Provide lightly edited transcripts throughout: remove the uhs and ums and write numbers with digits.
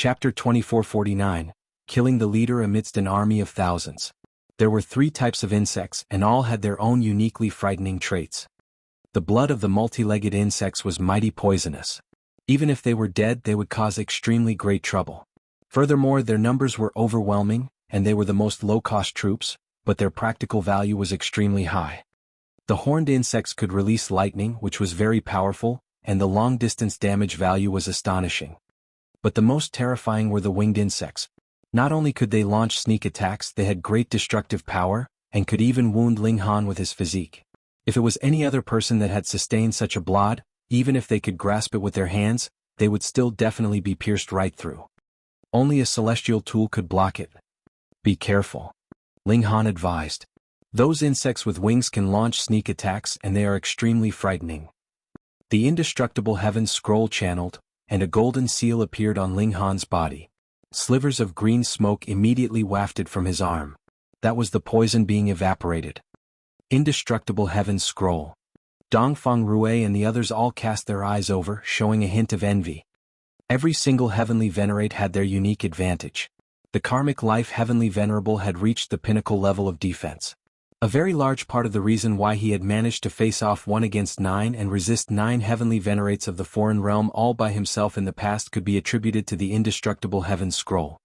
Chapter 2449, Killing the Leader Amidst an Army of Thousands. There were 3 types of insects, and all had their own uniquely frightening traits. The blood of the multi-legged insects was mighty poisonous. Even if they were dead, they would cause extremely great trouble. Furthermore, their numbers were overwhelming, and they were the most low-cost troops, but their practical value was extremely high. The horned insects could release lightning, which was very powerful, and the long-distance damage value was astonishing. But the most terrifying were the winged insects. Not only could they launch sneak attacks, they had great destructive power, and could even wound Ling Han with his physique. If it was any other person that had sustained such a blow, even if they could grasp it with their hands, they would still definitely be pierced right through. Only a celestial tool could block it. Be careful, Ling Han advised. Those insects with wings can launch sneak attacks, and they are extremely frightening. The indestructible heavens scroll channeled, and a golden seal appeared on Ling Han's body. Slivers of green smoke immediately wafted from his arm. That was the poison being evaporated. Indestructible heavens scroll. Dongfang Rue and the others all cast their eyes over, showing a hint of envy. Every single heavenly venerate had their unique advantage. The karmic life heavenly venerable had reached the pinnacle level of defense. A very large part of the reason why he had managed to face off 1 against 9 and resist 9 heavenly venerates of the foreign realm all by himself in the past could be attributed to the indestructible heavens scroll.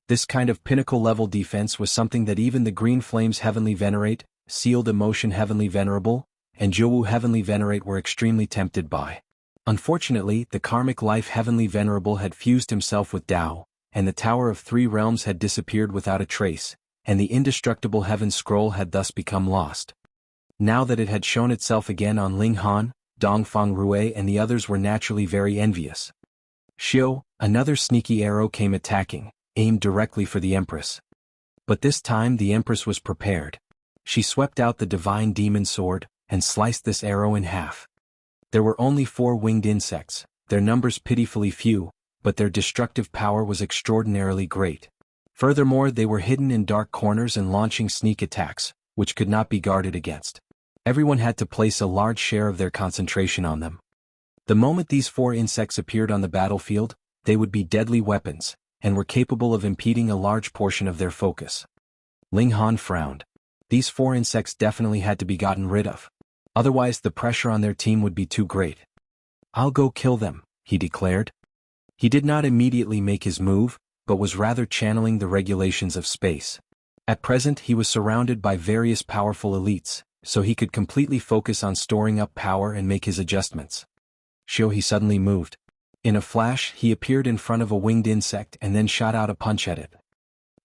This kind of pinnacle level defense was something that even the Green Flames heavenly venerate, Sealed Emotion heavenly venerable, and Jianghu heavenly venerate were extremely tempted by. Unfortunately, the karmic life heavenly venerable had fused himself with Tao, and the Tower of 3 Realms had disappeared without a trace, and the indestructible heavens scroll had thus become lost. Now that it had shown itself again on Ling Han, Dongfang Rue and the others were naturally very envious. Xiao, another sneaky arrow came attacking, aimed directly for the Empress. But this time the Empress was prepared. She swept out the divine demon sword, and sliced this arrow in half. There were only 4 winged insects, their numbers pitifully few, but their destructive power was extraordinarily great. Furthermore, they were hidden in dark corners and launching sneak attacks, which could not be guarded against. Everyone had to place a large share of their concentration on them. The moment these 4 insects appeared on the battlefield, they would be deadly weapons, and were capable of impeding a large portion of their focus. Ling Han frowned. These 4 insects definitely had to be gotten rid of. Otherwise the pressure on their team would be too great. "I'll go kill them," he declared. He did not immediately make his move, but was rather channeling the regulations of space. At present he was surrounded by various powerful elites, so he could completely focus on storing up power and make his adjustments. He suddenly moved. In a flash he appeared in front of a winged insect and then shot out a punch at it.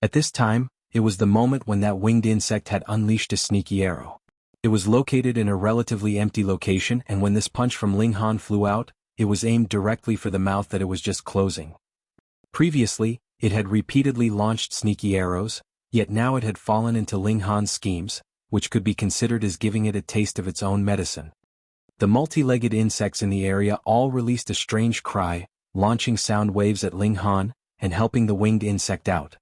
At this time, it was the moment when that winged insect had unleashed a sneaky arrow. It was located in a relatively empty location, and when this punch from Ling Han flew out, it was aimed directly for the mouth that it was just closing. Previously, it had repeatedly launched sneaky arrows, yet now it had fallen into Ling Han's schemes, which could be considered as giving it a taste of its own medicine. The multi-legged insects in the area all released a strange cry, launching sound waves at Ling Han, and helping the winged insect out.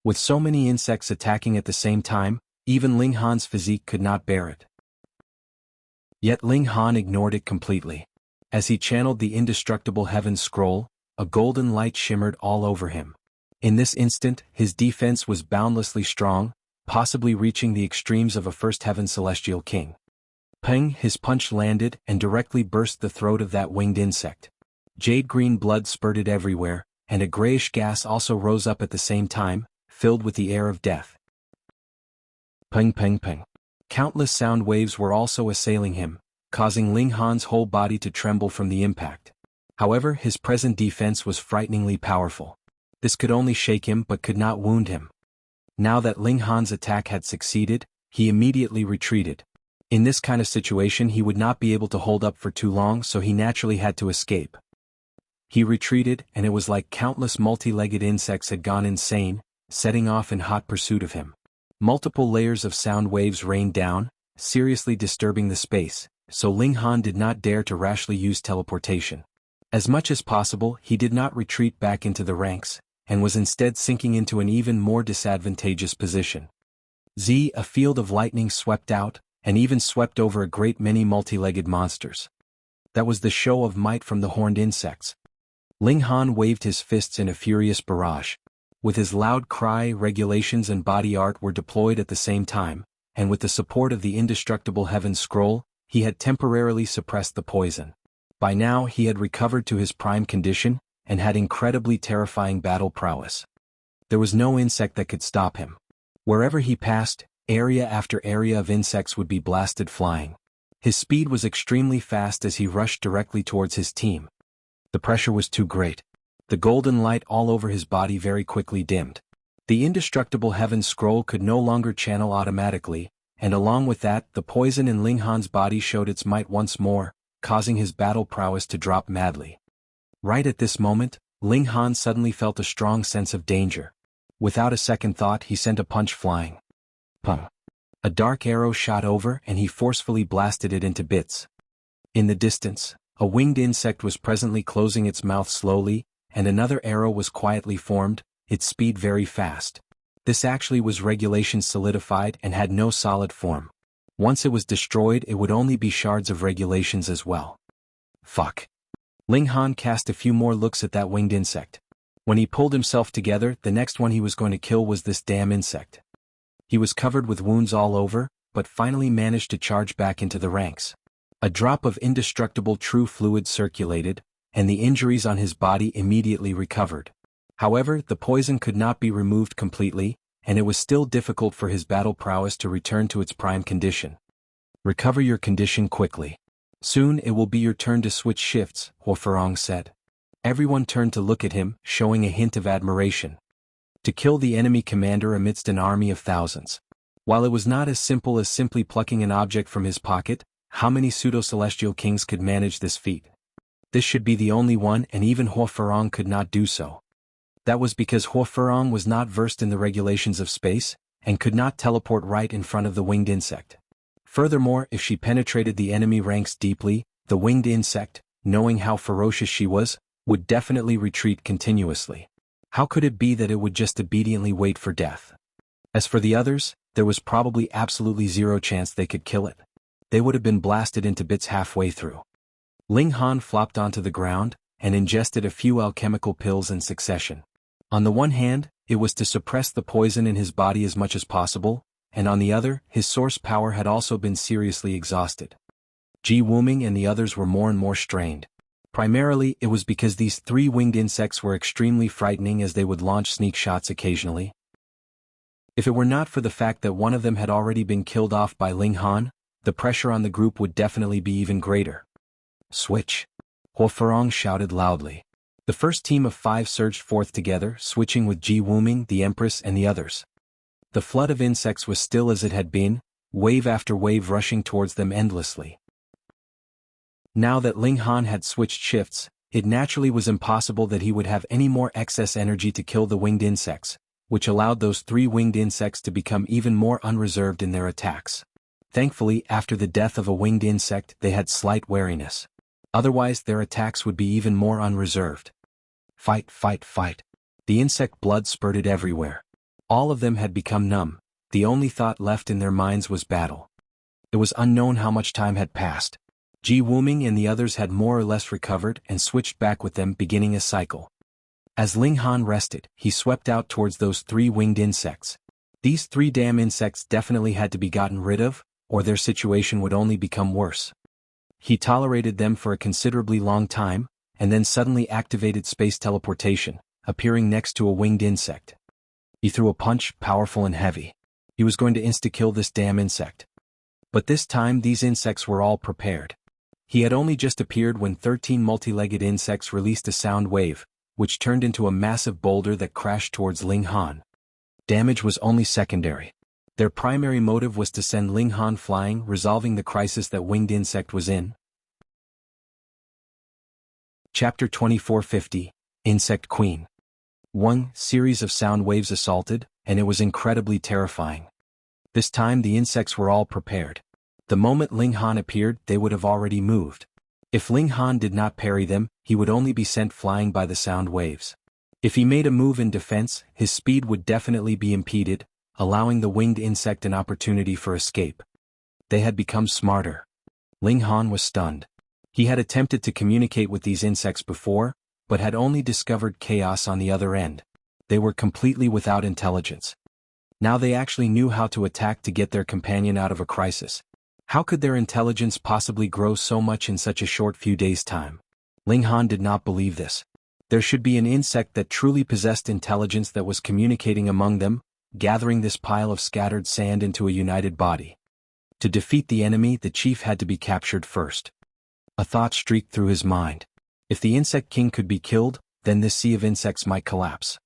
With so many insects attacking at the same time, even Ling Han's physique could not bear it. Yet Ling Han ignored it completely. As he channeled the indestructible heavens scroll, a golden light shimmered all over him. In this instant, his defense was boundlessly strong, possibly reaching the extremes of a first heaven celestial king. Peng, his punch landed and directly burst the throat of that winged insect. Jade-green blood spurted everywhere, and a grayish gas also rose up at the same time, filled with the air of death. Peng peng peng. Countless sound waves were also assailing him, causing Ling Han's whole body to tremble from the impact. However, his present defense was frighteningly powerful. This could only shake him but could not wound him. Now that Ling Han's attack had succeeded, he immediately retreated. In this kind of situation he would not be able to hold up for too long, so he naturally had to escape. He retreated, and it was like countless multi-legged insects had gone insane, setting off in hot pursuit of him. Multiple layers of sound waves rained down, seriously disturbing the space, so Ling Han did not dare to rashly use teleportation. As much as possible, he did not retreat back into the ranks, and was instead sinking into an even more disadvantageous position. A field of lightning swept out, and even swept over a great many multi-legged monsters. That was the show of might from the horned insects. Ling Han waved his fists in a furious barrage. With his loud cry, regulations and body art were deployed at the same time, and with the support of the indestructible Heaven Scroll, he had temporarily suppressed the poison. By now he had recovered to his prime condition, and had incredibly terrifying battle prowess. There was no insect that could stop him. Wherever he passed, area after area of insects would be blasted flying. His speed was extremely fast as he rushed directly towards his team. The pressure was too great. The golden light all over his body very quickly dimmed. The indestructible Heaven Scroll could no longer channel automatically, and along with that, the poison in Ling Han's body showed its might once more, causing his battle prowess to drop madly. Right at this moment, Ling Han suddenly felt a strong sense of danger. Without a second thought, he sent a punch flying. Pum! A dark arrow shot over and he forcefully blasted it into bits. In the distance, a winged insect was presently closing its mouth slowly, and another arrow was quietly formed, its speed very fast. This actually was regulation solidified and had no solid form. Once it was destroyed, it would only be shards of regulations as well. Fuck. Ling Han cast a few more looks at that winged insect. When he pulled himself together, the next one he was going to kill was this damn insect. He was covered with wounds all over, but finally managed to charge back into the ranks. A drop of indestructible true fluid circulated, and the injuries on his body immediately recovered. However, the poison could not be removed completely, and it was still difficult for his battle prowess to return to its prime condition. Recover your condition quickly. Soon it will be your turn to switch shifts, Huofarong said. Everyone turned to look at him, showing a hint of admiration. To kill the enemy commander amidst an army of thousands. While it was not as simple as simply plucking an object from his pocket, how many pseudo-celestial kings could manage this feat? This should be the only one, and even Huofarong could not do so. That was because Huofarong was not versed in the regulations of space, and could not teleport right in front of the winged insect. Furthermore, if she penetrated the enemy ranks deeply, the winged insect, knowing how ferocious she was, would definitely retreat continuously. How could it be that it would just obediently wait for death? As for the others, there was probably absolutely zero chance they could kill it. They would have been blasted into bits halfway through. Ling Han flopped onto the ground, and ingested a few alchemical pills in succession. On the one hand, it was to suppress the poison in his body as much as possible, and on the other, his source power had also been seriously exhausted. Ji Wuming and the others were more and more strained. Primarily, it was because these three winged insects were extremely frightening as they would launch sneak shots occasionally. If it were not for the fact that one of them had already been killed off by Ling Han, the pressure on the group would definitely be even greater. Switch! Huofarong shouted loudly. The first team of 5 surged forth together, switching with Ji Wuming, the Empress and the others. The flood of insects was still as it had been, wave after wave rushing towards them endlessly. Now that Ling Han had switched shifts, it naturally was impossible that he would have any more excess energy to kill the winged insects, which allowed those 3 winged insects to become even more unreserved in their attacks. Thankfully, after the death of a winged insect, they had slight wariness. Otherwise, their attacks would be even more unreserved. Fight, fight, fight. The insect blood spurted everywhere. All of them had become numb. The only thought left in their minds was battle. It was unknown how much time had passed. Ji Wuming and the others had more or less recovered and switched back with them, beginning a cycle. As Ling Han rested, he swept out towards those 3 winged insects. These 3 damn insects definitely had to be gotten rid of, or their situation would only become worse. He tolerated them for a considerably long time, and then suddenly activated space teleportation, appearing next to a winged insect. He threw a punch, powerful and heavy. He was going to insta-kill this damn insect. But this time these insects were all prepared. He had only just appeared when 13 multi-legged insects released a sound wave, which turned into a massive boulder that crashed towards Ling Han. Damage was only secondary. Their primary motive was to send Ling Han flying, resolving the crisis that winged insect was in. Chapter 2450, Insect Queen. 1 series of sound waves assaulted, and it was incredibly terrifying. This time the insects were all prepared. The moment Ling Han appeared, they would have already moved. If Ling Han did not parry them, he would only be sent flying by the sound waves. If he made a move in defense, his speed would definitely be impeded, allowing the winged insect an opportunity for escape. They had become smarter. Ling Han was stunned. He had attempted to communicate with these insects before, but had only discovered chaos on the other end. They were completely without intelligence. Now they actually knew how to attack to get their companion out of a crisis. How could their intelligence possibly grow so much in such a short few days' time? Ling Han did not believe this. There should be an insect that truly possessed intelligence that was communicating among them, gathering this pile of scattered sand into a united body. To defeat the enemy, the chief had to be captured first. A thought streaked through his mind. If the insect king could be killed, then this sea of insects might collapse.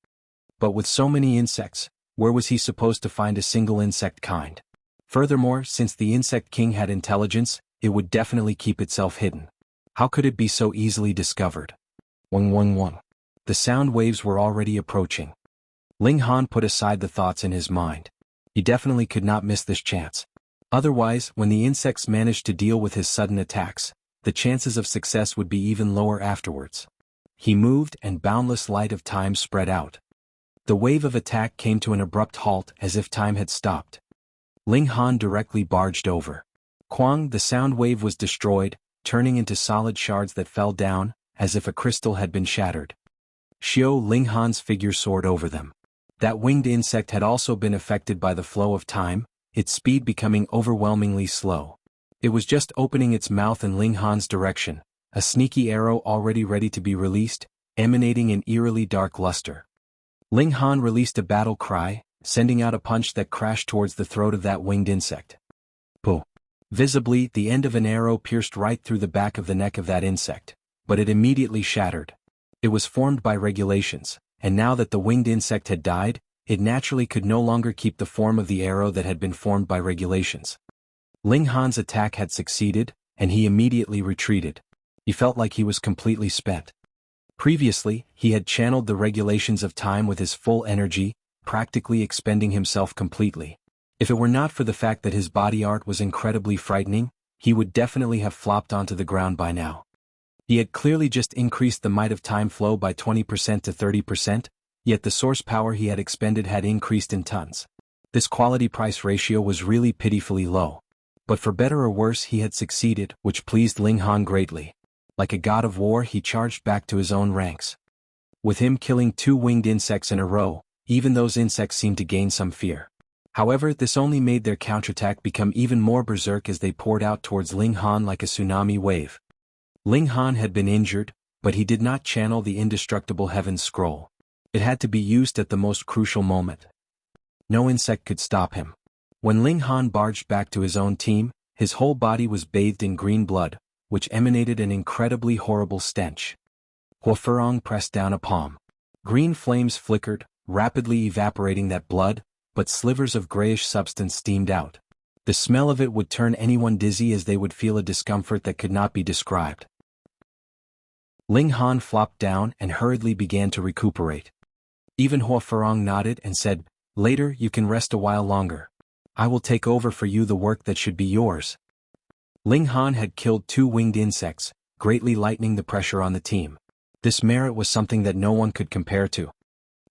But with so many insects, where was he supposed to find a single insect kind? Furthermore, since the insect king had intelligence, it would definitely keep itself hidden. How could it be so easily discovered? Wang. The sound waves were already approaching. Ling Han put aside the thoughts in his mind. He definitely could not miss this chance. Otherwise, when the insects managed to deal with his sudden attacks, the chances of success would be even lower afterwards. He moved and boundless light of time spread out. The wave of attack came to an abrupt halt as if time had stopped. Ling Han directly barged over. Quang, the sound wave was destroyed, turning into solid shards that fell down, as if a crystal had been shattered. Xiao Ling Han's figure soared over them. That winged insect had also been affected by the flow of time, its speed becoming overwhelmingly slow. It was just opening its mouth in Ling Han's direction, a sneaky arrow already ready to be released, emanating an eerily dark luster. Ling Han released a battle cry, sending out a punch that crashed towards the throat of that winged insect. Puh! Visibly, the end of an arrow pierced right through the back of the neck of that insect, but it immediately shattered. It was formed by regulations, and now that the winged insect had died, it naturally could no longer keep the form of the arrow that had been formed by regulations. Ling Han's attack had succeeded, and he immediately retreated. He felt like he was completely spent. Previously, he had channeled the regulations of time with his full energy, practically expending himself completely. If it were not for the fact that his body art was incredibly frightening, he would definitely have flopped onto the ground by now. He had clearly just increased the might of time flow by 20% to 30%, yet the source power he had expended had increased in tons. This quality-price ratio was really pitifully low. But for better or worse he had succeeded, which pleased Ling Han greatly. Like a god of war, he charged back to his own ranks. With him killing 2 winged insects in a row, even those insects seemed to gain some fear. However, this only made their counterattack become even more berserk as they poured out towards Ling Han like a tsunami wave. Ling Han had been injured, but he did not channel the indestructible Heaven's Scroll. It had to be used at the most crucial moment. No insect could stop him. When Ling Han barged back to his own team, his whole body was bathed in green blood, which emanated an incredibly horrible stench. Hua Furong pressed down a palm. Green flames flickered, rapidly evaporating that blood, but slivers of grayish substance steamed out. The smell of it would turn anyone dizzy as they would feel a discomfort that could not be described. Ling Han flopped down and hurriedly began to recuperate. Even Hua Furong nodded and said, "Later you can rest a while longer. I will take over for you the work that should be yours." Ling Han had killed 2 winged insects, greatly lightening the pressure on the team. This merit was something that no one could compare to.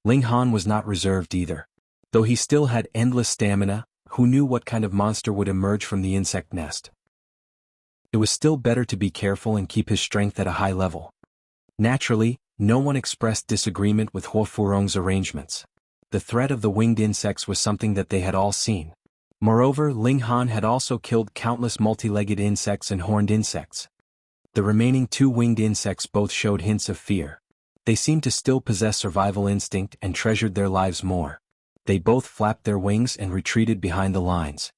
Ling Han was not reserved either. Though he still had endless stamina, who knew what kind of monster would emerge from the insect nest? It was still better to be careful and keep his strength at a high level. Naturally, no one expressed disagreement with Hua Furong's arrangements. The threat of the winged insects was something that they had all seen. Moreover, Ling Han had also killed countless multi-legged insects and horned insects. The remaining 2 winged insects both showed hints of fear. They seemed to still possess survival instinct and treasured their lives more. They both flapped their wings and retreated behind the lines.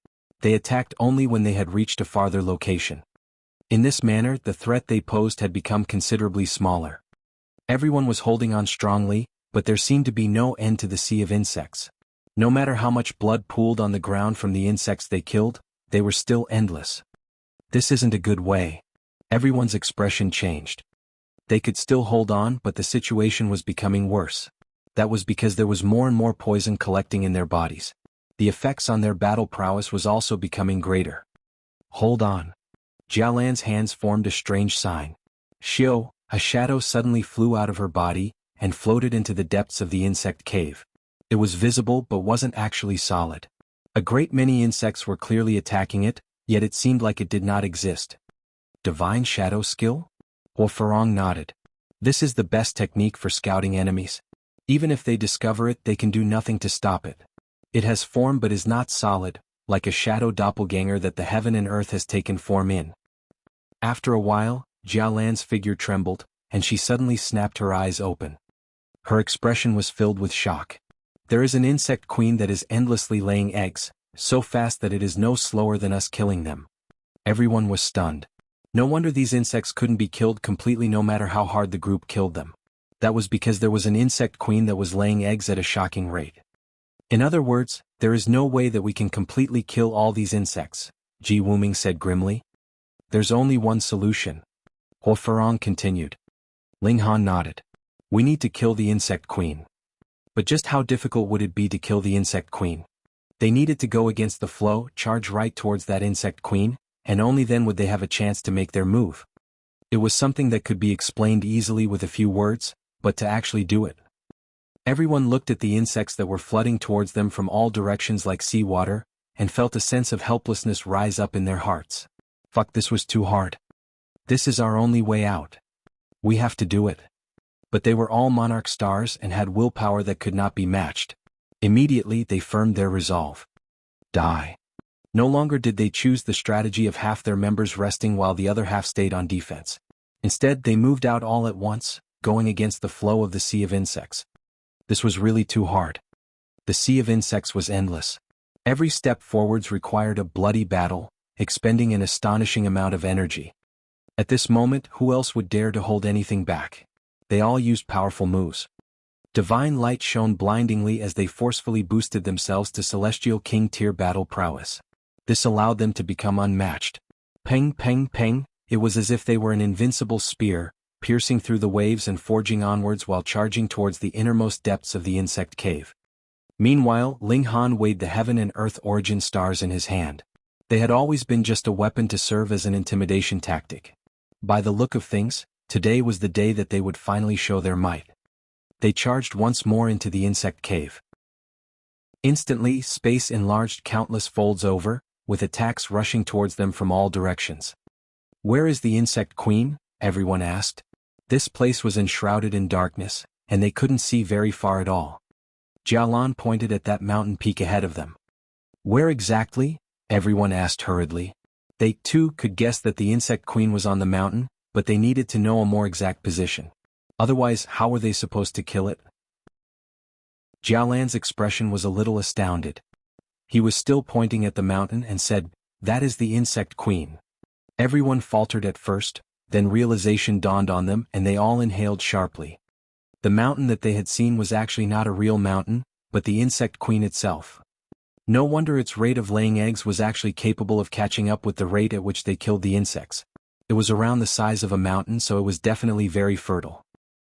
They attacked only when they had reached a farther location. In this manner, the threat they posed had become considerably smaller. Everyone was holding on strongly, but there seemed to be no end to the sea of insects. No matter how much blood pooled on the ground from the insects they killed, they were still endless. This isn't a good way. Everyone's expression changed. They could still hold on, but the situation was becoming worse. That was because there was more and more poison collecting in their bodies. The effects on their battle prowess was also becoming greater. Hold on. Jialan's hands formed a strange sign. Xiao, a shadow suddenly flew out of her body and floated into the depths of the insect cave. It was visible but wasn't actually solid. A great many insects were clearly attacking it, yet it seemed like it did not exist. Divine shadow skill? Hua Furong nodded. This is the best technique for scouting enemies. Even if they discover it, they can do nothing to stop it. It has form but is not solid, like a shadow doppelganger that the heaven and earth has taken form in. After a while, Jialan's figure trembled, and she suddenly snapped her eyes open. Her expression was filled with shock. There is an insect queen that is endlessly laying eggs, so fast that it is no slower than us killing them. Everyone was stunned. No wonder these insects couldn't be killed completely no matter how hard the group killed them. That was because there was an insect queen that was laying eggs at a shocking rate. In other words, there is no way that we can completely kill all these insects, Ji Wuming said grimly. There's only one solution. Huo Farong continued. Ling Han nodded. We need to kill the insect queen. But just how difficult would it be to kill the insect queen? They needed to go against the flow, charge right towards that insect queen, and only then would they have a chance to make their move. It was something that could be explained easily with a few words, but to actually do it. Everyone looked at the insects that were flooding towards them from all directions like seawater, and felt a sense of helplessness rise up in their hearts. Fuck, this was too hard. This is our only way out. We have to do it. But they were all monarch stars and had willpower that could not be matched. Immediately they firmed their resolve. Die. No longer did they choose the strategy of half their members resting while the other half stayed on defense. Instead, they moved out all at once, going against the flow of the sea of insects. This was really too hard. The sea of insects was endless. Every step forwards required a bloody battle, expending an astonishing amount of energy. At this moment, who else would dare to hold anything back? They all used powerful moves. Divine light shone blindingly as they forcefully boosted themselves to Celestial King tier battle prowess. This allowed them to become unmatched. Peng, peng, peng, it was as if they were an invincible spear, piercing through the waves and forging onwards while charging towards the innermost depths of the insect cave. Meanwhile, Ling Han weighed the heaven and earth origin stars in his hand. They had always been just a weapon to serve as an intimidation tactic. By the look of things, today was the day that they would finally show their might. They charged once more into the insect cave. Instantly, space enlarged countless folds over, with attacks rushing towards them from all directions. Where is the insect queen? Everyone asked. This place was enshrouded in darkness, and they couldn't see very far at all. Jialan pointed at that mountain peak ahead of them. Where exactly? Everyone asked hurriedly. They, too, could guess that the insect queen was on the mountain, but they needed to know a more exact position. Otherwise, how were they supposed to kill it? Jialan's expression was a little astounded. He was still pointing at the mountain and said, "That is the insect queen." Everyone faltered at first, then realization dawned on them and they all inhaled sharply. The mountain that they had seen was actually not a real mountain, but the insect queen itself. No wonder its rate of laying eggs was actually capable of catching up with the rate at which they killed the insects. It was around the size of a mountain, so it was definitely very fertile.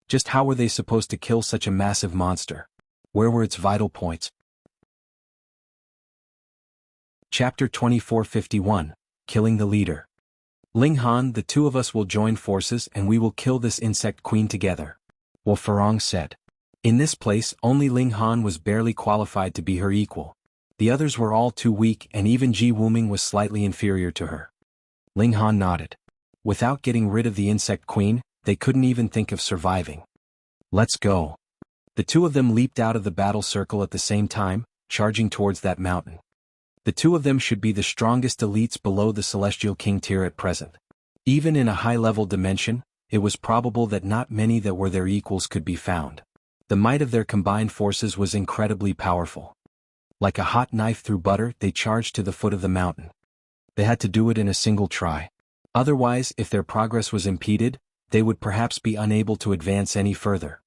Just how were they supposed to kill such a massive monster? Where were its vital points? Chapter 2451, Killing the Leader. Ling Han, the two of us will join forces and we will kill this insect queen together. Huo Farong said. In this place, only Ling Han was barely qualified to be her equal. The others were all too weak and even Ji Wuming was slightly inferior to her. Ling Han nodded. Without getting rid of the insect queen, they couldn't even think of surviving. Let's go. The two of them leaped out of the battle circle at the same time, charging towards that mountain. The two of them should be the strongest elites below the Celestial King tier at present. Even in a high-level dimension, it was probable that not many that were their equals could be found. The might of their combined forces was incredibly powerful. Like a hot knife through butter, they charged to the foot of the mountain. They had to do it in a single try. Otherwise, if their progress was impeded, they would perhaps be unable to advance any further.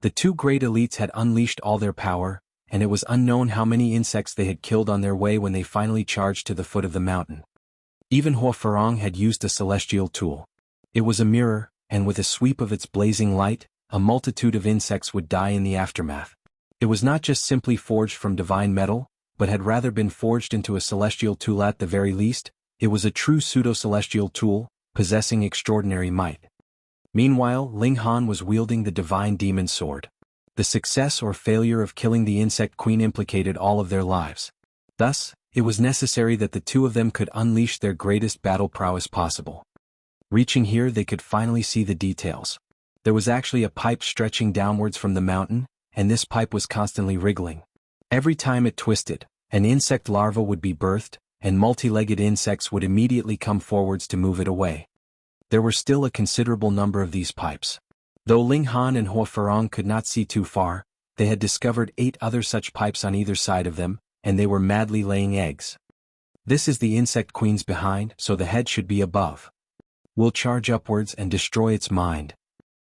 The two great elites had unleashed all their power, and it was unknown how many insects they had killed on their way when they finally charged to the foot of the mountain. Even Huo Farong had used a celestial tool. It was a mirror, and with a sweep of its blazing light, a multitude of insects would die in the aftermath. It was not just simply forged from divine metal, but had rather been forged into a celestial tool at the very least. It was a true pseudo-celestial tool, possessing extraordinary might. Meanwhile, Ling Han was wielding the divine demon sword. The success or failure of killing the insect queen implicated all of their lives. Thus, it was necessary that the two of them could unleash their greatest battle prowess possible. Reaching here, they could finally see the details. There was actually a pipe stretching downwards from the mountain, and this pipe was constantly wriggling. Every time it twisted, an insect larva would be birthed, and multi-legged insects would immediately come forwards to move it away. There were still a considerable number of these pipes. Though Ling Han and Hua Farong could not see too far, they had discovered 8 other such pipes on either side of them, and they were madly laying eggs. This is the insect queen's behind, so the head should be above. We'll charge upwards and destroy its mind.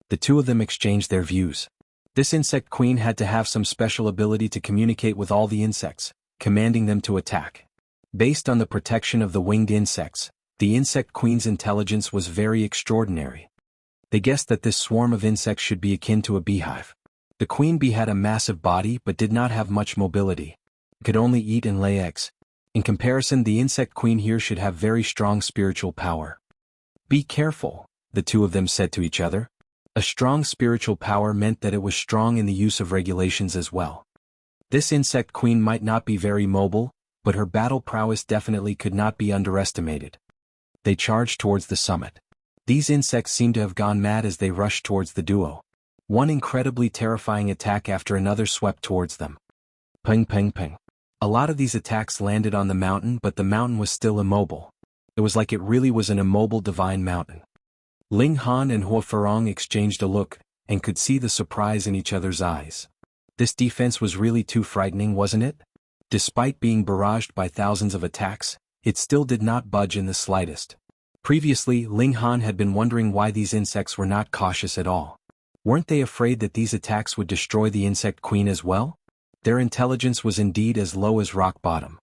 The two of them exchanged their views. This insect queen had to have some special ability to communicate with all the insects, commanding them to attack. Based on the protection of the winged insects, the insect queen's intelligence was very extraordinary. They guessed that this swarm of insects should be akin to a beehive. The queen bee had a massive body but did not have much mobility. It could only eat and lay eggs. In comparison, the insect queen here should have very strong spiritual power. Be careful, the two of them said to each other. A strong spiritual power meant that it was strong in the use of regulations as well. This insect queen might not be very mobile, but her battle prowess definitely could not be underestimated. They charged towards the summit. These insects seemed to have gone mad as they rushed towards the duo. One incredibly terrifying attack after another swept towards them. Ping ping ping. A lot of these attacks landed on the mountain, but the mountain was still immobile. It was like it really was an immobile divine mountain. Ling Han and Hua Farong exchanged a look, and could see the surprise in each other's eyes. This defense was really too frightening, wasn't it? Despite being barraged by thousands of attacks, it still did not budge in the slightest. Previously, Ling Han had been wondering why these insects were not cautious at all. Weren't they afraid that these attacks would destroy the insect queen as well? Their intelligence was indeed as low as rock bottom.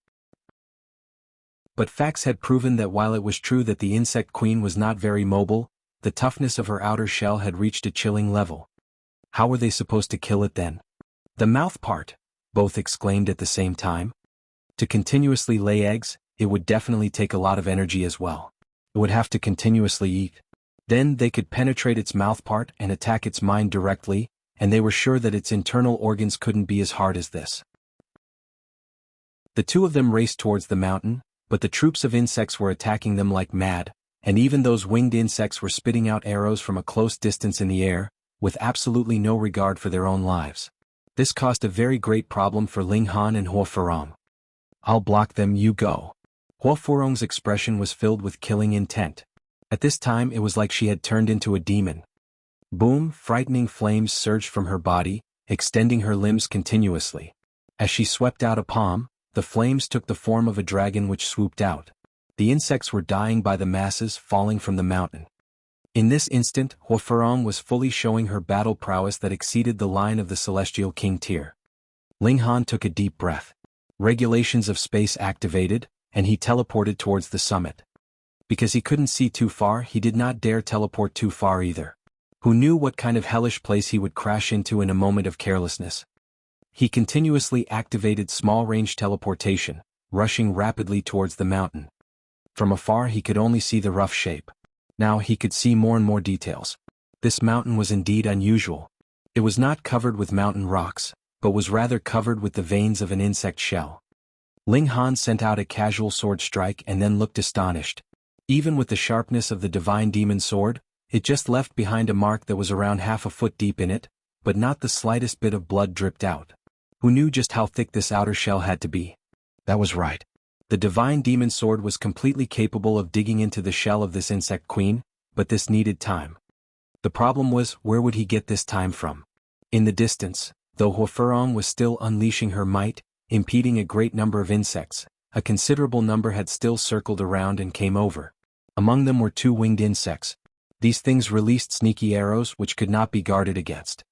But facts had proven that while it was true that the insect queen was not very mobile, the toughness of her outer shell had reached a chilling level. How were they supposed to kill it then? The mouth part, both exclaimed at the same time. To continuously lay eggs, it would definitely take a lot of energy as well. It would have to continuously eat. Then they could penetrate its mouth part and attack its mind directly, and they were sure that its internal organs couldn't be as hard as this. The two of them raced towards the mountain, but the troops of insects were attacking them like mad, and even those winged insects were spitting out arrows from a close distance in the air, with absolutely no regard for their own lives. This caused a very great problem for Ling Han and Hua Farong. I'll block them, you go. Hua Farong's expression was filled with killing intent. At this time it was like she had turned into a demon. Boom, frightening flames surged from her body, extending her limbs continuously. As she swept out a palm, the flames took the form of a dragon which swooped out. The insects were dying by the masses, falling from the mountain. In this instant, Hua Farong was fully showing her battle prowess that exceeded the line of the celestial king tier. Ling Han took a deep breath. Regulations of space activated, and he teleported towards the summit. Because he couldn't see too far, he did not dare teleport too far either. Who knew what kind of hellish place he would crash into in a moment of carelessness? He continuously activated small-range teleportation, rushing rapidly towards the mountain. From afar he could only see the rough shape. Now he could see more and more details. This mountain was indeed unusual. It was not covered with mountain rocks, but was rather covered with the veins of an insect shell. Ling Han sent out a casual sword strike and then looked astonished. Even with the sharpness of the divine demon sword, it just left behind a mark that was around half a foot deep in it, but not the slightest bit of blood dripped out. Who knew just how thick this outer shell had to be? That was right. The divine demon sword was completely capable of digging into the shell of this insect queen, but this needed time. The problem was, where would he get this time from? In the distance, though Hua Farong was still unleashing her might, impeding a great number of insects, a considerable number had still circled around and came over. Among them were 2 winged insects. These things released sneaky arrows which could not be guarded against.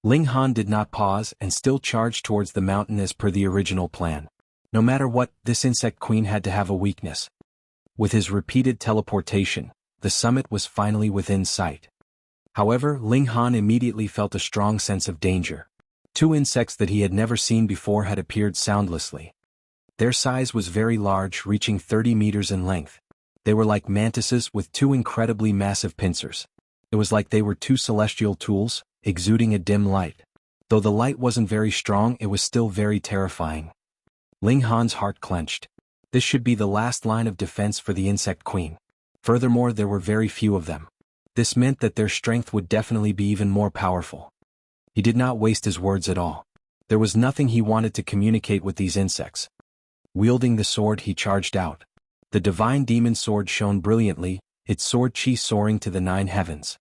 Ling Han did not pause and still charged towards the mountain as per the original plan. No matter what, this insect queen had to have a weakness. With his repeated teleportation, the summit was finally within sight. However, Ling Han immediately felt a strong sense of danger. 2 insects that he had never seen before had appeared soundlessly. Their size was very large, reaching 30 meters in length. They were like mantises with 2 incredibly massive pincers. It was like they were 2 celestial tools, exuding a dim light. Though the light wasn't very strong, it was still very terrifying. Ling Han's heart clenched. This should be the last line of defense for the insect queen. Furthermore, there were very few of them. This meant that their strength would definitely be even more powerful. He did not waste his words at all. There was nothing he wanted to communicate with these insects. Wielding the sword, he charged out. The divine demon sword shone brilliantly, its sword chi soaring to the 9 heavens.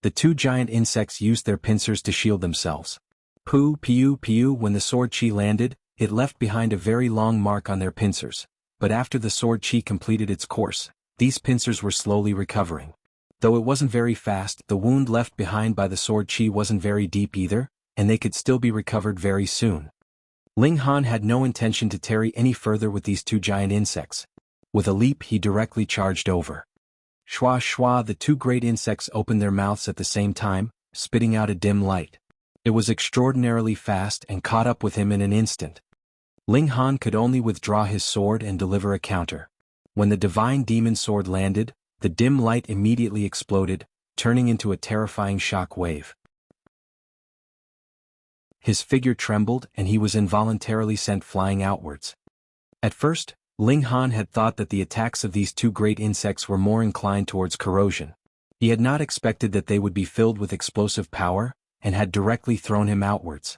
The 2 giant insects used their pincers to shield themselves. Poo, piu, piu. When the sword chi landed, it left behind a very long mark on their pincers, but after the sword chi completed its course, these pincers were slowly recovering. Though it wasn't very fast, the wound left behind by the sword chi wasn't very deep either, and they could still be recovered very soon. Ling Han had no intention to tarry any further with these 2 giant insects. With a leap, he directly charged over. Shwa shwa, the 2 great insects opened their mouths at the same time, spitting out a dim light. It was extraordinarily fast and caught up with him in an instant. Ling Han could only withdraw his sword and deliver a counter. When the divine demon sword landed, the dim light immediately exploded, turning into a terrifying shock wave. His figure trembled and he was involuntarily sent flying outwards. At first, Ling Han had thought that the attacks of these 2 great insects were more inclined towards corrosion. He had not expected that they would be filled with explosive power, and had directly thrown him outwards.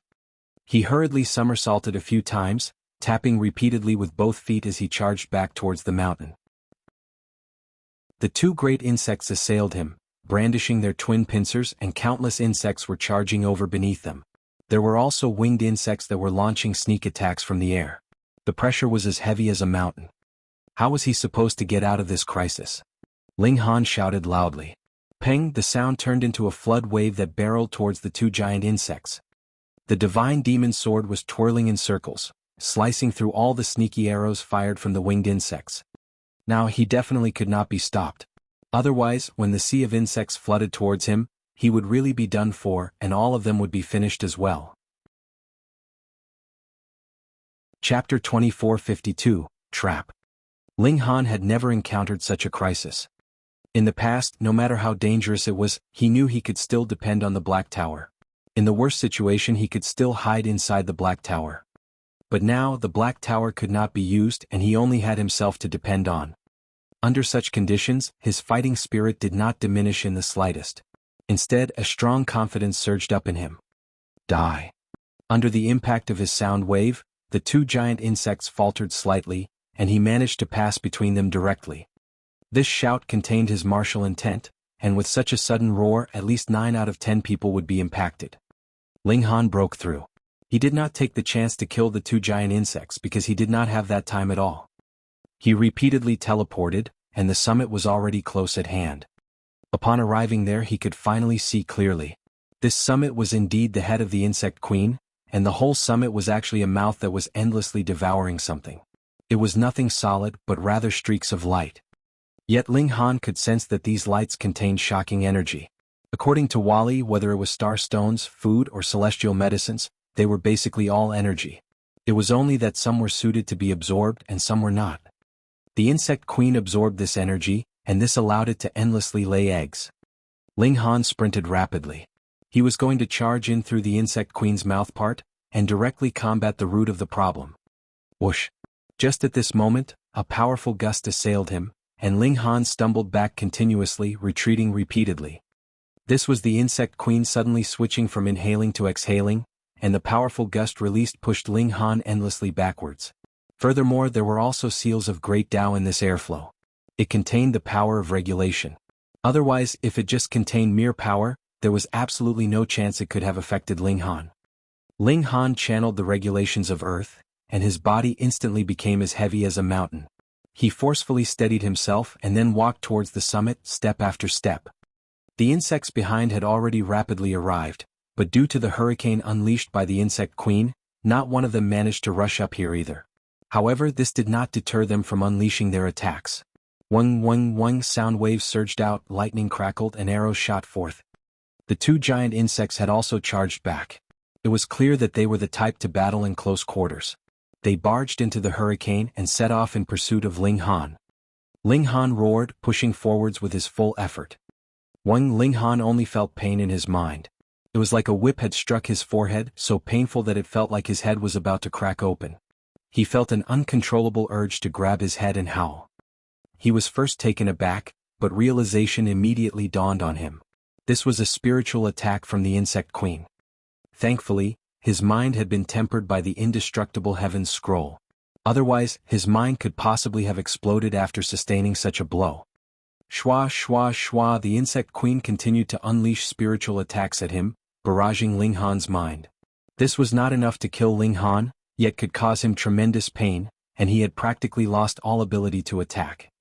He hurriedly somersaulted a few times, tapping repeatedly with both feet as he charged back towards the mountain. The 2 great insects assailed him, brandishing their twin pincers, and countless insects were charging over beneath them. There were also winged insects that were launching sneak attacks from the air. The pressure was as heavy as a mountain. How was he supposed to get out of this crisis? Ling Han shouted loudly. Peng! The sound turned into a flood wave that barreled towards the 2 giant insects. The divine demon sword was twirling in circles, slicing through all the sneaky arrows fired from the winged insects. Now he definitely could not be stopped. Otherwise, when the sea of insects flooded towards him, he would really be done for, and all of them would be finished as well. Chapter 2452, Trap. Ling Han had never encountered such a crisis. In the past, no matter how dangerous it was, he knew he could still depend on the Black Tower. In the worst situation, he could still hide inside the Black Tower. But now, the Black Tower could not be used and he only had himself to depend on. Under such conditions, his fighting spirit did not diminish in the slightest. Instead, a strong confidence surged up in him. Die. Under the impact of his sound wave, the 2 giant insects faltered slightly, and he managed to pass between them directly. This shout contained his martial intent, and with such a sudden roar, at least 9 out of 10 people would be impacted. Ling Han broke through. He did not take the chance to kill the 2 giant insects because he did not have that time at all. He repeatedly teleported, and the summit was already close at hand. Upon arriving there, he could finally see clearly. This summit was indeed the head of the insect queen, and the whole summit was actually a mouth that was endlessly devouring something. It was nothing solid, but rather streaks of light. Yet Ling Han could sense that these lights contained shocking energy. According to Wally, whether it was star stones, food, or celestial medicines, they were basically all energy. It was only that some were suited to be absorbed and some were not. The insect queen absorbed this energy, and this allowed it to endlessly lay eggs. Ling Han sprinted rapidly. He was going to charge in through the insect queen's mouthpart, and directly combat the root of the problem. Whoosh! Just at this moment, a powerful gust assailed him, and Ling Han stumbled back continuously, retreating repeatedly. This was the insect queen suddenly switching from inhaling to exhaling, and the powerful gust released pushed Ling Han endlessly backwards. Furthermore, there were also seals of great Tao in this airflow. It contained the power of regulation. Otherwise, if it just contained mere power, there was absolutely no chance it could have affected Ling Han. Ling Han channeled the regulations of Earth, and his body instantly became as heavy as a mountain. He forcefully steadied himself and then walked towards the summit, step after step. The insects behind had already rapidly arrived, but due to the hurricane unleashed by the insect queen, not one of them managed to rush up here either. However, this did not deter them from unleashing their attacks. Wung wung wung, sound waves surged out, lightning crackled, and arrows shot forth. The 2 giant insects had also charged back. It was clear that they were the type to battle in close quarters. They barged into the hurricane and set off in pursuit of Ling Han. Ling Han roared, pushing forwards with his full effort. Ling Han only felt pain in his mind. It was like a whip had struck his forehead, so painful that it felt like his head was about to crack open. He felt an uncontrollable urge to grab his head and howl. He was first taken aback, but realization immediately dawned on him. This was a spiritual attack from the insect queen. Thankfully, his mind had been tempered by the indestructible Heaven's Scroll. Otherwise, his mind could possibly have exploded after sustaining such a blow. Shwa shwa shwa, the insect queen continued to unleash spiritual attacks at him, barraging Ling Han's mind. This was not enough to kill Ling Han, yet could cause him tremendous pain, and he had practically lost all ability to attack.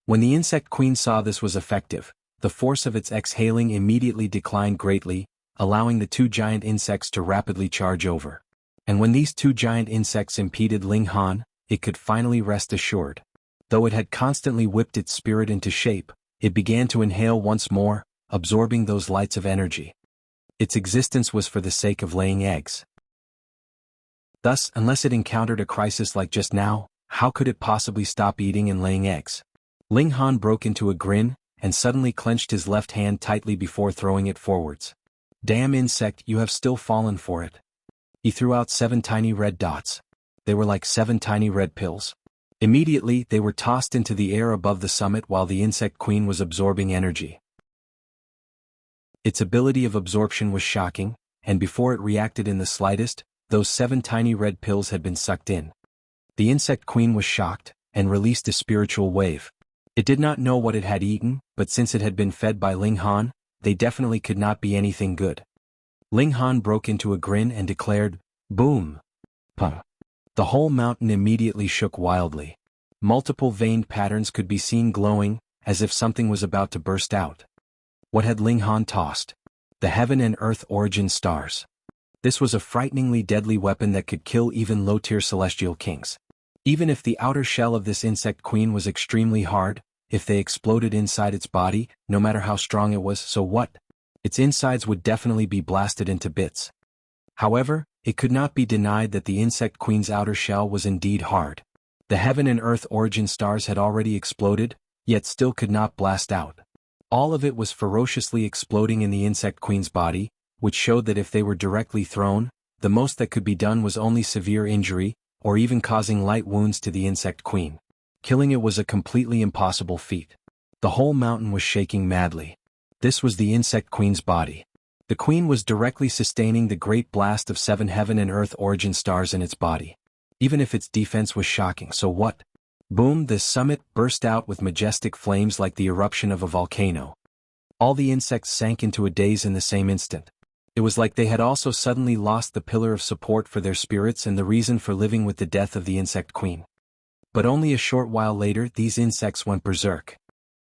When the insect queen saw this was effective, the force of its exhaling immediately declined greatly, allowing the two giant insects to rapidly charge over. And when these two giant insects impeded Ling Han, it could finally rest assured. Though it had constantly whipped its spirit into shape, it began to inhale once more, absorbing those lights of energy. Its existence was for the sake of laying eggs. Thus, unless it encountered a crisis like just now, how could it possibly stop eating and laying eggs? Ling Han broke into a grin, and suddenly clenched his left hand tightly before throwing it forwards. Damn insect, you have still fallen for it. He threw out 7 tiny red dots. They were like 7 tiny red pills. Immediately, they were tossed into the air above the summit while the insect queen was absorbing energy. Its ability of absorption was shocking, and before it reacted in the slightest, those 7 tiny red pills had been sucked in. The insect queen was shocked, and released a spiritual wave. It did not know what it had eaten, but since it had been fed by Ling Han, they definitely could not be anything good. Ling Han broke into a grin and declared, "Boom!" Puh. The whole mountain immediately shook wildly. Multiple veined patterns could be seen glowing, as if something was about to burst out. What had Ling Han tossed? The heaven and earth origin stars. This was a frighteningly deadly weapon that could kill even low-tier celestial kings. Even if the outer shell of this insect queen was extremely hard, if they exploded inside its body, no matter how strong it was, so what? Its insides would definitely be blasted into bits. However, it could not be denied that the insect queen's outer shell was indeed hard. The heaven and earth origin stars had already exploded, yet still could not blast out. All of it was ferociously exploding in the insect queen's body, which showed that if they were directly thrown, the most that could be done was only severe injury, or even causing light wounds to the insect queen. Killing it was a completely impossible feat. The whole mountain was shaking madly. This was the insect queen's body. The queen was directly sustaining the great blast of 7 heaven and earth origin stars in its body. Even if its defense was shocking, so what? Boom! The summit burst out with majestic flames like the eruption of a volcano. All the insects sank into a daze in the same instant. It was like they had also suddenly lost the pillar of support for their spirits and the reason for living with the death of the insect queen. But only a short while later these insects went berserk.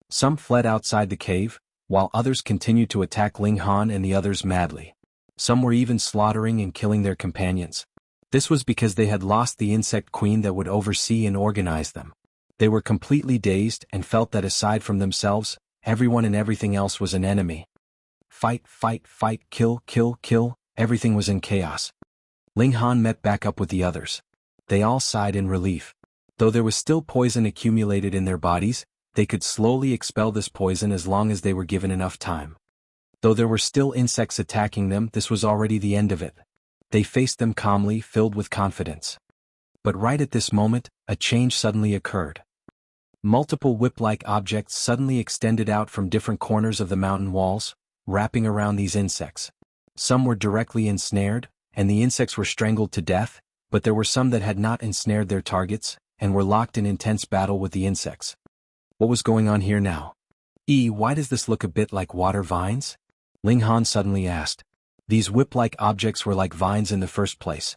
Some fled outside the cave, while others continued to attack Ling Han and the others madly. Some were even slaughtering and killing their companions. This was because they had lost the insect queen that would oversee and organize them. They were completely dazed and felt that aside from themselves, everyone and everything else was an enemy. Fight, fight, fight, kill, kill, kill, everything was in chaos. Ling Han met back up with the others. They all sighed in relief. Though there was still poison accumulated in their bodies, they could slowly expel this poison as long as they were given enough time. Though there were still insects attacking them, this was already the end of it. They faced them calmly, filled with confidence. But right at this moment, a change suddenly occurred. Multiple whip-like objects suddenly extended out from different corners of the mountain walls, wrapping around these insects. Some were directly ensnared, and the insects were strangled to death, but there were some that had not ensnared their targets, and were locked in intense battle with the insects. What was going on here now? Why does this look a bit like water vines? Ling Han suddenly asked. These whip-like objects were like vines in the first place.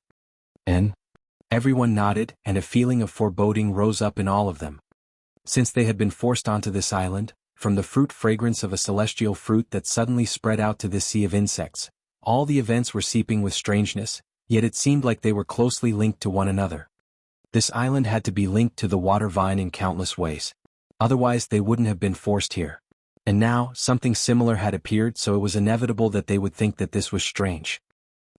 And? Everyone nodded, and a feeling of foreboding rose up in all of them. Since they had been forced onto this island, from the fruit fragrance of a celestial fruit that suddenly spread out to this sea of insects, all the events were seeping with strangeness, yet it seemed like they were closely linked to one another. This island had to be linked to the water vine in countless ways. Otherwise they wouldn't have been forced here. And now, something similar had appeared, so it was inevitable that they would think that this was strange.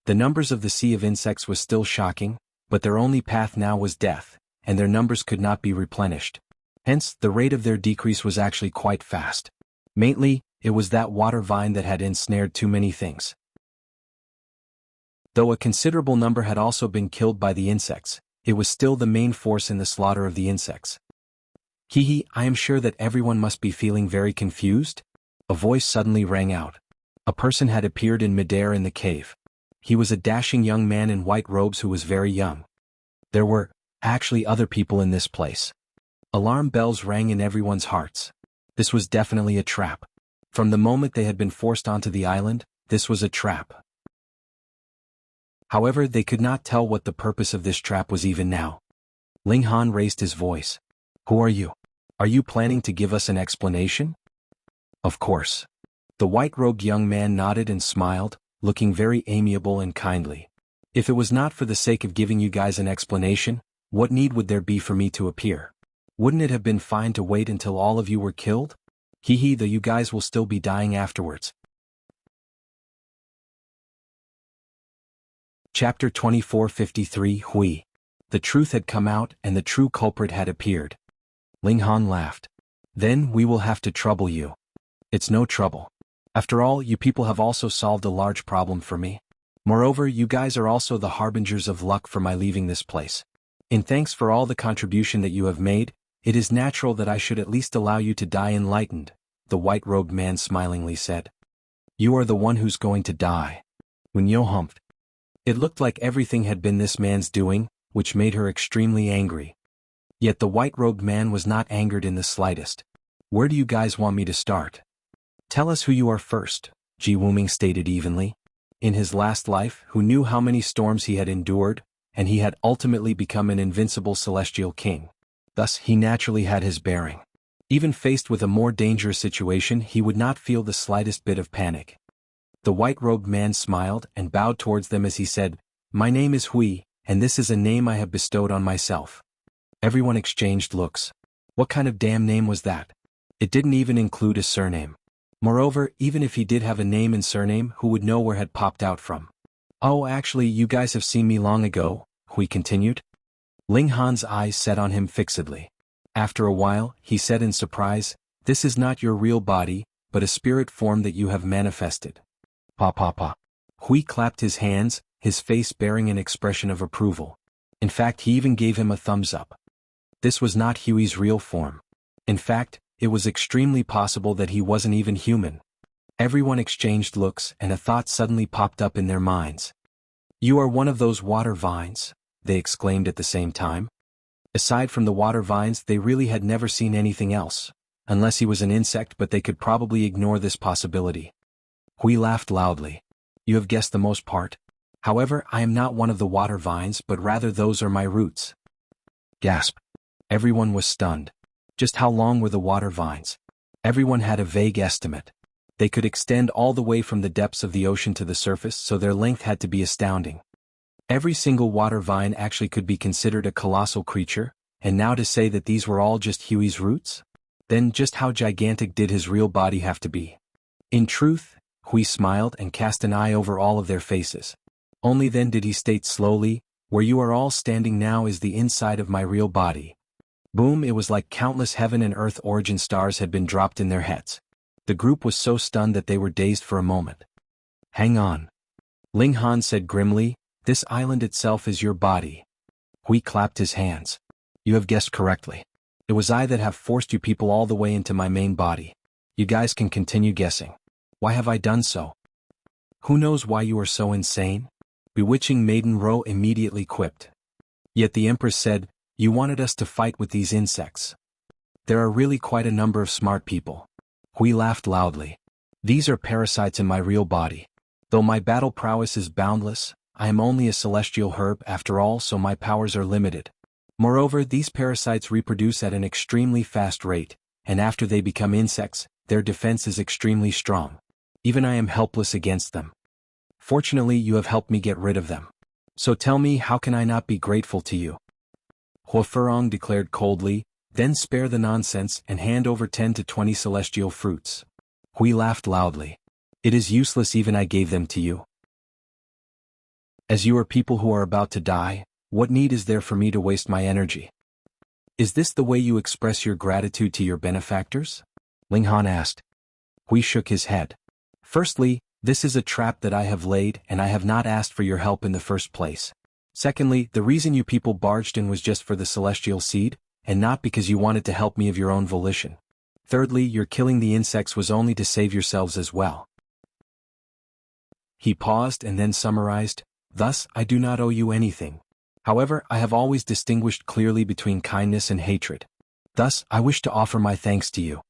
The numbers of the sea of insects was still shocking, but their only path now was death, and their numbers could not be replenished. Hence, the rate of their decrease was actually quite fast. Mainly, it was that water vine that had ensnared too many things. Though a considerable number had also been killed by the insects, it was still the main force in the slaughter of the insects. Hee, I am sure that everyone must be feeling very confused. A voice suddenly rang out. A person had appeared in midair in the cave. He was a dashing young man in white robes who was very young. There were, actually, other people in this place. Alarm bells rang in everyone's hearts. This was definitely a trap. From the moment they had been forced onto the island, this was a trap. However, they could not tell what the purpose of this trap was even now. Ling Han raised his voice. Who are you? Are you planning to give us an explanation? Of course. The white-robed young man nodded and smiled, looking very amiable and kindly. If it was not for the sake of giving you guys an explanation, what need would there be for me to appear? Wouldn't it have been fine to wait until all of you were killed? Hee, though you guys will still be dying afterwards. Chapter 2453 Hui. The truth had come out and the true culprit had appeared. Ling Han laughed. Then we will have to trouble you. It's no trouble. After all, you people have also solved a large problem for me. Moreover, you guys are also the harbingers of luck for my leaving this place. In thanks for all the contribution that you have made, it is natural that I should at least allow you to die enlightened, the white-robed man smilingly said. You are the one who's going to die. Wunyo humped. It looked like everything had been this man's doing, which made her extremely angry. Yet the white-robed man was not angered in the slightest. Where do you guys want me to start? Tell us who you are first, Ji Wuming stated evenly. In his last life, who knew how many storms he had endured, and he had ultimately become an invincible celestial king. Thus, he naturally had his bearing. Even faced with a more dangerous situation, he would not feel the slightest bit of panic. The white-robed man smiled and bowed towards them as he said, My name is Hui, and this is a name I have bestowed on myself. Everyone exchanged looks. What kind of damn name was that? It didn't even include a surname. Moreover, even if he did have a name and surname, who would know where it had popped out from? Oh, actually, you guys have seen me long ago, Hui continued. Ling Han's eyes set on him fixedly. After a while, he said in surprise, This is not your real body, but a spirit form that you have manifested. Pa. Hui clapped his hands, his face bearing an expression of approval. In fact, he even gave him a thumbs up. This was not Hui's real form. In fact, it was extremely possible that he wasn't even human. Everyone exchanged looks and a thought suddenly popped up in their minds. You are one of those water vines, they exclaimed at the same time. Aside from the water vines, they really had never seen anything else, unless he was an insect, but they could probably ignore this possibility. Hui laughed loudly. You have guessed the most part. However, I am not one of the water vines, but rather those are my roots. Gasp. Everyone was stunned. Just how long were the water vines? Everyone had a vague estimate. They could extend all the way from the depths of the ocean to the surface, so their length had to be astounding. Every single water vine actually could be considered a colossal creature, and now to say that these were all just Hui's roots? Then just how gigantic did his real body have to be? In truth, Hui smiled and cast an eye over all of their faces. Only then did he state slowly, Where you are all standing now is the inside of my real body. Boom, it was like countless heaven and earth origin stars had been dropped in their heads. The group was so stunned that they were dazed for a moment. Hang on. Ling Han said grimly, This island itself is your body. Hui clapped his hands. You have guessed correctly. It was I that have forced you people all the way into my main body. You guys can continue guessing. Why have I done so? Who knows why you are so insane? Bewitching Maiden Ro immediately quipped. Yet the Empress said, You wanted us to fight with these insects. There are really quite a number of smart people. Hui laughed loudly. These are parasites in my real body. Though my battle prowess is boundless, I am only a celestial herb after all, so my powers are limited. Moreover, these parasites reproduce at an extremely fast rate, and after they become insects, their defense is extremely strong. Even I am helpless against them. Fortunately, you have helped me get rid of them. So tell me, how can I not be grateful to you? Hua Furong declared coldly, Then spare the nonsense and hand over 10 to 20 celestial fruits. Hui laughed loudly. It is useless, even I gave them to you. As you are people who are about to die, what need is there for me to waste my energy? Is this the way you express your gratitude to your benefactors? Ling Han asked. Hui shook his head. Firstly, this is a trap that I have laid, and I have not asked for your help in the first place. Secondly, the reason you people barged in was just for the celestial seed, and not because you wanted to help me of your own volition. Thirdly, your killing the insects was only to save yourselves as well. He paused and then summarized, "Thus, I do not owe you anything. However, I have always distinguished clearly between kindness and hatred. Thus, I wish to offer my thanks to you."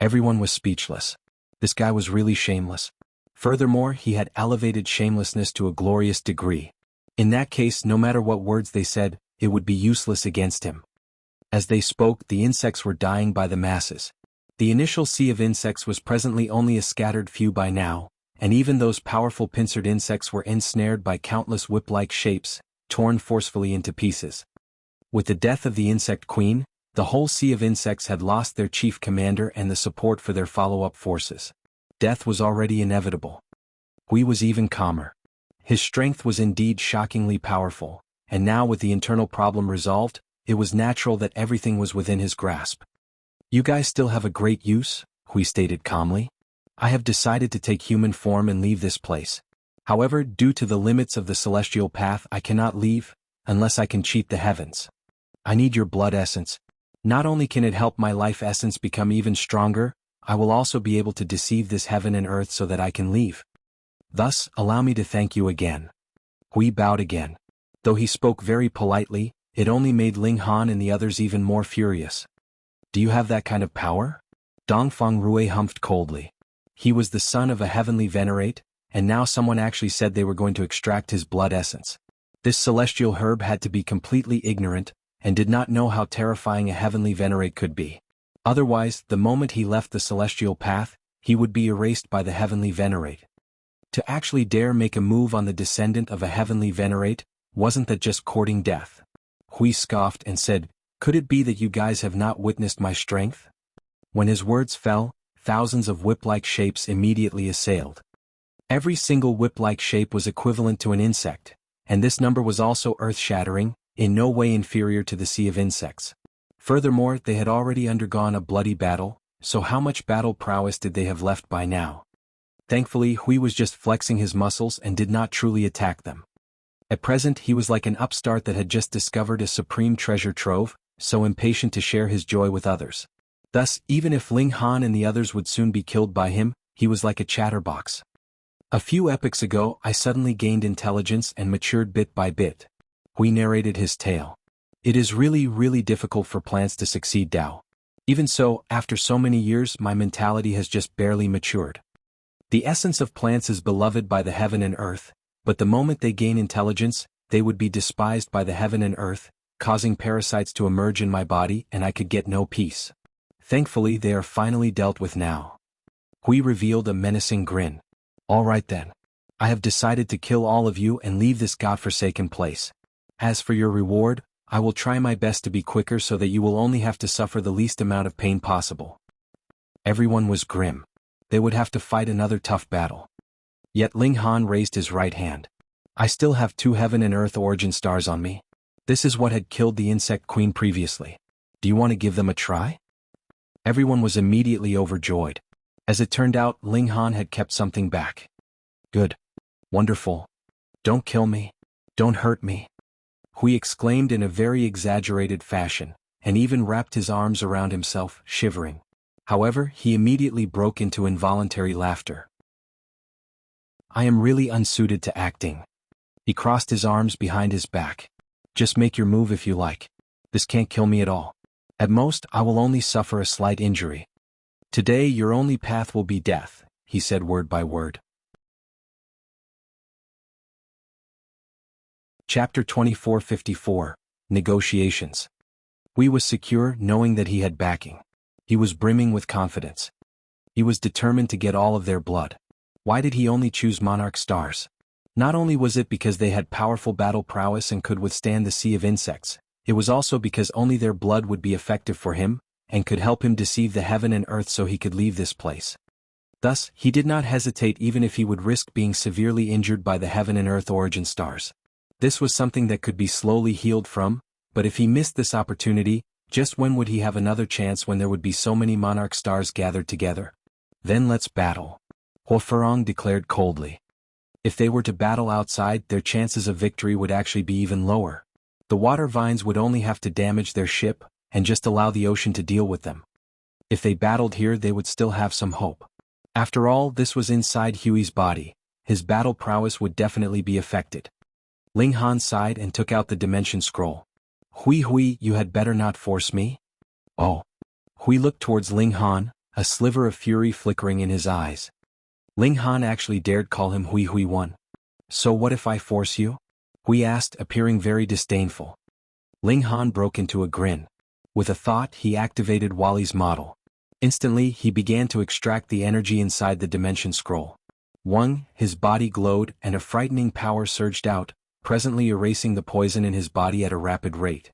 Everyone was speechless. This guy was really shameless. Furthermore, he had elevated shamelessness to a glorious degree. In that case, no matter what words they said, it would be useless against him. As they spoke, the insects were dying by the masses. The initial sea of insects was presently only a scattered few by now, and even those powerful pincered insects were ensnared by countless whip-like shapes, torn forcefully into pieces. With the death of the insect queen, the whole sea of insects had lost their chief commander and the support for their follow-up forces. Death was already inevitable. Hui was even calmer. His strength was indeed shockingly powerful, and now with the internal problem resolved, it was natural that everything was within his grasp. "You guys still have a great use," Hui stated calmly. "I have decided to take human form and leave this place. However, due to the limits of the celestial path, I cannot leave, unless I can cheat the heavens. I need your blood essence. Not only can it help my life essence become even stronger, I will also be able to deceive this heaven and earth so that I can leave. Thus, allow me to thank you again." Hui bowed again. Though he spoke very politely, it only made Ling Han and the others even more furious. "Do you have that kind of power?" Dongfang Rui humphed coldly. He was the son of a heavenly venerate, and now someone actually said they were going to extract his blood essence. This celestial herb had to be completely ignorant, and did not know how terrifying a heavenly venerate could be. Otherwise, the moment he left the celestial path, he would be erased by the heavenly venerate. To actually dare make a move on the descendant of a heavenly venerate, wasn't that just courting death? Hui scoffed and said, "Could it be that you guys have not witnessed my strength?" When his words fell, thousands of whip-like shapes immediately assailed. Every single whip-like shape was equivalent to an insect, and this number was also earth-shattering, in no way inferior to the sea of insects. Furthermore, they had already undergone a bloody battle, so how much battle prowess did they have left by now? Thankfully, Hui was just flexing his muscles and did not truly attack them. At present, he was like an upstart that had just discovered a supreme treasure trove, so impatient to share his joy with others. Thus, even if Ling Han and the others would soon be killed by him, he was like a chatterbox. "A few epochs ago, I suddenly gained intelligence and matured bit by bit." Hui narrated his tale. "It is really difficult for plants to succeed, Dao. Even so, after so many years, my mentality has just barely matured. The essence of plants is beloved by the heaven and earth, but the moment they gain intelligence, they would be despised by the heaven and earth, causing parasites to emerge in my body and I could get no peace. Thankfully, they are finally dealt with now." Hui revealed a menacing grin. "All right then. I have decided to kill all of you and leave this godforsaken place. As for your reward, I will try my best to be quicker so that you will only have to suffer the least amount of pain possible." Everyone was grim. They would have to fight another tough battle. Yet Ling Han raised his right hand. "I still have 2 heaven and earth origin stars on me. This is what had killed the insect queen previously. Do you want to give them a try?" Everyone was immediately overjoyed. As it turned out, Ling Han had kept something back. "Good. Wonderful. Don't kill me. Don't hurt me." Hui exclaimed in a very exaggerated fashion, and even wrapped his arms around himself, shivering. However, he immediately broke into involuntary laughter. "I am really unsuited to acting." He crossed his arms behind his back. "Just make your move if you like. This can't kill me at all. At most, I will only suffer a slight injury. Today your only path will be death," he said word by word. Chapter 2454, Negotiations. Hui was secure knowing that he had backing. He was brimming with confidence. He was determined to get all of their blood. Why did he only choose monarch stars? Not only was it because they had powerful battle prowess and could withstand the sea of insects, it was also because only their blood would be effective for him, and could help him deceive the heaven and earth so he could leave this place. Thus, he did not hesitate even if he would risk being severely injured by the heaven and earth origin stars. This was something that could be slowly healed from, but if he missed this opportunity, just when would he have another chance when there would be so many monarch stars gathered together? "Then let's battle," Huo Furong declared coldly. If they were to battle outside, their chances of victory would actually be even lower. The water vines would only have to damage their ship, and just allow the ocean to deal with them. If they battled here, they would still have some hope. After all, this was inside Huey's body. His battle prowess would definitely be affected. Ling Han sighed and took out the dimension scroll. Hui, you had better not force me. Oh. Hui looked towards Ling Han, a sliver of fury flickering in his eyes. Ling Han actually dared call him Hui one. So what if I force you? Hui asked, appearing very disdainful. Ling Han broke into a grin. With a thought, he activated Wally's model. Instantly, he began to extract the energy inside the dimension scroll. His body glowed and a frightening power surged out, presently erasing the poison in his body at a rapid rate.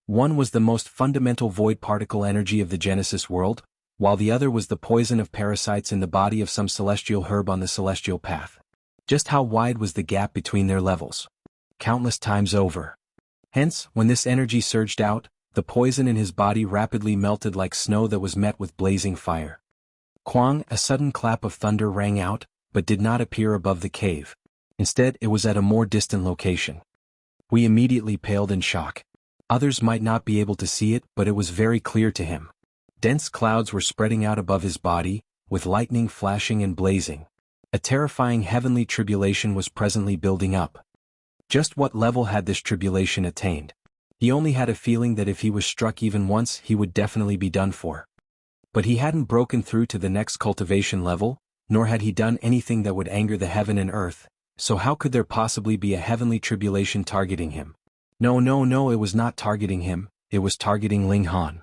One was the most fundamental void particle energy of the Genesis world, while the other was the poison of parasites in the body of some celestial herb on the celestial path. Just how wide was the gap between their levels? Countless times over. Hence, when this energy surged out, the poison in his body rapidly melted like snow that was met with blazing fire. Quang, a sudden clap of thunder rang out, but did not appear above the cave. Instead, it was at a more distant location. We immediately paled in shock. Others might not be able to see it, but it was very clear to him. Dense clouds were spreading out above his body, with lightning flashing and blazing. A terrifying heavenly tribulation was presently building up. Just what level had this tribulation attained? He only had a feeling that if he was struck even once, he would definitely be done for. But he hadn't broken through to the next cultivation level, nor had he done anything that would anger the heaven and earth, so how could there possibly be a heavenly tribulation targeting him? No, it was not targeting him, it was targeting Ling Han.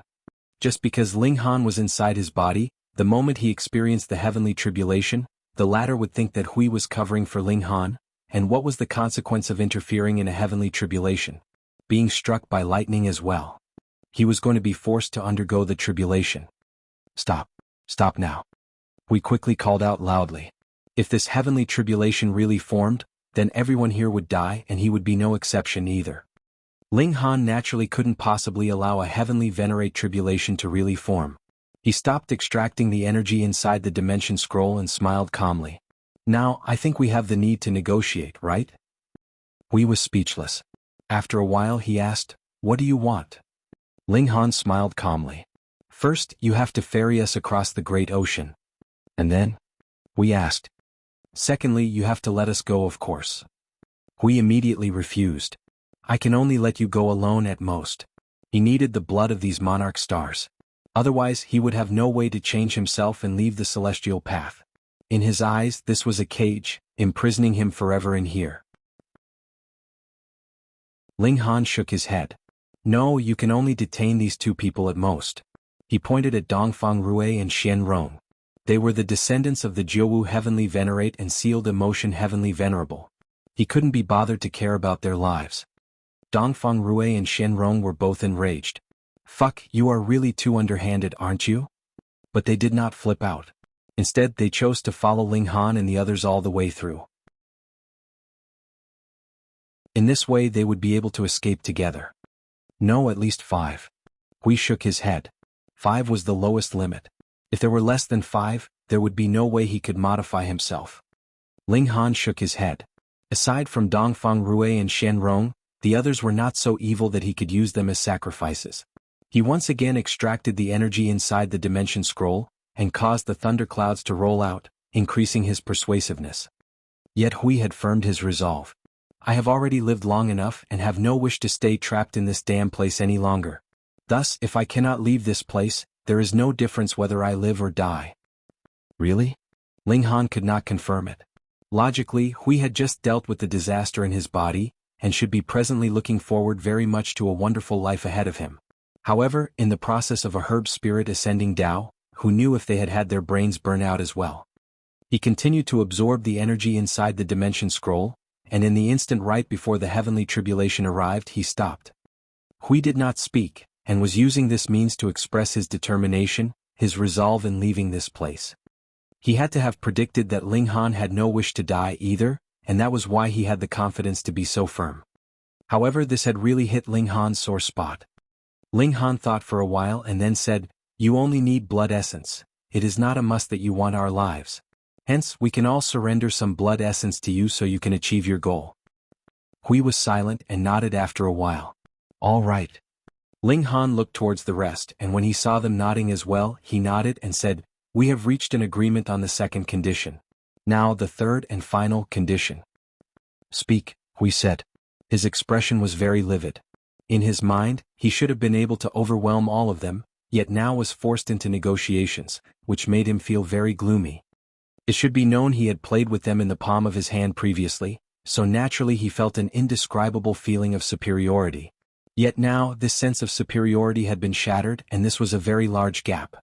Just because Ling Han was inside his body, the moment he experienced the heavenly tribulation, the latter would think that Hui was covering for Ling Han, and what was the consequence of interfering in a heavenly tribulation? Being struck by lightning as well. He was going to be forced to undergo the tribulation. Stop now. We quickly called out loudly. If this heavenly tribulation really formed, then everyone here would die and he would be no exception either. Ling Han naturally couldn't possibly allow a heavenly venerate tribulation to really form. He stopped extracting the energy inside the dimension scroll and smiled calmly. Now, I think we have the need to negotiate, right? Hui was speechless. After a while he asked, what do you want? Ling Han smiled calmly. First, you have to ferry us across the great ocean. And then? Hui asked. Secondly, you have to let us go, of course. Hui immediately refused. I can only let you go alone at most. He needed the blood of these monarch stars. Otherwise, he would have no way to change himself and leave the celestial path. In his eyes, this was a cage, imprisoning him forever in here. Ling Han shook his head. No, you can only detain these two people at most. He pointed at Dongfang Rui and Xian Rong. They were the descendants of the Jianghu Heavenly Venerate and Sealed Emotion Heavenly Venerable. He couldn't be bothered to care about their lives. Dongfang Rui and Xian Rong were both enraged. Fuck, you are really too underhanded, aren't you? But they did not flip out. Instead, they chose to follow Ling Han and the others all the way through. In this way they would be able to escape together. No, at least 5. Hui shook his head. 5 was the lowest limit. If there were less than 5, there would be no way he could modify himself. Ling Han shook his head. Aside from Dongfang Rui and Xian Rong, the others were not so evil that he could use them as sacrifices. He once again extracted the energy inside the dimension scroll, and caused the thunderclouds to roll out, increasing his persuasiveness. Yet Hui had firmed his resolve. I have already lived long enough and have no wish to stay trapped in this damn place any longer. Thus, if I cannot leave this place, there is no difference whether I live or die. Really? Ling Han could not confirm it. Logically, Hui had just dealt with the disaster in his body, and should be presently looking forward very much to a wonderful life ahead of him. However, in the process of a herb spirit ascending Tao, who knew if they had had their brains burn out as well? He continued to absorb the energy inside the dimension scroll, and in the instant right before the heavenly tribulation arrived he stopped. Hui did not speak, and was using this means to express his determination, his resolve in leaving this place. He had to have predicted that Ling Han had no wish to die either, and that was why he had the confidence to be so firm. However, this had really hit Ling Han's sore spot. Ling Han thought for a while and then said, "You only need blood essence. It is not a must that you want our lives. Hence, we can all surrender some blood essence to you so you can achieve your goal." Hui was silent and nodded after a while. All right. Ling Han looked towards the rest, and when he saw them nodding as well, he nodded and said, "We have reached an agreement on the second condition. Now the third and final condition." "Speak," Hui said. His expression was very livid. In his mind, he should have been able to overwhelm all of them, yet now was forced into negotiations, which made him feel very gloomy. It should be known he had played with them in the palm of his hand previously, so naturally he felt an indescribable feeling of superiority. Yet now this sense of superiority had been shattered, and this was a very large gap.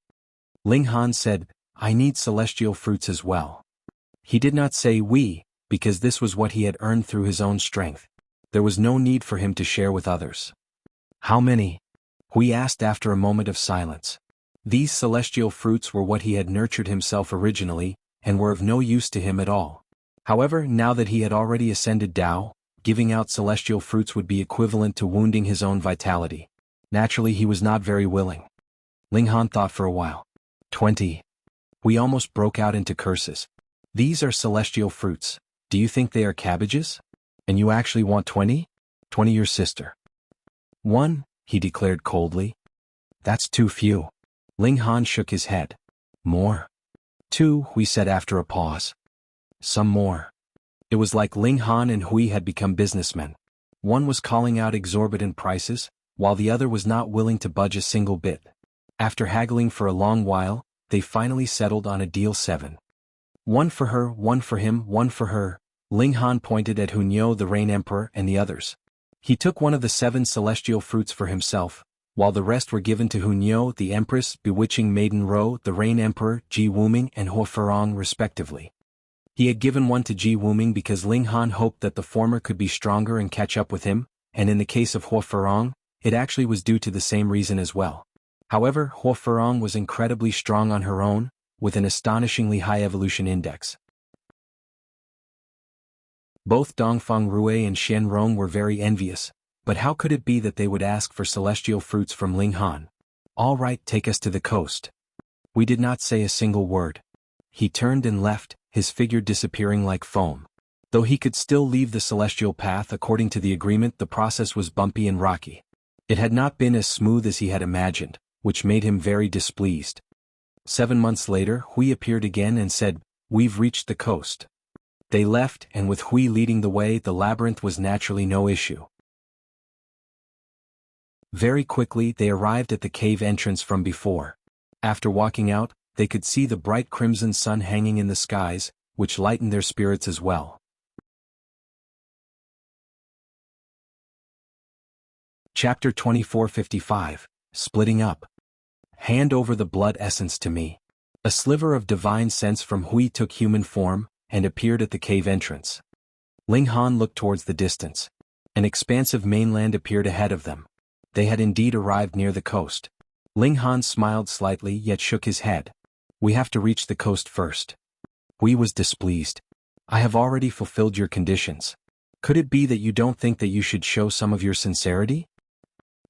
Ling Han said, "I need celestial fruits as well." He did not say "we," because this was what he had earned through his own strength. There was no need for him to share with others. "How many?" Hui asked after a moment of silence. These celestial fruits were what he had nurtured himself originally, and were of no use to him at all. However, now that he had already ascended Tao, giving out celestial fruits would be equivalent to wounding his own vitality. Naturally he was not very willing. Ling Han thought for a while. 20. Hui almost broke out into curses. "These are celestial fruits. Do you think they are cabbages? And you actually want 20? 20 your sister." "1, he declared coldly. "That's too few." Ling Han shook his head. "More?" "2, Hui said after a pause. "Some more." It was like Ling Han and Hui had become businessmen. One was calling out exorbitant prices, while the other was not willing to budge a single bit. After haggling for a long while, they finally settled on a deal 7. 1 for her, 1 for him, 1 for her. Ling Han pointed at Hunyo the Rain Emperor and the others. He took one of the 7 celestial fruits for himself, while the rest were given to Hunyo the Empress, Bewitching Maiden Ro the Rain Emperor, Ji Wuming and Huo Farong respectively. He had given one to Ji Wuming because Ling Han hoped that the former could be stronger and catch up with him, and in the case of Huo Farong, it actually was due to the same reason as well. However, Huo Farong was incredibly strong on her own, with an astonishingly high evolution index. Both Dongfang Rui and Shen Rong were very envious, but how could it be that they would ask for celestial fruits from Ling Han? "All right, take us to the coast." We did not say a single word. He turned and left, his figure disappearing like foam. Though he could still leave the celestial path according to the agreement, the process was bumpy and rocky. It had not been as smooth as he had imagined, which made him very displeased. 7 months later, Hui appeared again and said, "We've reached the coast." They left, and with Hui leading the way, the labyrinth was naturally no issue. Very quickly they arrived at the cave entrance from before. After walking out, they could see the bright crimson sun hanging in the skies, which lightened their spirits as well. Chapter 2455, Splitting Up. "Hand over the blood essence to me." A sliver of divine sense from Hui took human form, and appeared at the cave entrance. Ling Han looked towards the distance. An expansive mainland appeared ahead of them. They had indeed arrived near the coast. Ling Han smiled slightly yet shook his head. "We have to reach the coast first." Hui was displeased. "I have already fulfilled your conditions. Could it be that you don't think that you should show some of your sincerity?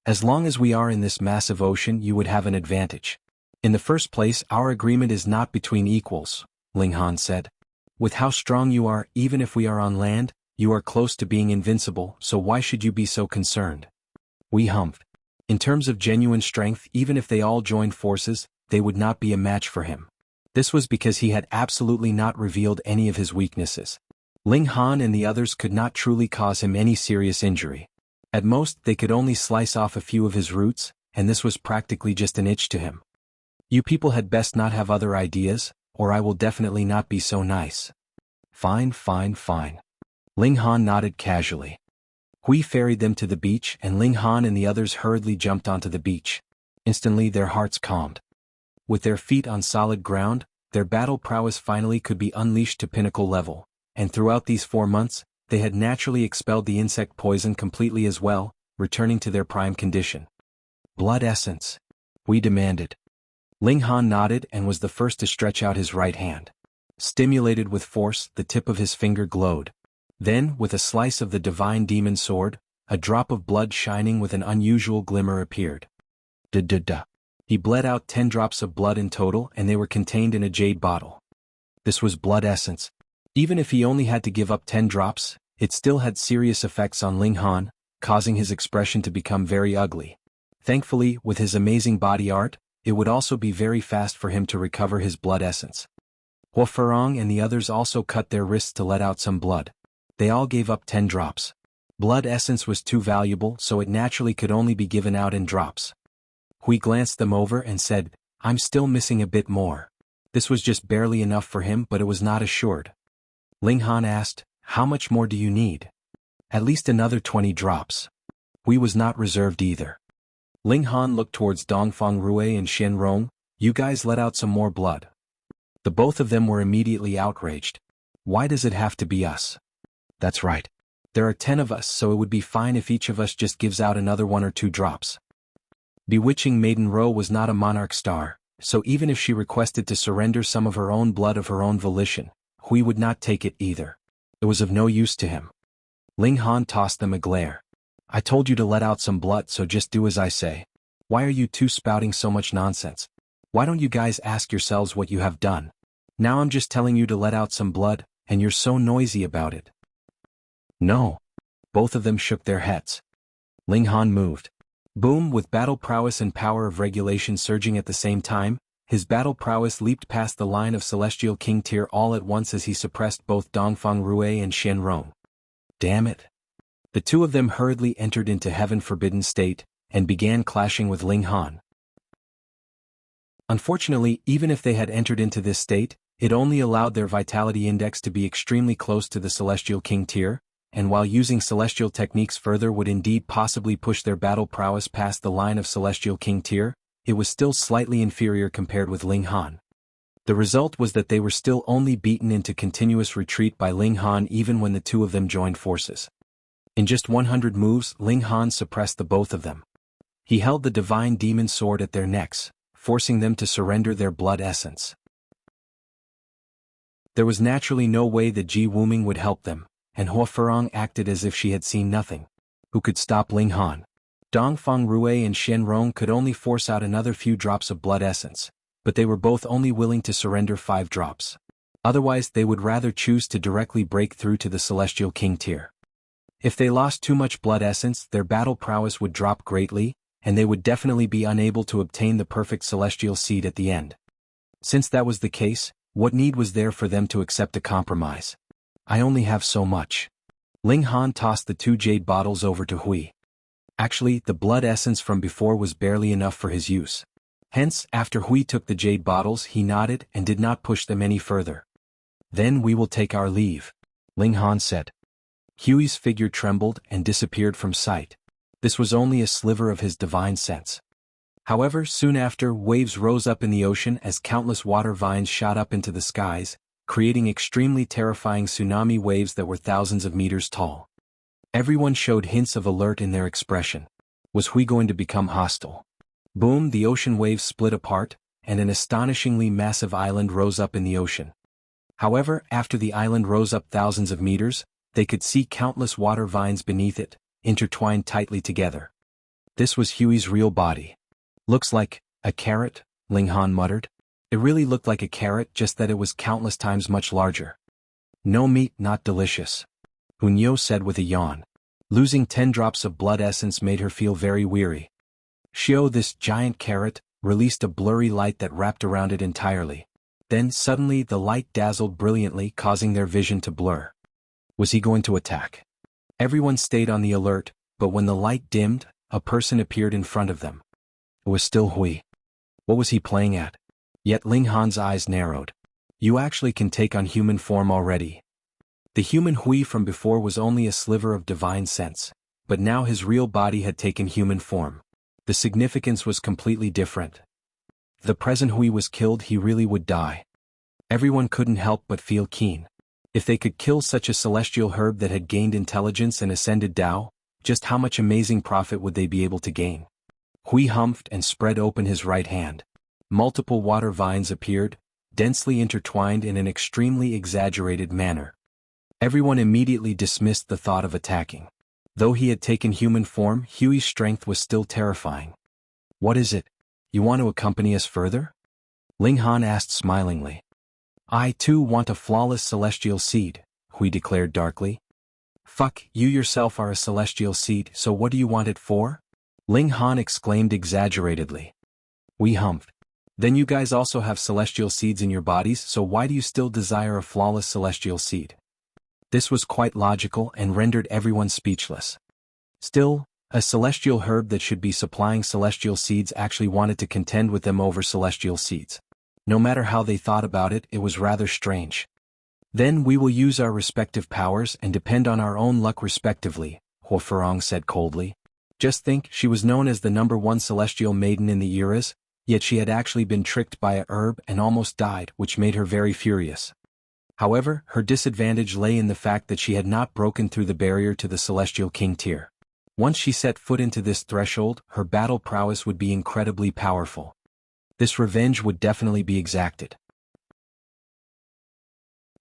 As long as we are in this massive ocean, you would have an advantage. In the first place, our agreement is not between equals," Ling Han said. "With how strong you are, even if we are on land, you are close to being invincible, so why should you be so concerned?" Hui humphed. In terms of genuine strength, even if they all joined forces, they would not be a match for him. This was because he had absolutely not revealed any of his weaknesses. Ling Han and the others could not truly cause him any serious injury. At most, they could only slice off a few of his roots, and this was practically just an itch to him. "You people had best not have other ideas, or I will definitely not be so nice." Fine. Ling Han nodded casually. Hui ferried them to the beach, and Ling Han and the others hurriedly jumped onto the beach. Instantly their hearts calmed. With their feet on solid ground, their battle prowess finally could be unleashed to pinnacle level, and throughout these 4 months, they had naturally expelled the insect poison completely as well, returning to their prime condition. "Blood essence," Hui demanded. Ling Han nodded and was the first to stretch out his right hand. Stimulated with force, the tip of his finger glowed. Then, with a slice of the divine demon sword, a drop of blood shining with an unusual glimmer appeared. Da. He bled out 10 drops of blood in total, and they were contained in a jade bottle. This was blood essence. Even if he only had to give up 10 drops, it still had serious effects on Ling Han, causing his expression to become very ugly. Thankfully, with his amazing body art, it would also be very fast for him to recover his blood essence. Huofarang and the others also cut their wrists to let out some blood. They all gave up 10 drops. Blood essence was too valuable, so it naturally could only be given out in drops. Hui glanced them over and said, "I'm still missing a bit more." This was just barely enough for him, but it was not assured. Ling Han asked, "How much more do you need?" "At least another 20 drops. Hui was not reserved either. Ling Han looked towards Dongfang Rui and Xian Rong. "You guys let out some more blood." The both of them were immediately outraged. "Why does it have to be us?" "That's right. There are 10 of us, so it would be fine if each of us just gives out another 1 or 2 drops. Bewitching Maiden Ro was not a monarch star, so even if she requested to surrender some of her own blood of her own volition, Hui would not take it either. It was of no use to him. Ling Han tossed them a glare. "I told you to let out some blood, so just do as I say. Why are you two spouting so much nonsense? Why don't you guys ask yourselves what you have done? Now I'm just telling you to let out some blood, and you're so noisy about it." "No." Both of them shook their heads. Ling Han moved. Boom! With battle prowess and power of regulation surging at the same time, his battle prowess leaped past the line of Celestial King tier all at once as he suppressed both Dongfang Rui and Xian Rong. Damn it! The two of them hurriedly entered into Heaven Forbidden state, and began clashing with Ling Han. Unfortunately, even if they had entered into this state, it only allowed their vitality index to be extremely close to the Celestial King tier, and while using celestial techniques further would indeed possibly push their battle prowess past the line of Celestial King tier, it was still slightly inferior compared with Ling Han. The result was that they were still only beaten into continuous retreat by Ling Han even when the two of them joined forces. In just 100 moves, Ling Han suppressed the both of them. He held the divine demon sword at their necks, forcing them to surrender their blood essence. There was naturally no way that Ji Wuming would help them, and Huofarang acted as if she had seen nothing. Who could stop Ling Han? Dongfang Rui and Xian Rong could only force out another few drops of blood essence, but they were both only willing to surrender 5 drops. Otherwise they would rather choose to directly break through to the Celestial King tier. If they lost too much blood essence, their battle prowess would drop greatly, and they would definitely be unable to obtain the perfect celestial seed at the end. Since that was the case, what need was there for them to accept a compromise? "I only have so much." Ling Han tossed the 2 jade bottles over to Hui. Actually, the blood essence from before was barely enough for his use. Hence, after Hui took the jade bottles, he nodded and did not push them any further. "Then we will take our leave," Ling Han said. Hui's figure trembled and disappeared from sight. This was only a sliver of his divine sense. However, soon after, waves rose up in the ocean as countless water vines shot up into the skies, creating extremely terrifying tsunami waves that were thousands of meters tall. Everyone showed hints of alert in their expression. Was Hui going to become hostile? Boom! The ocean waves split apart, and an astonishingly massive island rose up in the ocean. However, after the island rose up thousands of meters, they could see countless water vines beneath it, intertwined tightly together. This was Hui's real body. "Looks like a carrot," Ling Han muttered. It really looked like a carrot, just that it was countless times much larger. "No meat, not delicious," Hunyo said with a yawn. Losing 10 drops of blood essence made her feel very weary. Xiao, this giant carrot, released a blurry light that wrapped around it entirely. Then suddenly the light dazzled brilliantly, causing their vision to blur. Was he going to attack? Everyone stayed on the alert, but when the light dimmed, a person appeared in front of them. It was still Hui. What was he playing at? Yet Ling Han's eyes narrowed. "You actually can take on human form already." The human Hui from before was only a sliver of divine sense, but now his real body had taken human form. The significance was completely different. If the present Hui was killed, he really would die. Everyone couldn't help but feel keen. If they could kill such a celestial herb that had gained intelligence and ascended Tao, just how much amazing profit would they be able to gain? Hui humphed and spread open his right hand. Multiple water vines appeared, densely intertwined in an extremely exaggerated manner. Everyone immediately dismissed the thought of attacking. Though he had taken human form, Hui's strength was still terrifying. "What is it? You want to accompany us further?" Ling Han asked smilingly. "I too want a flawless celestial seed," Hui declared darkly. "Fuck, you yourself are a celestial seed, so what do you want it for?" Ling Han exclaimed exaggeratedly. We humphed. Then you guys also have celestial seeds in your bodies, so why do you still desire a flawless celestial seed? This was quite logical and rendered everyone speechless. Still, a celestial herb that should be supplying celestial seeds actually wanted to contend with them over celestial seeds. No matter how they thought about it, it was rather strange. Then we will use our respective powers and depend on our own luck respectively, Huo Furong said coldly. Just think, she was known as the #1 celestial maiden in the eras, yet she had actually been tricked by a herb and almost died, which made her very furious. However, her disadvantage lay in the fact that she had not broken through the barrier to the celestial king tier. Once she set foot into this threshold, her battle prowess would be incredibly powerful. This revenge would definitely be exacted.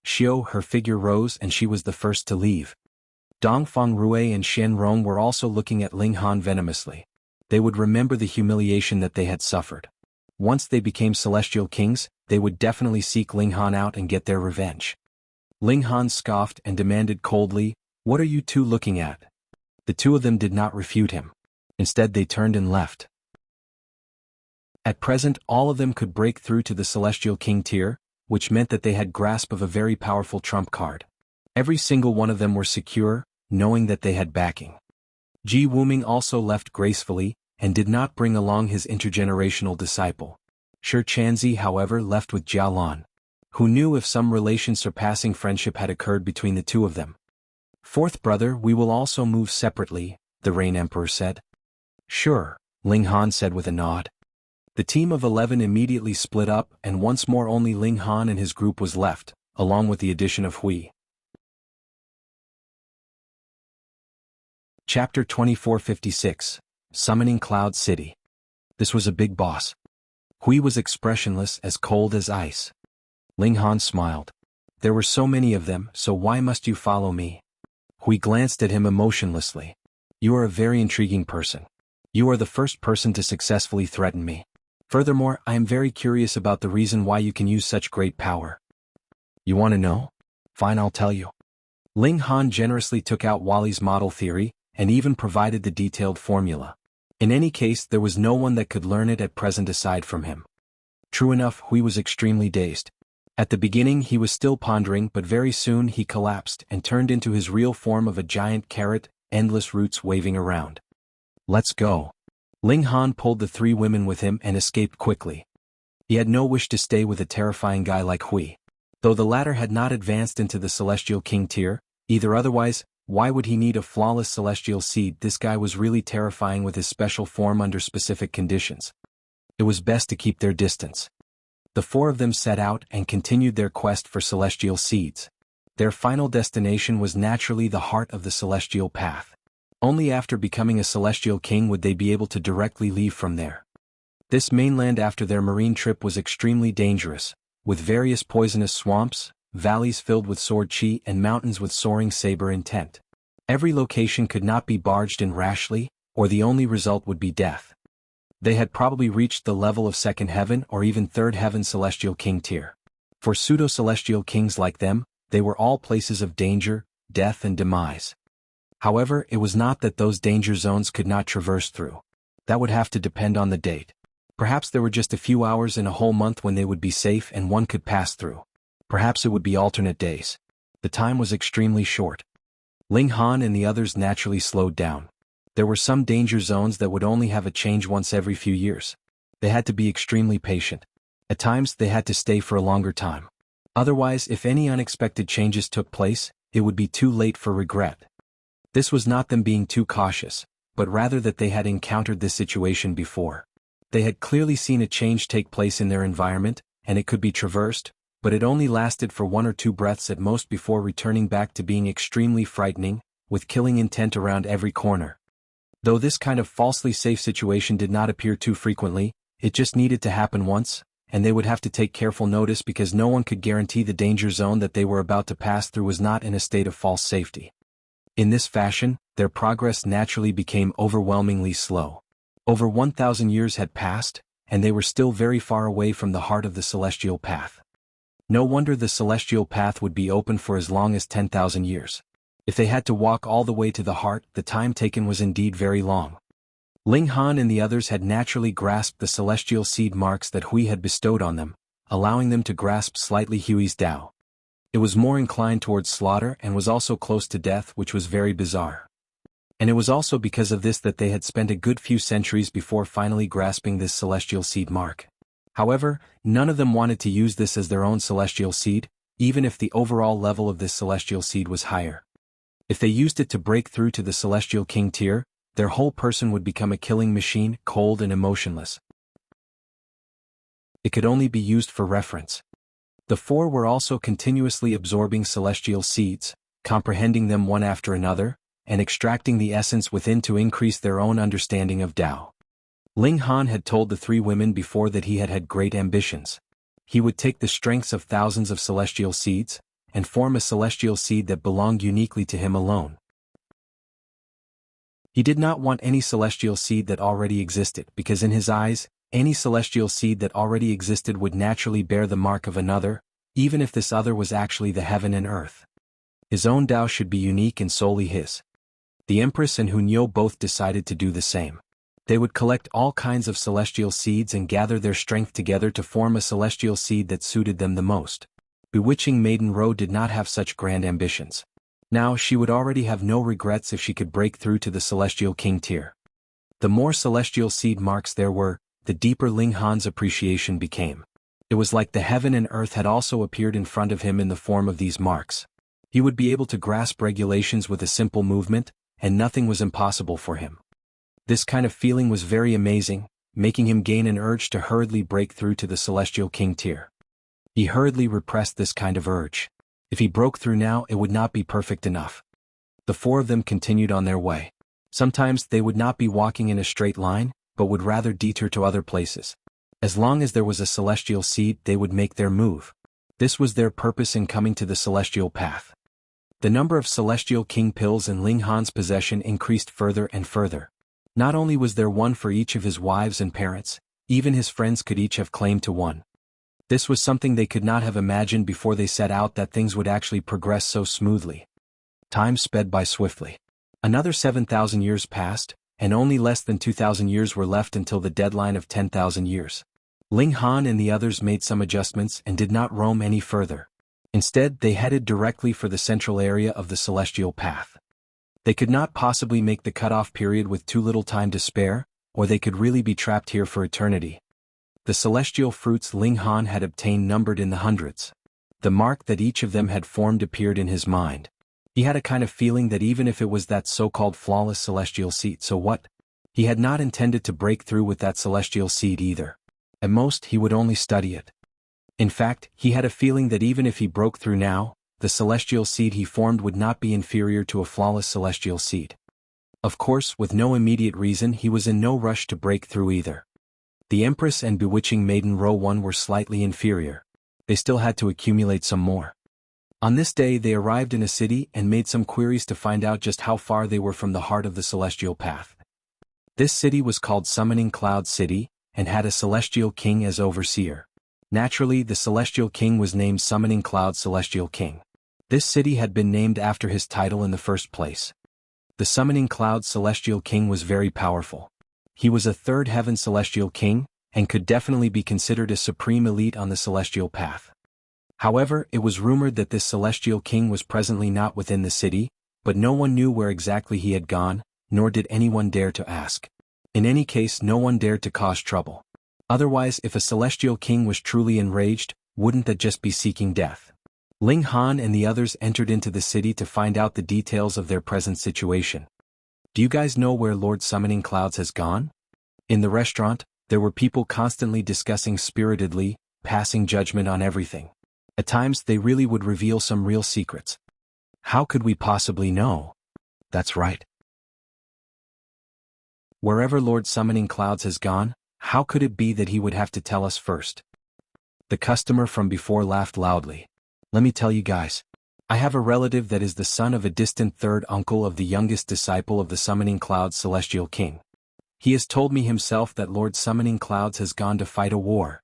Xiao, her figure rose and she was the first to leave. Dongfang Rui and Shen Rong were also looking at Ling Han venomously. They would remember the humiliation that they had suffered. Once they became celestial kings, they would definitely seek Ling Han out and get their revenge. Ling Han scoffed and demanded coldly, "What are you two looking at?" The two of them did not refute him. Instead they turned and left. At present all of them could break through to the celestial king tier, which meant that they had grasp of a very powerful trump card. Every single one of them were secure, knowing that they had backing. Ji Wuming also left gracefully, and did not bring along his intergenerational disciple. Shi Chanzi, however, left with Jia Lan, who knew if some relation surpassing friendship had occurred between the two of them. Fourth brother, we will also move separately, the Rain Emperor said. Sure, Ling Han said with a nod. The team of 11 immediately split up, and once more only Ling Han and his group was left, along with the addition of Hui. Chapter 2456, Summoning Cloud City. This was a big boss. Hui was expressionless, as cold as ice. Ling Han smiled. There were so many of them, so why must you follow me? Hui glanced at him emotionlessly. You are a very intriguing person. You are the first person to successfully threaten me. Furthermore, I am very curious about the reason why you can use such great power. You want to know? Fine, I'll tell you. Ling Han generously took out Wally's model theory, and even provided the detailed formula. In any case, there was no one that could learn it at present aside from him. True enough, Hui was extremely dazed. At the beginning he was still pondering, but very soon he collapsed and turned into his real form of a giant carrot, endless roots waving around. Let's go. Ling Han pulled the three women with him and escaped quickly. He had no wish to stay with a terrifying guy like Hui. Though the latter had not advanced into the celestial king tier, either otherwise, why would he need a flawless celestial seed? This guy was really terrifying with his special form under specific conditions. It was best to keep their distance. The four of them set out and continued their quest for celestial seeds. Their final destination was naturally the heart of the celestial path. Only after becoming a celestial king would they be able to directly leave from there. This mainland after their marine trip was extremely dangerous, with various poisonous swamps, valleys filled with sword chi and mountains with soaring saber intent. Every location could not be barged in rashly, or the only result would be death. They had probably reached the level of second heaven or even third heaven celestial king tier. For pseudo-celestial kings like them, they were all places of danger, death and demise. However, it was not that those danger zones could not traverse through. That would have to depend on the date. Perhaps there were just a few hours in a whole month when they would be safe and one could pass through. Perhaps it would be alternate days. The time was extremely short. Ling Han and the others naturally slowed down. There were some danger zones that would only have a change once every few years. They had to be extremely patient. At times they had to stay for a longer time. Otherwise, if any unexpected changes took place, it would be too late for regret. This was not them being too cautious, but rather that they had encountered this situation before. They had clearly seen a change take place in their environment, and it could be traversed, but it only lasted for 1 or 2 breaths at most before returning back to being extremely frightening, with killing intent around every corner. Though this kind of falsely safe situation did not appear too frequently, it just needed to happen once, and they would have to take careful notice because no one could guarantee the danger zone that they were about to pass through was not in a state of false safety. In this fashion, their progress naturally became overwhelmingly slow. Over 1,000 years had passed, and they were still very far away from the heart of the celestial path. No wonder the celestial path would be open for as long as 10,000 years. If they had to walk all the way to the heart, the time taken was indeed very long. Ling Han and the others had naturally grasped the celestial seed marks that Hui had bestowed on them, allowing them to grasp slightly Hui's Tao. It was more inclined towards slaughter and was also close to death, which was very bizarre. And it was also because of this that they had spent a good few centuries before finally grasping this celestial seed mark. However, none of them wanted to use this as their own celestial seed, even if the overall level of this celestial seed was higher. If they used it to break through to the celestial king tier, their whole person would become a killing machine, cold and emotionless. It could only be used for reference. The four were also continuously absorbing celestial seeds, comprehending them one after another, and extracting the essence within to increase their own understanding of Tao. Ling Han had told the three women before that he had had great ambitions. He would take the strengths of thousands of celestial seeds, and form a celestial seed that belonged uniquely to him alone. He did not want any celestial seed that already existed, because in his eyes, any celestial seed that already existed would naturally bear the mark of another, even if this other was actually the heaven and earth. His own Tao should be unique and solely his. The Empress and Hunyo both decided to do the same. They would collect all kinds of celestial seeds and gather their strength together to form a celestial seed that suited them the most. Bewitching Maiden Ro did not have such grand ambitions. Now she would already have no regrets if she could break through to the celestial king tier. The more celestial seed marks there were, the deeper Ling Han's appreciation became. It was like the heaven and earth had also appeared in front of him in the form of these marks. He would be able to grasp regulations with a simple movement, and nothing was impossible for him. This kind of feeling was very amazing, making him gain an urge to hurriedly break through to the celestial king tier. He hurriedly repressed this kind of urge. If he broke through now, it would not be perfect enough. The four of them continued on their way. Sometimes they would not be walking in a straight line, but would rather detour to other places. As long as there was a celestial seed, they would make their move. This was their purpose in coming to the celestial path. The number of celestial king pills in Ling Han's possession increased further and further. Not only was there one for each of his wives and parents, even his friends could each have claimed to one. This was something they could not have imagined before they set out, that things would actually progress so smoothly. Time sped by swiftly. Another 7,000 years passed, and only less than 2,000 years were left until the deadline of 10,000 years. Ling Han and the others made some adjustments and did not roam any further. Instead, they headed directly for the central area of the celestial path. They could not possibly make the cutoff period with too little time to spare, or they could really be trapped here for eternity. The celestial fruits Ling Han had obtained numbered in the hundreds. The mark that each of them had formed appeared in his mind. He had a kind of feeling that even if it was that so-called flawless celestial seed, so what? He had not intended to break through with that celestial seed either. At most, he would only study it. In fact, he had a feeling that even if he broke through now, the celestial seed he formed would not be inferior to a flawless celestial seed. Of course, with no immediate reason, he was in no rush to break through either. The Empress and Bewitching Maiden Row 1 were slightly inferior. They still had to accumulate some more. On this day they arrived in a city and made some queries to find out just how far they were from the heart of the celestial path. This city was called Summoning Cloud City, and had a celestial king as overseer. Naturally, the celestial king was named Summoning Cloud Celestial King. This city had been named after his title in the first place. The Summoning Cloud Celestial King was very powerful. He was a third heaven celestial king, and could definitely be considered a supreme elite on the celestial path. However, it was rumored that this celestial king was presently not within the city, but no one knew where exactly he had gone, nor did anyone dare to ask. In any case, no one dared to cause trouble. Otherwise, if a celestial king was truly enraged, wouldn't that just be seeking death? Ling Han and the others entered into the city to find out the details of their present situation. Do you guys know where Lord Summoning Clouds has gone? In the restaurant, there were people constantly discussing spiritedly, passing judgment on everything. At times they really would reveal some real secrets. How could we possibly know? That's right. Wherever Lord Summoning Clouds has gone, how could it be that he would have to tell us first? The customer from before laughed loudly. Let me tell you guys. I have a relative that is the son of a distant third uncle of the youngest disciple of the Summoning Clouds Celestial King. He has told me himself that Lord Summoning Clouds has gone to fight a war.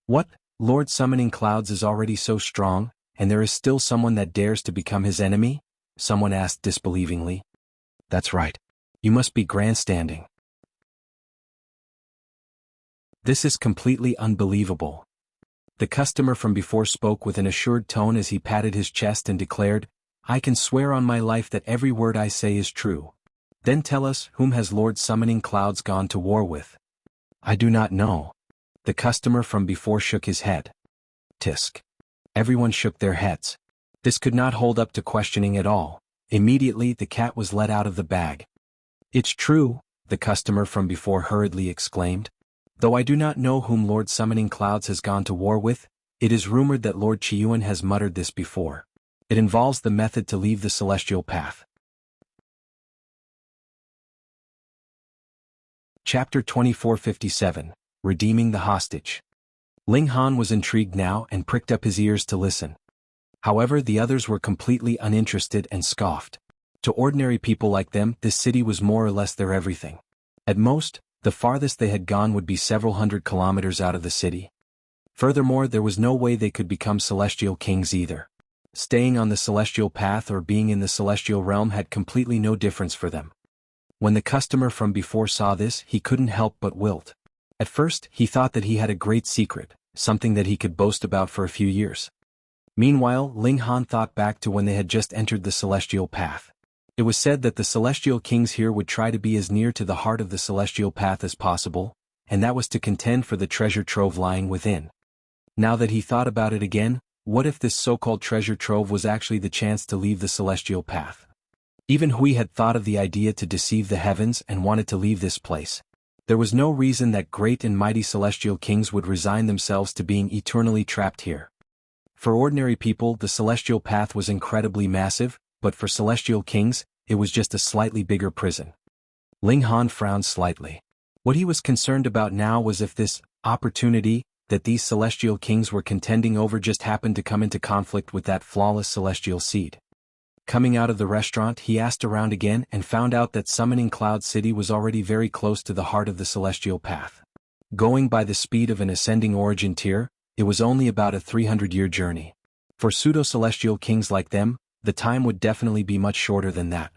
What? Lord Summoning Clouds is already so strong, and there is still someone that dares to become his enemy? Someone asked disbelievingly. That's right. You must be grandstanding. This is completely unbelievable. The customer from before spoke with an assured tone as he patted his chest and declared, I can swear on my life that every word I say is true. Then tell us, whom has Lord Summoning Clouds gone to war with? I do not know. The customer from before shook his head. Tisk. Everyone shook their heads. This could not hold up to questioning at all. Immediately the cat was let out of the bag. It's true, the customer from before hurriedly exclaimed. Though I do not know whom Lord Summoning Clouds has gone to war with, it is rumored that Lord Chiyuan has muttered this before. It involves the method to leave the celestial path. Chapter 2457, Redeeming the Hostage. Ling Han was intrigued now and pricked up his ears to listen. However, the others were completely uninterested and scoffed. To ordinary people like them, this city was more or less their everything. At most, the farthest they had gone would be several hundred kilometers out of the city. Furthermore, there was no way they could become celestial kings either. Staying on the celestial path or being in the celestial realm had completely no difference for them. When the customer from before saw this, he couldn't help but wilt. At first, he thought that he had a great secret, something that he could boast about for a few years. Meanwhile, Ling Han thought back to when they had just entered the celestial path. It was said that the celestial kings here would try to be as near to the heart of the celestial path as possible, and that was to contend for the treasure trove lying within. Now that he thought about it again, what if this so-called treasure trove was actually the chance to leave the celestial path? Even Hui had thought of the idea to deceive the heavens and wanted to leave this place. There was no reason that great and mighty celestial kings would resign themselves to being eternally trapped here. For ordinary people, the celestial path was incredibly massive, but for celestial kings, it was just a slightly bigger prison. Ling Han frowned slightly. What he was concerned about now was if this opportunity that these celestial kings were contending over just happened to come into conflict with that flawless celestial seed. Coming out of the restaurant, he asked around again and found out that Summoning Cloud City was already very close to the heart of the celestial path. Going by the speed of an ascending origin tier, it was only about a 300-year journey. For pseudo-celestial kings like them, the time would definitely be much shorter than that.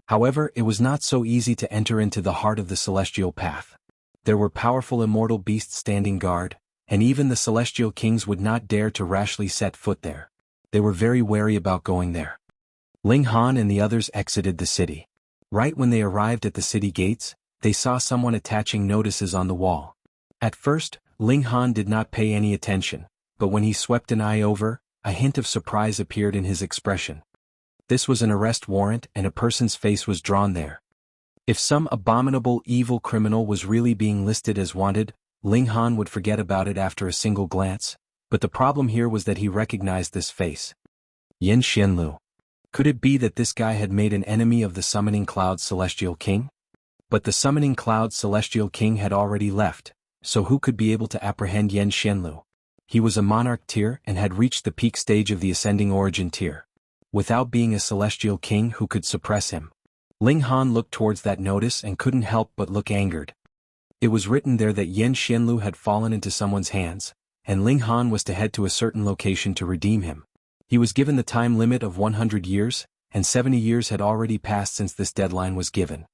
However, it was not so easy to enter into the heart of the celestial path. There were powerful immortal beasts standing guard, and even the celestial kings would not dare to rashly set foot there. They were very wary about going there. Ling Han and the others exited the city. Right when they arrived at the city gates, they saw someone attaching notices on the wall. At first, Ling Han did not pay any attention, but when he swept an eye over, a hint of surprise appeared in his expression. This was an arrest warrant and a person's face was drawn there. If some abominable evil criminal was really being listed as wanted, Ling Han would forget about it after a single glance, but the problem here was that he recognized this face. Yin Xianlu. Could it be that this guy had made an enemy of the Summoning Cloud Celestial King? But the Summoning Cloud Celestial King had already left, so who could be able to apprehend Yin Xianlu? He was a monarch tier and had reached the peak stage of the ascending origin tier. Without being a celestial king, who could suppress him? Ling Han looked towards that notice and couldn't help but look angered. It was written there that Yin Xianlu had fallen into someone's hands, and Ling Han was to head to a certain location to redeem him. He was given the time limit of 100 years, and 70 years had already passed since this deadline was given.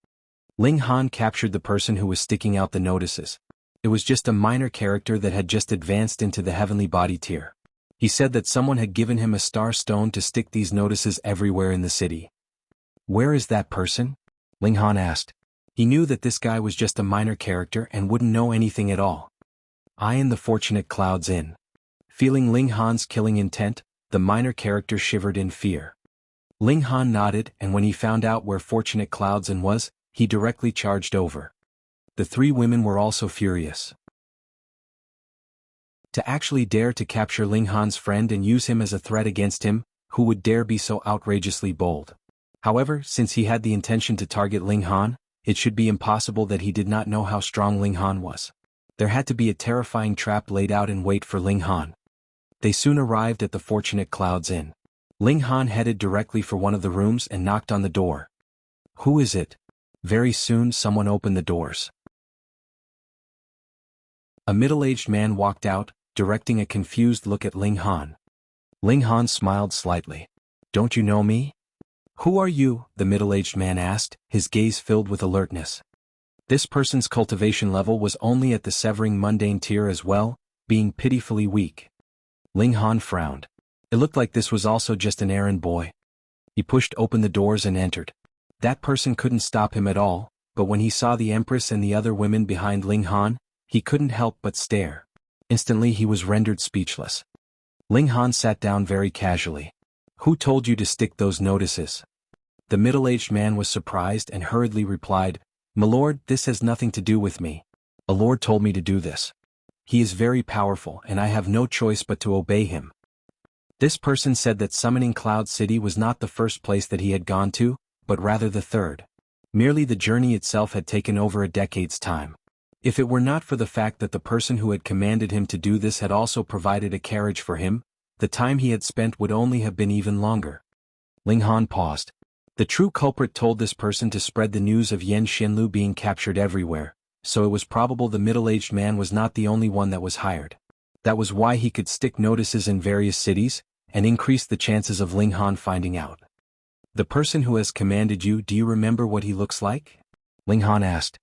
Ling Han captured the person who was sticking out the notices. It was just a minor character that had just advanced into the heavenly body tier. He said that someone had given him a star stone to stick these notices everywhere in the city. Where is that person? Ling Han asked. He knew that this guy was just a minor character and wouldn't know anything at all. I in the Fortunate Clouds Inn. Feeling Ling Han's killing intent, the minor character shivered in fear. Ling Han nodded, and when he found out where Fortunate Clouds Inn was, he directly charged over. The three women were also furious. To actually dare to capture Ling Han's friend and use him as a threat against him, who would dare be so outrageously bold? However, since he had the intention to target Ling Han, it should be impossible that he did not know how strong Ling Han was. There had to be a terrifying trap laid out in wait for Ling Han. They soon arrived at the Fortunate Clouds Inn. Ling Han headed directly for one of the rooms and knocked on the door. Who is it? Very soon someone opened the doors. A middle-aged man walked out, directing a confused look at Ling Han. Ling Han smiled slightly. Don't you know me? Who are you? The middle-aged man asked, his gaze filled with alertness. This person's cultivation level was only at the severing mundane tier as well, being pitifully weak. Ling Han frowned. It looked like this was also just an errand boy. He pushed open the doors and entered. That person couldn't stop him at all, but when he saw the Empress and the other women behind Ling Han, he couldn't help but stare. Instantly he was rendered speechless. Ling Han sat down very casually. "Who told you to stick those notices?" The middle-aged man was surprised and hurriedly replied, "My lord, this has nothing to do with me. A lord told me to do this. He is very powerful and I have no choice but to obey him." This person said that summoning Cloud City was not the first place that he had gone to, but rather the third. Merely the journey itself had taken over a decade's time. If it were not for the fact that the person who had commanded him to do this had also provided a carriage for him, the time he had spent would only have been even longer. Ling Han paused. The true culprit told this person to spread the news of Yan Xinlu being captured everywhere, so it was probable the middle-aged man was not the only one that was hired. That was why he could stick notices in various cities, and increase the chances of Ling Han finding out. "The person who has commanded you, do you remember what he looks like?" Ling Han asked.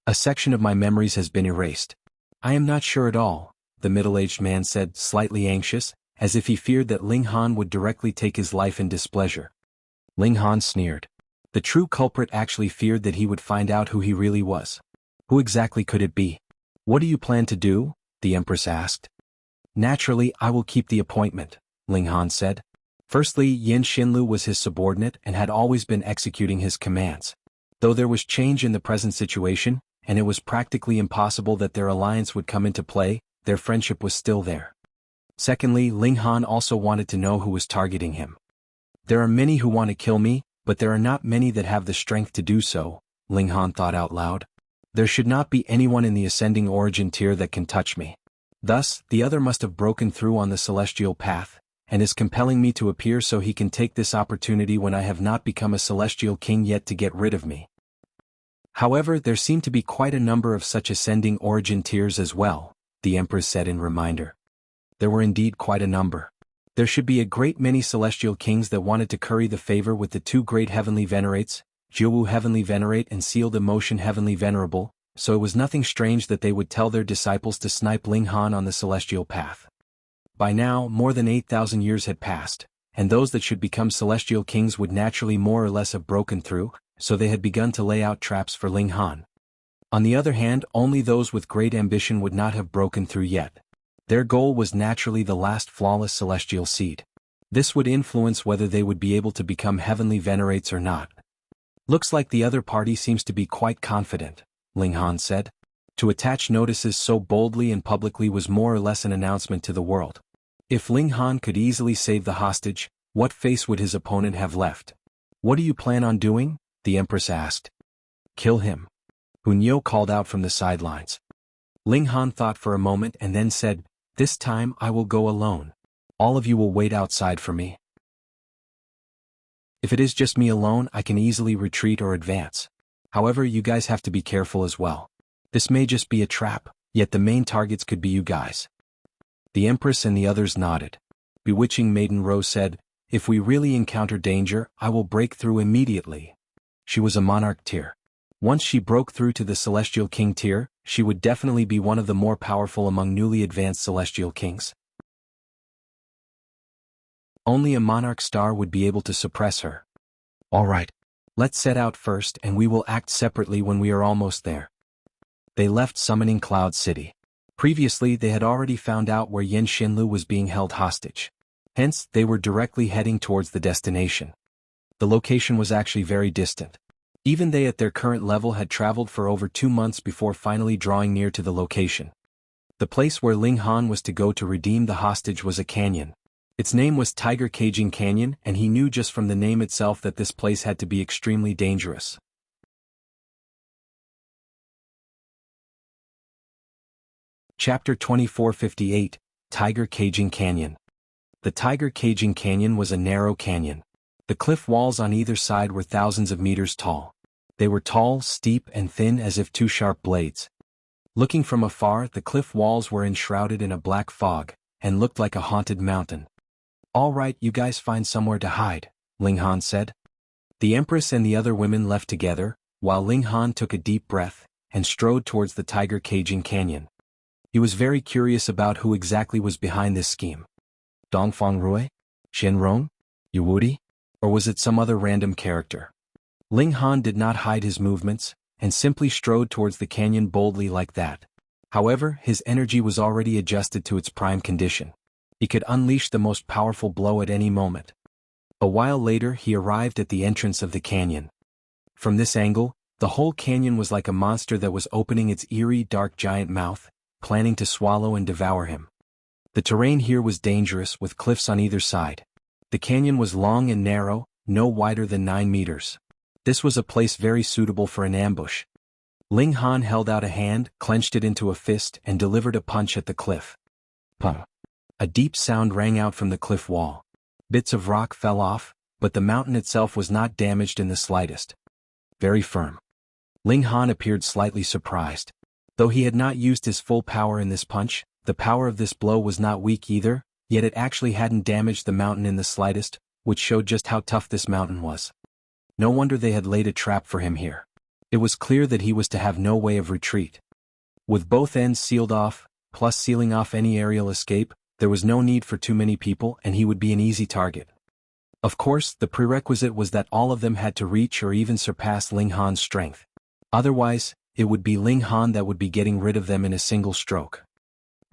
"A section of my memories has been erased. I am not sure at all," the middle-aged man said, slightly anxious, as if he feared that Ling Han would directly take his life in displeasure. Ling Han sneered. The true culprit actually feared that he would find out who he really was. "Who exactly could it be?" "What do you plan to do?" the Empress asked. "Naturally, I will keep the appointment," Ling Han said. Firstly, Yan Xinlu was his subordinate and had always been executing his commands. Though there was change in the present situation, and it was practically impossible that their alliance would come into play, their friendship was still there. Secondly, Ling Han also wanted to know who was targeting him. "There are many who want to kill me, but there are not many that have the strength to do so," Ling Han thought out loud. "There should not be anyone in the ascending origin tier that can touch me. Thus, the other must have broken through on the celestial path, and is compelling me to appear so he can take this opportunity when I have not become a celestial king yet to get rid of me." However, there seemed to be quite a number of such ascending origin tiers as well, the Empress said in reminder. There were indeed quite a number. There should be a great many celestial kings that wanted to curry the favor with the two great heavenly venerates, Jianghu Heavenly Venerate and Sealed Emotion Heavenly Venerable, so it was nothing strange that they would tell their disciples to snipe Ling Han on the celestial path. By now, more than 8,000 years had passed, and those that should become celestial kings would naturally more or less have broken through, so they had begun to lay out traps for Ling Han. On the other hand, only those with great ambition would not have broken through yet. Their goal was naturally the last flawless celestial seed. This would influence whether they would be able to become heavenly venerates or not. "Looks like the other party seems to be quite confident," Ling Han said. To attach notices so boldly and publicly was more or less an announcement to the world. If Ling Han could easily save the hostage, what face would his opponent have left? "What do you plan on doing?" the Empress asked. "Kill him," Hunyo called out from the sidelines. Ling Han thought for a moment and then said, "This time I will go alone. All of you will wait outside for me. If it is just me alone, I can easily retreat or advance. However, you guys have to be careful as well. This may just be a trap, yet the main targets could be you guys." The Empress and the others nodded. Bewitching Maiden Rose said, "If we really encounter danger, I will break through immediately." She was a monarch tier. Once she broke through to the Celestial King tier, she would definitely be one of the more powerful among newly advanced Celestial Kings. Only a monarch star would be able to suppress her. "Alright. Let's set out first and we will act separately when we are almost there." They left Summoning Cloud City. Previously they had already found out where Yan Xinlu was being held hostage. Hence, they were directly heading towards the destination. The location was actually very distant. Even they at their current level had traveled for over 2 months before finally drawing near to the location. The place where Ling Han was to go to redeem the hostage was a canyon. Its name was Tiger Caging Canyon, and he knew just from the name itself that this place had to be extremely dangerous. Chapter 2458, Tiger Caging Canyon. The Tiger Caging Canyon was a narrow canyon. The cliff walls on either side were thousands of meters tall. They were tall, steep, and thin as if two sharp blades. Looking from afar, the cliff walls were enshrouded in a black fog, and looked like a haunted mountain. "All right, you guys find somewhere to hide," Ling Han said. The Empress and the other women left together, while Ling Han took a deep breath, and strode towards the tiger caging canyon. He was very curious about who exactly was behind this scheme. Dongfang Rui? Shenrong? Yuwudi? Or was it some other random character? Ling Han did not hide his movements, and simply strode towards the canyon boldly like that. However, his energy was already adjusted to its prime condition. He could unleash the most powerful blow at any moment. A while later he arrived at the entrance of the canyon. From this angle, the whole canyon was like a monster that was opening its eerie dark giant mouth, planning to swallow and devour him. The terrain here was dangerous with cliffs on either side. The canyon was long and narrow, no wider than 9 meters. This was a place very suitable for an ambush. Ling Han held out a hand, clenched it into a fist, and delivered a punch at the cliff. Pum! A deep sound rang out from the cliff wall. Bits of rock fell off, but the mountain itself was not damaged in the slightest. Very firm. Ling Han appeared slightly surprised. Though he had not used his full power in this punch, the power of this blow was not weak either, yet it actually hadn't damaged the mountain in the slightest, which showed just how tough this mountain was. No wonder they had laid a trap for him here. It was clear that he was to have no way of retreat. With both ends sealed off, plus sealing off any aerial escape, there was no need for too many people and he would be an easy target. Of course, the prerequisite was that all of them had to reach or even surpass Ling Han's strength. Otherwise, it would be Ling Han that would be getting rid of them in a single stroke.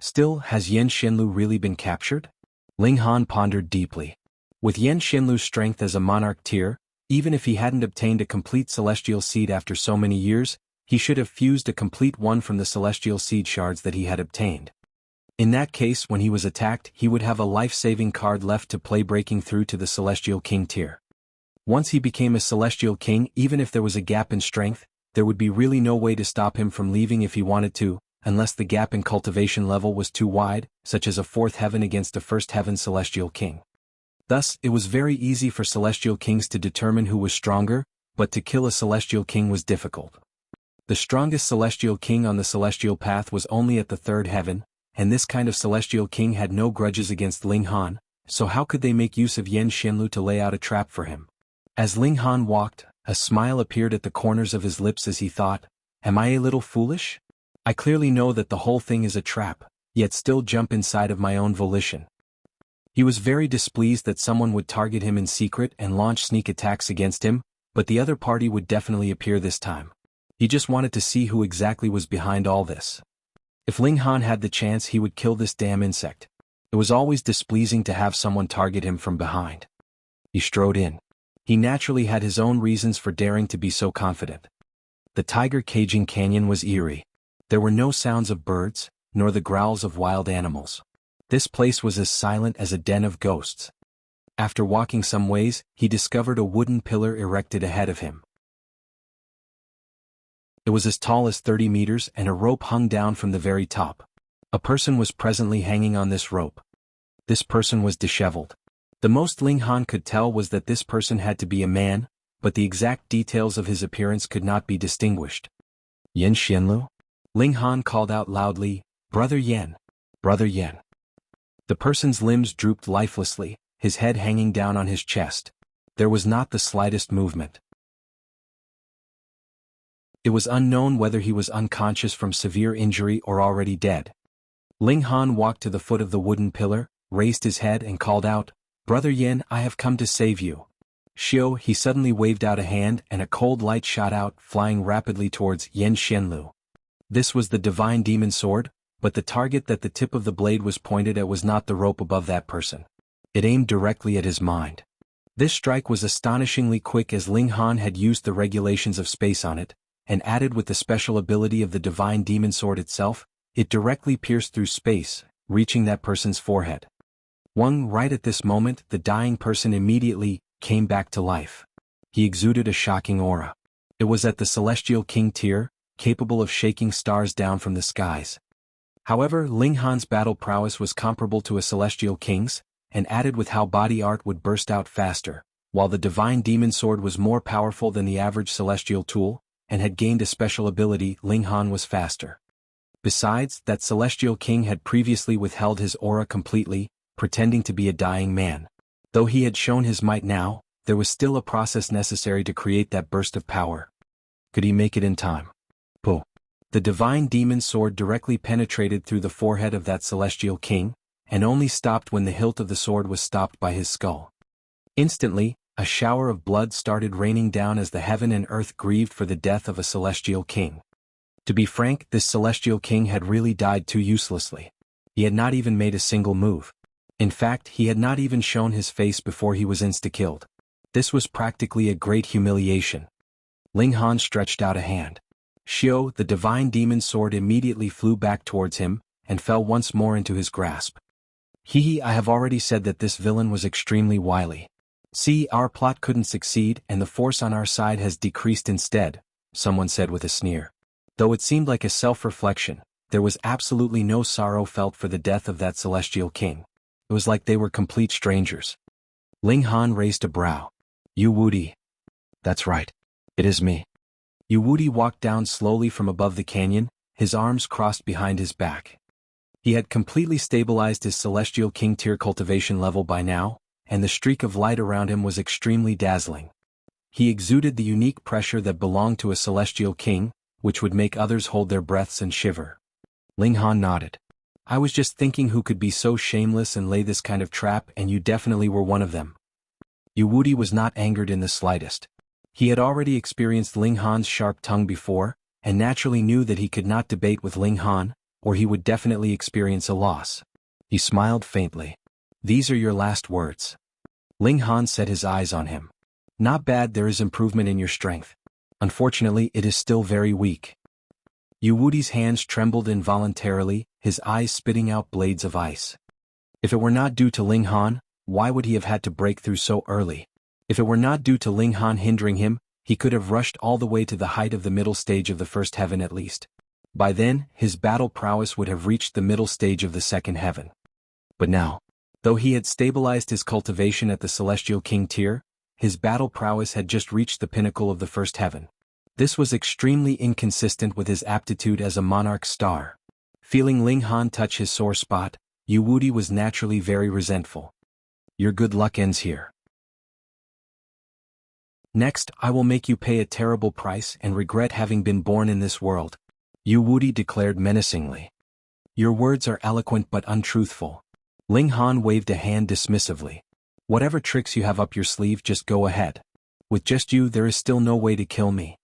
Still, has Yan Xianlu really been captured? Ling Han pondered deeply. With Yan Xianlu's strength as a monarch tier, even if he hadn't obtained a complete celestial seed after so many years, he should have fused a complete one from the celestial seed shards that he had obtained. In that case, when he was attacked, he would have a life-saving card left to play breaking through to the Celestial King tier. Once he became a Celestial King, even if there was a gap in strength, there would be really no way to stop him from leaving if he wanted to, unless the gap in cultivation level was too wide, such as a 4th heaven against a 1st heaven Celestial King. Thus, it was very easy for Celestial Kings to determine who was stronger, but to kill a Celestial King was difficult. The strongest Celestial King on the Celestial Path was only at the 3rd heaven, and this kind of Celestial King had no grudges against Ling Han, so how could they make use of Yan Xianlu to lay out a trap for him? As Ling Han walked, a smile appeared at the corners of his lips as he thought, "Am I a little foolish? I clearly know that the whole thing is a trap, yet still jump inside of my own volition." He was very displeased that someone would target him in secret and launch sneak attacks against him, but the other party would definitely appear this time. He just wanted to see who exactly was behind all this. If Ling Han had the chance, he would kill this damn insect. It was always displeasing to have someone target him from behind. He strode in. He naturally had his own reasons for daring to be so confident. The tiger caging canyon was eerie. There were no sounds of birds, nor the growls of wild animals. This place was as silent as a den of ghosts. After walking some ways, he discovered a wooden pillar erected ahead of him. It was as tall as 30 meters and a rope hung down from the very top. A person was presently hanging on this rope. This person was disheveled. The most Ling Han could tell was that this person had to be a man, but the exact details of his appearance could not be distinguished. "Yan Xianlu?" Ling Han called out loudly, "Brother Yan! Brother Yan!" The person's limbs drooped lifelessly, his head hanging down on his chest. There was not the slightest movement. It was unknown whether he was unconscious from severe injury or already dead. Ling Han walked to the foot of the wooden pillar, raised his head and called out, "Brother Yan, I have come to save you." Xiao, he suddenly waved out a hand and a cold light shot out, flying rapidly towards Yan Xianlu. This was the divine demon sword, but the target that the tip of the blade was pointed at was not the rope above that person. It aimed directly at his mind. This strike was astonishingly quick as Ling Han had used the regulations of space on it, and added with the special ability of the divine demon sword itself, it directly pierced through space, reaching that person's forehead. Right at this moment, the dying person immediately came back to life. He exuded a shocking aura. It was at the Celestial King tier, capable of shaking stars down from the skies. However, Ling Han's battle prowess was comparable to a Celestial King's, and added with how body art would burst out faster, while the divine demon sword was more powerful than the average celestial tool, and had gained a special ability, Ling Han was faster. Besides, that Celestial King had previously withheld his aura completely, pretending to be a dying man. Though he had shown his might now, there was still a process necessary to create that burst of power. Could he make it in time? Puh. The divine demon sword directly penetrated through the forehead of that celestial king, and only stopped when the hilt of the sword was stopped by his skull. Instantly, a shower of blood started raining down as the heaven and earth grieved for the death of a celestial king. To be frank, this celestial king had really died too uselessly. He had not even made a single move. In fact, he had not even shown his face before he was insta-killed. This was practically a great humiliation. Ling Han stretched out a hand. Xiao, the divine demon sword, immediately flew back towards him, and fell once more into his grasp. I have already said that this villain was extremely wily. See, our plot couldn't succeed and the force on our side has decreased instead, someone said with a sneer. Though it seemed like a self-reflection, there was absolutely no sorrow felt for the death of that celestial king. It was like they were complete strangers. Ling Han raised a brow. You Wudi. That's right. It is me. Yu Wudi walked down slowly from above the canyon, his arms crossed behind his back. He had completely stabilized his celestial king tier cultivation level by now, and the streak of light around him was extremely dazzling. He exuded the unique pressure that belonged to a celestial king, which would make others hold their breaths and shiver. Ling Han nodded. I was just thinking who could be so shameless and lay this kind of trap, and you definitely were one of them. Yu Wudi was not angered in the slightest. He had already experienced Ling Han's sharp tongue before, and naturally knew that he could not debate with Ling Han, or he would definitely experience a loss. He smiled faintly. These are your last words. Ling Han set his eyes on him. Not bad, there is improvement in your strength. Unfortunately, it is still very weak. Yu Wudi's hands trembled involuntarily, his eyes spitting out blades of ice. If it were not due to Ling Han, why would he have had to break through so early? If it were not due to Ling Han hindering him, he could have rushed all the way to the height of the middle stage of the first heaven at least. By then, his battle prowess would have reached the middle stage of the second heaven. But now, though he had stabilized his cultivation at the celestial king tier, his battle prowess had just reached the pinnacle of the first heaven. This was extremely inconsistent with his aptitude as a monarch star. Feeling Ling Han touch his sore spot, Yu Wudi was naturally very resentful. Your good luck ends here. Next, I will make you pay a terrible price and regret having been born in this world, Yu Wudi declared menacingly. Your words are eloquent but untruthful. Ling Han waved a hand dismissively. Whatever tricks you have up your sleeve, just go ahead. With just you, there is still no way to kill me.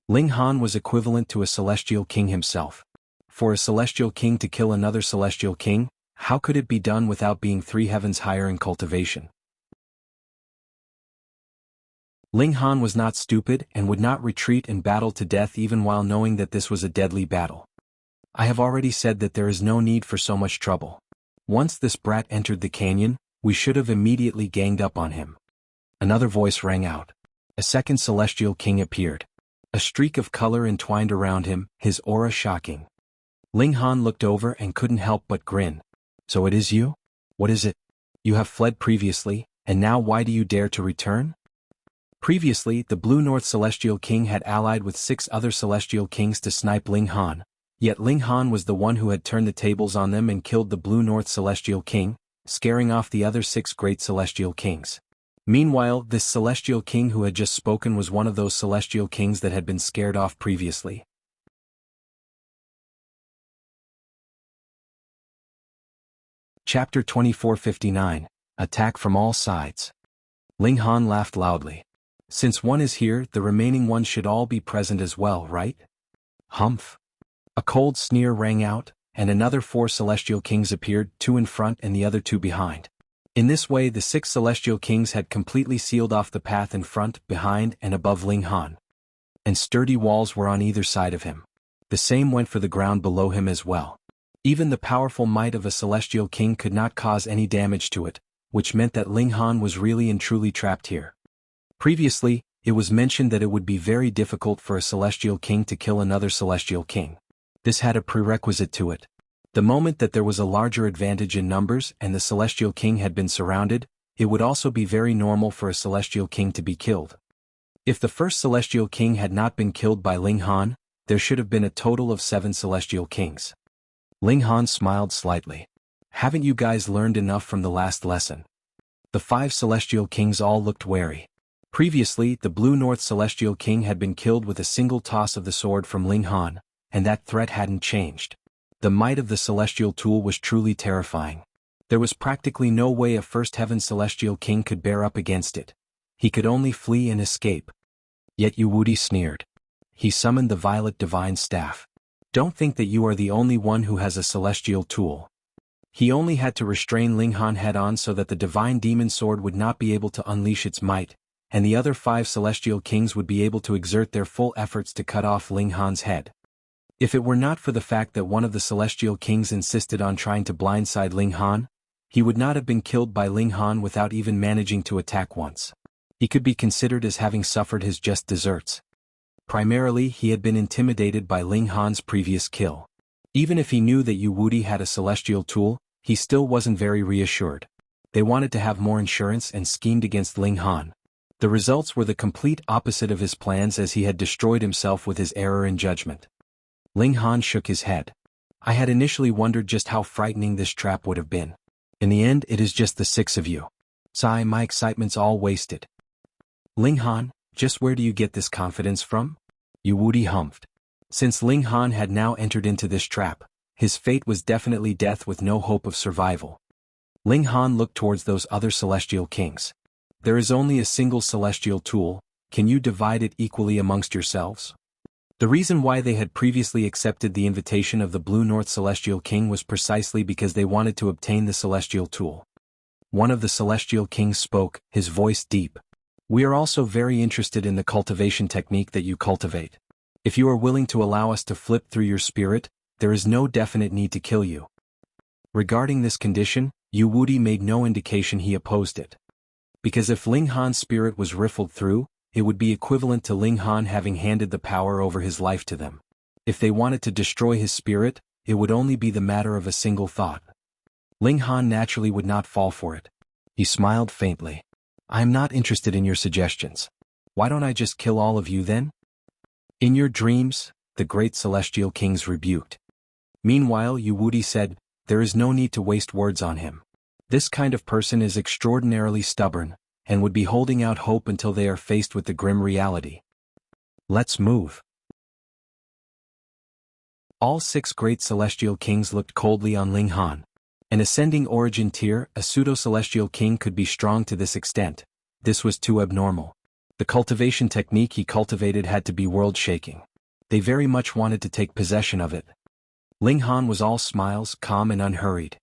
Ling Han was equivalent to a celestial king himself. For a celestial king to kill another celestial king, how could it be done without being 3 heavens higher in cultivation? Ling Han was not stupid and would not retreat and battle to death even while knowing that this was a deadly battle. I have already said that there is no need for so much trouble. Once this brat entered the canyon, we should have immediately ganged up on him. Another voice rang out. A second celestial king appeared. A streak of color entwined around him, his aura shocking. Ling Han looked over and couldn't help but grin. So it is you? What is it? You have fled previously, and now why do you dare to return? Previously, the Blue North Celestial King had allied with 6 other Celestial Kings to snipe Ling Han, yet Ling Han was the one who had turned the tables on them and killed the Blue North Celestial King, scaring off the other 6 great Celestial Kings. Meanwhile, this Celestial King who had just spoken was one of those Celestial Kings that had been scared off previously. Chapter 2459, Attack from All Sides. Ling Han laughed loudly. Since one is here, the remaining ones should all be present as well, right? Humph. A cold sneer rang out, and another 4 Celestial Kings appeared, 2 in front and the other 2 behind. In this way, the 6 Celestial Kings had completely sealed off the path in front, behind, and above Ling Han. And sturdy walls were on either side of him. The same went for the ground below him as well. Even the powerful might of a Celestial King could not cause any damage to it, which meant that Ling Han was really and truly trapped here. Previously, it was mentioned that it would be very difficult for a Celestial King to kill another Celestial King. This had a prerequisite to it. The moment that there was a larger advantage in numbers and the Celestial King had been surrounded, it would also be very normal for a Celestial King to be killed. If the first Celestial King had not been killed by Ling Han, there should have been a total of 7 Celestial Kings. Ling Han smiled slightly. Haven't you guys learned enough from the last lesson? The 5 Celestial Kings all looked wary. Previously, the Blue North Celestial King had been killed with a single toss of the sword from Ling Han, and that threat hadn't changed. The might of the celestial tool was truly terrifying. There was practically no way a First Heaven Celestial King could bear up against it. He could only flee and escape. Yet Wuxia sneered. He summoned the Violet Divine Staff. Don't think that you are the only one who has a celestial tool. He only had to restrain Ling Han head-on so that the Divine Demon Sword would not be able to unleash its might, and the other 5 celestial kings would be able to exert their full efforts to cut off Ling Han's head. If it were not for the fact that one of the celestial kings insisted on trying to blindside Ling Han, he would not have been killed by Ling Han without even managing to attack once. He could be considered as having suffered his just deserts. Primarily, he had been intimidated by Ling Han's previous kill. Even if he knew that Wuxia had a celestial tool, he still wasn't very reassured. They wanted to have more insurance and schemed against Ling Han. The results were the complete opposite of his plans, as he had destroyed himself with his error in judgment. Ling Han shook his head. I had initially wondered just how frightening this trap would have been. In the end, it is just the 6 of you. Sigh, my excitement's all wasted. Ling Han, just where do you get this confidence from? Wuxia humphed. Since Ling Han had now entered into this trap, his fate was definitely death with no hope of survival. Ling Han looked towards those other celestial kings. There is only a single celestial tool, can you divide it equally amongst yourselves? The reason why they had previously accepted the invitation of the Blue North Celestial King was precisely because they wanted to obtain the celestial tool. One of the celestial kings spoke, his voice deep. We are also very interested in the cultivation technique that you cultivate. If you are willing to allow us to flip through your spirit, there is no definite need to kill you. Regarding this condition, Wuxia made no indication he opposed it. Because if Ling Han's spirit was riffled through, it would be equivalent to Ling Han having handed the power over his life to them. If they wanted to destroy his spirit, it would only be the matter of a single thought. Ling Han naturally would not fall for it. He smiled faintly. I am not interested in your suggestions. Why don't I just kill all of you then? In your dreams, the great celestial kings rebuked. Meanwhile, Wuxia said, there is no need to waste words on him. This kind of person is extraordinarily stubborn, and would be holding out hope until they are faced with the grim reality. Let's move. All 6 great celestial kings looked coldly on Ling Han. An ascending origin tier, a pseudo-celestial king could be strong to this extent. This was too abnormal. The cultivation technique he cultivated had to be world-shaking. They very much wanted to take possession of it. Ling Han was all smiles, calm and unhurried.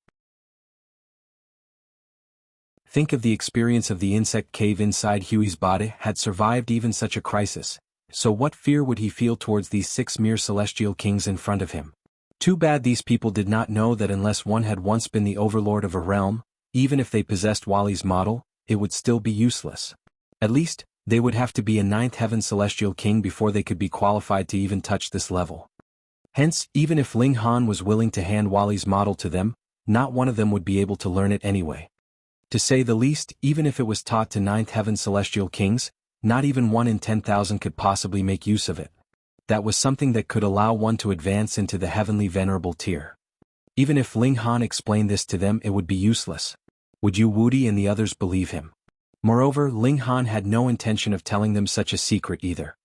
Think of the experience of the insect cave inside Huey's body had survived even such a crisis, so what fear would he feel towards these 6 mere celestial kings in front of him? Too bad these people did not know that unless one had once been the overlord of a realm, even if they possessed Wally's model, it would still be useless. At least, they would have to be a 9th heaven celestial king before they could be qualified to even touch this level. Hence, even if Ling Han was willing to hand Wally's model to them, not one of them would be able to learn it anyway. To say the least, even if it was taught to 9th heaven celestial kings, not even 1 in 10,000 could possibly make use of it. That was something that could allow one to advance into the heavenly venerable tier. Even if Ling Han explained this to them, it would be useless. Would Wuxia and the others believe him? Moreover, Ling Han had no intention of telling them such a secret either.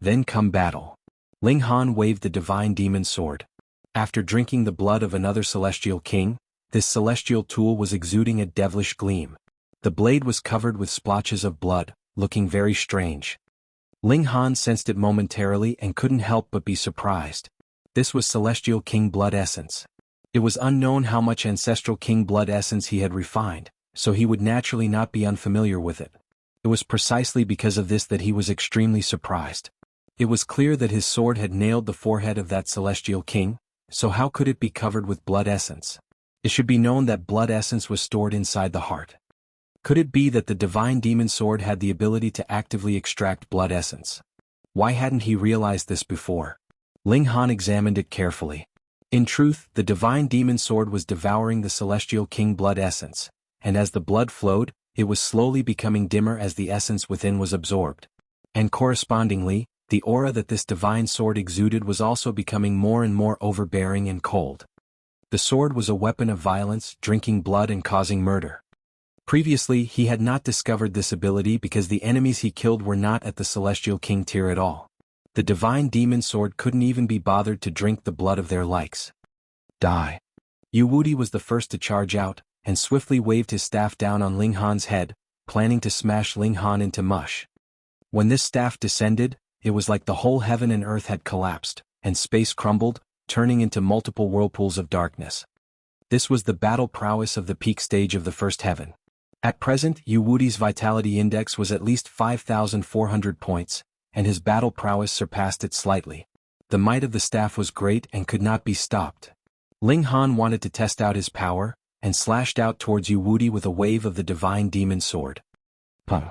Then come battle. Ling Han waved the divine demon sword. After drinking the blood of another celestial king, this celestial tool was exuding a devilish gleam. The blade was covered with splotches of blood, looking very strange. Ling Han sensed it momentarily and couldn't help but be surprised. This was Celestial King blood essence. It was unknown how much Ancestral King blood essence he had refined, so he would naturally not be unfamiliar with it. It was precisely because of this that he was extremely surprised. It was clear that his sword had nailed the forehead of that Celestial King, so how could it be covered with blood essence? It should be known that blood essence was stored inside the heart. Could it be that the divine demon sword had the ability to actively extract blood essence? Why hadn't he realized this before? Ling Han examined it carefully. In truth, the divine demon sword was devouring the Celestial King blood essence, and as the blood flowed, it was slowly becoming dimmer as the essence within was absorbed. And correspondingly, the aura that this divine sword exuded was also becoming more and more overbearing and cold. The sword was a weapon of violence, drinking blood and causing murder. Previously, he had not discovered this ability because the enemies he killed were not at the Celestial King tier at all. The divine demon sword couldn't even be bothered to drink the blood of their likes. Die. Yu Wudi was the first to charge out, and swiftly waved his staff down on Ling Han's head, planning to smash Ling Han into mush. When this staff descended, it was like the whole heaven and earth had collapsed, and space crumbled, turning into multiple whirlpools of darkness. This was the battle prowess of the peak stage of the first heaven. At present, Yu Wudi's vitality index was at least 5,400 points, and his battle prowess surpassed it slightly. The might of the staff was great and could not be stopped. Ling Han wanted to test out his power, and slashed out towards Yu Wudi with a wave of the divine demon sword. Puh.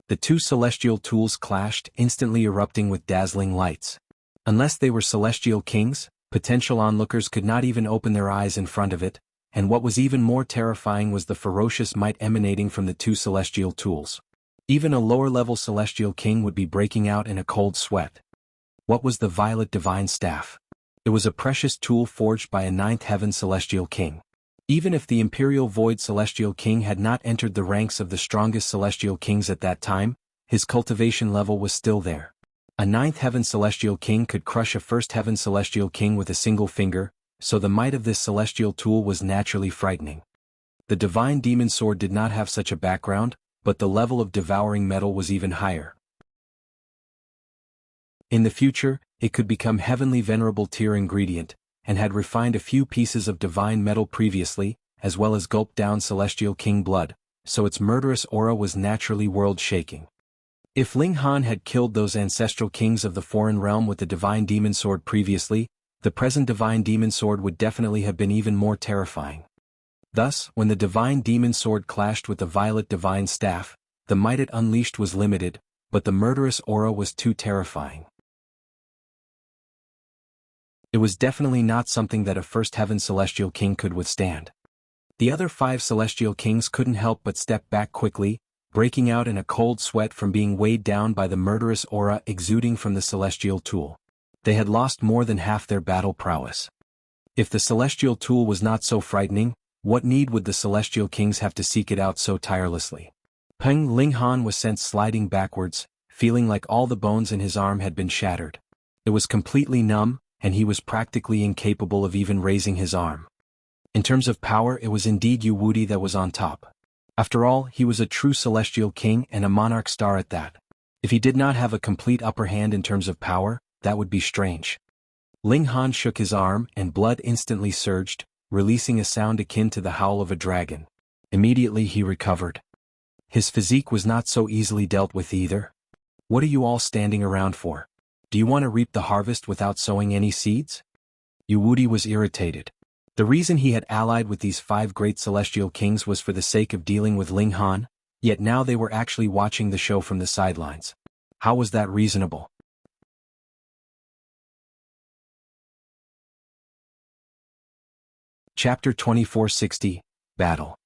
The two celestial tools clashed, instantly erupting with dazzling lights. Unless they were celestial kings, potential onlookers could not even open their eyes in front of it, and what was even more terrifying was the ferocious might emanating from the two celestial tools. Even a lower-level celestial king would be breaking out in a cold sweat. What was the violet divine staff? It was a precious tool forged by a ninth heaven celestial king. Even if the imperial void celestial king had not entered the ranks of the strongest celestial kings at that time, his cultivation level was still there. A ninth heaven celestial king could crush a first heaven celestial king with a single finger, so the might of this celestial tool was naturally frightening. The divine demon sword did not have such a background, but the level of devouring metal was even higher. In the future, it could become heavenly venerable tier ingredient, and had refined a few pieces of divine metal previously, as well as gulped down celestial king blood, so its murderous aura was naturally world-shaking. If Ling Han had killed those ancestral kings of the foreign realm with the divine demon sword previously, the present divine demon sword would definitely have been even more terrifying. Thus, when the divine demon sword clashed with the violet divine staff, the might it unleashed was limited, but the murderous aura was too terrifying. It was definitely not something that a first heaven celestial king could withstand. The other 5 celestial kings couldn't help but step back quickly, breaking out in a cold sweat from being weighed down by the murderous aura exuding from the celestial tool. They had lost more than half their battle prowess. If the celestial tool was not so frightening, what need would the celestial kings have to seek it out so tirelessly? Ling Han was sent sliding backwards, feeling like all the bones in his arm had been shattered. It was completely numb, and he was practically incapable of even raising his arm. In terms of power, it was indeed Yu Wudi that was on top. After all, he was a true celestial king and a monarch star at that. If he did not have a complete upper hand in terms of power, that would be strange. Ling Han shook his arm and blood instantly surged, releasing a sound akin to the howl of a dragon. Immediately he recovered. His physique was not so easily dealt with either. What are you all standing around for? Do you want to reap the harvest without sowing any seeds? Yu Wudi was irritated. The reason he had allied with these 5 great celestial kings was for the sake of dealing with Ling Han, yet now they were actually watching the show from the sidelines. How was that reasonable? Chapter 2460, Battle.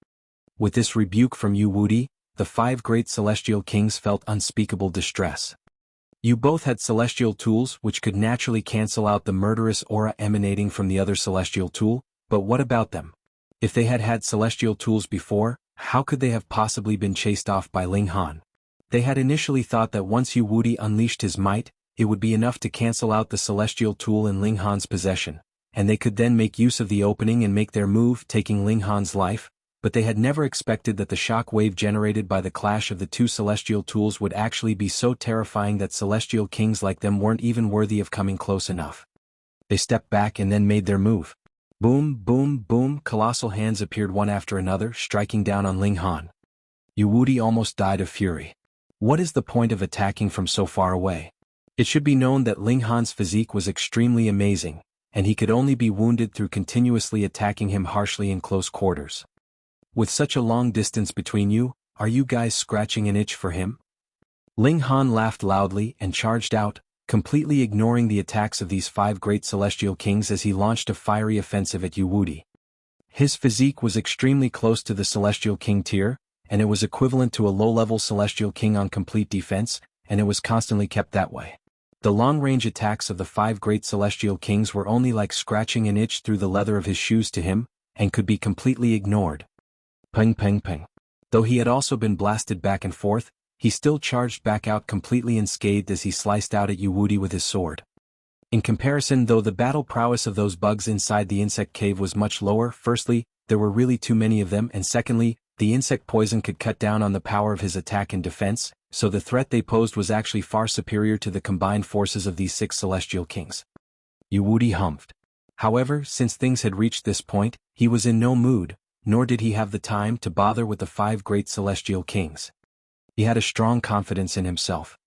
With this rebuke from Yu Wudi, the 5 great celestial kings felt unspeakable distress. You both had celestial tools which could naturally cancel out the murderous aura emanating from the other celestial tool, but what about them? If they had had celestial tools before, how could they have possibly been chased off by Ling Han? They had initially thought that once Yu Wudi unleashed his might, it would be enough to cancel out the celestial tool in Ling Han's possession, and they could then make use of the opening and make their move, taking Ling Han's life, but they had never expected that the shock wave generated by the clash of the 2 celestial tools would actually be so terrifying that celestial kings like them weren't even worthy of coming close enough. They stepped back and then made their move. Boom, boom, boom, colossal hands appeared one after another, striking down on Ling Han. Yu Wudi almost died of fury. What is the point of attacking from so far away? It should be known that Ling Han's physique was extremely amazing, and he could only be wounded through continuously attacking him harshly in close quarters. With such a long distance between you, are you guys scratching an itch for him? Ling Han laughed loudly and charged out, completely ignoring the attacks of these 5 great celestial kings as he launched a fiery offensive at Yu Wudi. His physique was extremely close to the celestial king tier, and it was equivalent to a low-level celestial king on complete defense, and it was constantly kept that way. The long-range attacks of the 5 great celestial kings were only like scratching an itch through the leather of his shoes to him, and could be completely ignored. Ping ping ping. Though he had also been blasted back and forth, he still charged back out completely unscathed as he sliced out at Yu Wuti with his sword. In comparison, though, the battle prowess of those bugs inside the insect cave was much lower. Firstly, there were really too many of them, and secondly, the insect poison could cut down on the power of his attack and defense, so the threat they posed was actually far superior to the combined forces of these 6 celestial kings. Yu Wuti humphed. However, since things had reached this point, he was in no mood, nor did he have the time to bother with the 5 great celestial kings. He had a strong confidence in himself.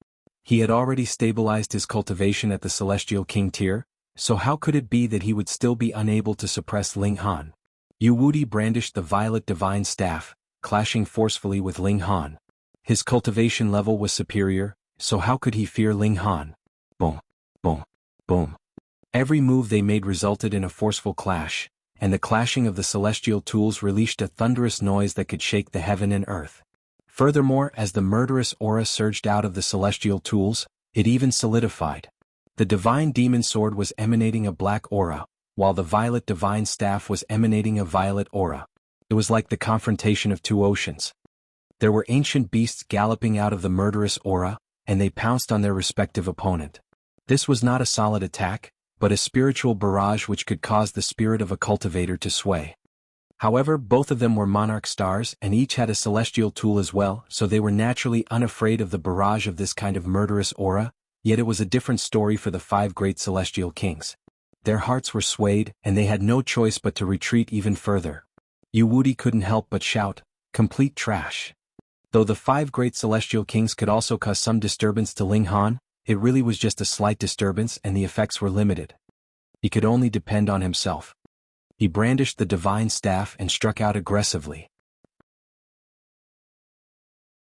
He had already stabilized his cultivation at the celestial king tier, so how could it be that he would still be unable to suppress Ling Han? Yu Wuti brandished the violet divine staff, clashing forcefully with Ling Han. His cultivation level was superior, so how could he fear Ling Han? Boom, boom, boom. Every move they made resulted in a forceful clash, and the clashing of the celestial tools released a thunderous noise that could shake the heaven and earth. Furthermore, as the murderous aura surged out of the celestial tools, it even solidified. The divine demon sword was emanating a black aura, while the violet divine staff was emanating a violet aura. It was like the confrontation of 2 oceans. There were ancient beasts galloping out of the murderous aura, and they pounced on their respective opponent. This was not a solid attack, but a spiritual barrage which could cause the spirit of a cultivator to sway. However, both of them were monarch stars and each had a celestial tool as well, so they were naturally unafraid of the barrage of this kind of murderous aura, yet it was a different story for the 5 great celestial kings. Their hearts were swayed, and they had no choice but to retreat even further. Yu Wuti couldn't help but shout, "Complete trash." Though the 5 great celestial kings could also cause some disturbance to Ling Han, it really was just a slight disturbance and the effects were limited. He could only depend on himself. He brandished the divine staff and struck out aggressively.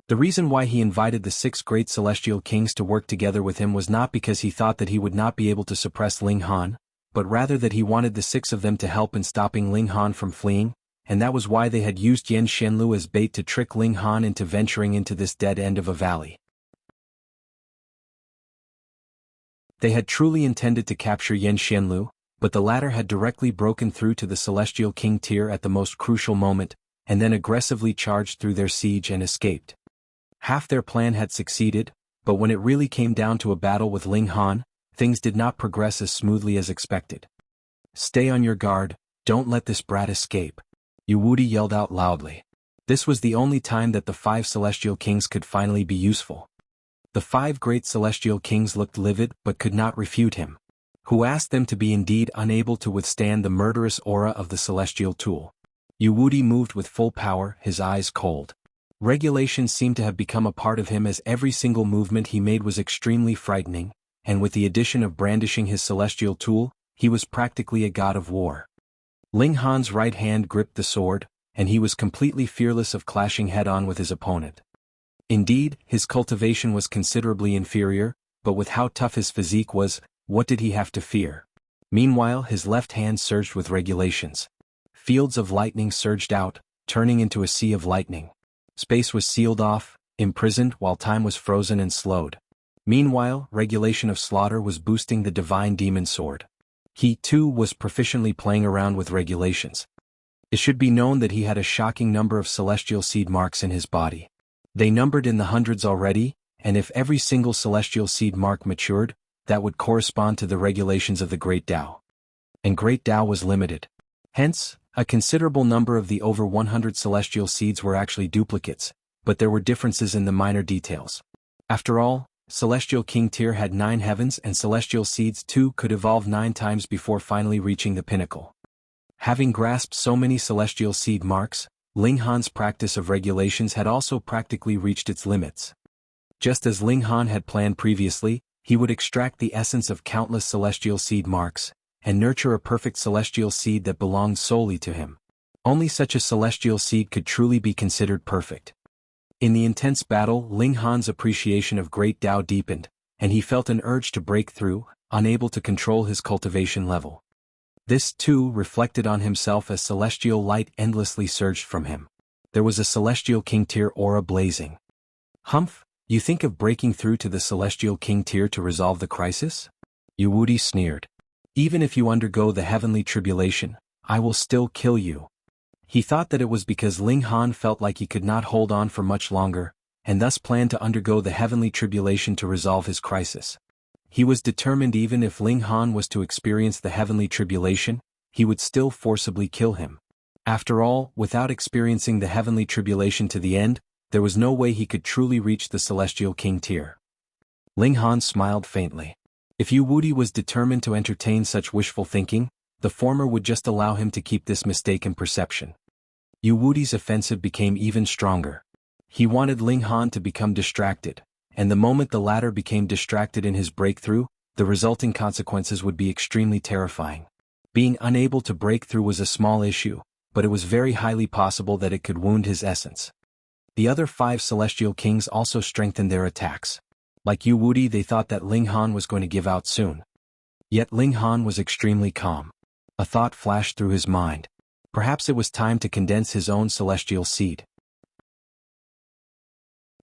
The reason why he invited the 6 great celestial kings to work together with him was not because he thought that he would not be able to suppress Ling Han, but rather that he wanted the 6 of them to help in stopping Ling Han from fleeing, and that was why they had used Yan Xianlu as bait to trick Ling Han into venturing into this dead end of a valley. They had truly intended to capture Yan Xianlu, but the latter had directly broken through to the celestial king tier at the most crucial moment, and then aggressively charged through their siege and escaped. Half their plan had succeeded, but when it really came down to a battle with Ling Han, things did not progress as smoothly as expected. "Stay on your guard, don't let this brat escape," Yu Wuti yelled out loudly. This was the only time that the 5 celestial kings could finally be useful. The 5 great celestial kings looked livid but could not refute him, who asked them to be indeed unable to withstand the murderous aura of the celestial tool. Yu Wuti moved with full power, his eyes cold. Regulation seemed to have become a part of him as every single movement he made was extremely frightening, and with the addition of brandishing his celestial tool, he was practically a god of war. Ling Han's right hand gripped the sword, and he was completely fearless of clashing head-on with his opponent. Indeed, his cultivation was considerably inferior, but with how tough his physique was, what did he have to fear? Meanwhile, his left hand surged with regulations. Fields of lightning surged out, turning into a sea of lightning. Space was sealed off, imprisoned while time was frozen and slowed. Meanwhile, regulation of slaughter was boosting the divine demon sword. He, too, was proficiently playing around with regulations. It should be known that he had a shocking number of celestial seed marks in his body. They numbered in the hundreds already, and if every single celestial seed mark matured, that would correspond to the regulations of the Great Tao. And Great Tao was limited. Hence, a considerable number of the over 100 celestial seeds were actually duplicates, but there were differences in the minor details. After all, Celestial King Tier had 9 heavens and celestial seeds too could evolve 9 times before finally reaching the pinnacle. Having grasped so many celestial seed marks, Ling Han's practice of regulations had also practically reached its limits. Just as Ling Han had planned previously, he would extract the essence of countless celestial seed marks, and nurture a perfect celestial seed that belonged solely to him. Only such a celestial seed could truly be considered perfect. In the intense battle, Ling Han's appreciation of Great Tao deepened, and he felt an urge to break through, unable to control his cultivation level. This, too, reflected on himself as celestial light endlessly surged from him. There was a celestial king tier aura blazing. "Humph, you think of breaking through to the celestial king tier to resolve the crisis?" Yu Wuti sneered. "Even if you undergo the heavenly tribulation, I will still kill you." He thought that it was because Ling Han felt like he could not hold on for much longer, and thus planned to undergo the heavenly tribulation to resolve his crisis. He was determined even if Ling Han was to experience the heavenly tribulation, he would still forcibly kill him. After all, without experiencing the heavenly tribulation to the end, there was no way he could truly reach the celestial king tier. Ling Han smiled faintly. If Yu Wuti was determined to entertain such wishful thinking, the former would just allow him to keep this mistaken perception. Yu Wuti's offensive became even stronger. He wanted Ling Han to become distracted, and the moment the latter became distracted in his breakthrough, the resulting consequences would be extremely terrifying. Being unable to break through was a small issue, but it was very highly possible that it could wound his essence. The other 5 celestial kings also strengthened their attacks. Like Yu Wuti, they thought that Ling Han was going to give out soon. Yet Ling Han was extremely calm. A thought flashed through his mind. Perhaps it was time to condense his own celestial seed.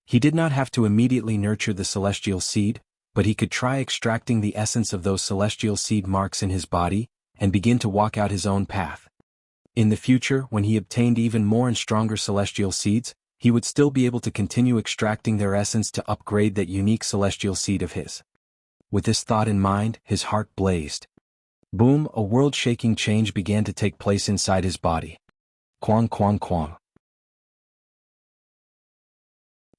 He did not have to immediately nurture the celestial seed, but he could try extracting the essence of those celestial seed marks in his body, and begin to walk out his own path. In the future, when he obtained even more and stronger celestial seeds, he would still be able to continue extracting their essence to upgrade that unique celestial seed of his. With this thought in mind, his heart blazed. Boom, a world-shaking change began to take place inside his body. Quang quang quang.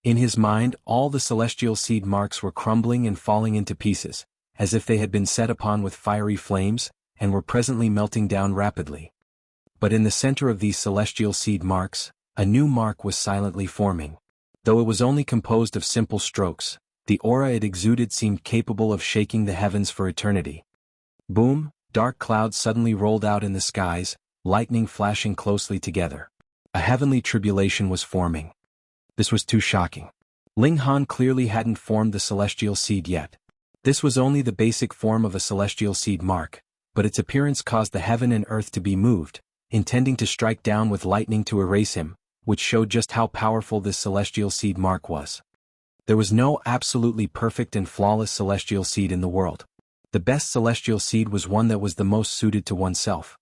In his mind, all the celestial seed marks were crumbling and falling into pieces, as if they had been set upon with fiery flames, and were presently melting down rapidly. But in the center of these celestial seed marks, a new mark was silently forming. Though it was only composed of simple strokes, the aura it exuded seemed capable of shaking the heavens for eternity. Boom, dark clouds suddenly rolled out in the skies, lightning flashing closely together. A heavenly tribulation was forming. This was too shocking. Ling Han clearly hadn't formed the celestial seed yet. This was only the basic form of a celestial seed mark, but its appearance caused the heaven and earth to be moved, intending to strike down with lightning to erase him, which showed just how powerful this celestial seed mark was. There was no absolutely perfect and flawless celestial seed in the world. The best celestial seed was one that was the most suited to oneself.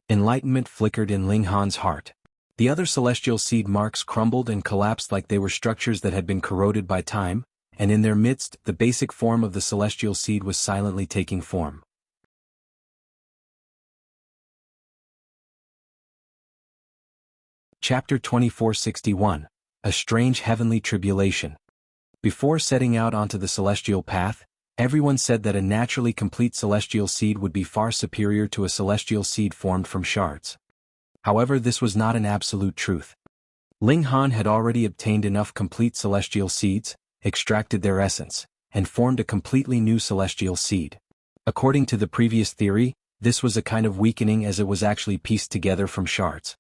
Enlightenment flickered in Ling Han's heart. The other celestial seed marks crumbled and collapsed like they were structures that had been corroded by time, and in their midst, the basic form of the celestial seed was silently taking form. Chapter 2461. A Strange Heavenly Tribulation. Before setting out onto the celestial path, everyone said that a naturally complete celestial seed would be far superior to a celestial seed formed from shards. However, this was not an absolute truth. Ling Han had already obtained enough complete celestial seeds, extracted their essence, and formed a completely new celestial seed. According to the previous theory, this was a kind of weakening as it was actually pieced together from shards.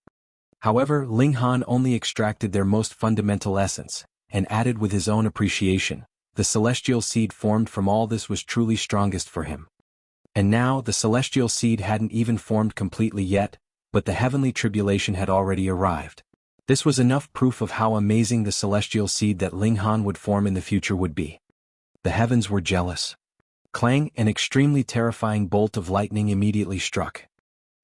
However, Ling Han only extracted their most fundamental essence, and added with his own appreciation, the celestial seed formed from all this was truly strongest for him. And now, the celestial seed hadn't even formed completely yet, but the heavenly tribulation had already arrived. This was enough proof of how amazing the celestial seed that Ling Han would form in the future would be. The heavens were jealous. Clang, an extremely terrifying bolt of lightning immediately struck.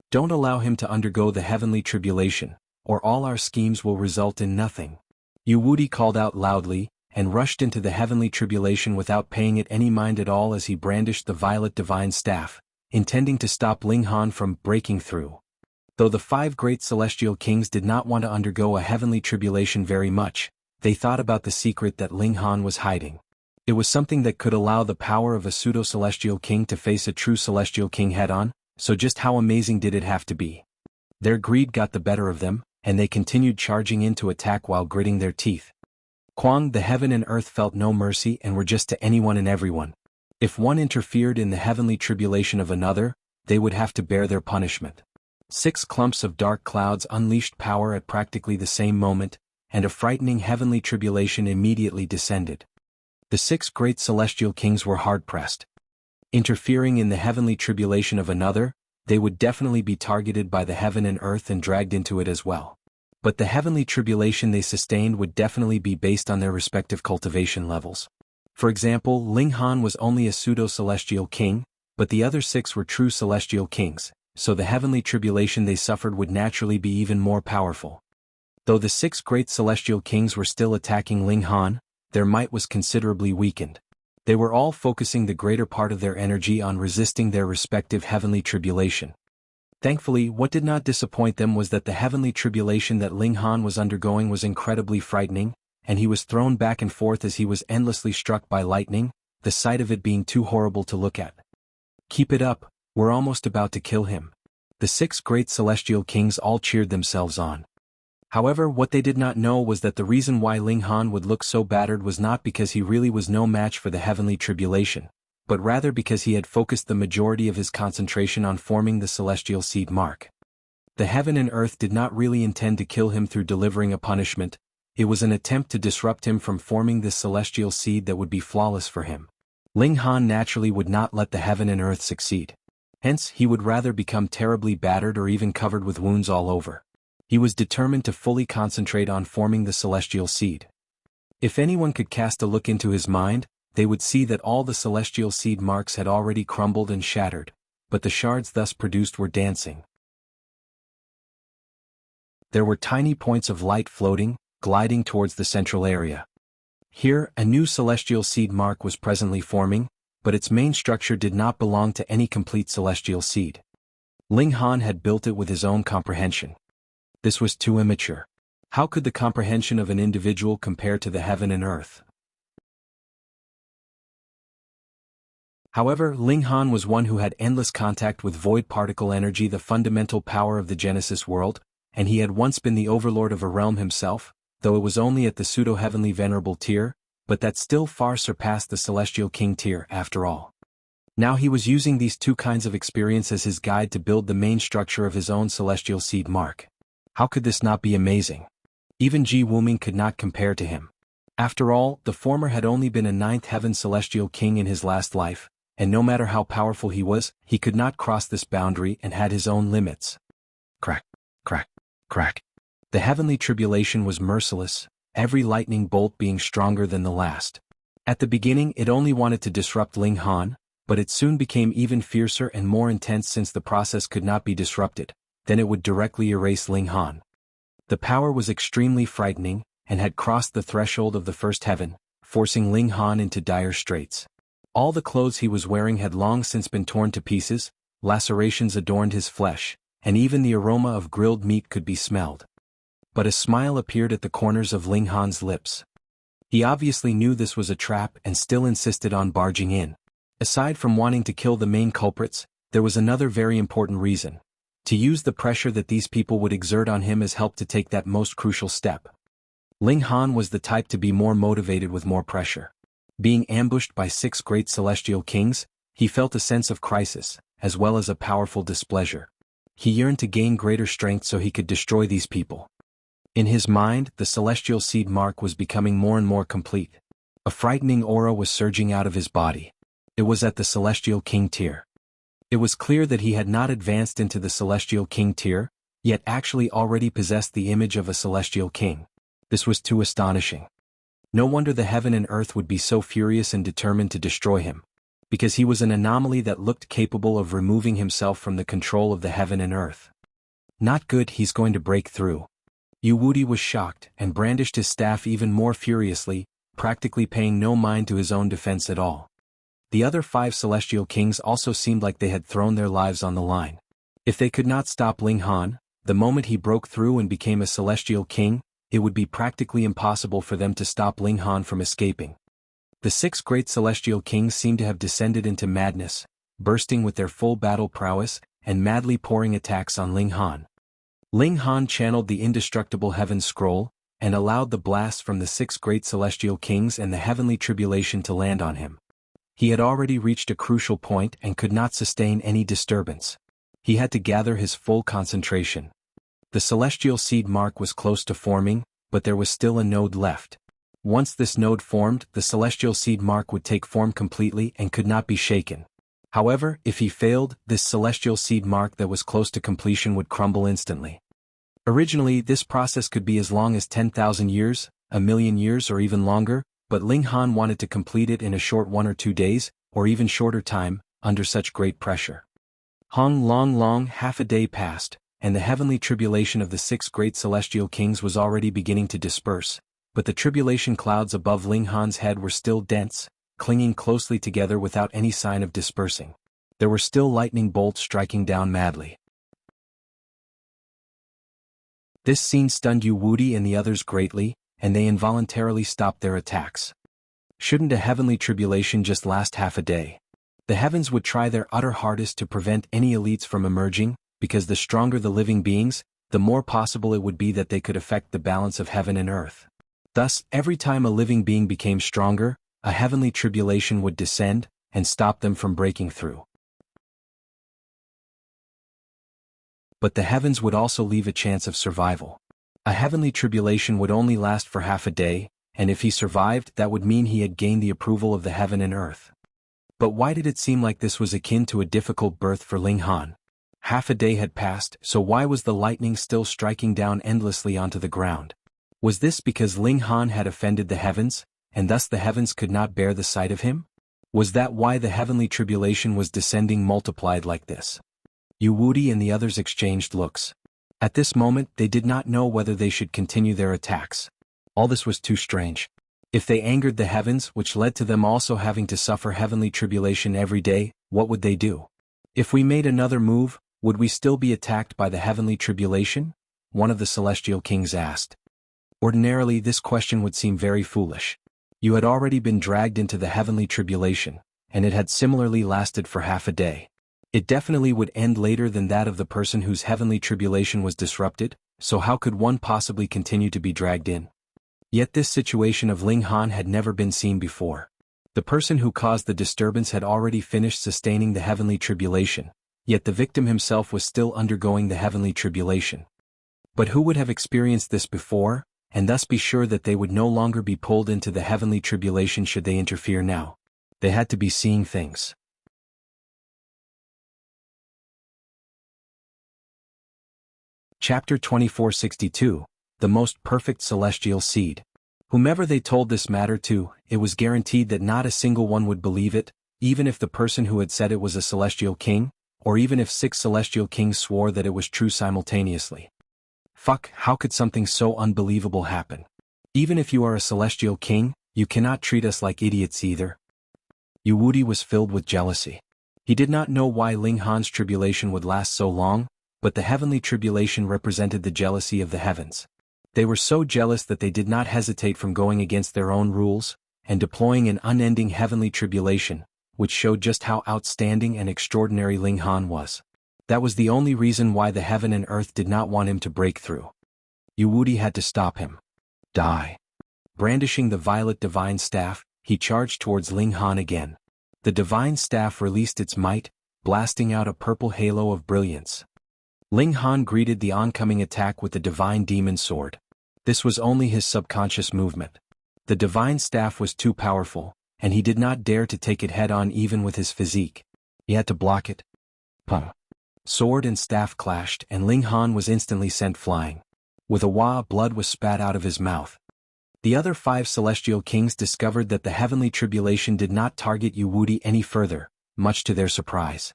Don't allow him to undergo the heavenly tribulation, or all our schemes will result in nothing. Yu Wuti called out loudly, and rushed into the heavenly tribulation without paying it any mind at all as he brandished the violet divine staff, intending to stop Ling Han from breaking through. Though the 5 great celestial kings did not want to undergo a heavenly tribulation very much, they thought about the secret that Ling Han was hiding. It was something that could allow the power of a pseudo-celestial king to face a true celestial king head-on, so just how amazing did it have to be? Their greed got the better of them, and they continued charging in to attack while gritting their teeth. Quang, the heaven and earth felt no mercy and were just to anyone and everyone. If one interfered in the heavenly tribulation of another, they would have to bear their punishment. 6 clumps of dark clouds unleashed power at practically the same moment, and a frightening heavenly tribulation immediately descended. The 6 great celestial kings were hard-pressed. Interfering in the heavenly tribulation of another, they would definitely be targeted by the heaven and earth and dragged into it as well. But the heavenly tribulation they sustained would definitely be based on their respective cultivation levels. For example, Ling Han was only a pseudo-celestial king, but the other 6 were true celestial kings, so the heavenly tribulation they suffered would naturally be even more powerful. Though the 6 great celestial kings were still attacking Ling Han, their might was considerably weakened. They were all focusing the greater part of their energy on resisting their respective heavenly tribulation. Thankfully, what did not disappoint them was that the heavenly tribulation that Ling Han was undergoing was incredibly frightening, and he was thrown back and forth as he was endlessly struck by lightning, the sight of it being too horrible to look at. "Keep it up, we're almost about to kill him." The 6 great celestial kings all cheered themselves on. However, what they did not know was that the reason why Ling Han would look so battered was not because he really was no match for the heavenly tribulation, but rather because he had focused the majority of his concentration on forming the celestial seed mark. The heaven and earth did not really intend to kill him through delivering a punishment. It was an attempt to disrupt him from forming this celestial seed that would be flawless for him. Ling Han naturally would not let the heaven and earth succeed. Hence, he would rather become terribly battered or even covered with wounds all over. He was determined to fully concentrate on forming the celestial seed. If anyone could cast a look into his mind, they would see that all the celestial seed marks had already crumbled and shattered, but the shards thus produced were dancing. There were tiny points of light floating, gliding towards the central area. Here, a new celestial seed mark was presently forming, but its main structure did not belong to any complete celestial seed. Ling Han had built it with his own comprehension. This was too immature. How could the comprehension of an individual compare to the heaven and earth? However, Ling Han was one who had endless contact with void particle energy, the fundamental power of the Genesis world, and he had once been the overlord of a realm himself, though it was only at the pseudo-heavenly venerable tier, but that still far surpassed the celestial king tier after all. Now he was using these two kinds of experience as his guide to build the main structure of his own celestial seed mark. How could this not be amazing? Even Ji Wuming could not compare to him. After all, the former had only been a 9th heaven celestial king in his last life, and no matter how powerful he was, he could not cross this boundary and had his own limits. Crack, crack, crack. The heavenly tribulation was merciless, every lightning bolt being stronger than the last. At the beginning it only wanted to disrupt Ling Han, but it soon became even fiercer and more intense since the process could not be disrupted. Then it would directly erase Ling Han. The power was extremely frightening, and had crossed the threshold of the first heaven, forcing Ling Han into dire straits. All the clothes he was wearing had long since been torn to pieces, lacerations adorned his flesh, and even the aroma of grilled meat could be smelled. But a smile appeared at the corners of Ling Han's lips. He obviously knew this was a trap and still insisted on barging in. Aside from wanting to kill the main culprits, there was another very important reason. To use the pressure that these people would exert on him as help to take that most crucial step. Ling Han was the type to be more motivated with more pressure. Being ambushed by 6 great celestial kings, he felt a sense of crisis, as well as a powerful displeasure. He yearned to gain greater strength so he could destroy these people. In his mind, the celestial seed mark was becoming more and more complete. A frightening aura was surging out of his body. It was at the celestial king tier. It was clear that he had not advanced into the celestial king tier, yet actually already possessed the image of a celestial king. This was too astonishing. No wonder the heaven and earth would be so furious and determined to destroy him. Because he was an anomaly that looked capable of removing himself from the control of the heaven and earth. Not good, he's going to break through. Yu Wudi was shocked and brandished his staff even more furiously, practically paying no mind to his own defense at all. The other 5 celestial kings also seemed like they had thrown their lives on the line. If they could not stop Ling Han, the moment he broke through and became a celestial king, it would be practically impossible for them to stop Ling Han from escaping. The 6 great celestial kings seemed to have descended into madness, bursting with their full battle prowess, and madly pouring attacks on Ling Han. Ling Han channeled the indestructible heaven scroll, and allowed the blasts from the 6 great celestial kings and the heavenly tribulation to land on him. He had already reached a crucial point and could not sustain any disturbance. He had to gather his full concentration. The celestial seed mark was close to forming, but there was still a node left. Once this node formed, the celestial seed mark would take form completely and could not be shaken. However, if he failed, this celestial seed mark that was close to completion would crumble instantly. Originally, this process could be as long as 10,000 years, a million years or even longer, but Ling Han wanted to complete it in a short 1 or 2 days, or even shorter time, under such great pressure. Long half a day passed, and the heavenly tribulation of the 6 great celestial kings was already beginning to disperse, but the tribulation clouds above Ling Han's head were still dense, clinging closely together without any sign of dispersing. There were still lightning bolts striking down madly. This scene stunned Yu Wuti and the others greatly, and they involuntarily stopped their attacks. Shouldn't a heavenly tribulation just last half a day? The heavens would try their utter hardest to prevent any elites from emerging, because the stronger the living beings, the more possible it would be that they could affect the balance of heaven and earth. Thus, every time a living being became stronger, a heavenly tribulation would descend and stop them from breaking through. But the heavens would also leave a chance of survival. A heavenly tribulation would only last for half a day, and if he survived, that would mean he had gained the approval of the heaven and earth. But why did it seem like this was akin to a difficult birth for Ling Han? Half a day had passed, so why was the lightning still striking down endlessly onto the ground? Was this because Ling Han had offended the heavens, and thus the heavens could not bear the sight of him? Was that why the heavenly tribulation was descending multiplied like this? Yu Wuti and the others exchanged looks. At this moment they did not know whether they should continue their attacks. All this was too strange. If they angered the heavens, which led to them also having to suffer heavenly tribulation every day, what would they do? If we made another move, would we still be attacked by the heavenly tribulation? One of the celestial kings asked. Ordinarily this question would seem very foolish. You had already been dragged into the heavenly tribulation, and it had similarly lasted for half a day. It definitely would end later than that of the person whose heavenly tribulation was disrupted, so how could one possibly continue to be dragged in? Yet this situation of Ling Han had never been seen before. The person who caused the disturbance had already finished sustaining the heavenly tribulation, yet the victim himself was still undergoing the heavenly tribulation. But who would have experienced this before, and thus be sure that they would no longer be pulled into the heavenly tribulation should they interfere now? They had to be seeing things. Chapter 2462, The Most Perfect Celestial Seed. Whomever they told this matter to, it was guaranteed that not a single one would believe it, even if the person who had said it was a celestial king, or even if 6 celestial kings swore that it was true simultaneously. Fuck, how could something so unbelievable happen? Even if you are a celestial king, you cannot treat us like idiots either. Yu Wuti was filled with jealousy. He did not know why Ling Han's tribulation would last so long, but the heavenly tribulation represented the jealousy of the heavens. They were so jealous that they did not hesitate from going against their own rules, and deploying an unending heavenly tribulation, which showed just how outstanding and extraordinary Ling Han was. That was the only reason why the heaven and earth did not want him to break through. Yu Wuti had to stop him. Die. Brandishing the violet divine staff, he charged towards Ling Han again. The divine staff released its might, blasting out a purple halo of brilliance. Ling Han greeted the oncoming attack with the divine demon sword. This was only his subconscious movement. The divine staff was too powerful, and he did not dare to take it head-on even with his physique. He had to block it. Pum. Sword and staff clashed, and Ling Han was instantly sent flying. With a wah, blood was spat out of his mouth. The other 5 celestial kings discovered that the heavenly tribulation did not target Yu Wuti any further, much to their surprise.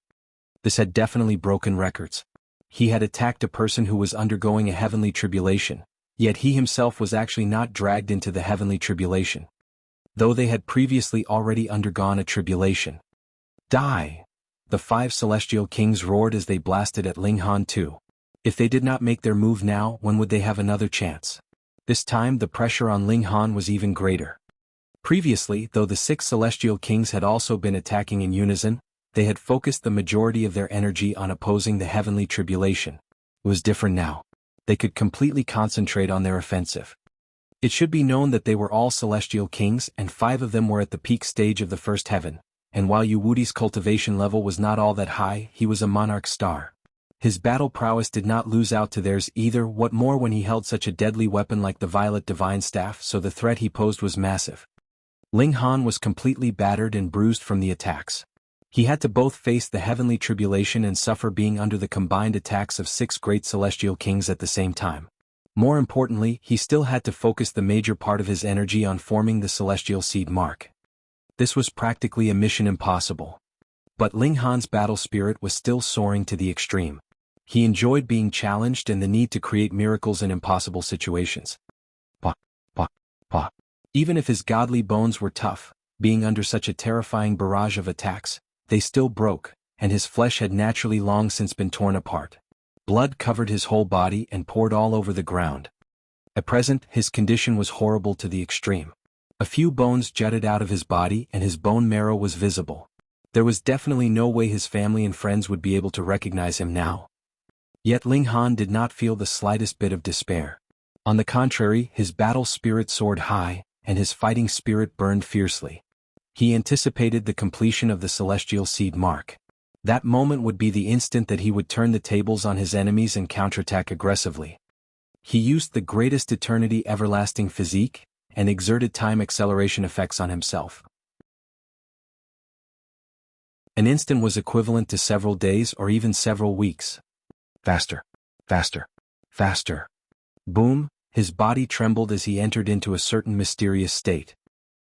This had definitely broken records. He had attacked a person who was undergoing a heavenly tribulation, yet he himself was actually not dragged into the heavenly tribulation, though they had previously already undergone a tribulation. Die! The 5 celestial kings roared as they blasted at Ling Han too. If they did not make their move now, when would they have another chance? This time the pressure on Ling Han was even greater. Previously, though the 6 celestial kings had also been attacking in unison, they had focused the majority of their energy on opposing the heavenly tribulation. It was different now. They could completely concentrate on their offensive. It should be known that they were all celestial kings, and 5 of them were at the peak stage of the first heaven, and while Yu Wuti's cultivation level was not all that high, he was a monarch star. His battle prowess did not lose out to theirs either, what more when he held such a deadly weapon like the violet divine staff, so the threat he posed was massive. Ling Han was completely battered and bruised from the attacks. He had to both face the heavenly tribulation and suffer being under the combined attacks of 6 great celestial kings at the same time. More importantly, he still had to focus the major part of his energy on forming the celestial seed mark. This was practically a mission impossible. But Ling Han's battle spirit was still soaring to the extreme. He enjoyed being challenged and the need to create miracles in impossible situations. Pa, pa, pa. Even if his godly bones were tough, being under such a terrifying barrage of attacks, they still broke, and his flesh had naturally long since been torn apart. Blood covered his whole body and poured all over the ground. At present, his condition was horrible to the extreme. A few bones jutted out of his body and his bone marrow was visible. There was definitely no way his family and friends would be able to recognize him now. Yet Ling Han did not feel the slightest bit of despair. On the contrary, his battle spirit soared high, and his fighting spirit burned fiercely. He anticipated the completion of the celestial seed mark. That moment would be the instant that he would turn the tables on his enemies and counterattack aggressively. He used the greatest eternity everlasting physique, and exerted time acceleration effects on himself. An instant was equivalent to several days or even several weeks. Faster, faster, faster. Boom, his body trembled as he entered into a certain mysterious state.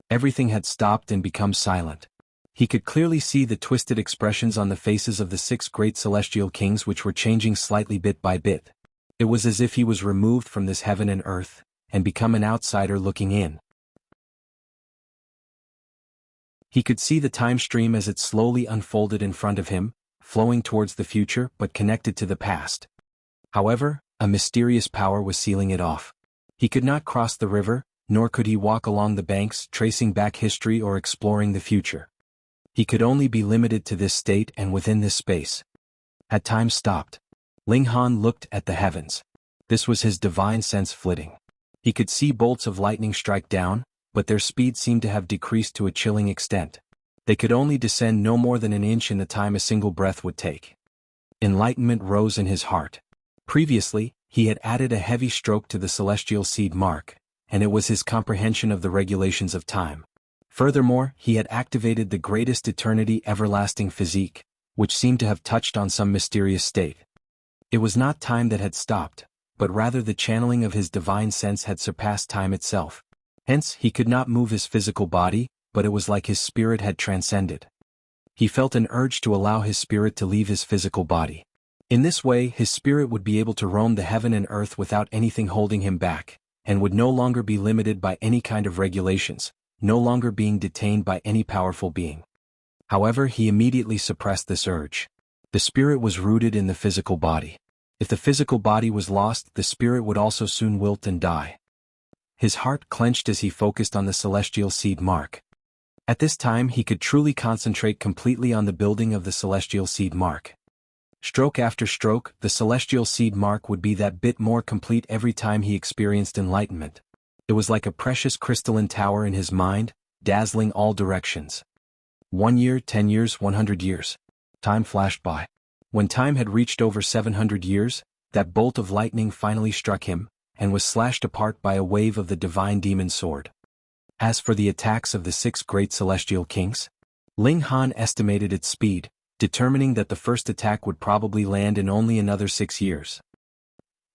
Everything had stopped and become silent. He could clearly see the twisted expressions on the faces of the 6 great celestial kings which were changing slightly bit by bit. It was as if he was removed from this heaven and earth, and become an outsider looking in. He could see the time stream as it slowly unfolded in front of him, flowing towards the future but connected to the past. However, a mysterious power was sealing it off. He could not cross the river, nor could he walk along the banks tracing back history or exploring the future. He could only be limited to this state and within this space. Had time stopped? Ling Han looked at the heavens. This was his divine sense flitting. He could see bolts of lightning strike down, but their speed seemed to have decreased to a chilling extent. They could only descend no more than an inch in the time a single breath would take. Enlightenment rose in his heart. Previously, he had added a heavy stroke to the celestial seed mark, and it was his comprehension of the regulations of time. Furthermore, he had activated the greatest eternity everlasting physique, which seemed to have touched on some mysterious state. It was not time that had stopped, but rather the channeling of his divine sense had surpassed time itself. Hence, he could not move his physical body, but it was like his spirit had transcended. He felt an urge to allow his spirit to leave his physical body. In this way, his spirit would be able to roam the heaven and earth without anything holding him back, and would no longer be limited by any kind of regulations, no longer being detained by any powerful being. However, he immediately suppressed this urge. The spirit was rooted in the physical body. If the physical body was lost, the spirit would also soon wilt and die. His heart clenched as he focused on the celestial seed mark. At this time he could truly concentrate completely on the building of the celestial seed mark. Stroke after stroke, the celestial seed mark would be that bit more complete every time he experienced enlightenment. It was like a precious crystalline tower in his mind, dazzling all directions. 1 year, 10 years, 100 years. Time flashed by. When time had reached over 700 years, that bolt of lightning finally struck him, and was slashed apart by a wave of the divine demon sword. As for the attacks of the 6 great celestial kings, Ling Han estimated its speed, determining that the first attack would probably land in only another 6 years.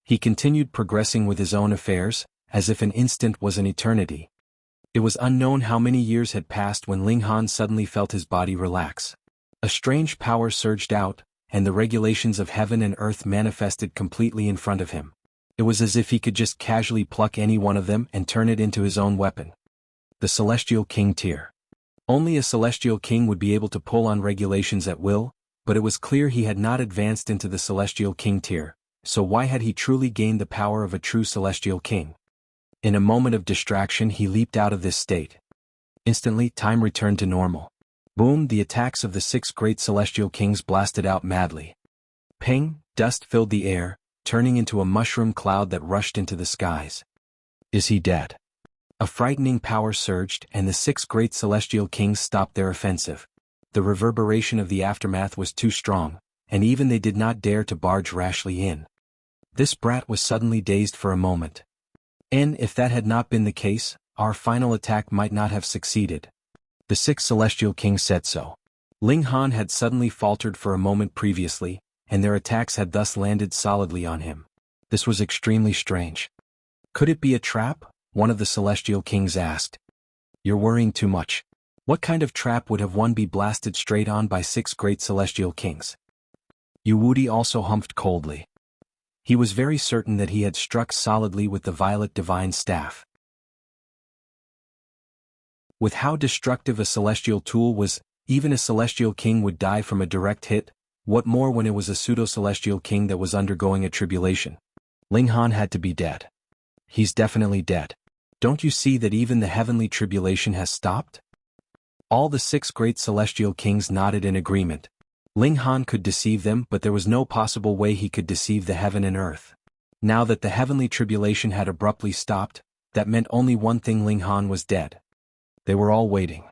He continued progressing with his own affairs, as if an instant was an eternity. It was unknown how many years had passed when Ling Han suddenly felt his body relax. A strange power surged out, and the regulations of heaven and earth manifested completely in front of him. It was as if he could just casually pluck any one of them and turn it into his own weapon. The Celestial King tier. Only a Celestial King would be able to pull on regulations at will, but it was clear he had not advanced into the Celestial King tier, so why had he truly gained the power of a true Celestial King? In a moment of distraction he leaped out of this state. Instantly, time returned to normal. Boom, the attacks of the 6 great Celestial Kings blasted out madly. Ping, dust filled the air, turning into a mushroom cloud that rushed into the skies. Is he dead? A frightening power surged, and the 6 great celestial kings stopped their offensive. The reverberation of the aftermath was too strong, and even they did not dare to barge rashly in. This brat was suddenly dazed for a moment. And if that had not been the case, our final attack might not have succeeded. The 6 celestial kings said so. Ling Han had suddenly faltered for a moment previously, and their attacks had thus landed solidly on him. This was extremely strange. Could it be a trap? One of the celestial kings asked. You're worrying too much. What kind of trap would have one be blasted straight on by 6 great celestial kings? Yu also humphed coldly. He was very certain that he had struck solidly with the violet divine staff. With how destructive a celestial tool was, even a celestial king would die from a direct hit, what more when it was a pseudo-celestial king that was undergoing a tribulation. Ling Han had to be dead. He's definitely dead. Don't you see that even the heavenly tribulation has stopped? All the 6 great celestial kings nodded in agreement. Ling Han could deceive them, but there was no possible way he could deceive the heaven and earth. Now that the heavenly tribulation had abruptly stopped, that meant only one thing: Ling Han was dead. They were all waiting.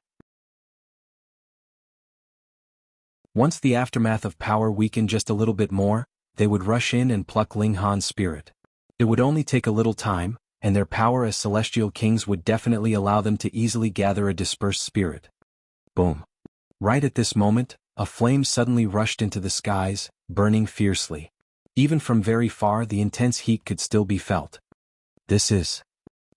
Once the aftermath of power weakened just a little bit more, they would rush in and pluck Ling Han's spirit. It would only take a little time, and their power as celestial kings would definitely allow them to easily gather a dispersed spirit. Boom. Right at this moment, a flame suddenly rushed into the skies, burning fiercely. Even from very far, the intense heat could still be felt. This is.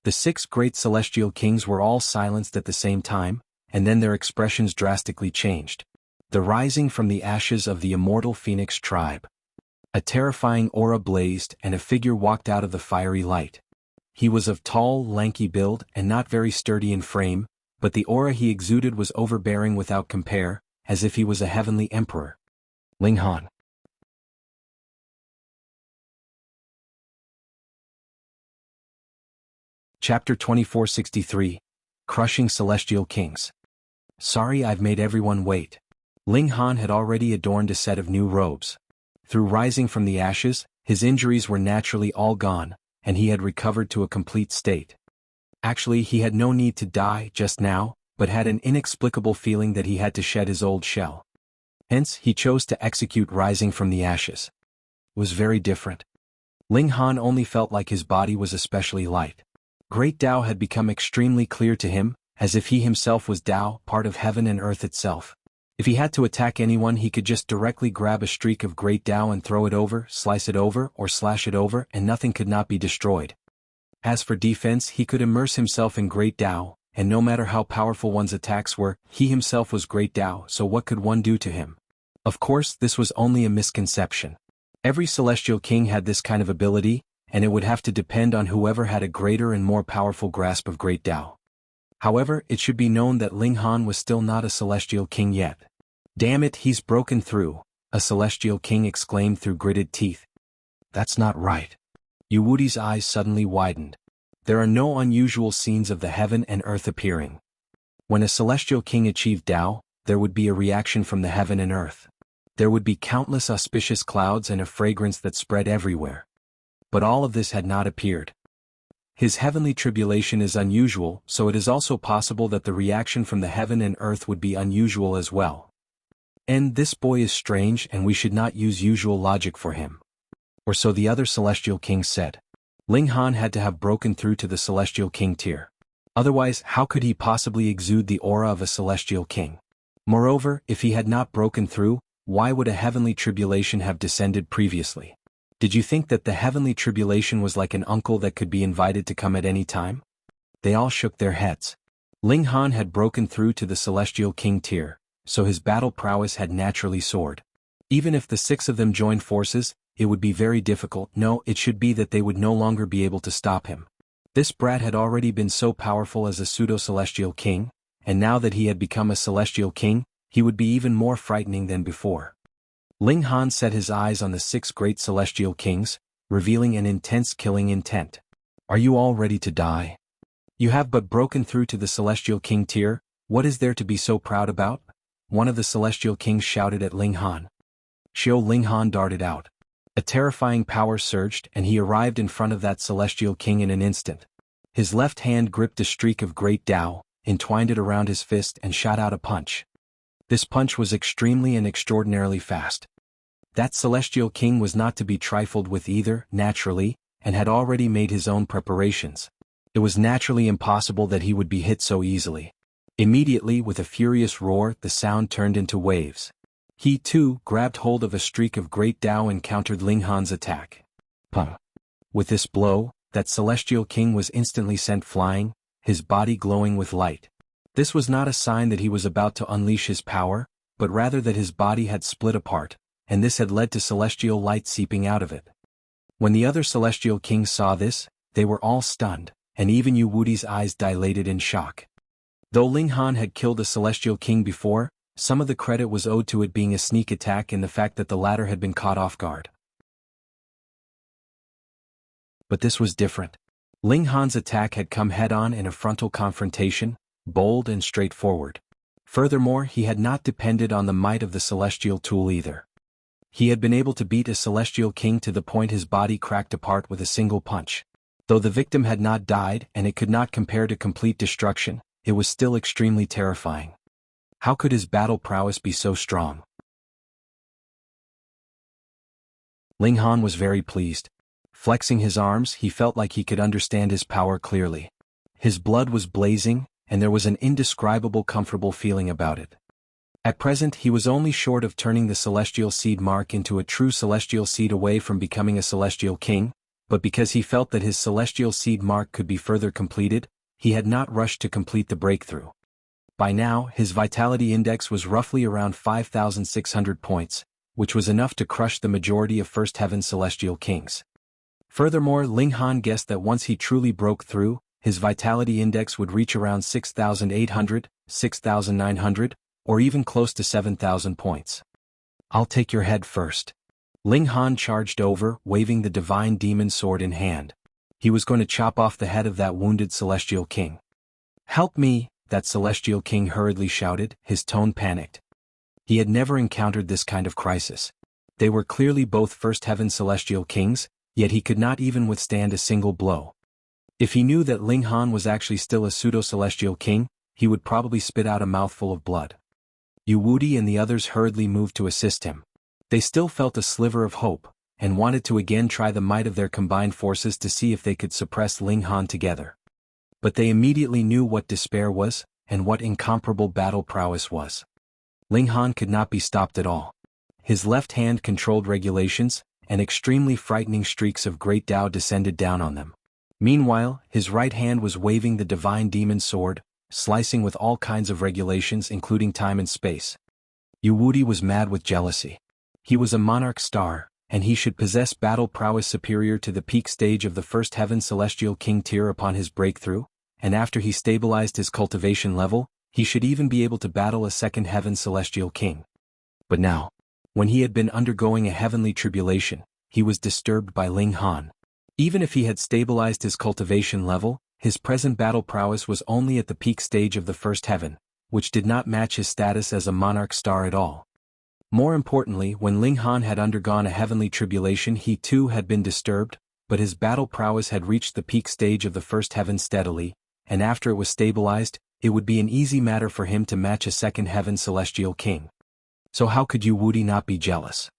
The 6 great celestial kings were all silenced at the same time, and then their expressions drastically changed. The rising from the ashes of the immortal Phoenix tribe. A terrifying aura blazed, and a figure walked out of the fiery light. He was of tall, lanky build and not very sturdy in frame, but the aura he exuded was overbearing without compare, as if he was a heavenly emperor. Ling Han. Chapter 2463. Crushing Celestial Kings. Sorry I've made everyone wait. Ling Han had already adorned a set of new robes. Through rising from the ashes, his injuries were naturally all gone, and he had recovered to a complete state. Actually, he had no need to die just now, but had an inexplicable feeling that he had to shed his old shell. Hence, he chose to execute rising from the ashes. It was very different. Ling Han only felt like his body was especially light. Great Tao had become extremely clear to him, as if he himself was Tao, part of heaven and earth itself. If he had to attack anyone, he could just directly grab a streak of Great Tao and throw it over, slice it over, or slash it over, and nothing could not be destroyed. As for defense, he could immerse himself in Great Tao, and no matter how powerful one's attacks were, he himself was Great Tao, so what could one do to him? Of course, this was only a misconception. Every celestial king had this kind of ability, and it would have to depend on whoever had a greater and more powerful grasp of Great Tao. However, it should be known that Ling Han was still not a celestial king yet. Damn it, he's broken through, a celestial king exclaimed through gritted teeth. That's not right. Yu eyes suddenly widened. There are no unusual scenes of the heaven and earth appearing. When a celestial king achieved Tao, there would be a reaction from the heaven and earth. There would be countless auspicious clouds and a fragrance that spread everywhere. But all of this had not appeared. His heavenly tribulation is unusual, so it is also possible that the reaction from the heaven and earth would be unusual as well. And this boy is strange, and we should not use usual logic for him. Or so the other celestial kings said. Ling Han had to have broken through to the celestial king tier. Otherwise, how could he possibly exude the aura of a celestial king? Moreover, if he had not broken through, why would a heavenly tribulation have descended previously? Did you think that the heavenly tribulation was like an uncle that could be invited to come at any time? They all shook their heads. Ling Han had broken through to the celestial king tier, so his battle prowess had naturally soared. Even if the 6 of them joined forces, it would be very difficult. No, it should be that they would no longer be able to stop him. This brat had already been so powerful as a pseudo-celestial king, and now that he had become a celestial king, he would be even more frightening than before. Ling Han set his eyes on the 6 great celestial kings, revealing an intense killing intent. Are you all ready to die? You have but broken through to the celestial king tier. What is there to be so proud about? One of the celestial kings shouted at Ling Han. Ling Han darted out. A terrifying power surged, and he arrived in front of that celestial king in an instant. His left hand gripped a streak of Great Tao, entwined it around his fist, and shot out a punch. This punch was extremely and extraordinarily fast. That celestial king was not to be trifled with either, naturally, and had already made his own preparations. It was naturally impossible that he would be hit so easily. Immediately, with a furious roar, the sound turned into waves. He, too, grabbed hold of a streak of Great Tao and countered Ling Han's attack. Puh! With this blow, that celestial king was instantly sent flying, his body glowing with light. This was not a sign that he was about to unleash his power, but rather that his body had split apart, and this had led to celestial light seeping out of it. When the other celestial kings saw this, they were all stunned, and even Yu Wudi's eyes dilated in shock. Though Ling Han had killed a celestial king before, some of the credit was owed to it being a sneak attack and the fact that the latter had been caught off guard. But this was different. Ling Han's attack had come head-on in a frontal confrontation, bold and straightforward. Furthermore, he had not depended on the might of the celestial tool either. He had been able to beat a celestial king to the point his body cracked apart with a single punch. Though the victim had not died and it could not compare to complete destruction, it was still extremely terrifying. How could his battle prowess be so strong? Ling Han was very pleased. Flexing his arms, he felt like he could understand his power clearly. His blood was blazing, and there was an indescribable comfortable feeling about it. At present he was only short of turning the celestial seed mark into a true celestial seed away from becoming a celestial king, but because he felt that his celestial seed mark could be further completed, he had not rushed to complete the breakthrough. By now, his vitality index was roughly around 5,600 points, which was enough to crush the majority of First Heaven celestial kings. Furthermore, Ling Han guessed that once he truly broke through, his vitality index would reach around 6,800, 6,900, or even close to 7,000 points. "I'll take your head first." Ling Han charged over, waving the divine demon sword in hand. He was going to chop off the head of that wounded celestial king. "Help me," that celestial king hurriedly shouted, his tone panicked. He had never encountered this kind of crisis. They were clearly both First Heaven celestial kings, yet he could not even withstand a single blow. If he knew that Ling Han was actually still a pseudo-celestial king, he would probably spit out a mouthful of blood. Yu Wudi and the others hurriedly moved to assist him. They still felt a sliver of hope, and wanted to again try the might of their combined forces to see if they could suppress Ling Han together. But they immediately knew what despair was, and what incomparable battle prowess was. Ling Han could not be stopped at all. His left hand controlled regulations, and extremely frightening streaks of great Tao descended down on them. Meanwhile, his right hand was waving the divine demon sword, slicing with all kinds of regulations including time and space. Yu Wudi was mad with jealousy. He was a monarch star, and he should possess battle prowess superior to the peak stage of the First Heaven Celestial King tier upon his breakthrough, and after he stabilized his cultivation level, he should even be able to battle a Second Heaven Celestial King. But now, when he had been undergoing a heavenly tribulation, he was disturbed by Ling Han. Even if he had stabilized his cultivation level, his present battle prowess was only at the peak stage of the First Heaven, which did not match his status as a monarch star at all. More importantly, when Ling Han had undergone a heavenly tribulation, he too had been disturbed, but his battle prowess had reached the peak stage of the First Heaven steadily, and after it was stabilized, it would be an easy matter for him to match a Second Heaven Celestial King. So how could Yu Wudi not be jealous?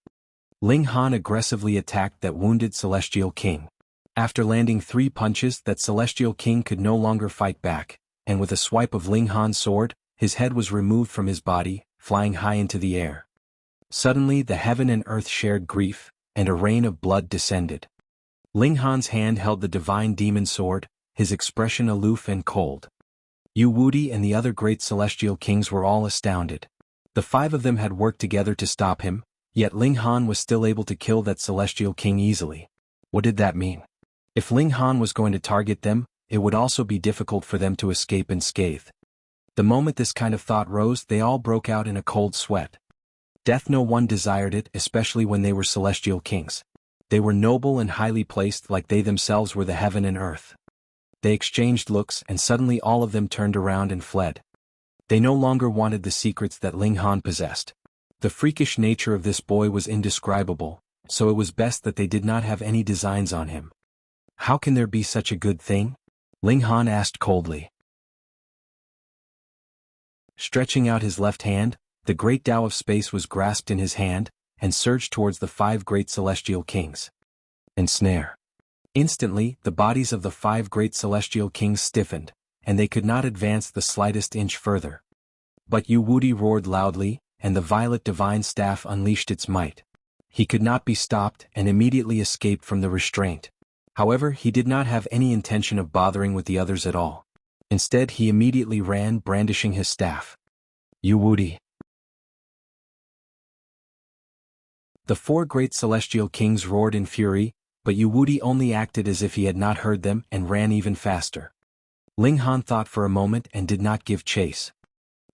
Ling Han aggressively attacked that wounded Celestial King. After landing 3 punches, that Celestial King could no longer fight back, and with a swipe of Ling Han's sword, his head was removed from his body, flying high into the air. Suddenly the heaven and earth shared grief, and a rain of blood descended. Ling Han's hand held the divine demon sword, his expression aloof and cold. Yu Wudi and the other great celestial kings were all astounded. The 5 of them had worked together to stop him, yet Ling Han was still able to kill that celestial king easily. What did that mean? If Ling Han was going to target them, it would also be difficult for them to escape unscathed. The moment this kind of thought rose, they all broke out in a cold sweat. Death no one desired it, especially when they were celestial kings. They were noble and highly placed like they themselves were the heaven and earth. They exchanged looks and suddenly all of them turned around and fled. They no longer wanted the secrets that Ling Han possessed. The freakish nature of this boy was indescribable, so it was best that they did not have any designs on him. How can there be such a good thing? Ling Han asked coldly. Stretching out his left hand, the great Tao of space was grasped in his hand, and surged towards the 5 great celestial kings. Ensnare. Instantly, the bodies of the 5 great celestial kings stiffened, and they could not advance the slightest inch further. But Yu Wudi roared loudly, and the violet divine staff unleashed its might. He could not be stopped and immediately escaped from the restraint. However, he did not have any intention of bothering with the others at all. Instead, he immediately ran, brandishing his staff. Yu Wudi. The four great celestial kings roared in fury, but Yu only acted as if he had not heard them and ran even faster. Ling Han thought for a moment and did not give chase.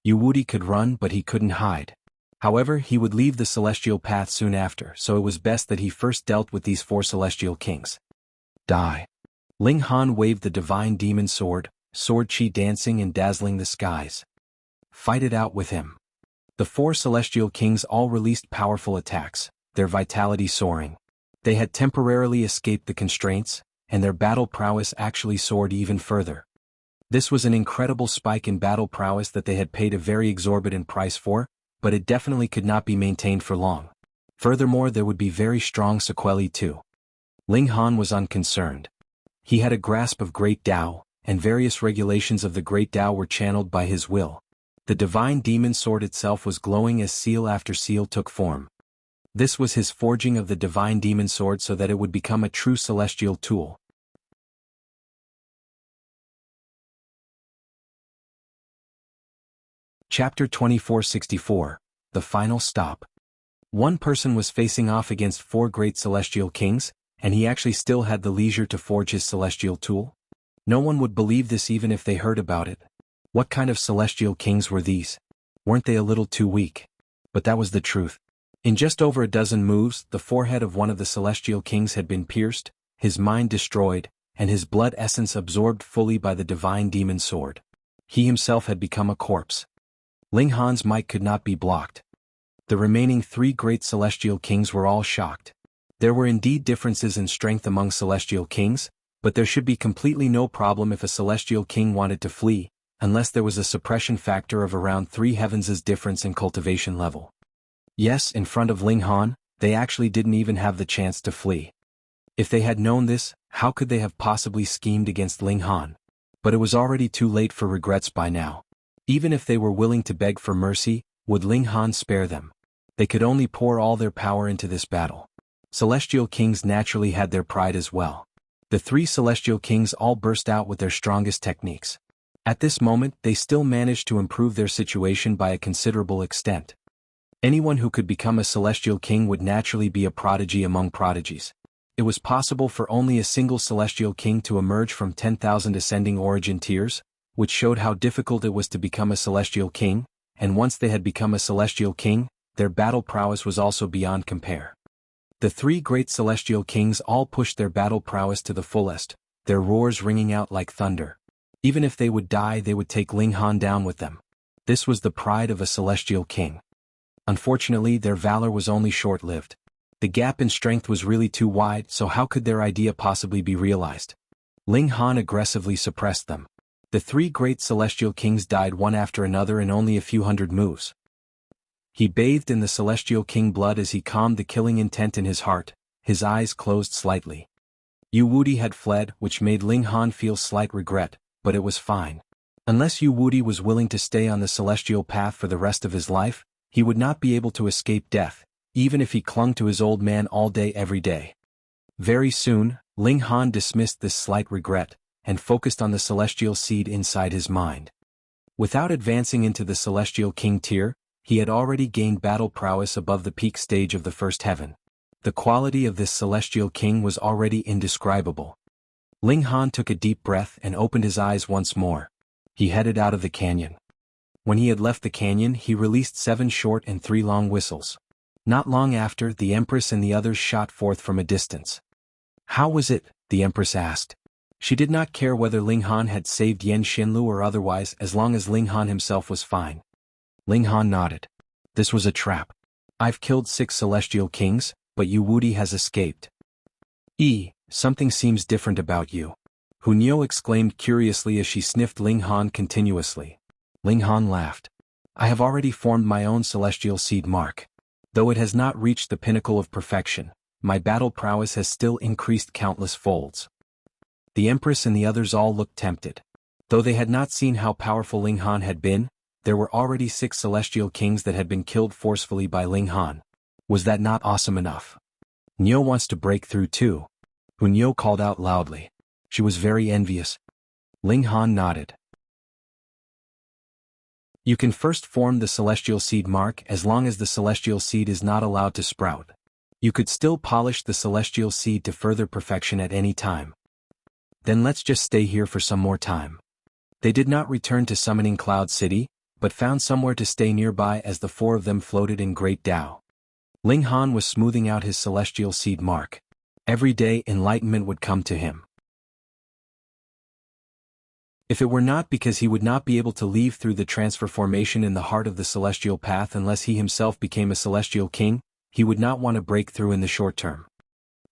Yu could run but he couldn't hide. However, he would leave the celestial path soon after, so it was best that he first dealt with these four celestial kings. Die. Ling Han waved the divine demon sword, sword chi dancing and dazzling the skies. Fight it out with him. The four celestial kings all released powerful attacks, their vitality soaring. They had temporarily escaped the constraints, and their battle prowess actually soared even further. This was an incredible spike in battle prowess that they had paid a very exorbitant price for, but it definitely could not be maintained for long. Furthermore, there would be very strong sequelae too. Ling Han was unconcerned. He had a grasp of Great Tao, and various regulations of the Great Tao were channeled by his will. The divine demon sword itself was glowing as seal after seal took form. This was his forging of the divine demon sword so that it would become a true celestial tool. Chapter 2464, The Final Stop. One person was facing off against four great celestial kings, and he actually still had the leisure to forge his celestial tool? No one would believe this even if they heard about it. What kind of celestial kings were these? Weren't they a little too weak? But that was the truth. In just over a dozen moves, the forehead of one of the celestial kings had been pierced, his mind destroyed, and his blood essence absorbed fully by the divine demon sword. He himself had become a corpse. Ling Han's might could not be blocked. The remaining three great celestial kings were all shocked. There were indeed differences in strength among celestial kings, but there should be completely no problem if a celestial king wanted to flee, unless there was a suppression factor of around 3 heavens' difference in cultivation level. Yes, in front of Ling Han, they actually didn't even have the chance to flee. If they had known this, how could they have possibly schemed against Ling Han? But it was already too late for regrets by now. Even if they were willing to beg for mercy, would Ling Han spare them? They could only pour all their power into this battle. Celestial kings naturally had their pride as well. The three celestial kings all burst out with their strongest techniques. At this moment, they still managed to improve their situation by a considerable extent. Anyone who could become a celestial king would naturally be a prodigy among prodigies. It was possible for only a single celestial king to emerge from 10,000 ascending origin tiers, which showed how difficult it was to become a celestial king, and once they had become a celestial king, their battle prowess was also beyond compare. The three great celestial kings all pushed their battle prowess to the fullest, their roars ringing out like thunder. Even if they would die, they would take Ling Han down with them. This was the pride of a celestial king. Unfortunately, their valor was only short-lived. The gap in strength was really too wide, so how could their idea possibly be realized? Ling Han aggressively suppressed them. The three great celestial kings died one after another in only a few hundred moves. He bathed in the celestial king blood as he calmed the killing intent in his heart, his eyes closed slightly. Yu had fled, which made Ling Han feel slight regret, but it was fine. Unless Yu was willing to stay on the celestial path for the rest of his life, he would not be able to escape death, even if he clung to his old man all day every day. Very soon, Ling Han dismissed this slight regret, and focused on the celestial seed inside his mind. Without advancing into the celestial king tier, he had already gained battle prowess above the peak stage of the first heaven. The quality of this celestial king was already indescribable. Ling Han took a deep breath and opened his eyes once more. He headed out of the canyon. When he had left the canyon, he released 7 short and 3 long whistles. Not long after, the Empress and the others shot forth from a distance. How was it? The Empress asked. She did not care whether Ling Han had saved Yen Xinlu or otherwise as long as Ling Han himself was fine. Ling Han nodded. This was a trap. I've killed 6 celestial kings, but Yu has escaped. Something seems different about you. Hunyo exclaimed curiously as she sniffed Ling Han continuously. Ling Han laughed. I have already formed my own celestial seed mark. Though it has not reached the pinnacle of perfection, my battle prowess has still increased countless folds. The Empress and the others all looked tempted. Though they had not seen how powerful Ling Han had been, there were already 6 celestial kings that had been killed forcefully by Ling Han. Was that not awesome enough? Nyo wants to break through too. Hunyo called out loudly. She was very envious. Ling Han nodded. You can first form the celestial seed mark as long as the celestial seed is not allowed to sprout. You could still polish the celestial seed to further perfection at any time. Then let's just stay here for some more time. They did not return to Summoning Cloud City, but found somewhere to stay nearby as the four of them floated in great Tao. Ling Han was smoothing out his celestial seed mark. Every day enlightenment would come to him. If it were not because he would not be able to leave through the transfer formation in the heart of the celestial path unless he himself became a celestial king, he would not want to break through in the short term.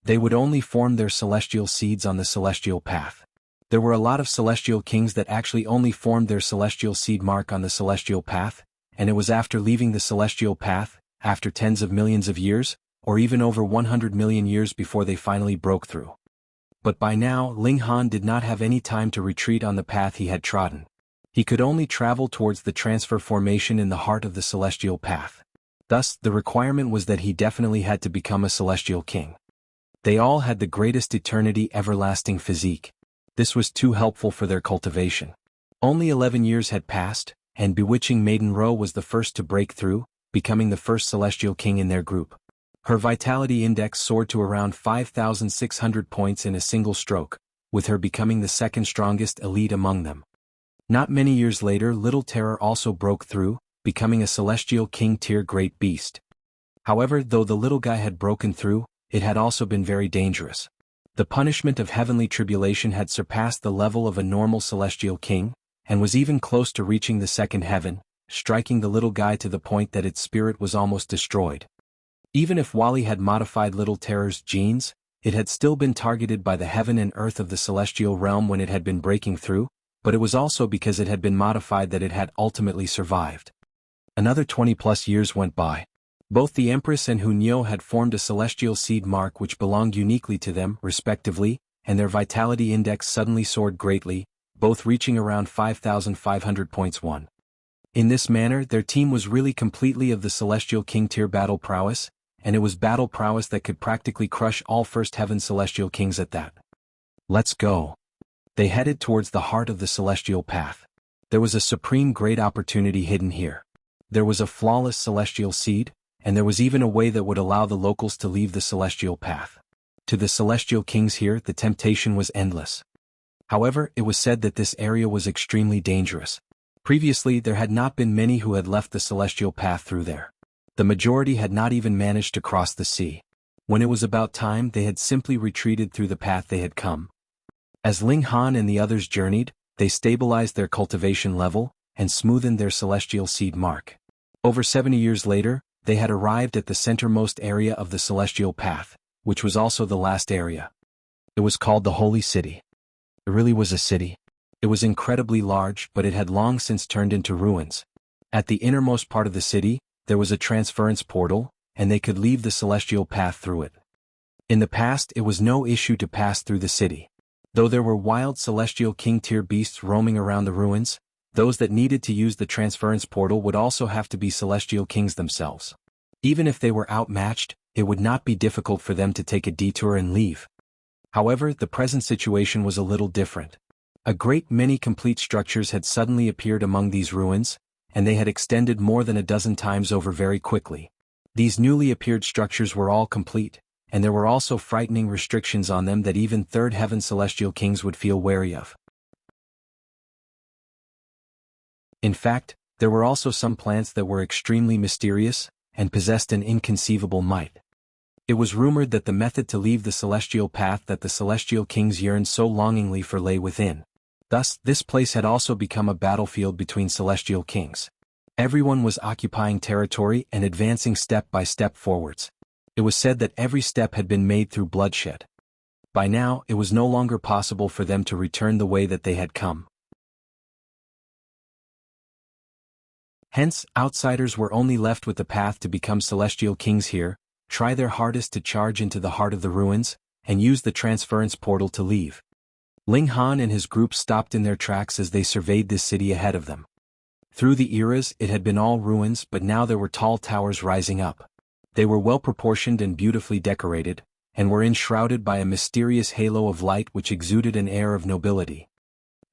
They would only form their celestial seeds on the celestial path. There were a lot of celestial kings that actually only formed their celestial seed mark on the celestial path, and it was after leaving the celestial path, after tens of millions of years, or even over 100 million years before they finally broke through. But by now Ling Han did not have any time to retreat on the path he had trodden. He could only travel towards the transfer formation in the heart of the celestial path. Thus, the requirement was that he definitely had to become a celestial king. They all had the greatest eternity everlasting physique. This was too helpful for their cultivation. Only 11 years had passed, and bewitching Maiden Ro was the first to break through, becoming the first celestial king in their group. Her vitality index soared to around 5,600 points in a single stroke, with her becoming the second strongest elite among them. Not many years later Little Terror also broke through, becoming a celestial king tier great beast. However, though the little guy had broken through, it had also been very dangerous. The punishment of heavenly tribulation had surpassed the level of a normal celestial king, and was even close to reaching the second heaven, striking the little guy to the point that its spirit was almost destroyed. Even if Wally had modified Little Terror's genes, it had still been targeted by the heaven and earth of the celestial realm when it had been breaking through, but it was also because it had been modified that it had ultimately survived. Another 20+ years went by. Both the Empress and Hunyo had formed a celestial seed mark which belonged uniquely to them, respectively, and their vitality index suddenly soared greatly, both reaching around 5,500 points. In this manner their team was really completely of the celestial king tier battle prowess, and it was battle prowess that could practically crush all first heaven celestial kings at that. Let's go. They headed towards the heart of the celestial path. There was a supreme great opportunity hidden here. There was a flawless celestial seed, and there was even a way that would allow the locals to leave the celestial path. To the celestial kings here the temptation was endless. However, it was said that this area was extremely dangerous. Previously there had not been many who had left the celestial path through there. The majority had not even managed to cross the sea. When it was about time they had simply retreated through the path they had come. As Ling Han and the others journeyed, they stabilized their cultivation level, and smoothened their celestial seed mark. Over 70 years later, they had arrived at the centermost area of the celestial path, which was also the last area. It was called the Holy City. It really was a city. It was incredibly large, but it had long since turned into ruins. At the innermost part of the city, there was a transference portal, and they could leave the celestial path through it. In the past it was no issue to pass through the city. Though there were wild celestial king tier beasts roaming around the ruins, those that needed to use the transference portal would also have to be celestial kings themselves. Even if they were outmatched, it would not be difficult for them to take a detour and leave. However, the present situation was a little different. A great many complete structures had suddenly appeared among these ruins, and they had extended more than a dozen times over very quickly. These newly appeared structures were all complete, and there were also frightening restrictions on them that even third heaven celestial kings would feel wary of. In fact, there were also some plants that were extremely mysterious, and possessed an inconceivable might. It was rumored that the method to leave the celestial path that the celestial kings yearned so longingly for lay within. Thus, this place had also become a battlefield between celestial kings. Everyone was occupying territory and advancing step by step forwards. It was said that every step had been made through bloodshed. By now, it was no longer possible for them to return the way that they had come. Hence, outsiders were only left with the path to become celestial kings here, try their hardest to charge into the heart of the ruins, and use the transference portal to leave. Ling Han and his group stopped in their tracks as they surveyed this city ahead of them. Through the eras it had been all ruins, but now there were tall towers rising up. They were well proportioned and beautifully decorated, and were enshrouded by a mysterious halo of light which exuded an air of nobility.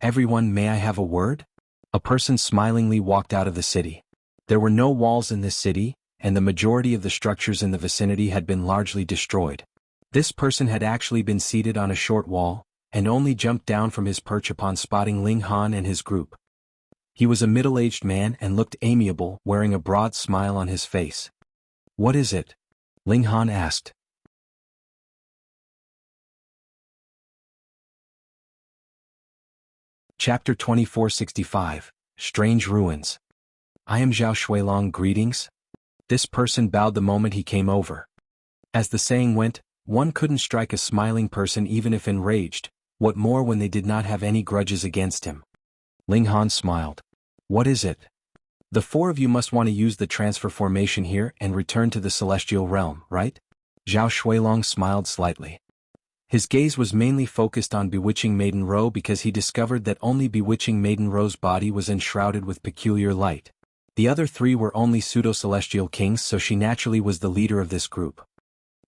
"Everyone, may I have a word?" A person smilingly walked out of the city. There were no walls in this city, and the majority of the structures in the vicinity had been largely destroyed. This person had actually been seated on a short wall, and only jumped down from his perch upon spotting Ling Han and his group. He was a middle-aged man and looked amiable, wearing a broad smile on his face. "What is it?" Ling Han asked. Chapter 2465, Strange Ruins. "I am Zhao Shuilong, greetings." This person bowed the moment he came over. As the saying went, one couldn't strike a smiling person even if enraged, what more when they did not have any grudges against him. Ling Han smiled. "What is it? The four of you must want to use the transfer formation here and return to the celestial realm, right?" Zhao Shuilong smiled slightly. His gaze was mainly focused on Bewitching Maiden Ro because he discovered that only Bewitching Maiden Ro's body was enshrouded with peculiar light. The other three were only pseudo-celestial kings, so she naturally was the leader of this group.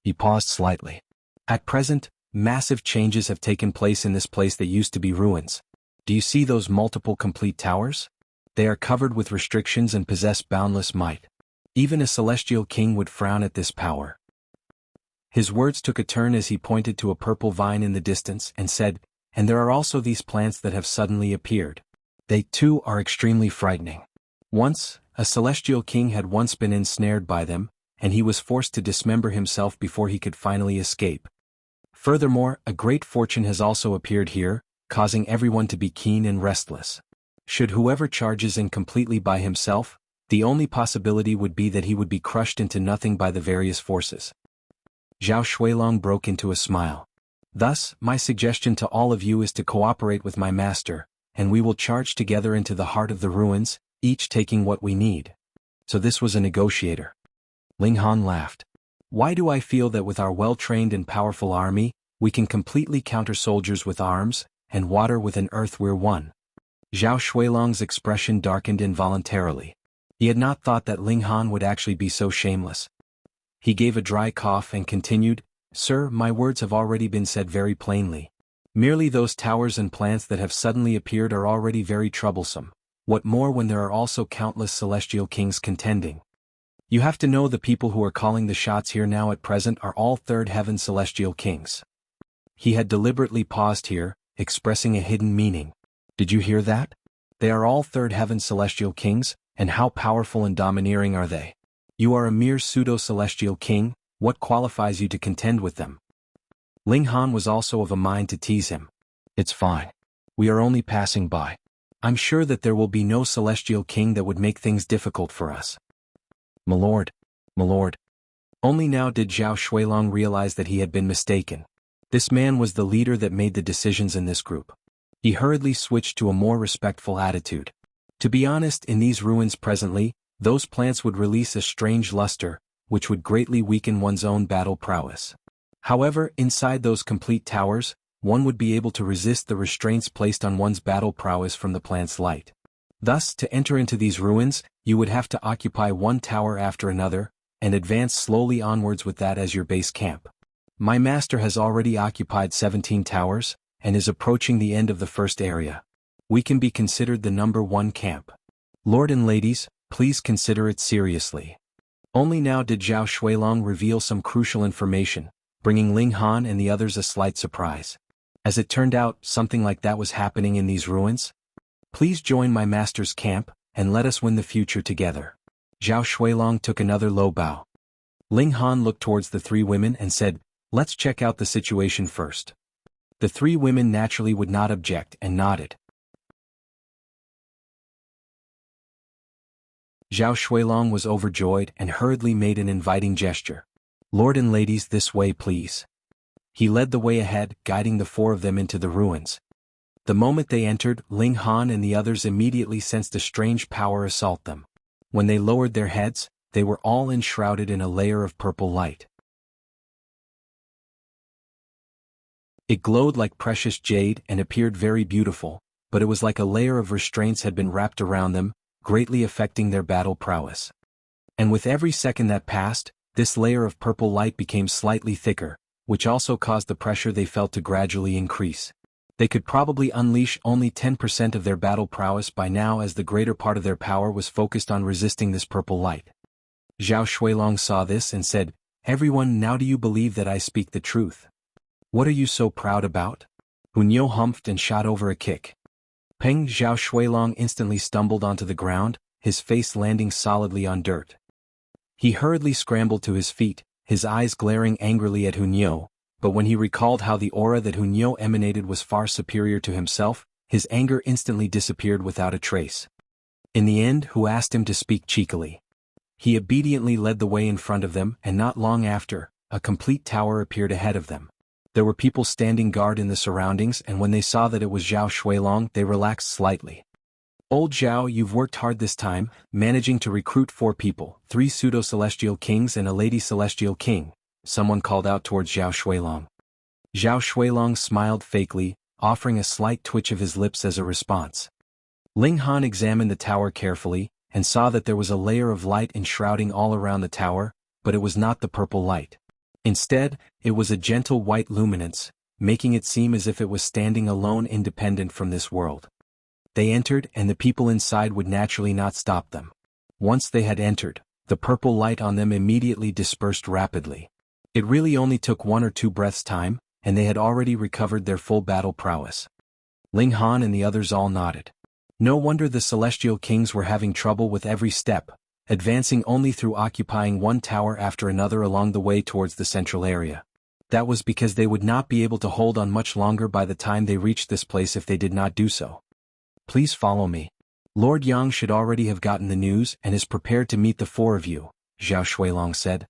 He paused slightly. "At present, massive changes have taken place in this place that used to be ruins. Do you see those multiple complete towers? They are covered with restrictions and possess boundless might. Even a celestial king would frown at this power." His words took a turn as he pointed to a purple vine in the distance and said, "And there are also these plants that have suddenly appeared. They too are extremely frightening. Once, a celestial king had once been ensnared by them, and he was forced to dismember himself before he could finally escape. Furthermore, a great fortune has also appeared here, causing everyone to be keen and restless. Should whoever charges in completely by himself, the only possibility would be that he would be crushed into nothing by the various forces." Zhao Shuilong broke into a smile. "Thus, my suggestion to all of you is to cooperate with my master, and we will charge together into the heart of the ruins, each taking what we need." So this was a negotiator. Ling Han laughed. "Why do I feel that with our well-trained and powerful army, we can completely counter soldiers with arms, and water with an earth we're one?" Zhao Shuilong's expression darkened involuntarily. He had not thought that Ling Han would actually be so shameless. He gave a dry cough and continued, "Sir, my words have already been said very plainly. Merely those towers and plants that have suddenly appeared are already very troublesome. What more when there are also countless celestial kings contending? You have to know the people who are calling the shots here now at present are all third heaven celestial kings." He had deliberately paused here, expressing a hidden meaning. "Did you hear that? They are all third heaven celestial kings, and how powerful and domineering are they? You are a mere pseudo-celestial king, what qualifies you to contend with them?" Ling Han was also of a mind to tease him. "It's fine. We are only passing by. I'm sure that there will be no celestial king that would make things difficult for us." "Milord, milord." Only now did Zhao Shuilong realize that he had been mistaken. This man was the leader that made the decisions in this group. He hurriedly switched to a more respectful attitude. To be honest, in these ruins presently, those plants would release a strange luster, which would greatly weaken one's own battle prowess. However, inside those complete towers, one would be able to resist the restraints placed on one's battle prowess from the plant's light. Thus, to enter into these ruins, you would have to occupy one tower after another, and advance slowly onwards with that as your base camp. My master has already occupied 17 towers, and is approaching the end of the first area. We can be considered the number 1 camp. Lord and ladies, please consider it seriously." Only now did Zhao Shuilong reveal some crucial information, bringing Ling Han and the others a slight surprise. As it turned out, something like that was happening in these ruins. "Please join my master's camp, and let us win the future together." Zhao Shuilong took another low bow. Ling Han looked towards the 3 women and said, "Let's check out the situation first." The 3 women naturally would not object and nodded. Zhao Shuilong was overjoyed and hurriedly made an inviting gesture. "Lord and ladies, this way please." He led the way ahead, guiding the 4 of them into the ruins. The moment they entered, Ling Han and the others immediately sensed a strange power assault them. When they lowered their heads, they were all enshrouded in a layer of purple light. It glowed like precious jade and appeared very beautiful, but it was like a layer of restraints had been wrapped around them, greatly affecting their battle prowess. And with every second that passed, this layer of purple light became slightly thicker, which also caused the pressure they felt to gradually increase. They could probably unleash only 10% of their battle prowess by now, as the greater part of their power was focused on resisting this purple light. Zhao Shuilong saw this and said, "Everyone, now do you believe that I speak the truth? What are you so proud about?" Hunyo humphed and shot over a kick. Peng Zhao Shuilong instantly stumbled onto the ground, his face landing solidly on dirt. He hurriedly scrambled to his feet, his eyes glaring angrily at Hunyo, but when he recalled how the aura that Hunyo emanated was far superior to himself, his anger instantly disappeared without a trace. In the end, Hu asked him to speak cheekily. He obediently led the way in front of them, and not long after, a complete tower appeared ahead of them. There were people standing guard in the surroundings, and when they saw that it was Zhao Shuilong, they relaxed slightly. "Old Zhao, you've worked hard this time, managing to recruit 4 people, 3 pseudo-celestial kings and a lady celestial king," someone called out towards Zhao Shuilong. Zhao Shuilong smiled fakely, offering a slight twitch of his lips as a response. Ling Han examined the tower carefully, and saw that there was a layer of light enshrouding all around the tower, but it was not the purple light. Instead, it was a gentle white luminance, making it seem as if it was standing alone independent from this world. They entered, and the people inside would naturally not stop them. Once they had entered, the purple light on them immediately dispersed rapidly. It really only took 1 or 2 breaths' time, and they had already recovered their full battle prowess. Ling Han and the others all nodded. No wonder the celestial kings were having trouble with every step, advancing only through occupying one tower after another along the way towards the central area. That was because they would not be able to hold on much longer by the time they reached this place if they did not do so. "Please follow me. Lord Yang should already have gotten the news and is prepared to meet the 4 of you," Zhao Shuilong said.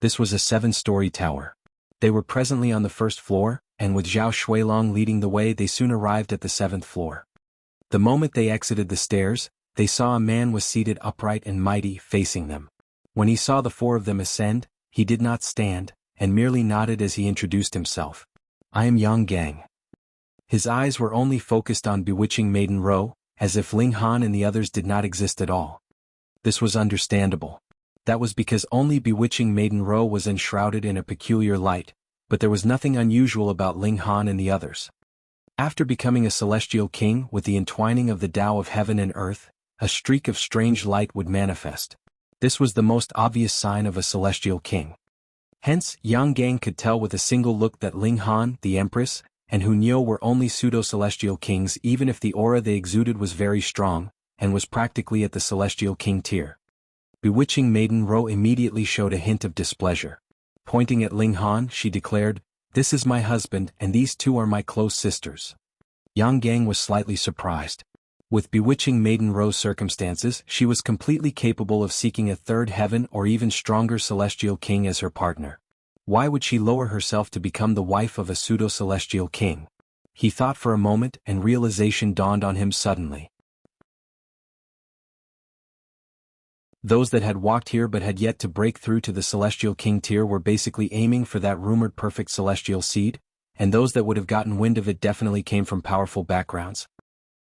This was a 7-story tower. They were presently on the 1st floor, and with Zhao Shuilong leading the way they soon arrived at the 7th floor. The moment they exited the stairs, they saw a man was seated upright and mighty facing them. When he saw the 4 of them ascend, he did not stand, and merely nodded as he introduced himself. "I am Yang Gang." His eyes were only focused on bewitching Maiden Ro, as if Ling Han and the others did not exist at all. This was understandable. That was because only bewitching Maiden Ro was enshrouded in a peculiar light, but there was nothing unusual about Ling Han and the others. After becoming a celestial king with the entwining of the Tao of heaven and earth, a streak of strange light would manifest. This was the most obvious sign of a celestial king. Hence, Yang Gang could tell with a single look that Ling Han, the Empress, and Hunyo were only pseudo-celestial kings even if the aura they exuded was very strong, and was practically at the celestial king tier. Bewitching Maiden Ro immediately showed a hint of displeasure. Pointing at Ling Han, she declared, "This is my husband and these 2 are my close sisters." Yang Gang was slightly surprised. With bewitching Maiden Ro's circumstances, she was completely capable of seeking a 3rd heaven or even stronger celestial king as her partner. Why would she lower herself to become the wife of a pseudo-celestial king? He thought for a moment and realization dawned on him suddenly. Those that had walked here but had yet to break through to the celestial king tier were basically aiming for that rumored perfect celestial seed, and those that would have gotten wind of it definitely came from powerful backgrounds.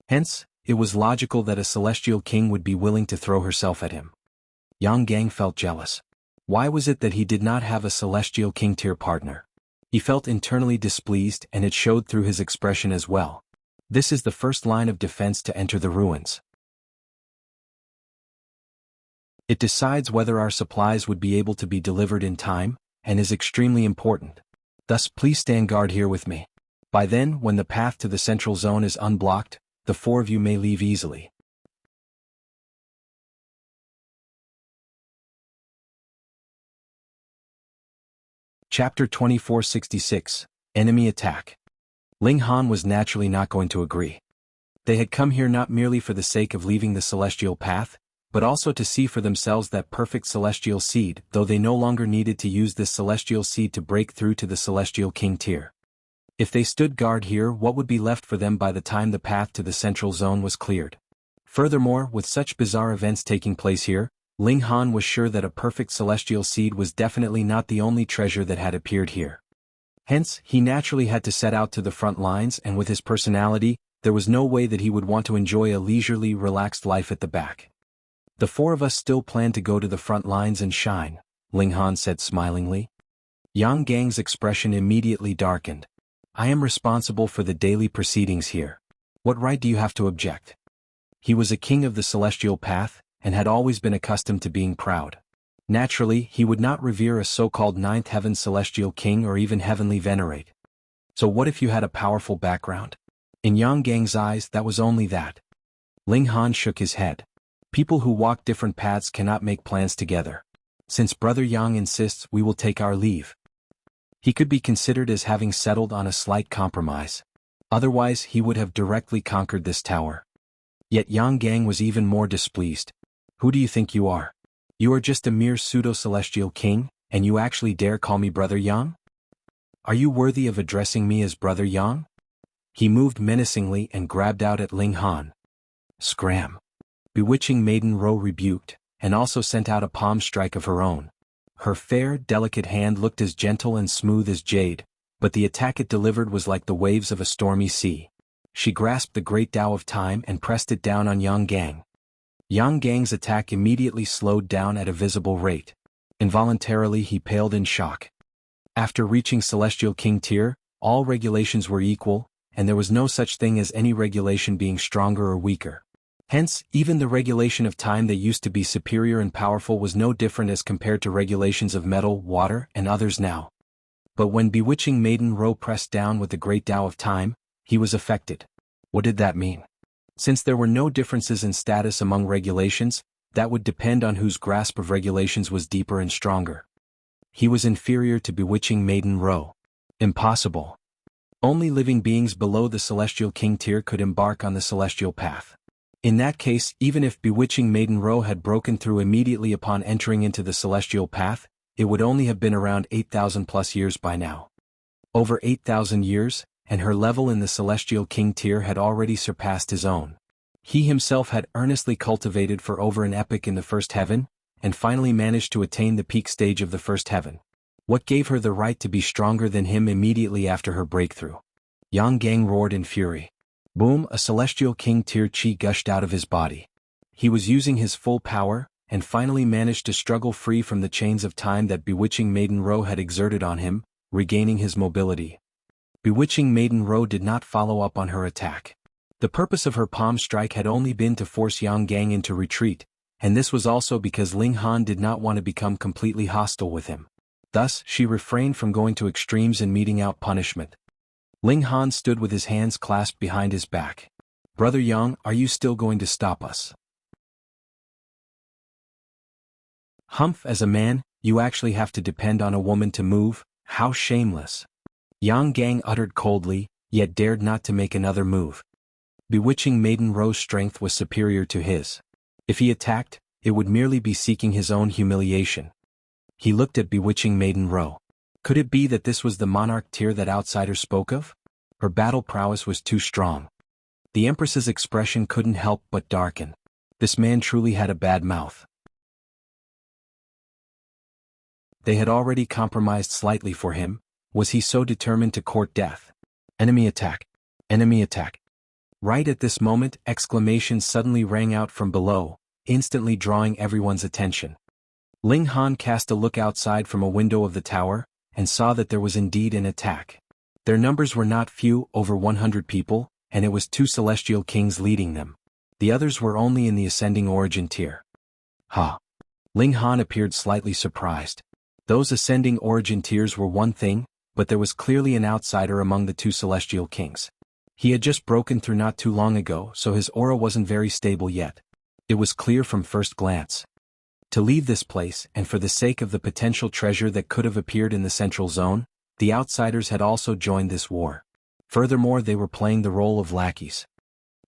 Hence, it was logical that a celestial king would be willing to throw herself at him. Yang Gang felt jealous. Why was it that he did not have a celestial king tier partner? He felt internally displeased and it showed through his expression as well. This is the first line of defense to enter the ruins. It decides whether our supplies would be able to be delivered in time, and is extremely important. Thus please stand guard here with me. By then, when the path to the central zone is unblocked, the 4 of you may leave easily. Chapter 2466, Enemy Attack. Ling Han was naturally not going to agree. They had come here not merely for the sake of leaving the celestial path, but also to see for themselves that perfect celestial seed, though they no longer needed to use this celestial seed to break through to the celestial king tier. If they stood guard here, what would be left for them by the time the path to the central zone was cleared? Furthermore, with such bizarre events taking place here, Ling Han was sure that a perfect celestial seed was definitely not the only treasure that had appeared here. Hence, he naturally had to set out to the front lines, and with his personality, there was no way that he would want to enjoy a leisurely, relaxed life at the back. "The 4 of us still plan to go to the front lines and shine," Ling Han said smilingly. Yang Gang's expression immediately darkened. "I am responsible for the daily proceedings here. What right do you have to object?" He was a king of the celestial path, and had always been accustomed to being proud. Naturally, he would not revere a so-called ninth heaven celestial king or even heavenly venerate. So what if you had a powerful background? In Yang Gang's eyes, that was only that. Ling Han shook his head. People who walk different paths cannot make plans together. Since Brother Yang insists, we will take our leave. He could be considered as having settled on a slight compromise. Otherwise, he would have directly conquered this tower. Yet Yang Gang was even more displeased. Who do you think you are? You are just a mere pseudo-celestial king, and you actually dare call me Brother Yang? Are you worthy of addressing me as Brother Yang? He moved menacingly and grabbed out at Ling Han. Scram. Bewitching Maiden Ro rebuked, and also sent out a palm strike of her own. Her fair, delicate hand looked as gentle and smooth as jade, but the attack it delivered was like the waves of a stormy sea. She grasped the great Tao of time and pressed it down on Yang Gang. Yang Gang's attack immediately slowed down at a visible rate. Involuntarily he paled in shock. After reaching Celestial King tier, all regulations were equal, and there was no such thing as any regulation being stronger or weaker. Hence, even the regulation of time that used to be superior and powerful was no different as compared to regulations of metal, water, and others now. But when bewitching Maiden Ro pressed down with the great Tao of time, he was affected. What did that mean? Since there were no differences in status among regulations, that would depend on whose grasp of regulations was deeper and stronger. He was inferior to bewitching Maiden Ro. Impossible. Only living beings below the Celestial King tier could embark on the celestial path. In that case, even if bewitching Maiden Ro had broken through immediately upon entering into the celestial path, it would only have been around 8,000 plus years by now. Over 8,000 years, and her level in the Celestial King tier had already surpassed his own. He himself had earnestly cultivated for over an epoch in the first heaven, and finally managed to attain the peak stage of the first heaven. What gave her the right to be stronger than him immediately after her breakthrough? Yang Gang roared in fury. Boom! A Celestial King tier chi gushed out of his body. He was using his full power, and finally managed to struggle free from the chains of time that bewitching Maiden Ro had exerted on him, regaining his mobility. Bewitching Maiden Ro did not follow up on her attack. The purpose of her palm strike had only been to force Yang Gang into retreat, and this was also because Ling Han did not want to become completely hostile with him. Thus, she refrained from going to extremes and meting out punishment. Ling Han stood with his hands clasped behind his back. Brother Yang, are you still going to stop us? Humph, as a man, you actually have to depend on a woman to move, how shameless. Yang Gang uttered coldly, yet dared not to make another move. Bewitching Maiden Ro's strength was superior to his. If he attacked, it would merely be seeking his own humiliation. He looked at bewitching Maiden Ro. Could it be that this was the monarch tier that outsiders spoke of? Her battle prowess was too strong. The Empress's expression couldn't help but darken. This man truly had a bad mouth. They had already compromised slightly for him. Was he so determined to court death? Enemy attack! Enemy attack! Right at this moment, exclamations suddenly rang out from below, instantly drawing everyone's attention. Ling Han cast a look outside from a window of the tower, and saw that there was indeed an attack. Their numbers were not few, over 100 people, and it was 2 celestial kings leading them. The others were only in the ascending origin tier. Ha! Ling Han appeared slightly surprised. Those ascending origin tiers were one thing, but there was clearly an outsider among the 2 celestial kings. He had just broken through not too long ago, so his aura wasn't very stable yet. It was clear from first glance. To leave this place, and for the sake of the potential treasure that could have appeared in the central zone, the outsiders had also joined this war. Furthermore, they were playing the role of lackeys.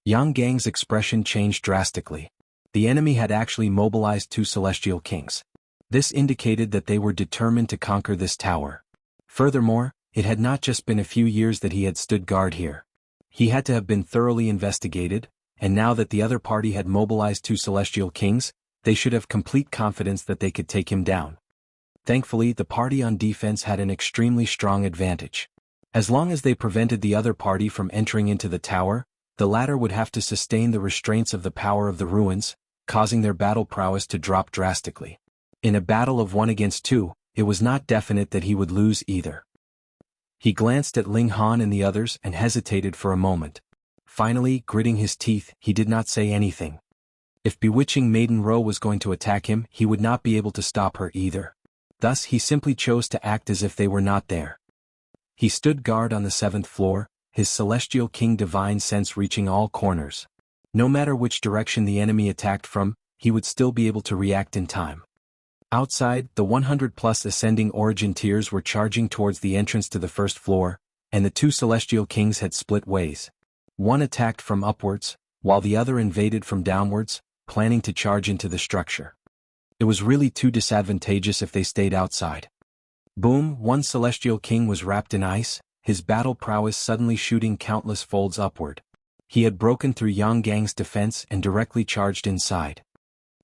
Yang Gang's expression changed drastically. The enemy had actually mobilized 2 celestial kings. This indicated that they were determined to conquer this tower. Furthermore, it had not just been a few years that he had stood guard here. He had to have been thoroughly investigated, and now that the other party had mobilized 2 celestial kings, they should have complete confidence that they could take him down. Thankfully, the party on defense had an extremely strong advantage. As long as they prevented the other party from entering into the tower, the latter would have to sustain the restraints of the power of the ruins, causing their battle prowess to drop drastically. In a battle of 1 against 2, it was not definite that he would lose either. He glanced at Ling Han and the others and hesitated for a moment. Finally, gritting his teeth, he did not say anything. If bewitching Maiden Ro was going to attack him, he would not be able to stop her either. Thus he simply chose to act as if they were not there. He stood guard on the 7th floor, his celestial king divine sense reaching all corners. No matter which direction the enemy attacked from, he would still be able to react in time. Outside, the 100+ ascending origin tiers were charging towards the entrance to the 1st floor, and the 2 celestial kings had split ways. One attacked from upwards, while the other invaded from downwards, planning to charge into the structure. It was really too disadvantageous if they stayed outside. Boom, one celestial king was wrapped in ice, his battle prowess suddenly shooting countless folds upward. He had broken through Yang Gang's defense and directly charged inside.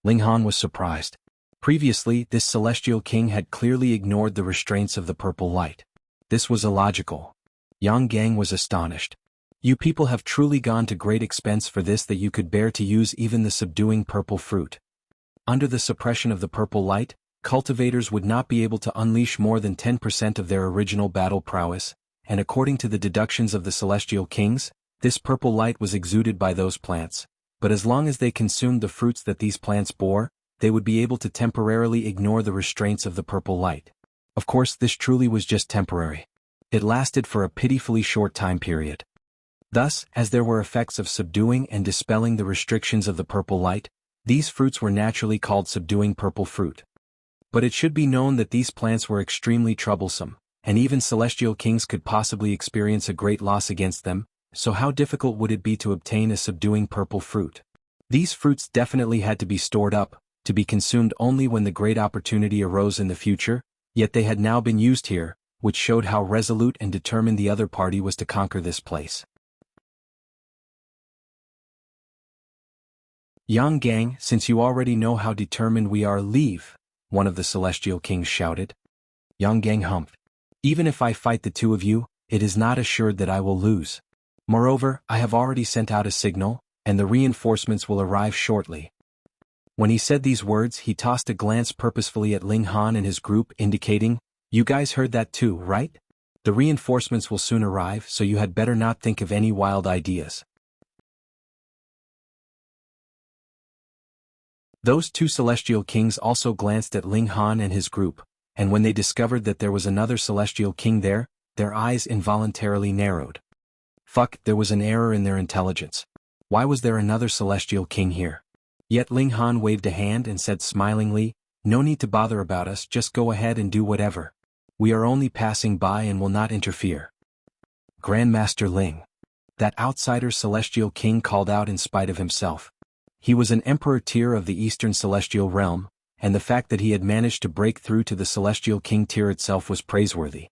Ling Han was surprised. Previously, this celestial king had clearly ignored the restraints of the purple light. This was illogical. Yang Gang was astonished. You people have truly gone to great expense for this, that you could bear to use even the subduing purple fruit. Under the suppression of the purple light, cultivators would not be able to unleash more than 10% of their original battle prowess, and according to the deductions of the celestial kings, this purple light was exuded by those plants, but as long as they consumed the fruits that these plants bore, they would be able to temporarily ignore the restraints of the purple light. Of course, this truly was just temporary. It lasted for a pitifully short time period. Thus, as there were effects of subduing and dispelling the restrictions of the purple light, these fruits were naturally called subduing purple fruit. But it should be known that these plants were extremely troublesome, and even celestial kings could possibly experience a great loss against them, so how difficult would it be to obtain a subduing purple fruit? These fruits definitely had to be stored up, to be consumed only when the great opportunity arose in the future, yet they had now been used here, which showed how resolute and determined the other party was to conquer this place. Yang Gang, since you already know how determined we are, leave, one of the celestial kings shouted. Yang Gang humphed. Even if I fight the 2 of you, it is not assured that I will lose. Moreover, I have already sent out a signal, and the reinforcements will arrive shortly. When he said these words, he tossed a glance purposefully at Ling Han and his group, indicating, "You guys heard that too, right? The reinforcements will soon arrive, so you had better not think of any wild ideas." Those 2 celestial kings also glanced at Ling Han and his group, and when they discovered that there was another celestial king there, their eyes involuntarily narrowed. Fuck, there was an error in their intelligence. Why was there another celestial king here? Yet Ling Han waved a hand and said smilingly, "No need to bother about us, just go ahead and do whatever. We are only passing by and will not interfere." Grandmaster Ling. That outsider celestial king called out in spite of himself. He was an emperor tier of the Eastern Celestial Realm, and the fact that he had managed to break through to the Celestial King tier itself was praiseworthy.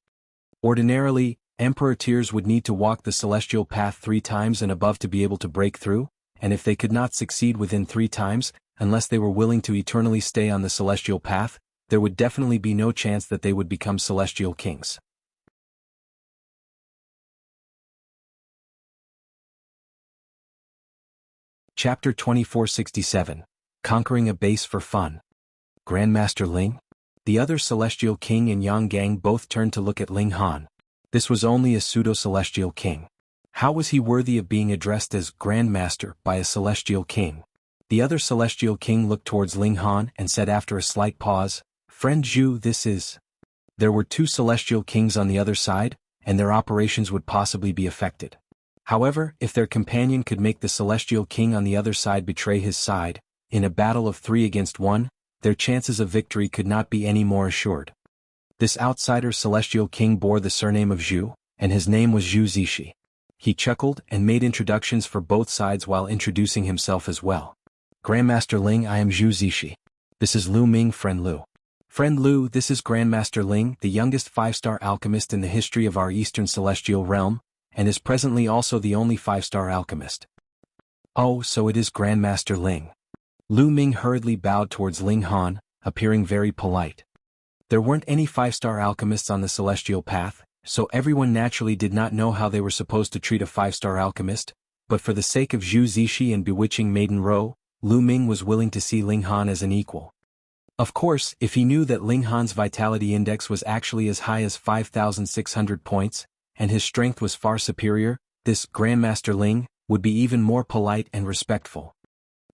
Ordinarily, emperor tiers would need to walk the celestial path 3 times and above to be able to break through, and if they could not succeed within 3 times, unless they were willing to eternally stay on the celestial path, there would definitely be no chance that they would become celestial kings. Chapter 2467. Conquering a Base for Fun. Grandmaster Ling? The other celestial king and Yang Gang both turned to look at Ling Han. This was only a pseudo-celestial king. How was he worthy of being addressed as Grandmaster by a celestial king? The other celestial king looked towards Ling Han and said after a slight pause, "Friend Zhu, this is..." There were 2 celestial kings on the other side, and their operations would possibly be affected. However, if their companion could make the celestial king on the other side betray his side, in a battle of 3 against 1, their chances of victory could not be any more assured. This outsider celestial king bore the surname of Zhu, and his name was Zhu Zishi. He chuckled and made introductions for both sides while introducing himself as well. "Grandmaster Ling, I am Zhu Zishi. This is Lu Ming, friend Lu. Friend Lu, this is Grandmaster Ling, the youngest 5-star alchemist in the history of our Eastern Celestial Realm, and is presently also the only 5-star alchemist." "Oh, so it is Grandmaster Ling." Lu Ming hurriedly bowed towards Ling Han, appearing very polite. There weren't any 5-star alchemists on the celestial path, so everyone naturally did not know how they were supposed to treat a 5-star alchemist, but for the sake of Zhu Zishi and bewitching Maiden Ro, Lu Ming was willing to see Ling Han as an equal. Of course, if he knew that Ling Han's vitality index was actually as high as 5,600 points, and his strength was far superior, this Grandmaster Ling would be even more polite and respectful.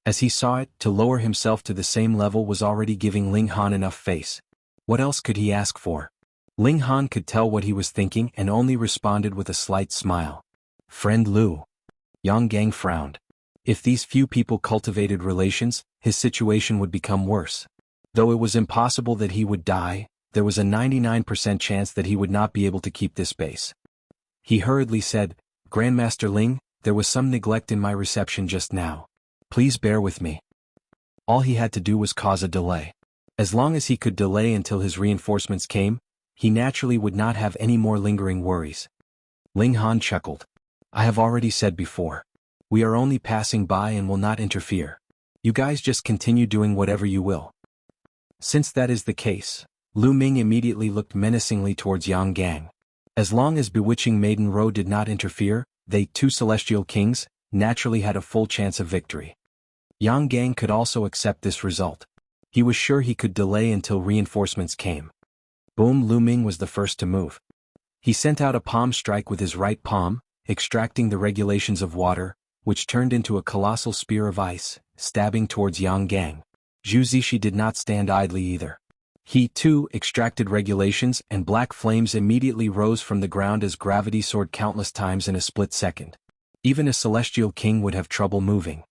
As he saw it, to lower himself to the same level was already giving Ling Han enough face. What else could he ask for? Ling Han could tell what he was thinking and only responded with a slight smile. Friend Lu. Yang Gang frowned. If these few people cultivated relations, his situation would become worse. Though it was impossible that he would die, there was a 99% chance that he would not be able to keep this base. He hurriedly said, Grandmaster Ling, there was some neglect in my reception just now. Please bear with me. All he had to do was cause a delay. As long as he could delay until his reinforcements came, he naturally would not have any more lingering worries. Ling Han chuckled. I have already said before. We are only passing by and will not interfere. You guys just continue doing whatever you will. Since that is the case, Lu Ming immediately looked menacingly towards Yang Gang. As long as bewitching Maiden Ro did not interfere, they, two celestial kings, naturally had a full chance of victory. Yang Gang could also accept this result. He was sure he could delay until reinforcements came. Boom! Lu Ming was the first to move. He sent out a palm strike with his right palm, extracting the regulations of water, which turned into a colossal spear of ice, stabbing towards Yang Gang. Zhu Zishi did not stand idly either. He, too, extracted regulations, and black flames immediately rose from the ground as gravity soared countless times in a split second. Even a celestial king would have trouble moving.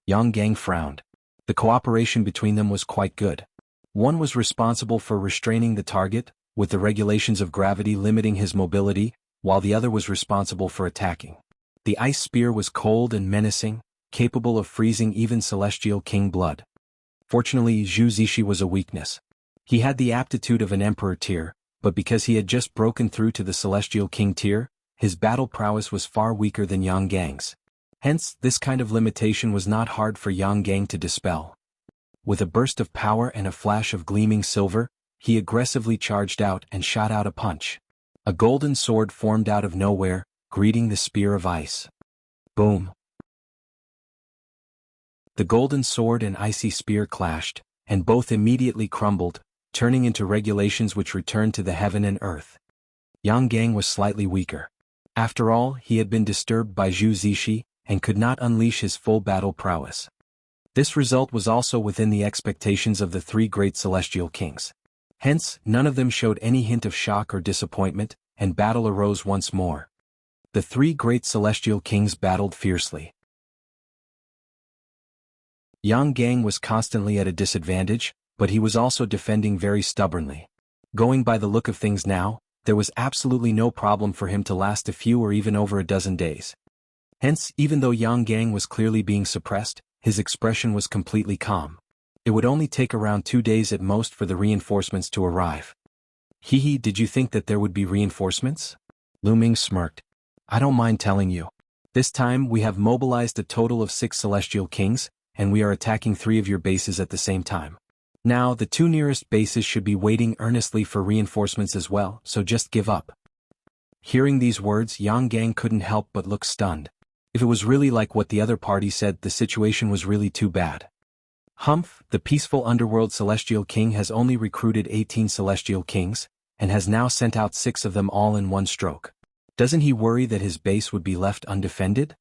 Yang Gang frowned. The cooperation between them was quite good. One was responsible for restraining the target, with the regulations of gravity limiting his mobility, while the other was responsible for attacking. The ice spear was cold and menacing, capable of freezing even celestial king blood. Fortunately, Zhu Zishi was a weakness. He had the aptitude of an emperor tier, but because he had just broken through to the celestial king tier, his battle prowess was far weaker than Yang Gang's. Hence, this kind of limitation was not hard for Yang Gang to dispel. With a burst of power and a flash of gleaming silver, he aggressively charged out and shot out a punch. A golden sword formed out of nowhere, greeting the spear of ice. Boom! The golden sword and icy spear clashed, and both immediately crumbled, turning into regulations which returned to the heaven and earth. Yang Gang was slightly weaker. After all, he had been disturbed by Zhu Zishi, and could not unleash his full battle prowess. This result was also within the expectations of the three great celestial kings. Hence, none of them showed any hint of shock or disappointment, and battle arose once more. The three great celestial kings battled fiercely. Yang Gang was constantly at a disadvantage, but he was also defending very stubbornly. Going by the look of things now, there was absolutely no problem for him to last a few or even over a dozen days. Hence, even though Yang Gang was clearly being suppressed, his expression was completely calm. It would only take around 2 days at most for the reinforcements to arrive. Hee, did you think that there would be reinforcements? Lu Ming smirked. I don't mind telling you. This time we have mobilized a total of 6 celestial kings, and we are attacking 3 of your bases at the same time. Now, the 2 nearest bases should be waiting earnestly for reinforcements as well, so just give up. Hearing these words, Yang Gang couldn't help but look stunned. If it was really like what the other party said, the situation was really too bad. Humph, the peaceful underworld celestial king has only recruited 18 celestial kings, and has now sent out 6 of them all in one stroke. Doesn't he worry that his base would be left undefended?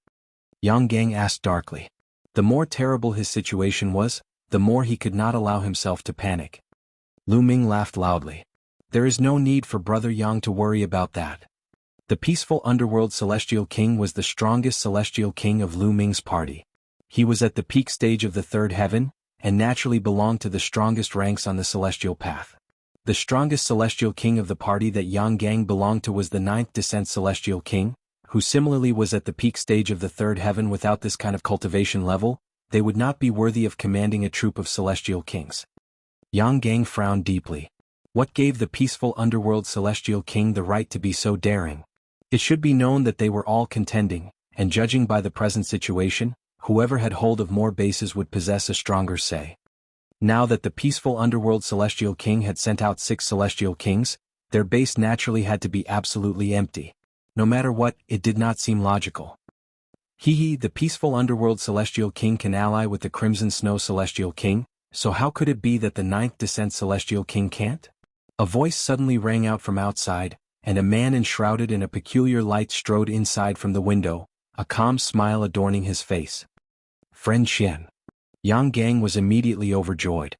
Yang Gang asked darkly. The more terrible his situation was, the more he could not allow himself to panic. Lu Ming laughed loudly. There is no need for Brother Yang to worry about that. The peaceful underworld celestial king was the strongest celestial king of Lu Ming's party. He was at the peak stage of the 3rd heaven, and naturally belonged to the strongest ranks on the celestial path. The strongest celestial king of the party that Yang Gang belonged to was the 9th descent celestial king, who similarly was at the peak stage of the 3rd heaven. Without this kind of cultivation level, they would not be worthy of commanding a troop of celestial kings. Yang Gang frowned deeply. What gave the peaceful underworld celestial king the right to be so daring? It should be known that they were all contending, and judging by the present situation, whoever had hold of more bases would possess a stronger say. Now that the peaceful underworld celestial king had sent out 6 celestial kings, their base naturally had to be absolutely empty. No matter what, it did not seem logical. Hee, the peaceful underworld celestial king can ally with the crimson snow celestial king, so how could it be that the 9th descent celestial king can't? A voice suddenly rang out from outside, and a man enshrouded in a peculiar light strode inside from the window, a calm smile adorning his face. Friend Xian. Yang Gang was immediately overjoyed.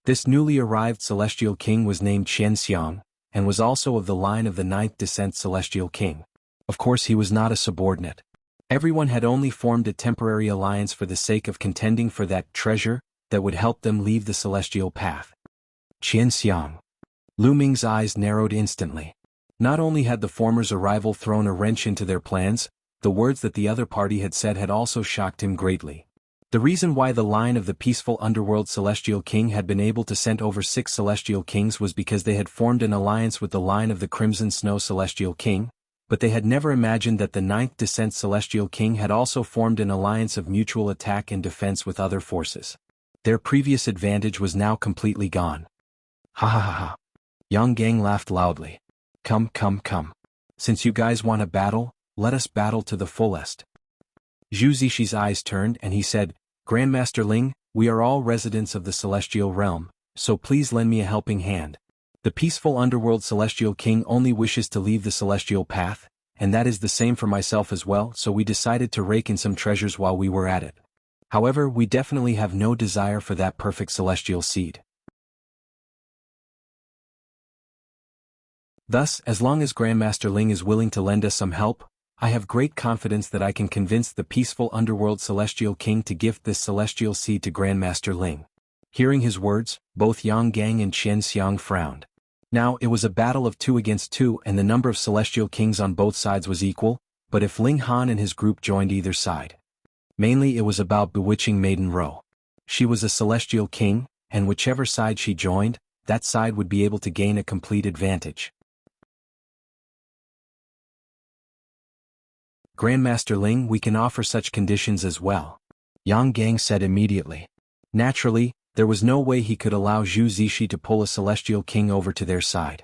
This newly arrived celestial king was named Xianxiang, and was also of the line of the 9th descent celestial king. Of course he was not a subordinate. Everyone had only formed a temporary alliance for the sake of contending for that treasure that would help them leave the celestial path. Xianxiang. Lu Ming's eyes narrowed instantly. Not only had the former's arrival thrown a wrench into their plans, the words that the other party had said had also shocked him greatly. The reason why the line of the peaceful underworld celestial king had been able to send over 6 celestial kings was because they had formed an alliance with the line of the Crimson Snow celestial king, but they had never imagined that the 9th descent celestial king had also formed an alliance of mutual attack and defense with other forces. Their previous advantage was now completely gone. Ha ha ha ha. Yang Gang laughed loudly. Come. Since you guys want a battle, let us battle to the fullest. Zhu Zixi eyes turned and he said, Grandmaster Ling, we are all residents of the celestial realm, so please lend me a helping hand. The peaceful underworld celestial king only wishes to leave the celestial path, and that is the same for myself as well, so we decided to rake in some treasures while we were at it. However, we definitely have no desire for that perfect celestial seed. Thus, as long as Grandmaster Ling is willing to lend us some help, I have great confidence that I can convince the peaceful underworld celestial king to gift this celestial seed to Grandmaster Ling. Hearing his words, both Yang Gang and Xianxiang frowned. Now, it was a battle of 2 against 2 and the number of celestial kings on both sides was equal, but if Ling Han and his group joined either side. Mainly it was about bewitching Maiden Ro. She was a celestial king, and whichever side she joined, that side would be able to gain a complete advantage. Grandmaster Ling, we can offer such conditions as well. Yang Gang said immediately. Naturally, there was no way he could allow Zhu Zixi to pull a celestial king over to their side.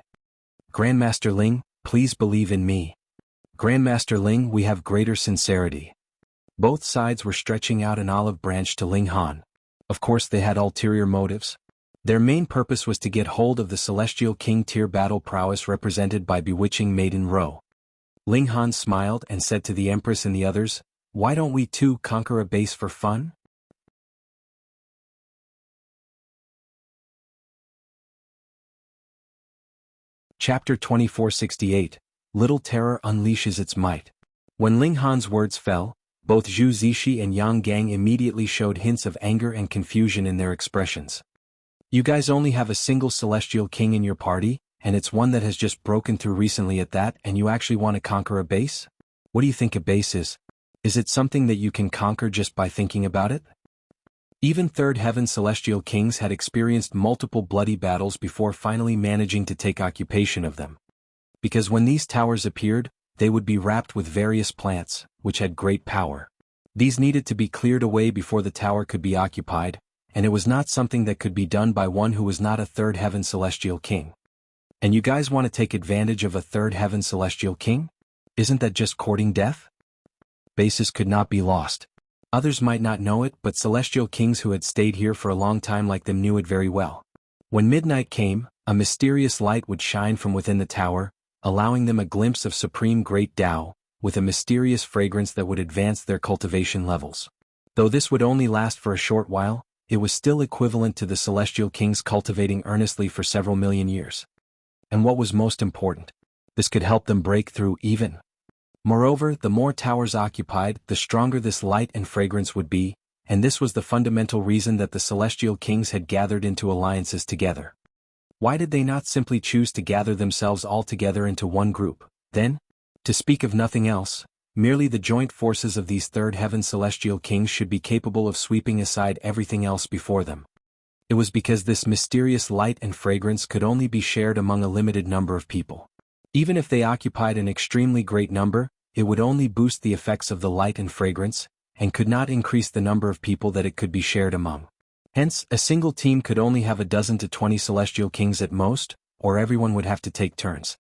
Grandmaster Ling, please believe in me. Grandmaster Ling, we have greater sincerity. Both sides were stretching out an olive branch to Ling Han. Of course they had ulterior motives. Their main purpose was to get hold of the celestial king tier battle prowess represented by bewitching Maiden Ro. Ling Han smiled and said to the Empress and the others, why don't we too conquer a base for fun? Chapter 2468, Little Terror Unleashes Its Might. When Ling Han's words fell, both Zhu Zixi and Yang Gang immediately showed hints of anger and confusion in their expressions. You guys only have a single celestial king in your party, and it's one that has just broken through recently at that, and you actually want to conquer a base? What do you think a base is? Is it something that you can conquer just by thinking about it? Even Third Heaven celestial kings had experienced multiple bloody battles before finally managing to take occupation of them. Because when these towers appeared, they would be wrapped with various plants, which had great power. These needed to be cleared away before the tower could be occupied, and it was not something that could be done by one who was not a Third Heaven celestial king. And you guys want to take advantage of a Third Heaven celestial king? Isn't that just courting death? Bases could not be lost. Others might not know it, but celestial kings who had stayed here for a long time like them knew it very well. When midnight came, a mysterious light would shine from within the tower, allowing them a glimpse of supreme great Tao, with a mysterious fragrance that would advance their cultivation levels. Though this would only last for a short while, it was still equivalent to the celestial kings cultivating earnestly for several million years. And what was most important, this could help them break through even. Moreover, the more towers occupied, the stronger this light and fragrance would be, and this was the fundamental reason that the celestial kings had gathered into alliances together. Why did they not simply choose to gather themselves all together into one group, then? To speak of nothing else, merely the joint forces of these Third Heaven celestial kings should be capable of sweeping aside everything else before them. It was because this mysterious light and fragrance could only be shared among a limited number of people. Even if they occupied an extremely great number, it would only boost the effects of the light and fragrance, and could not increase the number of people that it could be shared among. Hence, a single team could only have a dozen to 20 celestial kings at most, or everyone would have to take turns.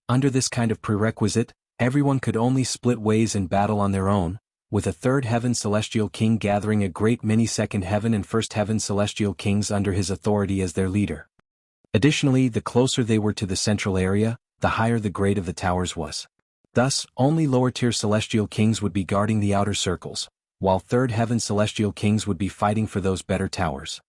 Under this kind of prerequisite, everyone could only split ways and battle on their own, with a Third Heaven celestial king gathering a great many Second Heaven and First Heaven celestial kings under his authority as their leader. Additionally, the closer they were to the central area, the higher the grade of the towers was. Thus, only lower-tier celestial kings would be guarding the outer circles, while third heaven celestial kings would be fighting for those better towers.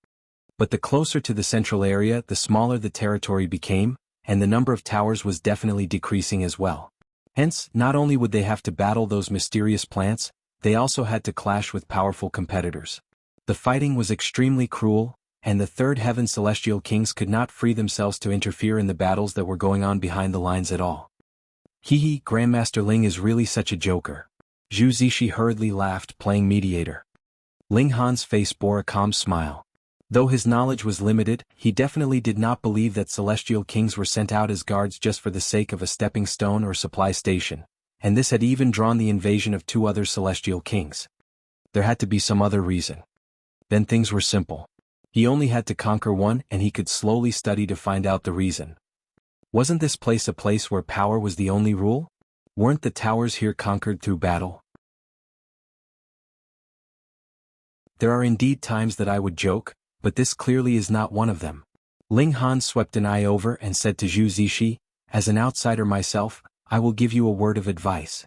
But the closer to the central area, the smaller the territory became, and the number of towers was definitely decreasing as well. Hence, not only would they have to battle those mysterious plants, they also had to clash with powerful competitors. The fighting was extremely cruel, and the third heaven celestial kings could not free themselves to interfere in the battles that were going on behind the lines at all. Hehe, Grandmaster Ling is really such a joker. Zhu Zishi hurriedly laughed, playing mediator. Ling Han's face bore a calm smile. Though his knowledge was limited, he definitely did not believe that celestial kings were sent out as guards just for the sake of a stepping stone or supply station, and this had even drawn the invasion of 2 other celestial kings. There had to be some other reason. Then things were simple. He only had to conquer one, and he could slowly study to find out the reason. Wasn't this place a place where power was the only rule? Weren't the towers here conquered through battle? There are indeed times that I would joke, but this clearly is not one of them. Ling Han swept an eye over and said to Zhu Zishi, as an outsider myself, I will give you a word of advice.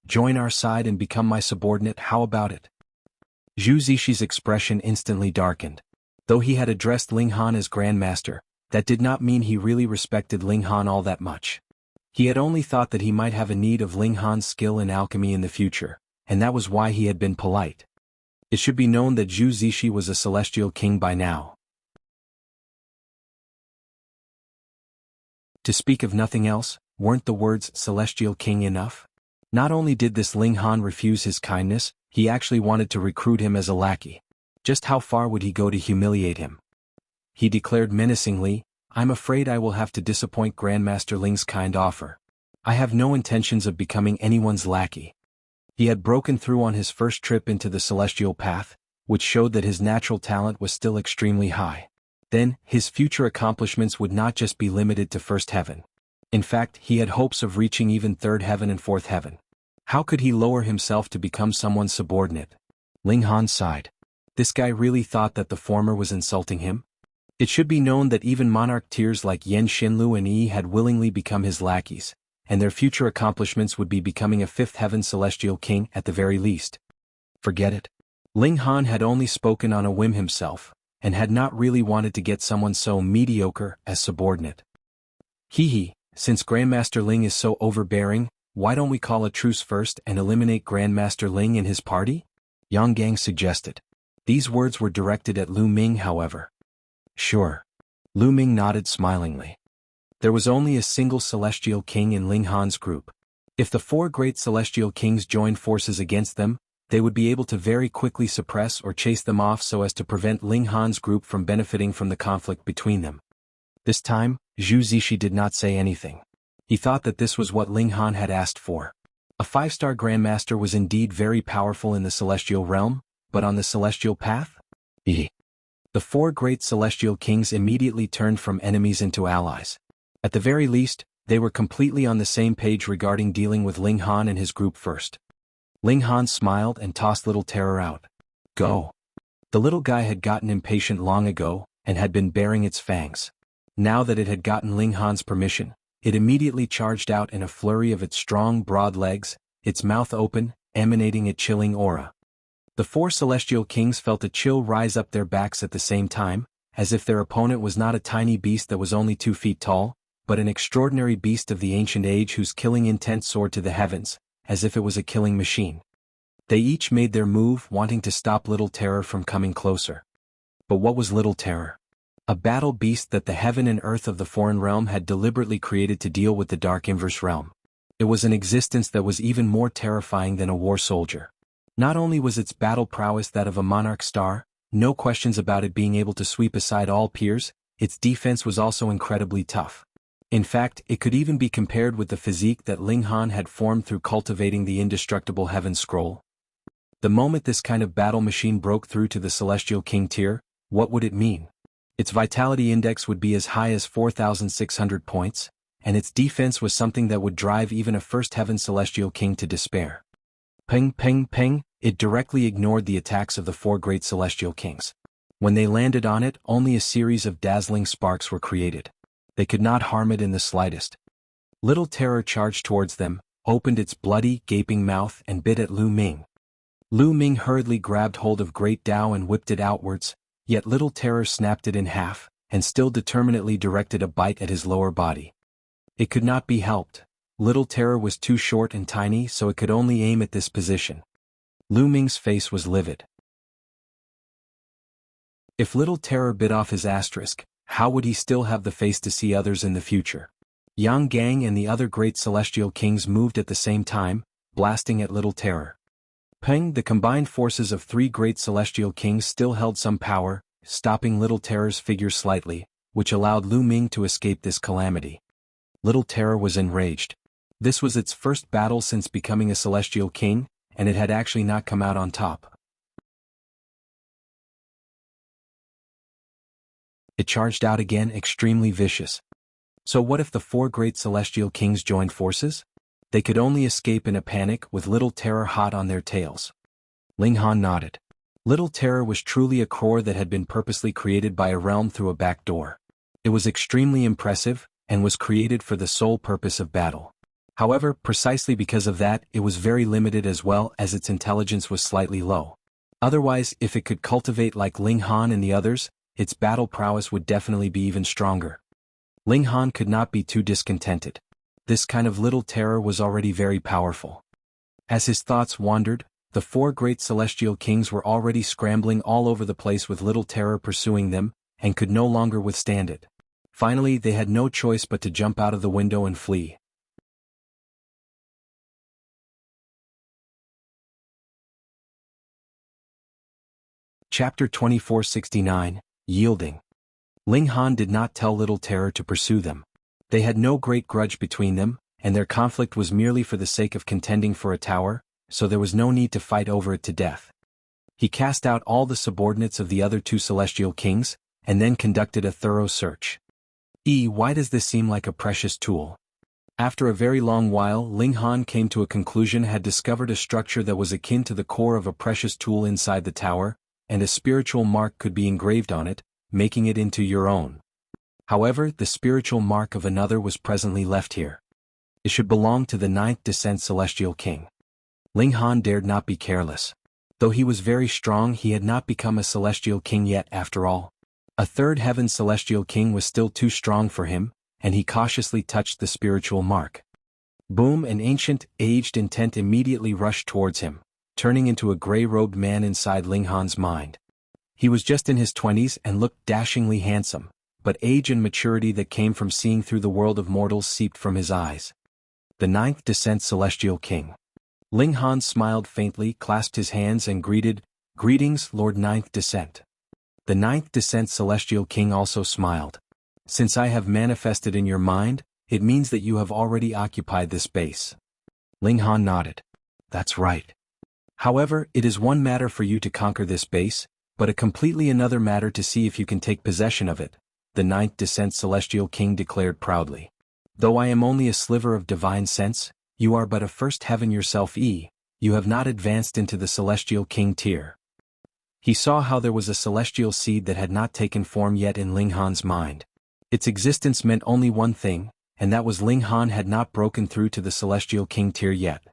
Join our side and become my subordinate, how about it? Zhu Zishi's expression instantly darkened. Though he had addressed Ling Han as Grandmaster, that did not mean he really respected Ling Han all that much. He had only thought that he might have a need of Ling Han's skill in alchemy in the future, and that was why he had been polite. It should be known that Zhu Zishi was a celestial king by now. To speak of nothing else, weren't the words celestial king enough? Not only did this Ling Han refuse his kindness, he actually wanted to recruit him as a lackey. Just how far would he go to humiliate him? He declared menacingly, I'm afraid I will have to disappoint Grandmaster Ling's kind offer. I have no intentions of becoming anyone's lackey. He had broken through on his first trip into the celestial path, which showed that his natural talent was still extremely high. Then, his future accomplishments would not just be limited to first heaven. In fact, he had hopes of reaching even third heaven and fourth heaven. How could he lower himself to become someone's subordinate? Ling Han sighed. This guy really thought that the former was insulting him? It should be known that even monarch tiers like Yen Xinlu and Yi had willingly become his lackeys, and their future accomplishments would be becoming a fifth heaven celestial king at the very least. Forget it. Ling Han had only spoken on a whim himself, and had not really wanted to get someone so mediocre as subordinate. Hehe, since Grandmaster Ling is so overbearing, why don't we call a truce first and eliminate Grandmaster Ling and his party? Yang Gang suggested. These words were directed at Lu Ming, however. Sure. Lu Ming nodded smilingly. There was only a single celestial king in Ling Han's group. If the 4 great celestial kings joined forces against them, they would be able to very quickly suppress or chase them off so as to prevent Ling Han's group from benefiting from the conflict between them. This time, Zhu Zishi did not say anything. He thought that this was what Ling Han had asked for. A 5-star Grandmaster was indeed very powerful in the celestial realm, but on the celestial path? The 4 great celestial kings immediately turned from enemies into allies. At the very least, they were completely on the same page regarding dealing with Ling Han and his group first. Ling Han smiled and tossed Little Terror out. Go. The little guy had gotten impatient long ago, and had been baring its fangs. Now that it had gotten Ling Han's permission, it immediately charged out in a flurry of its strong, broad legs, its mouth open, emanating a chilling aura. The 4 celestial kings felt a chill rise up their backs at the same time, as if their opponent was not a tiny beast that was only 2 feet tall, but an extraordinary beast of the ancient age whose killing intent soared to the heavens, as if it was a killing machine. They each made their move, wanting to stop Little Terror from coming closer. But what was Little Terror? A battle beast that the heaven and earth of the foreign realm had deliberately created to deal with the dark inverse realm. It was an existence that was even more terrifying than a war soldier. Not only was its battle prowess that of a monarch star, no questions about it being able to sweep aside all peers, its defense was also incredibly tough. In fact, it could even be compared with the physique that Ling Han had formed through cultivating the indestructible Heaven Scroll. The moment this kind of battle machine broke through to the Celestial King tier, what would it mean? Its vitality index would be as high as 4,600 points, and its defense was something that would drive even a First Heaven Celestial King to despair. Ping, ping, ping, it directly ignored the attacks of the 4 great Celestial Kings. When they landed on it, only a series of dazzling sparks were created. They could not harm it in the slightest. Little Terror charged towards them, opened its bloody, gaping mouth and bit at Lu Ming. Lu Ming hurriedly grabbed hold of Great Tao and whipped it outwards, yet Little Terror snapped it in half, and still determinedly directed a bite at his lower body. It could not be helped. Little Terror was too short and tiny, so it could only aim at this position. Lu Ming's face was livid. If Little Terror bit off his asterisk, how would he still have the face to see others in the future? Yang Gang and the other great celestial kings moved at the same time, blasting at Little Terror. Peng, the combined forces of three great celestial kings still held some power, stopping Little Terror's figure slightly, which allowed Lu Ming to escape this calamity. Little Terror was enraged. This was its first battle since becoming a celestial king, and it had actually not come out on top. It charged out again, extremely vicious. So what if the four great celestial kings joined forces? They could only escape in a panic with Little Terror hot on their tails. Ling Han nodded. Little Terror was truly a core that had been purposely created by a realm through a back door. It was extremely impressive, and was created for the sole purpose of battle. However, precisely because of that, it was very limited as well as its intelligence was slightly low. Otherwise, if it could cultivate like Ling Han and the others, its battle prowess would definitely be even stronger. Ling Han could not be too discontented. This kind of Little Terror was already very powerful. As his thoughts wandered, the four great celestial kings were already scrambling all over the place with Little Terror pursuing them, and could no longer withstand it. Finally, they had no choice but to jump out of the window and flee. Chapter 2469, Yielding. Ling Han did not tell Little Terror to pursue them. They had no great grudge between them, and their conflict was merely for the sake of contending for a tower, so there was no need to fight over it to death. He cast out all the subordinates of the other two celestial kings, and then conducted a thorough search. Why does this seem like a precious tool? After a very long while, Ling Han came to a conclusion: had discovered a structure that was akin to the core of a precious tool inside the tower, and a spiritual mark could be engraved on it, making it into your own. However, the spiritual mark of another was presently left here. It should belong to the 9th Descent Celestial King. Ling Han dared not be careless. Though he was very strong, he had not become a celestial king yet after all. A third heaven celestial king was still too strong for him, and he cautiously touched the spiritual mark. Boom! An ancient, aged intent immediately rushed towards him, turning into a gray-robed man inside Ling Han's mind. He was just in his 20s and looked dashingly handsome, but age and maturity that came from seeing through the world of mortals seeped from his eyes. The 9th Descent Celestial King. Ling Han smiled faintly, clasped his hands and greeted, "Greetings, Lord 9th Descent." The 9th Descent Celestial King also smiled. "Since I have manifested in your mind, it means that you have already occupied this base." Ling Han nodded. "That's right. However, it is one matter for you to conquer this base, but a completely another matter to see if you can take possession of it," the 9th Descent Celestial King declared proudly. "Though I am only a sliver of divine sense, you are but a first heaven yourself. You have not advanced into the Celestial King tier." He saw how there was a celestial seed that had not taken form yet in Ling Han's mind. Its existence meant only one thing, and that was Ling Han had not broken through to the Celestial King tier yet.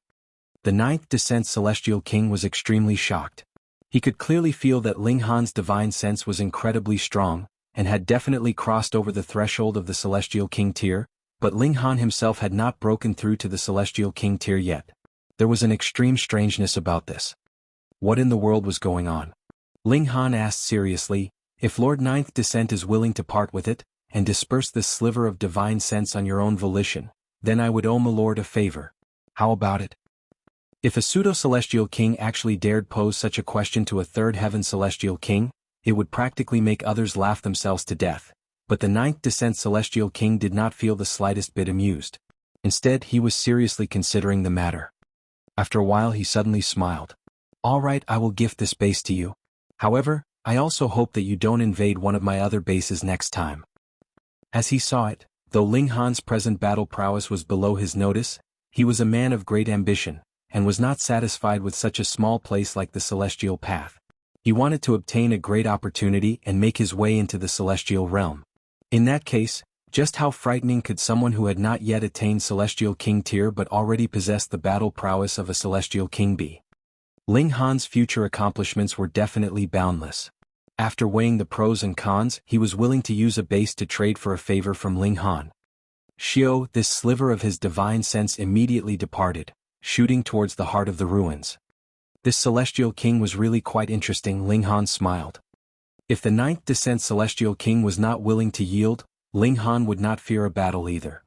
The 9th Descent Celestial King was extremely shocked. He could clearly feel that Ling Han's divine sense was incredibly strong, and had definitely crossed over the threshold of the Celestial King tier, but Ling Han himself had not broken through to the Celestial King tier yet. There was an extreme strangeness about this. What in the world was going on? Ling Han asked seriously, "If Lord 9th Descent is willing to part with it, and disperse this sliver of divine sense on your own volition, then I would owe my lord a favor. How about it?" If a pseudo-celestial king actually dared pose such a question to a third heaven celestial king, it would practically make others laugh themselves to death, but the 9th Descent Celestial King did not feel the slightest bit amused. Instead, he was seriously considering the matter. After a while he suddenly smiled. "All right, I will gift this base to you. However, I also hope that you don't invade one of my other bases next time." As he saw it, though Ling Han's present battle prowess was below his notice, he was a man of great ambition, and was not satisfied with such a small place like the Celestial Path. He wanted to obtain a great opportunity and make his way into the Celestial Realm. In that case, just how frightening could someone who had not yet attained Celestial King tier but already possessed the battle prowess of a Celestial King be? Ling Han's future accomplishments were definitely boundless. After weighing the pros and cons, he was willing to use a base to trade for a favor from Ling Han. Xiao, this sliver of his divine sense, immediately departed, shooting towards the heart of the ruins. This celestial king was really quite interesting, Ling Han smiled. If the ninth descent celestial king was not willing to yield, Ling Han would not fear a battle either.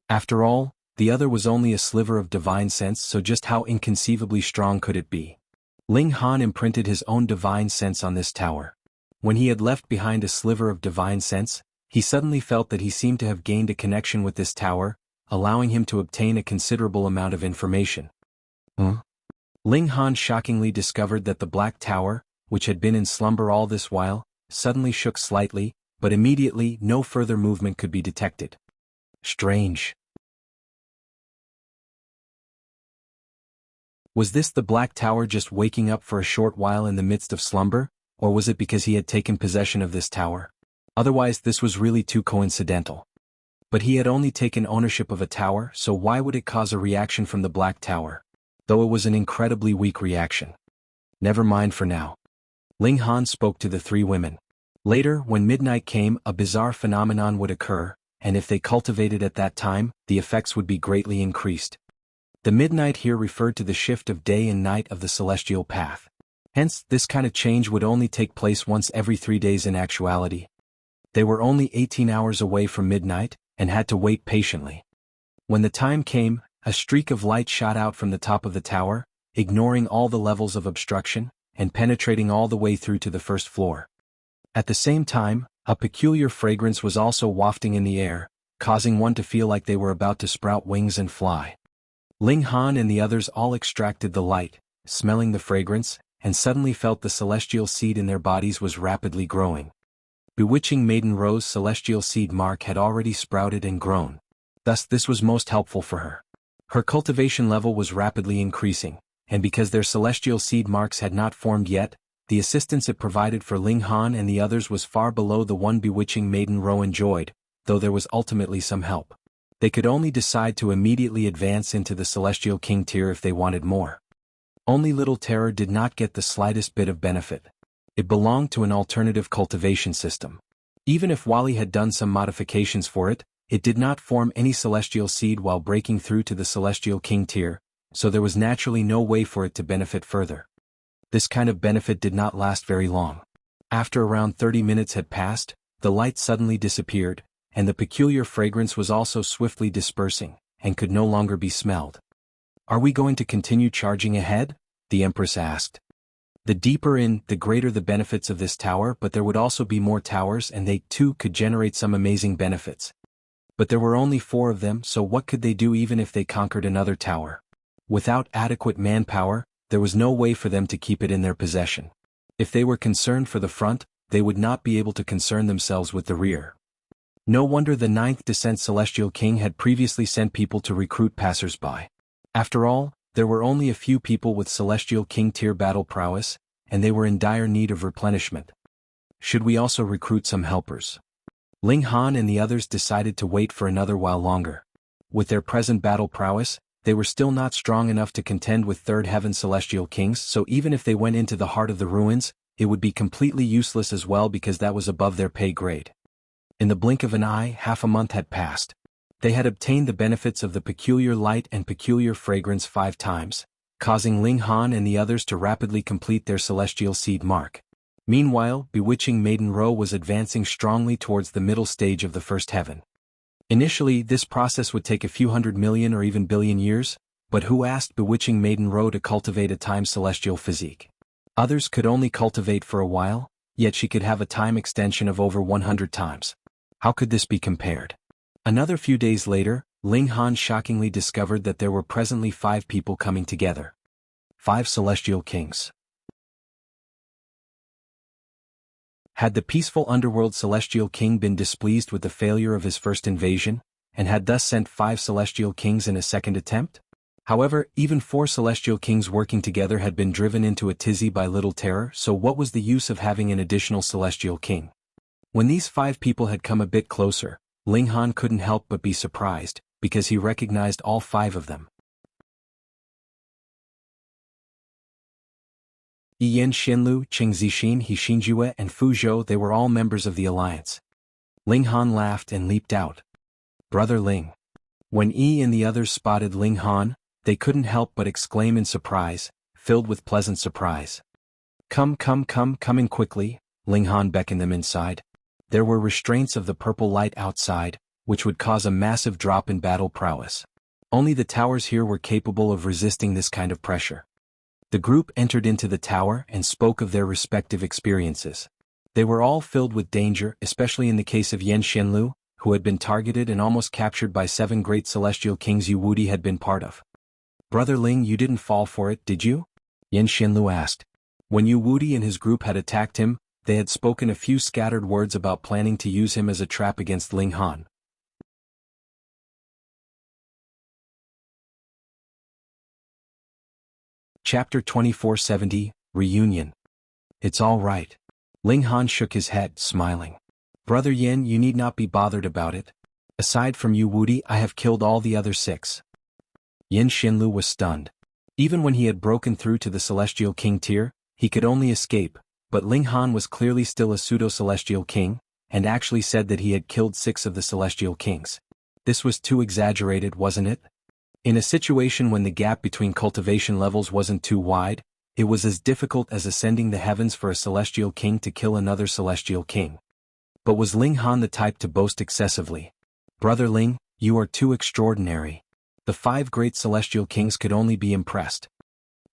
After all, the other was only a sliver of divine sense, so just how inconceivably strong could it be? Ling Han imprinted his own divine sense on this tower. When he had left behind a sliver of divine sense, he suddenly felt that he seemed to have gained a connection with this tower, allowing him to obtain a considerable amount of information. Ling Han shockingly discovered that the Black Tower, which had been in slumber all this while, suddenly shook slightly, but immediately no further movement could be detected. Strange. Was this the Black Tower just waking up for a short while in the midst of slumber, or was it because he had taken possession of this tower? Otherwise, this was really too coincidental. But he had only taken ownership of a tower, so why would it cause a reaction from the Black Tower? Though it was an incredibly weak reaction. Never mind for now. Ling Han spoke to the three women. Later, when midnight came, a bizarre phenomenon would occur, and if they cultivated at that time, the effects would be greatly increased. The midnight here referred to the shift of day and night of the celestial path. Hence, this kind of change would only take place once every 3 days in actuality. They were only 18 hours away from midnight, and had to wait patiently. When the time came, a streak of light shot out from the top of the tower, ignoring all the levels of obstruction, and penetrating all the way through to the first floor. At the same time, a peculiar fragrance was also wafting in the air, causing one to feel like they were about to sprout wings and fly. Ling Han and the others all extracted the light, smelling the fragrance, and suddenly felt the celestial seed in their bodies was rapidly growing. Bewitching Maiden Rose's celestial seed mark had already sprouted and grown. Thus this was most helpful for her. Her cultivation level was rapidly increasing, and because their celestial seed marks had not formed yet, the assistance it provided for Ling Han and the others was far below the one Bewitching Maiden Rose enjoyed, though there was ultimately some help. They could only decide to immediately advance into the Celestial King tier if they wanted more. Only Little Terror did not get the slightest bit of benefit. It belonged to an alternative cultivation system. Even if Wally had done some modifications for it, it did not form any celestial seed while breaking through to the Celestial King tier, so there was naturally no way for it to benefit further. This kind of benefit did not last very long. After around 30 minutes had passed, the light suddenly disappeared, and the peculiar fragrance was also swiftly dispersing, and could no longer be smelled. "Are we going to continue charging ahead?" the Empress asked. The deeper in, the greater the benefits of this tower, but there would also be more towers and they too could generate some amazing benefits. But there were only 4 of them, so what could they do even if they conquered another tower? Without adequate manpower, there was no way for them to keep it in their possession. If they were concerned for the front, they would not be able to concern themselves with the rear. No wonder the 9th Descent Celestial King had previously sent people to recruit passers-by. After all, there were only a few people with Celestial King tier battle prowess, and they were in dire need of replenishment. Should we also recruit some helpers? Ling Han and the others decided to wait for another while longer. With their present battle prowess, they were still not strong enough to contend with Third Heaven Celestial Kings, so even if they went into the heart of the ruins, it would be completely useless as well because that was above their pay grade. In the blink of an eye, half a month had passed. They had obtained the benefits of the peculiar light and peculiar fragrance 5 times, causing Ling Han and the others to rapidly complete their celestial seed mark. Meanwhile, Bewitching Maiden Rose was advancing strongly towards the middle stage of the first heaven. Initially, this process would take a few 100 million or even billion years, but who asked Bewitching Maiden Rose to cultivate a time celestial physique? Others could only cultivate for a while, yet she could have a time extension of over 100 times. How could this be compared? Another few days later, Ling Han shockingly discovered that there were presently 5 people coming together. 5 celestial kings. Had the peaceful underworld celestial king been displeased with the failure of his first invasion, and had thus sent 5 celestial kings in a second attempt? However, even 4 celestial kings working together had been driven into a tizzy by Little Terror, so what was the use of having an additional celestial king? When these 5 people had come a bit closer, Ling Han couldn't help but be surprised, because he recognized all 5 of them. Yan Xinlu, Qing Zixin, He Xinjue, and Fu Zhou, they were all members of the alliance. Ling Han laughed and leaped out. Brother Ling. When Yi and the others spotted Ling Han, they couldn't help but exclaim in surprise, filled with pleasant surprise. Come in quickly, Ling Han beckoned them inside. There were restraints of the purple light outside, which would cause a massive drop in battle prowess. Only the towers here were capable of resisting this kind of pressure. The group entered into the tower and spoke of their respective experiences. They were all filled with danger, especially in the case of Yan Xianlu, who had been targeted and almost captured by 7 great celestial kings Yu Wudi had been part of. Brother Ling, you didn't fall for it, did you? Yan Xianlu asked. When Yu Wudi and his group had attacked him, they had spoken a few scattered words about planning to use him as a trap against Ling Han. Chapter 2470, Reunion. It's all right. Ling Han shook his head, smiling. Brother Yin, you need not be bothered about it. Aside from Yu Wudi, I have killed all the other 6. Yin Xinlu was stunned. Even when he had broken through to the Celestial King tier, he could only escape, but Ling Han was clearly still a pseudo-Celestial King, and actually said that he had killed 6 of the Celestial Kings. This was too exaggerated, wasn't it? In a situation when the gap between cultivation levels wasn't too wide, it was as difficult as ascending the heavens for a Celestial King to kill another Celestial King. But was Ling Han the type to boast excessively? Brother Ling, you are too extraordinary. The 5 great Celestial Kings could only be impressed.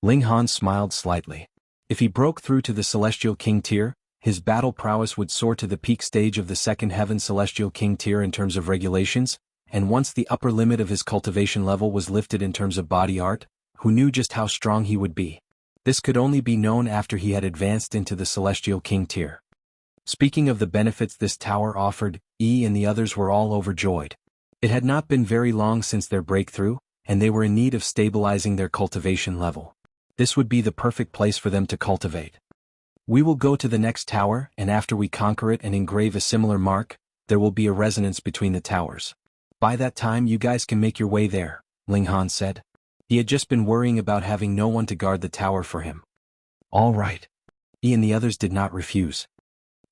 Ling Han smiled slightly. If he broke through to the Celestial King tier, his battle prowess would soar to the peak stage of the 2nd Heaven Celestial King tier in terms of regulations, and once the upper limit of his cultivation level was lifted in terms of body art, who knew just how strong he would be? This could only be known after he had advanced into the Celestial King tier. Speaking of the benefits this tower offered, Yi and the others were all overjoyed. It had not been very long since their breakthrough, and they were in need of stabilizing their cultivation level. This would be the perfect place for them to cultivate. We will go to the next tower, and after we conquer it and engrave a similar mark, there will be a resonance between the towers. By that time you guys can make your way there, Ling Han said. He had just been worrying about having no one to guard the tower for him. All right. Yi and the others did not refuse.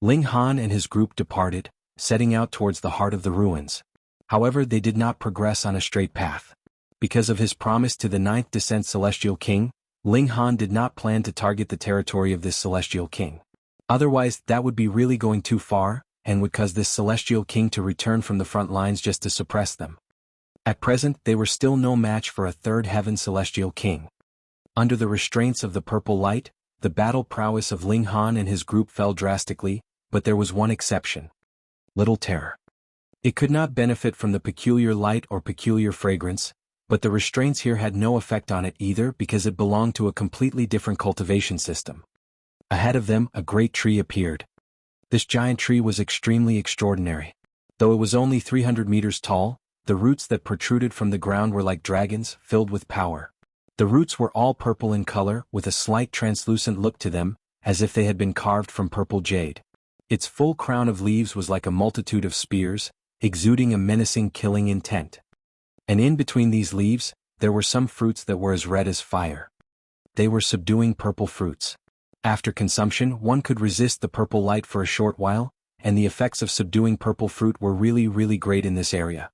Ling Han and his group departed, setting out towards the heart of the ruins. However, they did not progress on a straight path. Because of his promise to the 9th Descent Celestial King, Ling Han did not plan to target the territory of this Celestial King. Otherwise, that would be really going too far, and would cause this Celestial King to return from the front lines just to suppress them. At present, they were still no match for a 3rd Heaven Celestial King. Under the restraints of the purple light, the battle prowess of Ling Han and his group fell drastically, but there was one exception. Little Terror. It could not benefit from the peculiar light or peculiar fragrance, but the restraints here had no effect on it either because it belonged to a completely different cultivation system. Ahead of them, a great tree appeared. This giant tree was extremely extraordinary. Though it was only 300 meters tall, the roots that protruded from the ground were like dragons, filled with power. The roots were all purple in color, with a slight translucent look to them, as if they had been carved from purple jade. Its full crown of leaves was like a multitude of spears, exuding a menacing killing intent. And in between these leaves, there were some fruits that were as red as fire. They were subduing purple fruits. After consumption, one could resist the purple light for a short while, and the effects of subduing purple fruit were really great in this area.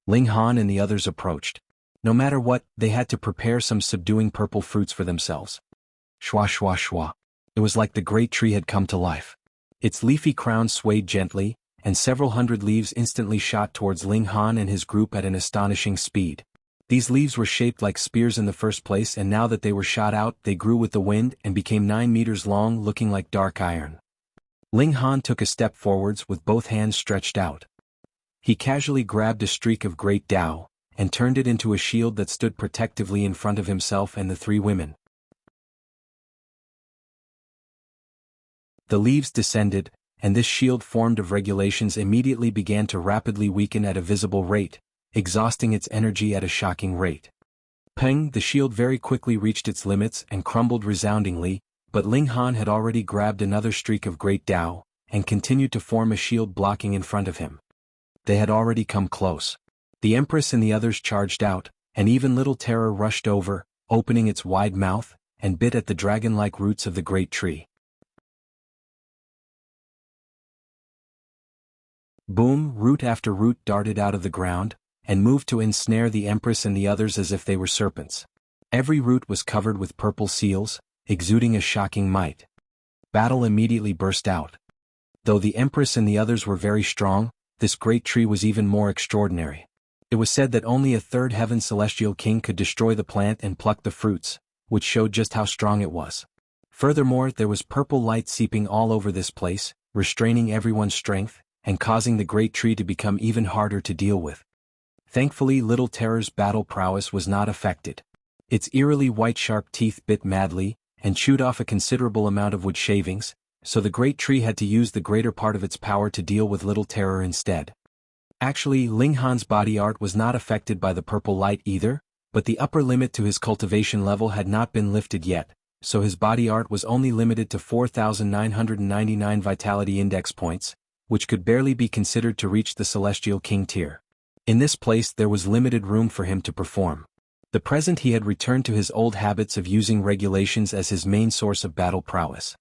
Ling Han and the others approached. No matter what, they had to prepare some subduing purple fruits for themselves. Shwa shwa shwa. It was like the great tree had come to life. Its leafy crown swayed gently, and several hundred leaves instantly shot towards Ling Han and his group at an astonishing speed. These leaves were shaped like spears in the first place, and now that they were shot out, they grew with the wind and became 9 meters long, looking like dark iron. Ling Han took a step forwards with both hands stretched out. He casually grabbed a streak of great Tao, and turned it into a shield that stood protectively in front of himself and the 3 women. The leaves descended, and this shield formed of regulations immediately began to rapidly weaken at a visible rate, exhausting its energy at a shocking rate. Peng, the shield very quickly reached its limits and crumbled resoundingly, but Ling Han had already grabbed another streak of great Tao, and continued to form a shield blocking in front of him. They had already come close. The Empress and the others charged out, and even Little Terror rushed over, opening its wide mouth, and bit at the dragon-like roots of the great tree. Boom, root after root darted out of the ground, and moved to ensnare the Empress and the others as if they were serpents. Every root was covered with purple seals, exuding a shocking might. Battle immediately burst out. Though the Empress and the others were very strong, this great tree was even more extraordinary. It was said that only a third heaven celestial king could destroy the plant and pluck the fruits, which showed just how strong it was. Furthermore, there was purple light seeping all over this place, restraining everyone's strength, and causing the great tree to become even harder to deal with. Thankfully, Little Terror's battle prowess was not affected. Its eerily white sharp teeth bit madly, and chewed off a considerable amount of wood shavings, so the great tree had to use the greater part of its power to deal with Little Terror instead. Actually, Ling Han's body art was not affected by the purple light either, but the upper limit to his cultivation level had not been lifted yet, so his body art was only limited to 4,999 vitality index points, which could barely be considered to reach the Celestial King tier. In this place there was limited room for him to perform. The present he had returned to his old habits of using regulations as his main source of battle prowess.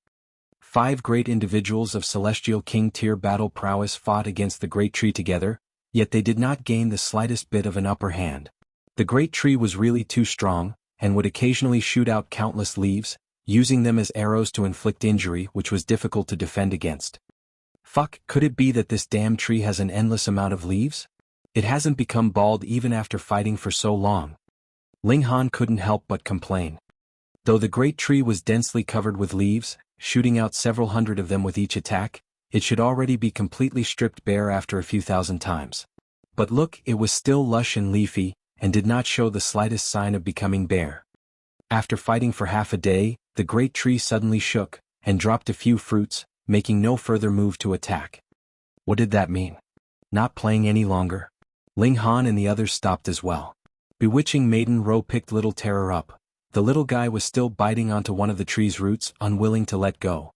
5 great individuals of Celestial King tier battle prowess fought against the great tree together, yet they did not gain the slightest bit of an upper hand. The great tree was really too strong, and would occasionally shoot out countless leaves, using them as arrows to inflict injury which was difficult to defend against. Fuck, could it be that this damn tree has an endless amount of leaves? It hasn't become bald even after fighting for so long. Ling Han couldn't help but complain. Though the great tree was densely covered with leaves, shooting out several hundred of them with each attack, it should already be completely stripped bare after a few thousand times. But look, it was still lush and leafy, and did not show the slightest sign of becoming bare. After fighting for half a day, the great tree suddenly shook, and dropped a few fruits, making no further move to attack. What did that mean? Not playing any longer? Ling Han and the others stopped as well. Bewitching Maiden Ro picked Little Terror up. The little guy was still biting onto one of the tree's roots, unwilling to let go.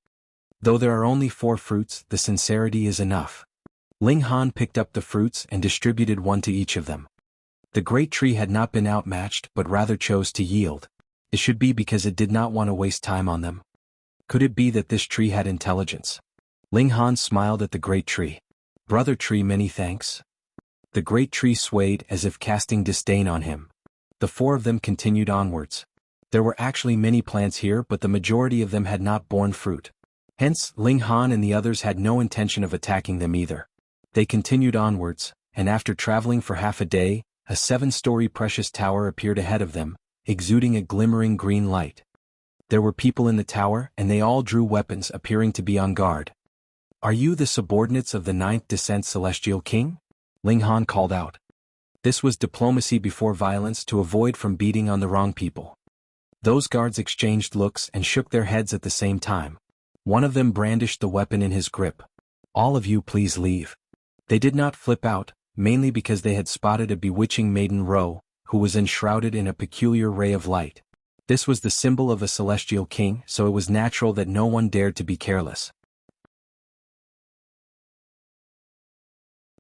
Though there are only 4 fruits, the sincerity is enough. Ling Han picked up the fruits and distributed one to each of them. The great tree had not been outmatched but rather chose to yield. It should be because it did not want to waste time on them. Could it be that this tree had intelligence? Ling Han smiled at the great tree. Brother tree, many thanks. The great tree swayed as if casting disdain on him. The 4 of them continued onwards. There were actually many plants here, but the majority of them had not borne fruit. Hence, Ling Han and the others had no intention of attacking them either. They continued onwards, and after traveling for half a day, a 7-story precious tower appeared ahead of them, exuding a glimmering green light. There were people in the tower, and they all drew weapons, appearing to be on guard. Are you the subordinates of the 9th Descent Celestial King? Ling Han called out. This was diplomacy before violence to avoid from beating on the wrong people. Those guards exchanged looks and shook their heads at the same time. One of them brandished the weapon in his grip. All of you please leave. They did not flip out, mainly because they had spotted a bewitching Maiden Ro, who was enshrouded in a peculiar ray of light. This was the symbol of a celestial king, so it was natural that no one dared to be careless.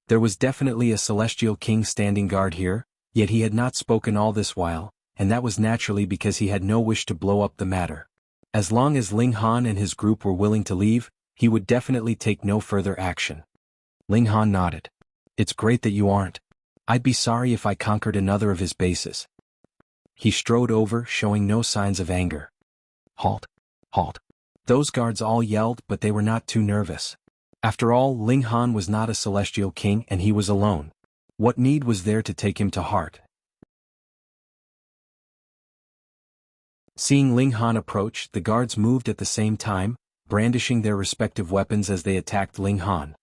There was definitely a celestial king standing guard here, yet he had not spoken all this while, and that was naturally because he had no wish to blow up the matter. As long as Ling Han and his group were willing to leave, he would definitely take no further action. Ling Han nodded. It's great that you aren't. I'd be sorry if I conquered another of his bases. He strode over, showing no signs of anger. Halt! Halt! Those guards all yelled, but they were not too nervous. After all, Ling Han was not a celestial king and he was alone. What need was there to take him to heart? Seeing Ling Han approach, the guards moved at the same time, brandishing their respective weapons as they attacked Ling Han.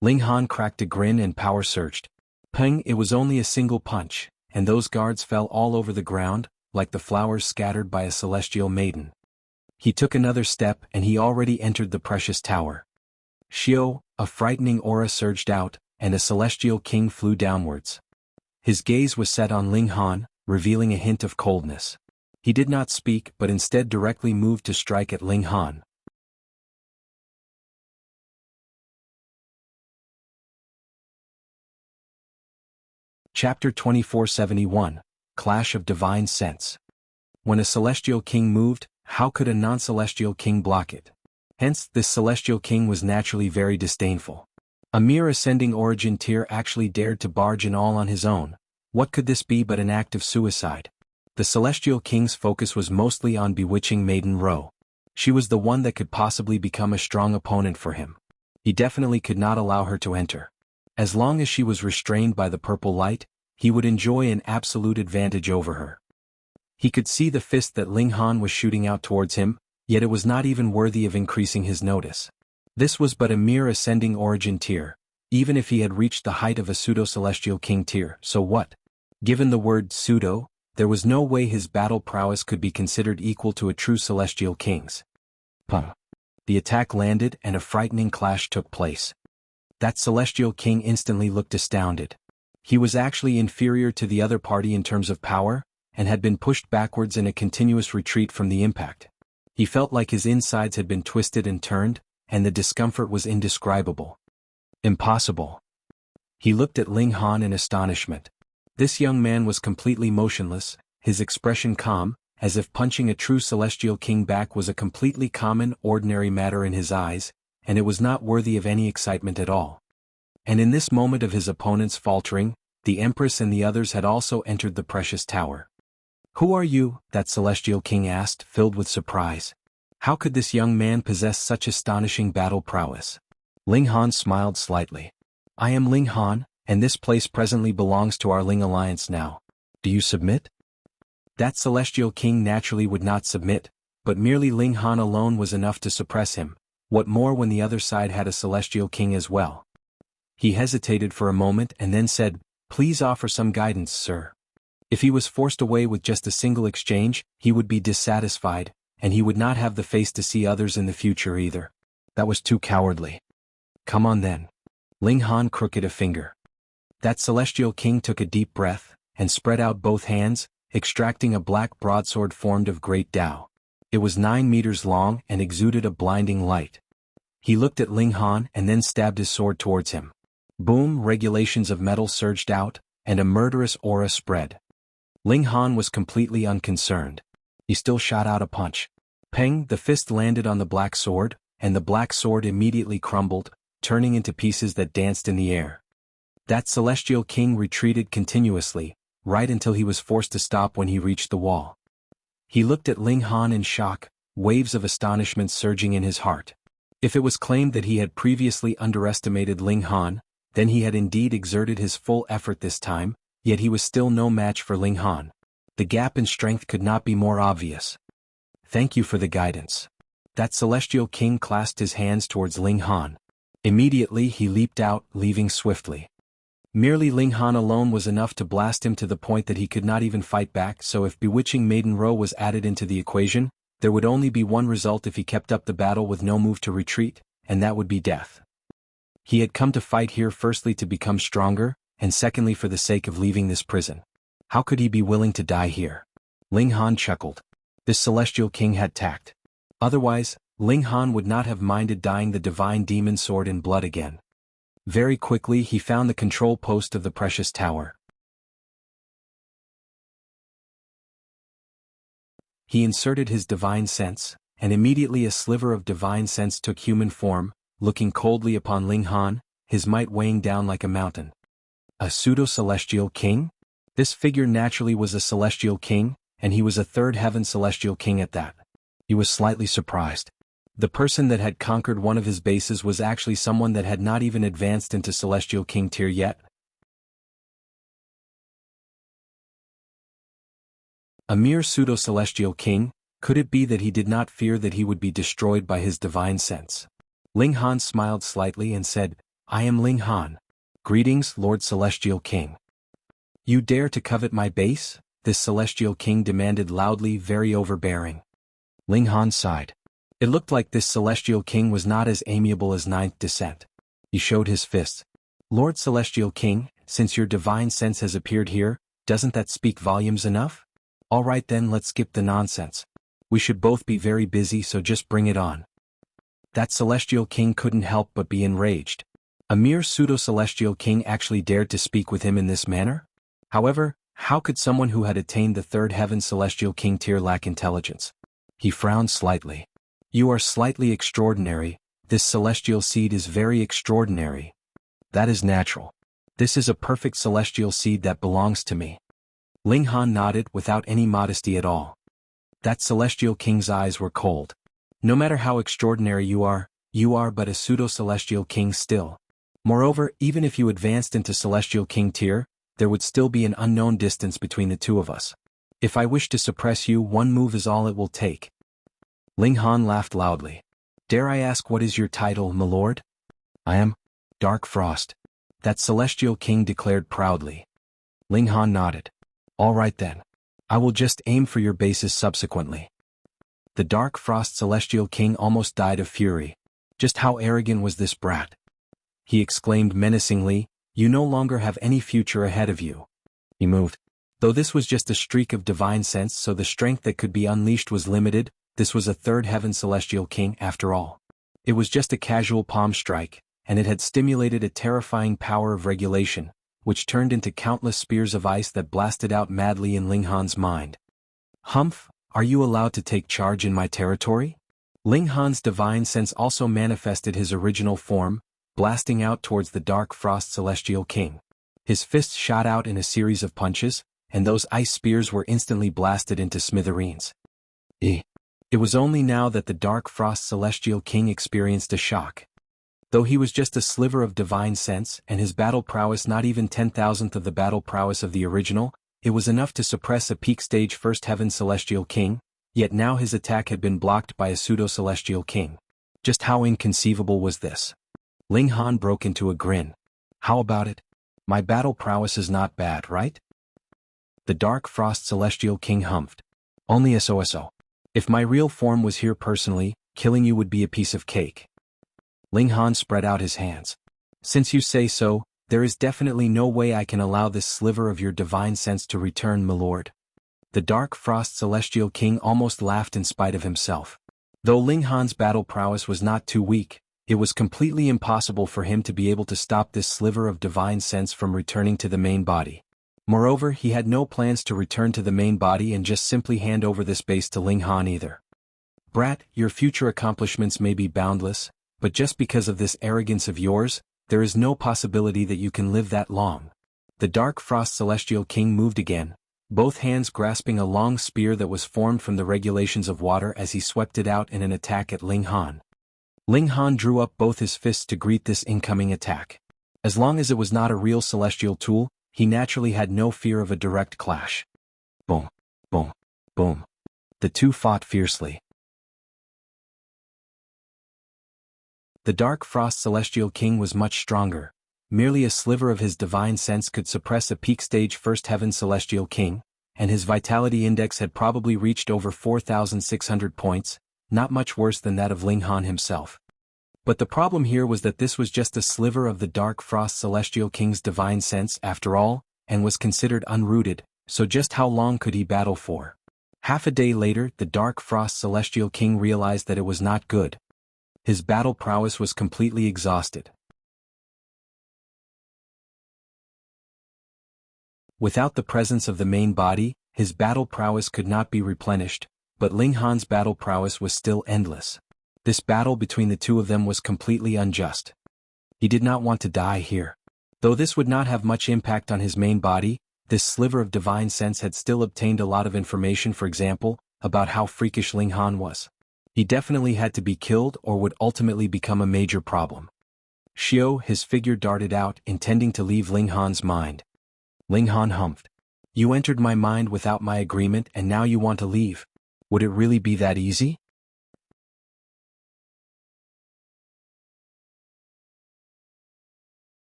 Ling Han cracked a grin and power surged. Peng, it was only a single punch, and those guards fell all over the ground, like the flowers scattered by a celestial maiden. He took another step and he already entered the precious tower. Xiao, a frightening aura surged out, and a celestial king flew downwards. His gaze was set on Ling Han, revealing a hint of coldness. He did not speak but instead directly moved to strike at Ling Han. Chapter 2471, Clash of Divine Sense. When a celestial king moved, How could a non-celestial king block it? Hence, this celestial king was naturally very disdainful. A mere ascending origin tier actually dared to barge in all on his own. What could this be but an act of suicide? The celestial king's focus was mostly on bewitching Maiden Ro. She was the one that could possibly become a strong opponent for him. He definitely could not allow her to enter. As long as she was restrained by the purple light, he would enjoy an absolute advantage over her. He could see the fist that Ling Han was shooting out towards him, yet it was not even worthy of increasing his notice. This was but a mere ascending origin tier, even if he had reached the height of a pseudo-celestial king tier, so what? Given the word pseudo, there was no way his battle prowess could be considered equal to a true celestial king's. The attack landed and a frightening clash took place. That celestial king instantly looked astounded. He was actually inferior to the other party in terms of power, and had been pushed backwards in a continuous retreat from the impact. He felt like his insides had been twisted and turned, and the discomfort was indescribable. Impossible. He looked at Ling Han in astonishment. This young man was completely motionless, his expression calm, as if punching a true celestial king back was a completely common, ordinary matter in his eyes, and it was not worthy of any excitement at all. And in this moment of his opponent's faltering, the Empress and the others had also entered the precious tower. "Who are you?" that celestial king asked, filled with surprise. How could this young man possess such astonishing battle prowess? Ling Han smiled slightly. "I am Ling Han, and this place presently belongs to our Ling Alliance now. Do you submit?" That celestial king naturally would not submit, but merely Ling Han alone was enough to suppress him. What more when the other side had a celestial king as well? He hesitated for a moment and then said, "Please offer some guidance, sir." If he was forced away with just a single exchange, he would be dissatisfied, and he would not have the face to see others in the future either. That was too cowardly. "Come on then." Ling Han crooked a finger. That celestial king took a deep breath, and spread out both hands, extracting a black broadsword formed of great Tao. It was 9 meters long and exuded a blinding light. He looked at Ling Han and then stabbed his sword towards him. Boom! Regulations of metal surged out, and a murderous aura spread. Ling Han was completely unconcerned. He still shot out a punch. Peng! The fist landed on the black sword, and the black sword immediately crumbled, turning into pieces that danced in the air. That celestial king retreated continuously, right until he was forced to stop when he reached the wall. He looked at Ling Han in shock, waves of astonishment surging in his heart. If it was claimed that he had previously underestimated Ling Han, then he had indeed exerted his full effort this time, yet he was still no match for Ling Han. The gap in strength could not be more obvious. "Thank you for the guidance." That celestial king clasped his hands towards Ling Han. Immediately he leaped out, leaving swiftly. Merely Ling Han alone was enough to blast him to the point that he could not even fight back, so if bewitching Maiden Ro was added into the equation, there would only be one result if he kept up the battle with no move to retreat, and that would be death. He had come to fight here firstly to become stronger, and secondly for the sake of leaving this prison. How could he be willing to die here? Ling Han chuckled. This celestial king had tact. Otherwise, Ling Han would not have minded dying the divine demon sword in blood again. Very quickly he found the control post of the precious tower. He inserted his divine sense, and immediately a sliver of divine sense took human form, looking coldly upon Ling Han, his might weighing down like a mountain. A pseudo-celestial king? This figure naturally was a celestial king, and he was a third heaven celestial king at that. He was slightly surprised. The person that had conquered one of his bases was actually someone that had not even advanced into celestial king tier yet. A mere pseudo-celestial king, could it be that he did not fear that he would be destroyed by his divine sense? Ling Han smiled slightly and said, "I am Ling Han. Greetings, Lord Celestial King." "You dare to covet my base?" this celestial king demanded loudly, very overbearing. Ling Han sighed. It looked like this celestial king was not as amiable as Ninth Descent. He showed his fists. "Lord Celestial King, since your divine sense has appeared here, doesn't that speak volumes enough? All right then, let's skip the nonsense. We should both be very busy, so just bring it on." That celestial king couldn't help but be enraged. A mere pseudo-celestial king actually dared to speak with him in this manner? However, how could someone who had attained the third heaven celestial king tier lack intelligence? He frowned slightly. You are slightly extraordinary. This celestial seed is very extraordinary. That is natural. This is a perfect celestial seed that belongs to me. Ling Han nodded without any modesty at all. That celestial king's eyes were cold. No matter how extraordinary you are but a pseudo-celestial king still. Moreover, even if you advanced into celestial king tier, there would still be an unknown distance between the two of us. If I wish to suppress you, one move is all it will take. Ling Han laughed loudly. Dare I ask what is your title, my lord? I am Dark Frost. That celestial king declared proudly. Ling Han nodded. All right then. I will just aim for your bases subsequently. The Dark Frost celestial king almost died of fury. Just how arrogant was this brat? He exclaimed menacingly, you no longer have any future ahead of you. He moved. Though this was just a streak of divine sense, so the strength that could be unleashed was limited, this was a third heaven celestial king after all. It was just a casual palm strike, and it had stimulated a terrifying power of regulation, which turned into countless spears of ice that blasted out madly in Ling Han's mind. Humph, are you allowed to take charge in my territory? Ling Han's divine sense also manifested his original form, blasting out towards the Dark Frost celestial king. His fists shot out in a series of punches, and those ice spears were instantly blasted into smithereens. It was only now that the Dark Frost celestial king experienced a shock. Though he was just a sliver of divine sense and his battle prowess not even 10,000th of the battle prowess of the original, it was enough to suppress a peak stage first heaven celestial king, yet now his attack had been blocked by a pseudo-celestial king. Just how inconceivable was this? Ling Han broke into a grin. How about it? My battle prowess is not bad, right? The Dark Frost celestial king humphed. Only so. If my real form was here personally, killing you would be a piece of cake. Ling Han spread out his hands. Since you say so, there is definitely no way I can allow this sliver of your divine sense to return, my lord. The Dark Frost celestial king almost laughed in spite of himself. Though Ling Han's battle prowess was not too weak, it was completely impossible for him to be able to stop this sliver of divine sense from returning to the main body. Moreover, he had no plans to return to the main body and just simply hand over this base to Ling Han either. Brat, your future accomplishments may be boundless, but just because of this arrogance of yours, there is no possibility that you can live that long. The Dark Frost celestial king moved again, both hands grasping a long spear that was formed from the regulations of water as he swept it out in an attack at Ling Han. Ling Han drew up both his fists to greet this incoming attack. As long as it was not a real celestial tool, he naturally had no fear of a direct clash. Boom, boom, boom. The two fought fiercely. The Dark Frost celestial king was much stronger. Merely a sliver of his divine sense could suppress a peak stage first heaven celestial king, and his vitality index had probably reached over 4,600 points, not much worse than that of Ling Han himself. But the problem here was that this was just a sliver of the Dark Frost celestial king's divine sense after all, and was considered unrooted, so just how long could he battle for? Half a day later, the Dark Frost celestial king realized that it was not good. His battle prowess was completely exhausted. Without the presence of the main body, his battle prowess could not be replenished, but Ling Han's battle prowess was still endless. This battle between the two of them was completely unjust. He did not want to die here. Though this would not have much impact on his main body, this sliver of divine sense had still obtained a lot of information, for example, about how freakish Ling Han was. He definitely had to be killed or would ultimately become a major problem. Xiao, his figure darted out, intending to leave Ling Han's mind. Ling Han humphed. You entered my mind without my agreement and now you want to leave. Would it really be that easy?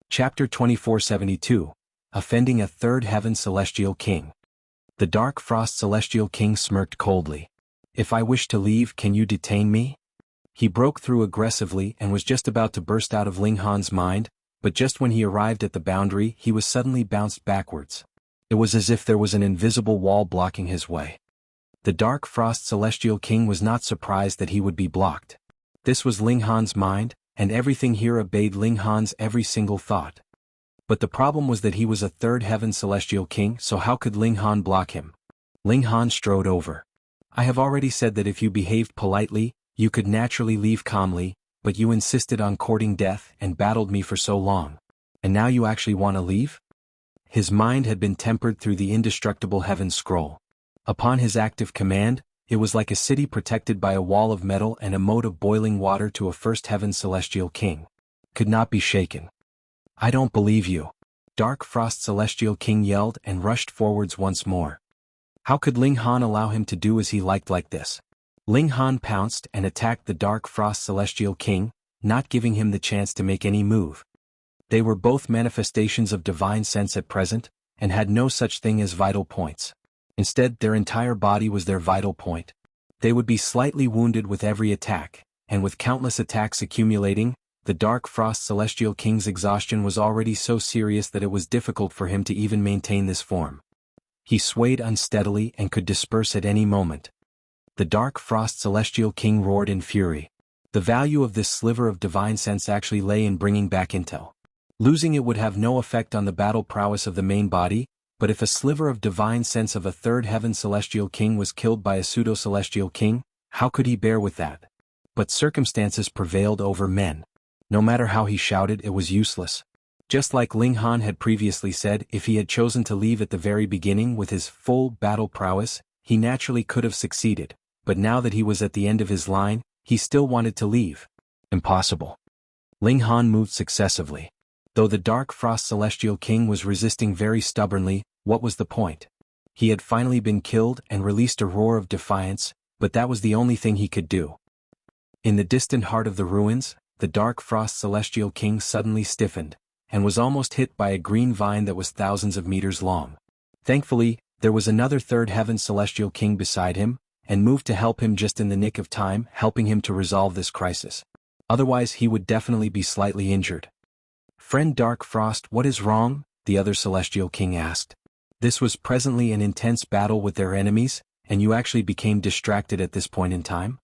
Chapter 2472. Offending a Third Heaven Celestial King. The Dark Frost Celestial King smirked coldly. If I wish to leave, can you detain me? He broke through aggressively and was just about to burst out of Ling Han's mind, but just when he arrived at the boundary, he was suddenly bounced backwards. It was as if there was an invisible wall blocking his way. The Dark Frost Celestial King was not surprised that he would be blocked. This was Ling Han's mind, and everything here obeyed Ling Han's every single thought. But the problem was that he was a Third Heaven Celestial King, so how could Ling Han block him? Ling Han strode over. I have already said that if you behaved politely, you could naturally leave calmly, but you insisted on courting death and battled me for so long. And now you actually want to leave? His mind had been tempered through the indestructible heaven scroll. Upon his active command, it was like a city protected by a wall of metal and a moat of boiling water to a first heaven celestial king. Could not be shaken. I don't believe you. Dark Frost Celestial King yelled and rushed forwards once more. How could Ling Han allow him to do as he liked like this? Ling Han pounced and attacked the Dark Frost Celestial King, not giving him the chance to make any move. They were both manifestations of divine sense at present, and had no such thing as vital points. Instead, their entire body was their vital point. They would be slightly wounded with every attack, and with countless attacks accumulating, the Dark Frost Celestial King's exhaustion was already so serious that it was difficult for him to even maintain this form. He swayed unsteadily and could disperse at any moment. The Dark Frost Celestial King roared in fury. The value of this sliver of divine sense actually lay in bringing back intel. Losing it would have no effect on the battle prowess of the main body, but if a sliver of divine sense of a third heaven celestial king was killed by a pseudo-celestial king, how could he bear with that? But circumstances prevailed over men. No matter how he shouted, it was useless. Just like Ling Han had previously said, if he had chosen to leave at the very beginning with his full battle prowess, he naturally could have succeeded, but now that he was at the end of his line, he still wanted to leave. Impossible. Ling Han moved successively. Though the Dark Frost Celestial King was resisting very stubbornly, what was the point? He had finally been killed and released a roar of defiance, but that was the only thing he could do. In the distant heart of the ruins, the Dark Frost Celestial King suddenly stiffened, and was almost hit by a green vine that was thousands of meters long. Thankfully, there was another third heaven celestial king beside him, and moved to help him just in the nick of time, helping him to resolve this crisis. Otherwise he would definitely be slightly injured. Friend Dark Frost, what is wrong? The other celestial king asked. This was presently an intense battle with their enemies, and you actually became distracted at this point in time?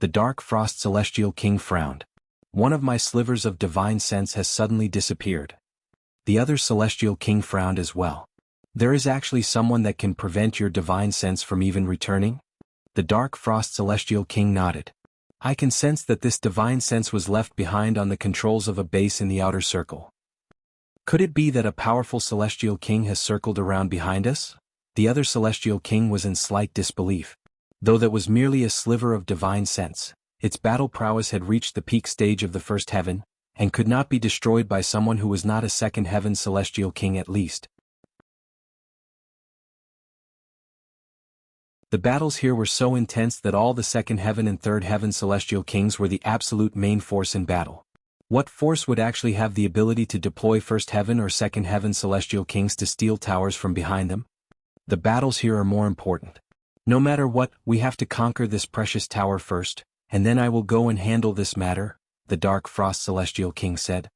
The Dark Frost Celestial King frowned. One of my slivers of divine sense has suddenly disappeared. The other celestial king frowned as well. There is actually someone that can prevent your divine sense from even returning? The Dark Frost Celestial King nodded. I can sense that this divine sense was left behind on the controls of a base in the outer circle. Could it be that a powerful celestial king has circled around behind us? The other celestial king was in slight disbelief. Though that was merely a sliver of divine sense, its battle prowess had reached the peak stage of the first heaven, and could not be destroyed by someone who was not a second heaven celestial king at least. The battles here were so intense that all the second heaven and third heaven celestial kings were the absolute main force in battle. What force would actually have the ability to deploy first heaven or second heaven celestial kings to steal towers from behind them? The battles here are more important. No matter what, we have to conquer this precious tower first, and then I will go and handle this matter, the Dark Frost Celestial King said.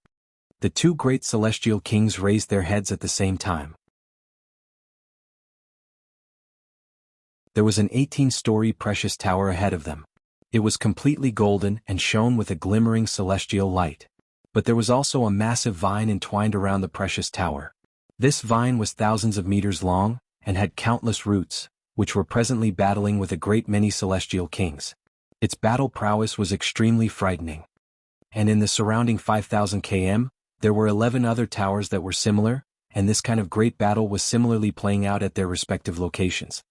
The two great celestial kings raised their heads at the same time. There was an 18-story precious tower ahead of them. It was completely golden and shone with a glimmering celestial light. But there was also a massive vine entwined around the precious tower. This vine was thousands of meters long, and had countless roots, which were presently battling with a great many celestial kings. Its battle prowess was extremely frightening. And in the surrounding 5,000 km, there were 11 other towers that were similar, and this kind of great battle was similarly playing out at their respective locations.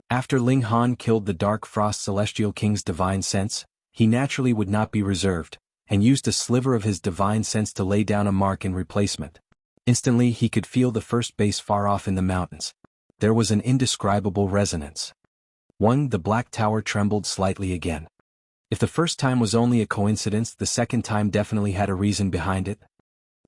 After Ling Han killed the Dark Frost Celestial King's divine sense, he naturally would not be reserved, and used a sliver of his divine sense to lay down a mark in replacement. Instantly he could feel the first base far off in the mountains. There was an indescribable resonance. The black tower trembled slightly again. If the first time was only a coincidence, the second time definitely had a reason behind it.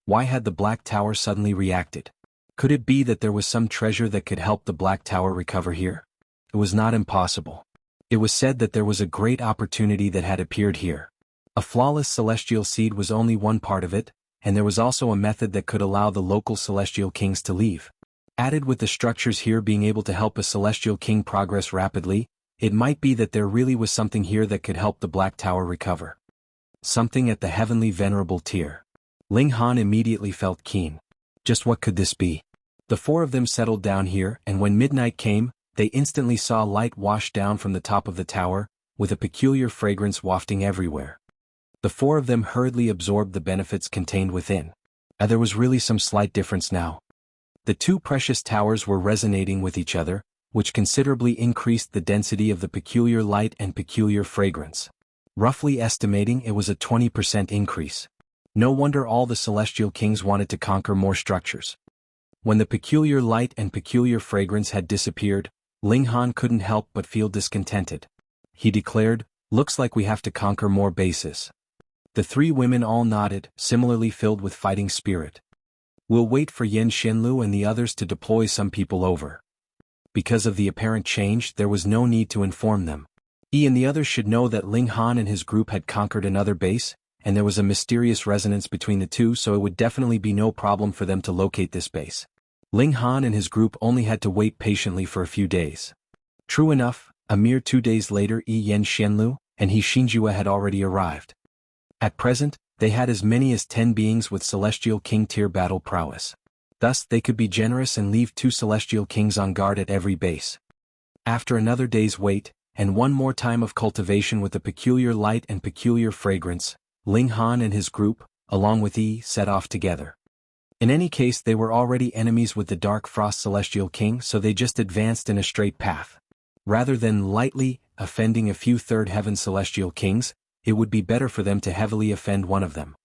Why had the black tower suddenly reacted? Could it be that there was some treasure that could help the black tower recover here? It was not impossible. It was said that there was a great opportunity that had appeared here. A flawless celestial seed was only one part of it, and there was also a method that could allow the local celestial kings to leave. Added with the structures here being able to help a celestial king progress rapidly, it might be that there really was something here that could help the Black Tower recover. Something at the heavenly venerable tier. Ling Han immediately felt keen. Just what could this be? The four of them settled down here, and when midnight came, they instantly saw light wash down from the top of the tower, with a peculiar fragrance wafting everywhere. The four of them hurriedly absorbed the benefits contained within. There was really some slight difference now. The two precious towers were resonating with each other, which considerably increased the density of the peculiar light and peculiar fragrance. Roughly estimating, it was a 20% increase. No wonder all the celestial kings wanted to conquer more structures. When the peculiar light and peculiar fragrance had disappeared, Ling Han couldn't help but feel discontented. He declared, "Looks like we have to conquer more bases." The three women all nodded, similarly filled with fighting spirit. "We'll wait for Yan Xianlu and the others to deploy some people over." Because of the apparent change, there was no need to inform them. He and the others should know that Ling Han and his group had conquered another base, and there was a mysterious resonance between the two, so it would definitely be no problem for them to locate this base. Ling Han and his group only had to wait patiently for a few days. True enough, a mere 2 days later Yan Xianlu and He Xinjue had already arrived. At present, they had as many as 10 beings with Celestial King tier battle prowess. Thus, they could be generous and leave 2 Celestial Kings on guard at every base. After another day's wait, and one more time of cultivation with the peculiar light and peculiar fragrance, Ling Han and his group, along with Yi, set off together. In any case, they were already enemies with the Dark Frost Celestial King, so they just advanced in a straight path. Rather than lightly offending a few Third Heaven Celestial Kings, it would be better for them to heavily offend one of them.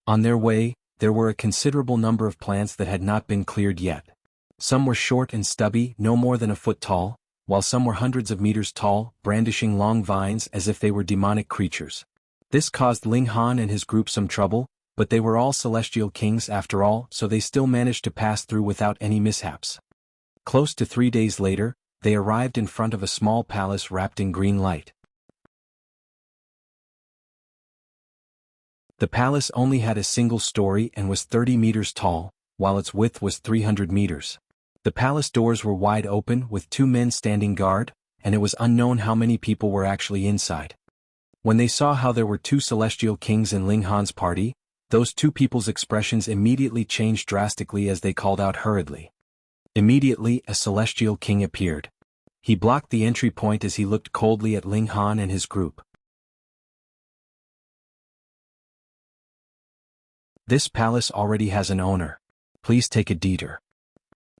On their way, there were a considerable number of plants that had not been cleared yet. Some were short and stubby, no more than a foot tall, while some were hundreds of meters tall, brandishing long vines as if they were demonic creatures. This caused Ling Han and his group some trouble, but they were all Celestial Kings after all, so they still managed to pass through without any mishaps. Close to 3 days later, they arrived in front of a small palace wrapped in green light. The palace only had a single story and was 30 meters tall, while its width was 300 meters. The palace doors were wide open with 2 men standing guard, and it was unknown how many people were actually inside. When they saw how there were 2 Celestial Kings in Ling Han's party, those 2 people's expressions immediately changed drastically as they called out hurriedly. Immediately, a Celestial King appeared. He blocked the entry point as he looked coldly at Ling Han and his group. "This palace already has an owner. Please take a deeder."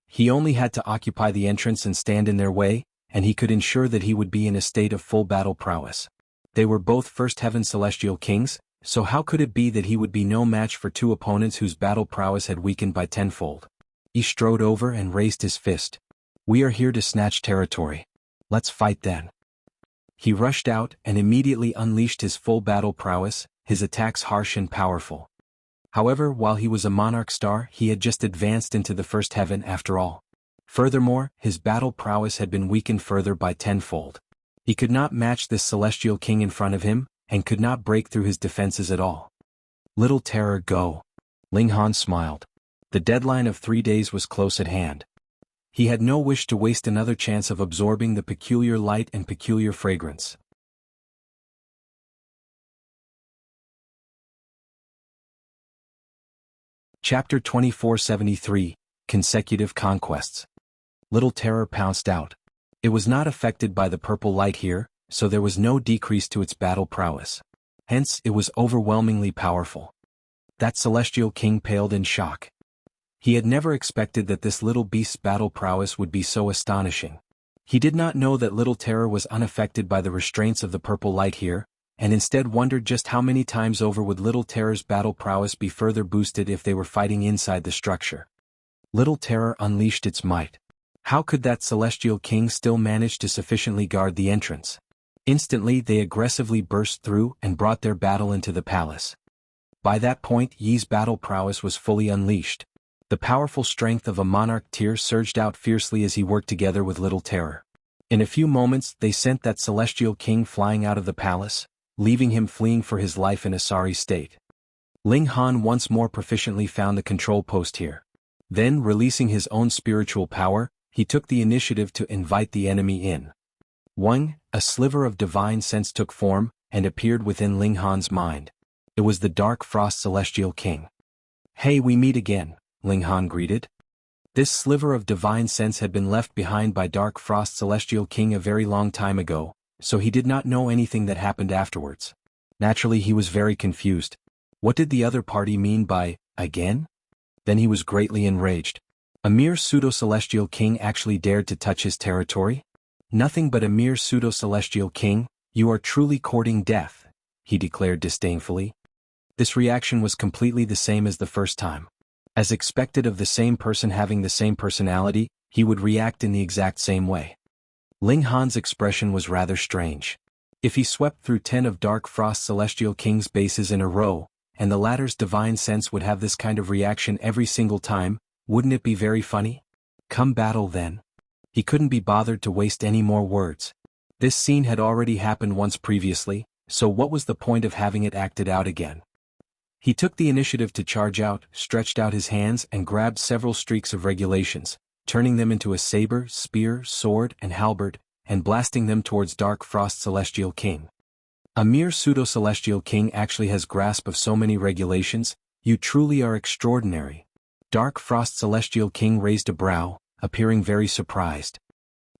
He only had to occupy the entrance and stand in their way, and he could ensure that he would be in a state of full battle prowess. They were both First Heaven Celestial Kings, so how could it be that he would be no match for 2 opponents whose battle prowess had weakened by tenfold? He strode over and raised his fist. "We are here to snatch territory. Let's fight then." He rushed out and immediately unleashed his full battle prowess, his attacks harsh and powerful. However, while he was a monarch star, he had just advanced into the First Heaven after all. Furthermore, his battle prowess had been weakened further by tenfold. He could not match this Celestial King in front of him, and could not break through his defenses at all. "Little terror, go." Ling Han smiled. The deadline of 3 days was close at hand. He had no wish to waste another chance of absorbing the peculiar light and peculiar fragrance. Chapter 2473, Consecutive Conquests. Little Terror pounced out. It was not affected by the purple light here, so there was no decrease to its battle prowess. Hence, it was overwhelmingly powerful. That Celestial King paled in shock. He had never expected that this little beast's battle prowess would be so astonishing. He did not know that Little Terror was unaffected by the restraints of the purple light here, and instead wondered just how many times over would Little Terror's battle prowess be further boosted if they were fighting inside the structure. Little Terror unleashed its might. How could that Celestial King still manage to sufficiently guard the entrance? Instantly they aggressively burst through and brought their battle into the palace. By that point Yi's battle prowess was fully unleashed. The powerful strength of a monarch tier surged out fiercely as he worked together with Little Terror. In a few moments they sent that Celestial King flying out of the palace, leaving him fleeing for his life in a sorry state. Ling Han once more proficiently found the control post here. Then, releasing his own spiritual power, he took the initiative to invite the enemy in. A sliver of divine sense took form, and appeared within Ling Han's mind. It was the Dark Frost Celestial King. "Hey, we meet again," Ling Han greeted. This sliver of divine sense had been left behind by Dark Frost Celestial King a very long time ago, so he did not know anything that happened afterwards. Naturally, he was very confused. What did the other party mean by, again? Then he was greatly enraged. A mere pseudo-celestial king actually dared to touch his territory? Nothing but a mere pseudo-celestial king, you are truly courting death, he declared disdainfully. This reaction was completely the same as the first time. As expected of the same person having the same personality, he would react in the exact same way. Ling Han's expression was rather strange. If he swept through 10 of Dark Frost Celestial King's bases in a row, and the latter's divine sense would have this kind of reaction every single time, wouldn't it be very funny? Come battle then. He couldn't be bothered to waste any more words. This scene had already happened once previously, so what was the point of having it acted out again? He took the initiative to charge out, stretched out his hands and grabbed several streaks of regulations, turning them into a saber, spear, sword, and halberd, and blasting them towards Dark Frost Celestial King. A mere pseudo-celestial king actually has grasp of so many regulations, you truly are extraordinary. Dark Frost Celestial King raised a brow, appearing very surprised.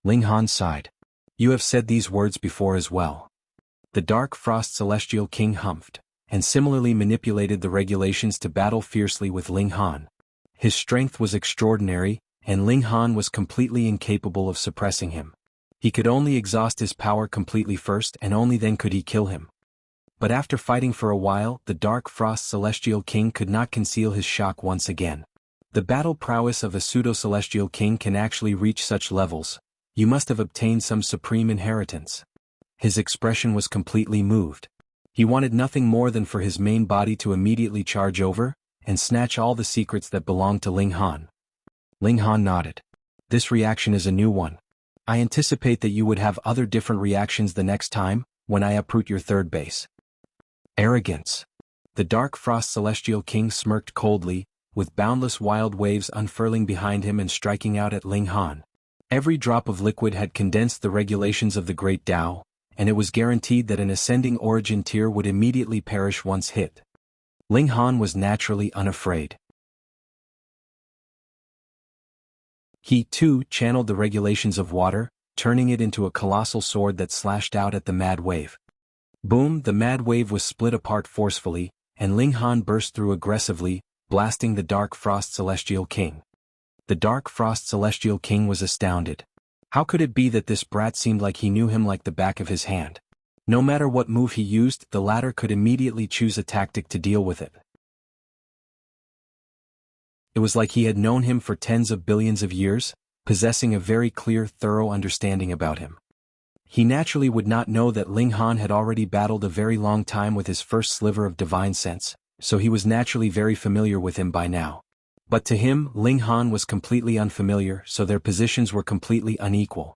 Ling Han sighed. You have said these words before as well. The Dark Frost Celestial King humphed, and similarly manipulated the regulations to battle fiercely with Ling Han. His strength was extraordinary, and Ling Han was completely incapable of suppressing him. He could only exhaust his power completely first and only then could he kill him. But after fighting for a while, the Dark Frost Celestial King could not conceal his shock once again. The battle prowess of a pseudo-celestial king can actually reach such levels. You must have obtained some supreme inheritance. His expression was completely moved. He wanted nothing more than for his main body to immediately charge over, and snatch all the secrets that belonged to Ling Han. Ling Han nodded. This reaction is a new one. I anticipate that you would have other different reactions the next time, when I uproot your third base. Arrogance. The Dark Frost Celestial King smirked coldly, with boundless wild waves unfurling behind him and striking out at Ling Han. Every drop of liquid had condensed the regulations of the Great Tao, and it was guaranteed that an ascending origin tier would immediately perish once hit. Ling Han was naturally unafraid. He, too, channeled the regulations of water, turning it into a colossal sword that slashed out at the mad wave. Boom! The mad wave was split apart forcefully, and Ling Han burst through aggressively, blasting the Dark Frost Celestial King. The Dark Frost Celestial King was astounded. How could it be that this brat seemed like he knew him like the back of his hand? No matter what move he used, the latter could immediately choose a tactic to deal with it. It was like he had known him for tens of billions of years, possessing a very clear, thorough understanding about him. He naturally would not know that Ling Han had already battled a very long time with his first sliver of divine sense, so he was naturally very familiar with him by now. But to him, Ling Han was completely unfamiliar, so their positions were completely unequal.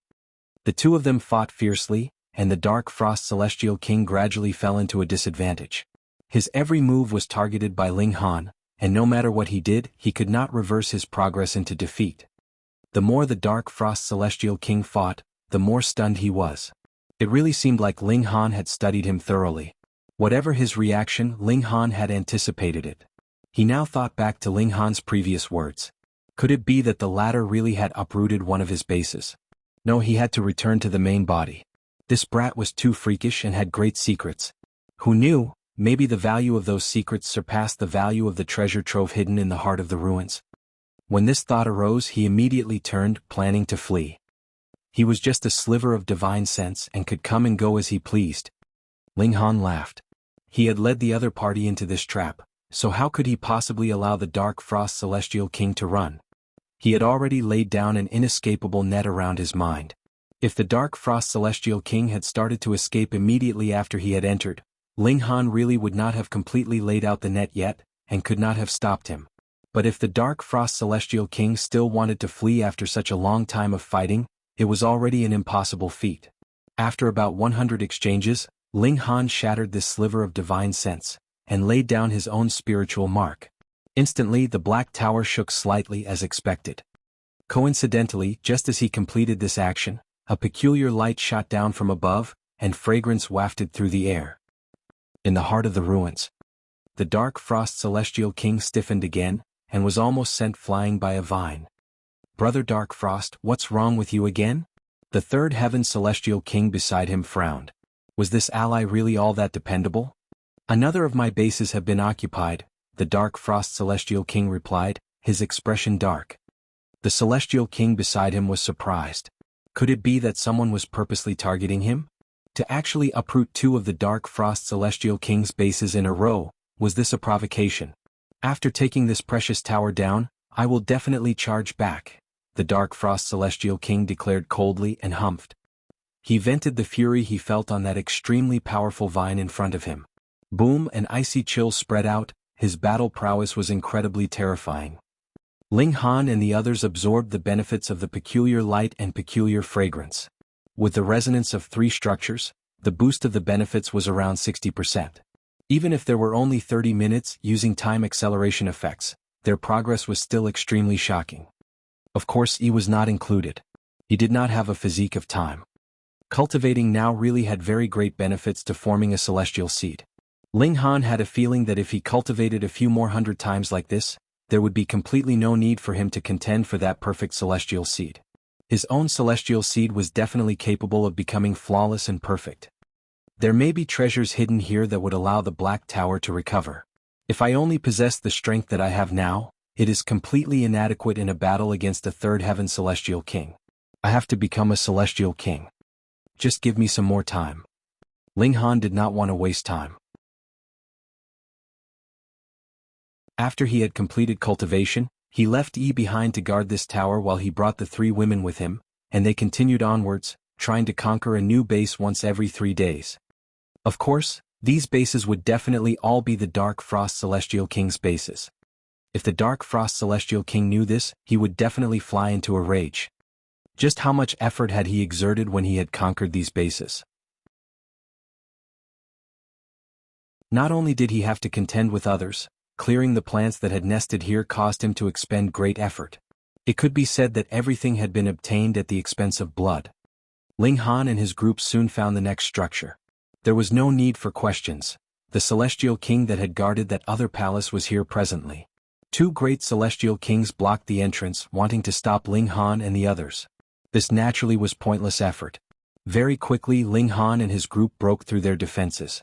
The two of them fought fiercely, and the Dark Frost Celestial King gradually fell into a disadvantage. His every move was targeted by Ling Han, and no matter what he did, he could not reverse his progress into defeat. The more the Dark Frost Celestial King fought, the more stunned he was. It really seemed like Ling Han had studied him thoroughly. Whatever his reaction, Ling Han had anticipated it. He now thought back to Ling Han's previous words. Could it be that the latter really had uprooted one of his bases? No, he had to return to the main body. This brat was too freakish and had great secrets. Who knew, maybe the value of those secrets surpassed the value of the treasure trove hidden in the heart of the ruins. When this thought arose, he immediately turned, planning to flee. He was just a sliver of divine sense and could come and go as he pleased. Ling Han laughed. He had led the other party into this trap, so how could he possibly allow the Dark Frost Celestial King to run? He had already laid down an inescapable net around his mind. If the Dark Frost Celestial King had started to escape immediately after he had entered, Ling Han really would not have completely laid out the net yet, and could not have stopped him. But if the Dark Frost Celestial King still wanted to flee after such a long time of fighting, it was already an impossible feat. After about 100 exchanges, Ling Han shattered this sliver of divine sense, and laid down his own spiritual mark. Instantly the Black Tower shook slightly as expected. Coincidentally, just as he completed this action, a peculiar light shot down from above, and fragrance wafted through the air. In the heart of the ruins, the Dark Frost Celestial King stiffened again, and was almost sent flying by a vine. "Brother Dark Frost, what's wrong with you again?" The third heaven celestial king beside him frowned. Was this ally really all that dependable? "Another of my bases have been occupied," the Dark Frost celestial king replied, his expression dark. The celestial king beside him was surprised. Could it be that someone was purposely targeting him? To actually uproot two of the Dark Frost celestial king's bases in a row, was this a provocation? "After taking this precious tower down, I will definitely charge back," the Dark Frost celestial king declared coldly and humphed. He vented the fury he felt on that extremely powerful vine in front of him. Boom, an icy chill spread out, his battle prowess was incredibly terrifying. Ling Han and the others absorbed the benefits of the peculiar light and peculiar fragrance. With the resonance of 3 structures, the boost of the benefits was around 60%. Even if there were only 30 minutes using time acceleration effects, their progress was still extremely shocking. Of course, he was not included. He did not have a physique of time. Cultivating now really had very great benefits to forming a celestial seed. Ling Han had a feeling that if he cultivated a few more 100 times like this, there would be completely no need for him to contend for that perfect celestial seed. His own celestial seed was definitely capable of becoming flawless and perfect. There may be treasures hidden here that would allow the Black Tower to recover. If I only possessed the strength that I have now, it is completely inadequate in a battle against a third heaven celestial king. I have to become a celestial king. Just give me some more time. Ling Han did not want to waste time. After he had completed cultivation, he left Yi behind to guard this tower while he brought the 3 women with him, and they continued onwards, trying to conquer a new base once every 3 days. Of course, these bases would definitely all be the Dark Frost Celestial King's bases. If the Dark Frost Celestial King knew this, he would definitely fly into a rage. Just how much effort had he exerted when he had conquered these bases? Not only did he have to contend with others, clearing the plants that had nested here caused him to expend great effort. It could be said that everything had been obtained at the expense of blood. Ling Han and his group soon found the next structure. There was no need for questions. The celestial king that had guarded that other palace was here presently. 2 great celestial kings blocked the entrance, wanting to stop Ling Han and the others. This naturally was pointless effort. Very quickly Ling Han and his group broke through their defenses.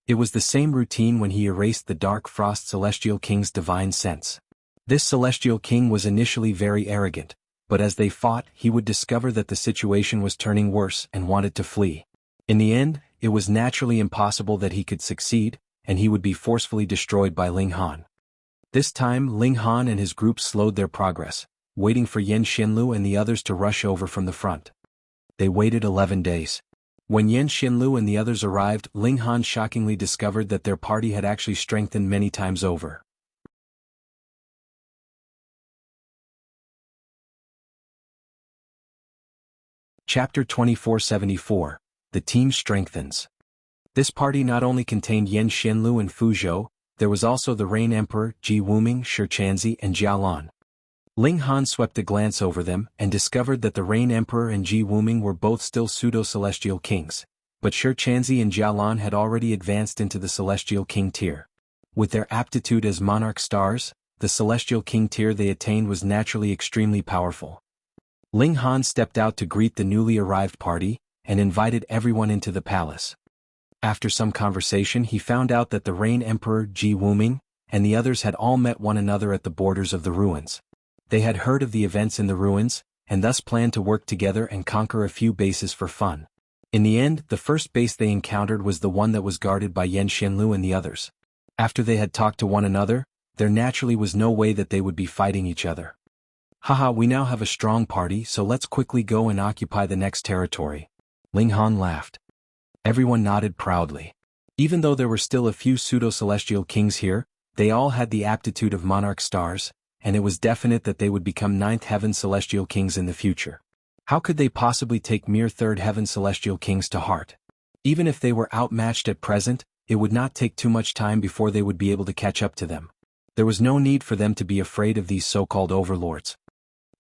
It was the same routine when he erased the Dark Frost Celestial King's divine sense. This Celestial King was initially very arrogant, but as they fought he would discover that the situation was turning worse and wanted to flee. In the end, it was naturally impossible that he could succeed, and he would be forcefully destroyed by Ling Han. This time Ling Han and his group slowed their progress, waiting for Yan Xinlu and the others to rush over from the front. They waited 11 days. When Yan Xinlu and the others arrived, Ling Han shockingly discovered that their party had actually strengthened many times over. Chapter 2474, The Team Strengthens. This party not only contained Yan Xinlu and Fu Zhou, there was also the Rain Emperor, Ji Wuming, Shi Chanzi and Jialan. Ling Han swept a glance over them and discovered that the Rain Emperor and Ji Wuming were both still pseudo-celestial kings, but Shi Chanzi and Jialan had already advanced into the celestial king tier. With their aptitude as monarch stars, the celestial king tier they attained was naturally extremely powerful. Ling Han stepped out to greet the newly arrived party, and invited everyone into the palace. After some conversation he found out that the Rain Emperor, Ji Wuming, and the others had all met one another at the borders of the ruins. They had heard of the events in the ruins, and thus planned to work together and conquer a few bases for fun. In the end, the first base they encountered was the one that was guarded by Yan Xinlu and the others. After they had talked to one another, there naturally was no way that they would be fighting each other. "Haha, we now have a strong party, so let's quickly go and occupy the next territory." Ling Han laughed. Everyone nodded proudly. Even though there were still a few pseudo-celestial kings here, they all had the aptitude of monarch stars, and it was definite that they would become 9th heaven celestial kings in the future. How could they possibly take mere 3rd heaven celestial kings to heart? Even if they were outmatched at present, it would not take too much time before they would be able to catch up to them. There was no need for them to be afraid of these so-called overlords.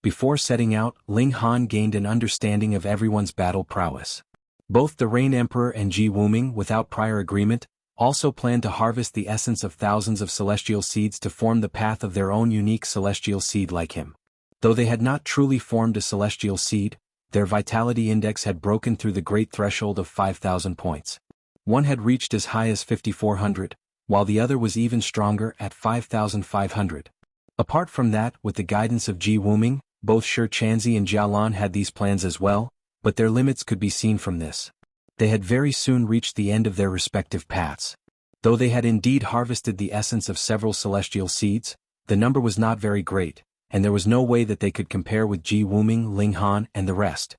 Before setting out, Ling Han gained an understanding of everyone's battle prowess. Both the Rain Emperor and Ji Wuming, without prior agreement, also planned to harvest the essence of thousands of celestial seeds to form the path of their own unique celestial seed like him. Though they had not truly formed a celestial seed, their vitality index had broken through the great threshold of 5,000 points. One had reached as high as 5,400, while the other was even stronger at 5,500. Apart from that, with the guidance of Ji Wuming, both Shi Chanzi and Jialan had these plans as well, but their limits could be seen from this. They had very soon reached the end of their respective paths. Though they had indeed harvested the essence of several celestial seeds, the number was not very great, and there was no way that they could compare with Ji Wuming, Ling Han, and the rest.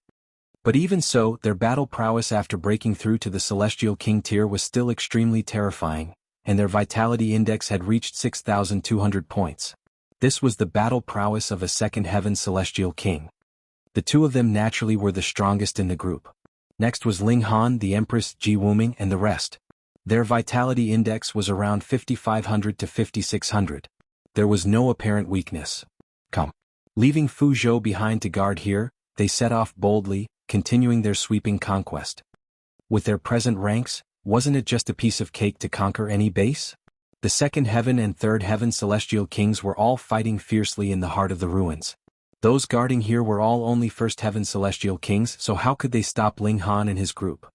But even so, their battle prowess after breaking through to the Celestial King tier was still extremely terrifying, and their vitality index had reached 6,200 points. This was the battle prowess of a second heaven Celestial King. The two of them naturally were the strongest in the group. Next was Ling Han, the Empress, Ji Wuming, and the rest. Their vitality index was around 5,500 to 5,600. There was no apparent weakness. Leaving Fu Zhou behind to guard here, they set off boldly, continuing their sweeping conquest. With their present ranks, wasn't it just a piece of cake to conquer any base? The second heaven and third heaven celestial kings were all fighting fiercely in the heart of the ruins. Those guarding here were all only first heaven celestial kings, so how could they stop Ling Han and his group?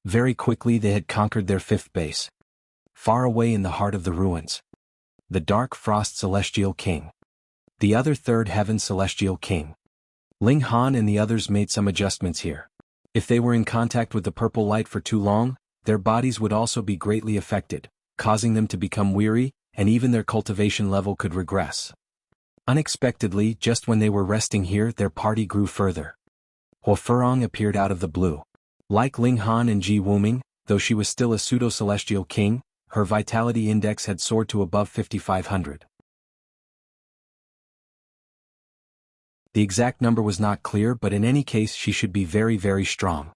Very quickly they had conquered their fifth base. Far away in the heart of the ruins, the Dark Frost Celestial King. The other third heaven celestial king. Ling Han and the others made some adjustments here. If they were in contact with the purple light for too long, their bodies would also be greatly affected, causing them to become weary, and even their cultivation level could regress. Unexpectedly, just when they were resting here, their party grew further. Huo Furong appeared out of the blue. Like Ling Han and Ji Wuming, though she was still a pseudo-celestial king, her vitality index had soared to above 5,500. The exact number was not clear, but in any case she should be very, very strong.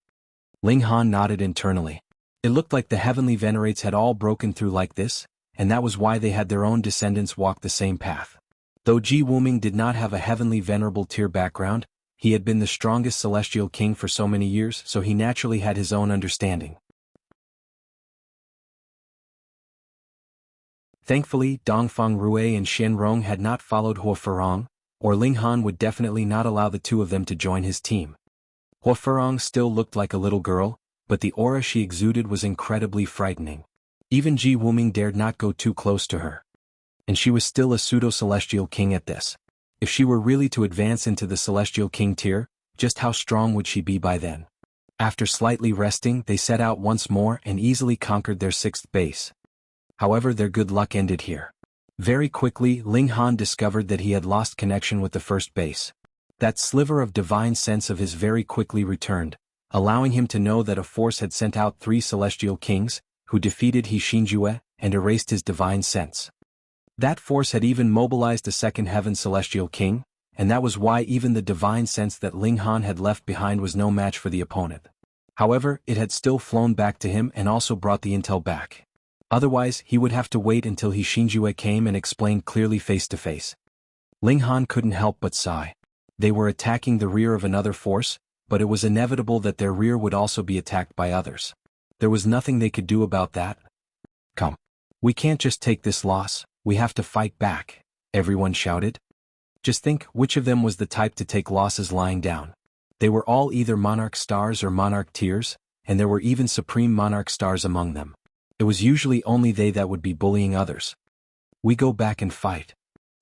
Ling Han nodded internally. It looked like the heavenly venerates had all broken through like this, and that was why they had their own descendants walk the same path. Though Ji Wuming did not have a heavenly venerable tier background, he had been the strongest celestial king for so many years, so he naturally had his own understanding. Thankfully, Dongfang Rui and Shen Rong had not followed Huo Furong, or Ling Han would definitely not allow the two of them to join his team. Huo Furong still looked like a little girl, but the aura she exuded was incredibly frightening. Even Ji Wuming dared not go too close to her. And she was still a pseudo-celestial king at this. If she were really to advance into the celestial king tier, just how strong would she be by then? After slightly resting, they set out once more and easily conquered their sixth base. However, their good luck ended here. Very quickly, Ling Han discovered that he had lost connection with the first base. That sliver of divine sense of his very quickly returned, allowing him to know that a force had sent out 3 celestial kings, who defeated He Xinjue and erased his divine sense. That force had even mobilized a second heaven celestial king, and that was why even the divine sense that Ling Han had left behind was no match for the opponent. However, it had still flown back to him and also brought the intel back. Otherwise, he would have to wait until He Xinjue came and explained clearly face to face. Ling Han couldn't help but sigh. They were attacking the rear of another force, but it was inevitable that their rear would also be attacked by others. There was nothing they could do about that. Come. We can't just take this loss, we have to fight back, everyone shouted. Just think which of them was the type to take losses lying down. They were all either Monarch Stars or Monarch Tiers, and there were even Supreme Monarch Stars among them. It was usually only they that would be bullying others. We go back and fight.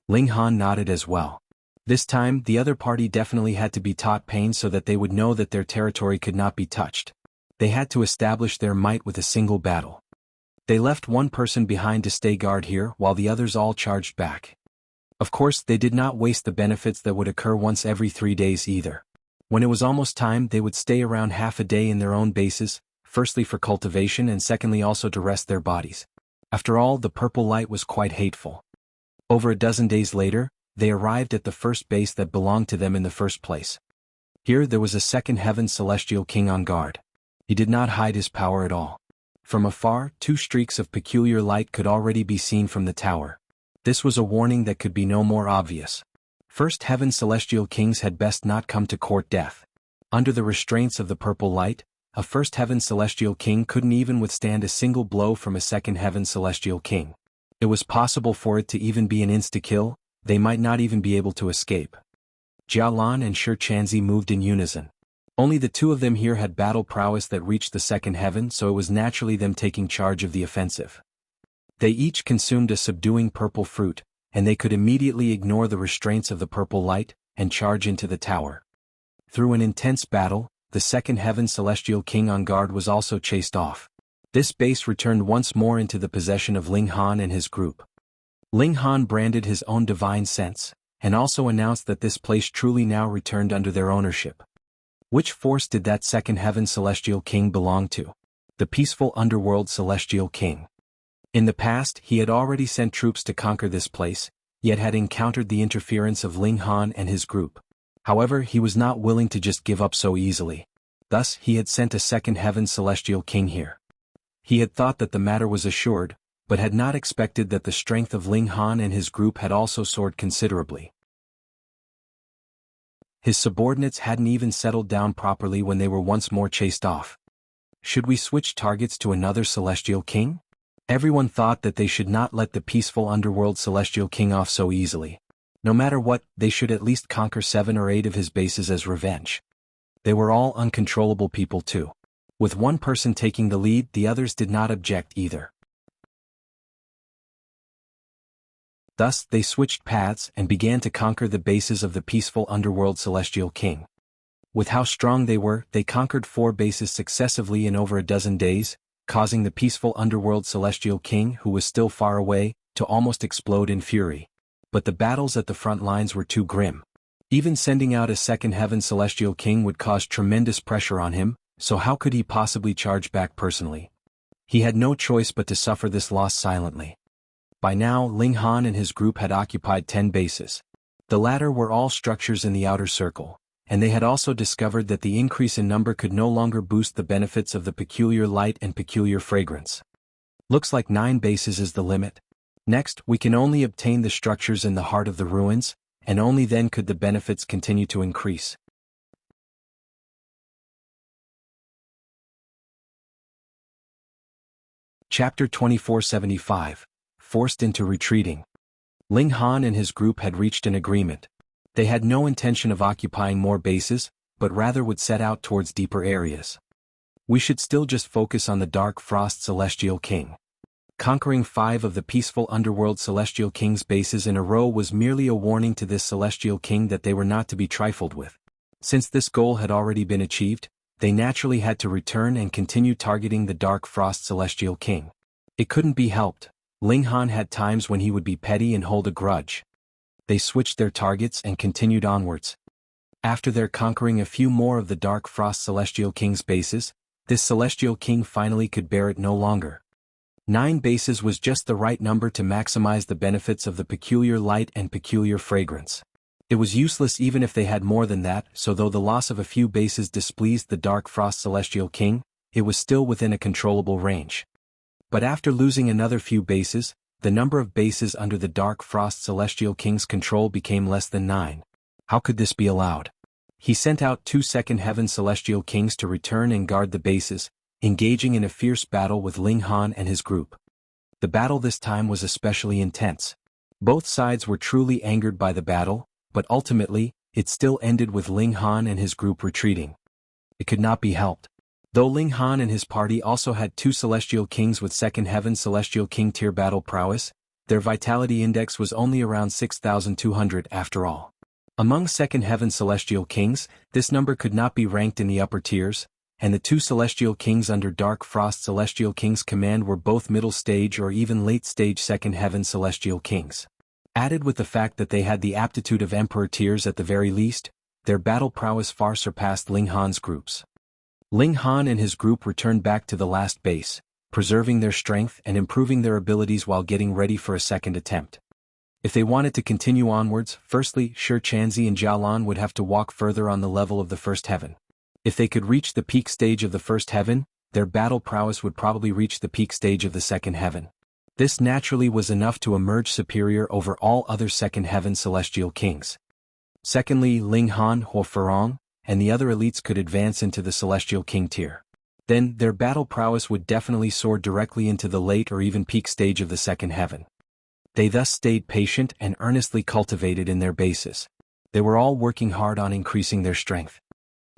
Ling Han nodded as well. This time, the other party definitely had to be taught pain so that they would know that their territory could not be touched. They had to establish their might with a single battle. They left one person behind to stay guard here while the others all charged back. Of course, they did not waste the benefits that would occur once every 3 days either. When it was almost time, they would stay around half a day in their own bases, firstly for cultivation and secondly also to rest their bodies. After all, the purple light was quite hateful. Over a dozen days later, they arrived at the first base that belonged to them in the first place. Here there was a second heaven celestial king on guard. He did not hide his power at all. From afar, 2 streaks of peculiar light could already be seen from the tower. This was a warning that could be no more obvious. First heaven celestial kings had best not come to court death. Under the restraints of the purple light, a first heaven celestial king couldn't even withstand a single blow from a second heaven celestial king. It was possible for it to even be an insta-kill, they might not even be able to escape. Jialan and Shi Chanzi moved in unison. Only the two of them here had battle prowess that reached the second heaven, so it was naturally them taking charge of the offensive. They each consumed a subduing purple fruit, and they could immediately ignore the restraints of the purple light, and charge into the tower. Through an intense battle, the second heaven celestial king on guard was also chased off. This base returned once more into the possession of Ling Han and his group. Ling Han branded his own divine sense, and also announced that this place truly now returned under their ownership. Which force did that second heaven celestial king belong to? The peaceful underworld celestial king. In the past, he had already sent troops to conquer this place, yet had encountered the interference of Ling Han and his group. However, he was not willing to just give up so easily. Thus, he had sent a second heaven celestial king here. He had thought that the matter was assured, but had not expected that the strength of Ling Han and his group had also soared considerably. His subordinates hadn't even settled down properly when they were once more chased off. Should we switch targets to another celestial king? Everyone thought that they should not let the peaceful underworld celestial king off so easily. No matter what, they should at least conquer 7 or 8 of his bases as revenge. They were all uncontrollable people too. With one person taking the lead, the others did not object either. Thus, they switched paths and began to conquer the bases of the peaceful underworld celestial king. With how strong they were, they conquered 4 bases successively in over a dozen days, causing the peaceful underworld celestial king, who was still far away, to almost explode in fury. But the battles at the front lines were too grim. Even sending out a second heaven celestial king would cause tremendous pressure on him, so how could he possibly charge back personally? He had no choice but to suffer this loss silently. By now, Ling Han and his group had occupied 10 bases. The latter were all structures in the outer circle, and they had also discovered that the increase in number could no longer boost the benefits of the peculiar light and peculiar fragrance. Looks like 9 bases is the limit. Next, we can only obtain the structures in the heart of the ruins, and only then could the benefits continue to increase. Chapter 2475. Forced into retreating. Ling Han and his group had reached an agreement. They had no intention of occupying more bases, but rather would set out towards deeper areas. We should still just focus on the Dark Frost Celestial King. Conquering 5 of the peaceful underworld Celestial King's bases in a row was merely a warning to this Celestial King that they were not to be trifled with. Since this goal had already been achieved, they naturally had to return and continue targeting the Dark Frost Celestial King. It couldn't be helped. Ling Han had times when he would be petty and hold a grudge. They switched their targets and continued onwards. After their conquering a few more of the Dark Frost Celestial King's bases, this Celestial King finally could bear it no longer. 9 bases was just the right number to maximize the benefits of the peculiar light and peculiar fragrance. It was useless even if they had more than that, so though the loss of a few bases displeased the Dark Frost Celestial King, it was still within a controllable range. But after losing another few bases, the number of bases under the Dark Frost Celestial King's control became less than 9. How could this be allowed? He sent out 2 second heaven Celestial Kings to return and guard the bases, engaging in a fierce battle with Ling Han and his group. The battle this time was especially intense. Both sides were truly angered by the battle, but ultimately, it still ended with Ling Han and his group retreating. It could not be helped. Though Ling Han and his party also had 2 Celestial Kings with Second Heaven Celestial King tier battle prowess, their vitality index was only around 6,200 after all. Among Second Heaven Celestial Kings, this number could not be ranked in the upper tiers, and the 2 Celestial Kings under Dark Frost Celestial King's command were both middle stage or even late stage Second Heaven Celestial Kings. Added with the fact that they had the aptitude of Emperor tiers at the very least, their battle prowess far surpassed Ling Han's groups. Ling Han and his group returned back to the last base, preserving their strength and improving their abilities while getting ready for a second attempt. If they wanted to continue onwards, firstly, Shi Chanzi and Jialan would have to walk further on the level of the first heaven. If they could reach the peak stage of the first heaven, their battle prowess would probably reach the peak stage of the second heaven. This naturally was enough to emerge superior over all other second heaven celestial kings. Secondly, Ling Han, Huo Ferong, and the other elites could advance into the celestial king tier. Then, their battle prowess would definitely soar directly into the late or even peak stage of the second heaven. They thus stayed patient and earnestly cultivated in their bases. They were all working hard on increasing their strength.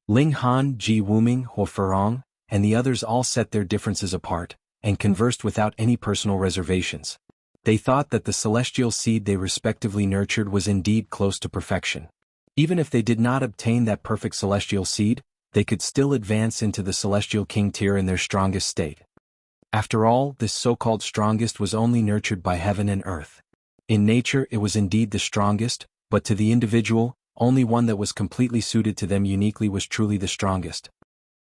Ling Han, Ji Wuming, Huo Ferong, and the others all set their differences apart, and conversed without any personal reservations. They thought that the celestial seed they respectively nurtured was indeed close to perfection. Even if they did not obtain that perfect celestial seed, they could still advance into the celestial king tier in their strongest state. After all, this so-called strongest was only nurtured by heaven and earth. In nature it was indeed the strongest, but to the individual, only one that was completely suited to them uniquely was truly the strongest.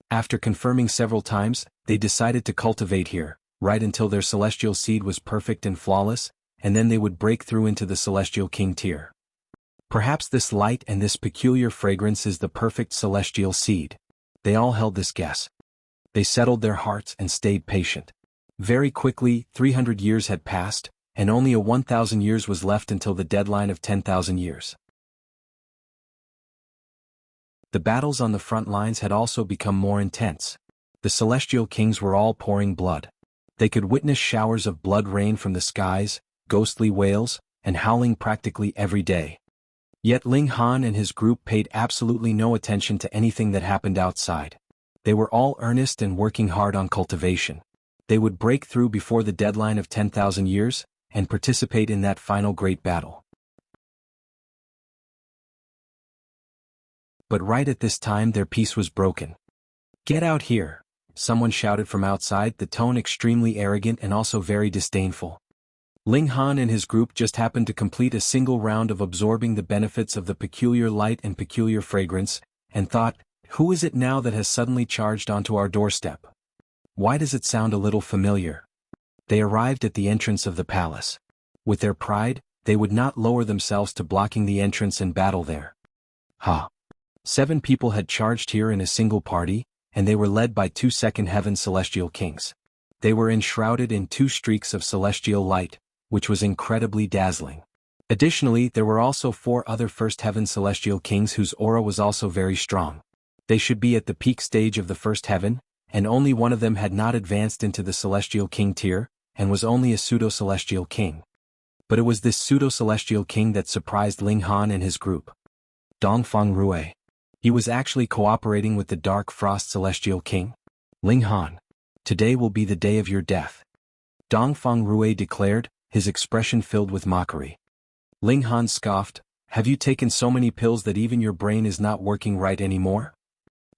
After confirming several times, they decided to cultivate here, right until their celestial seed was perfect and flawless, and then they would break through into the celestial king tier. Perhaps this light and this peculiar fragrance is the perfect celestial seed. They all held this guess. They settled their hearts and stayed patient. Very quickly, 300 years had passed, and only a 1,000 years was left until the deadline of 10,000 years. The battles on the front lines had also become more intense. The celestial kings were all pouring blood. They could witness showers of blood rain from the skies, ghostly wails, and howling practically every day. Yet Ling Han and his group paid absolutely no attention to anything that happened outside. They were all earnest and working hard on cultivation. They would break through before the deadline of 10,000 years, and participate in that final great battle. But right at this time their peace was broken. "Get out here!" someone shouted from outside, the tone extremely arrogant and also very disdainful. Ling Han and his group just happened to complete a single round of absorbing the benefits of the peculiar light and peculiar fragrance, and thought, who is it now that has suddenly charged onto our doorstep? Why does it sound a little familiar? They arrived at the entrance of the palace. With their pride, they would not lower themselves to blocking the entrance and battle there. 7 people had charged here in a single party, and they were led by 2 second heaven celestial kings. They were enshrouded in 2 streaks of celestial light, which was incredibly dazzling. Additionally, there were also 4 other first heaven celestial kings whose aura was also very strong. They should be at the peak stage of the first heaven, and only one of them had not advanced into the celestial king tier, and was only a pseudo-celestial king. But it was this pseudo-celestial king that surprised Ling Han and his group. Dongfang Rui. He was actually cooperating with the Dark Frost Celestial King. "Ling Han, today will be the day of your death," Dongfang Rui declared, his expression filled with mockery. Ling Han scoffed, "Have you taken so many pills that even your brain is not working right anymore?"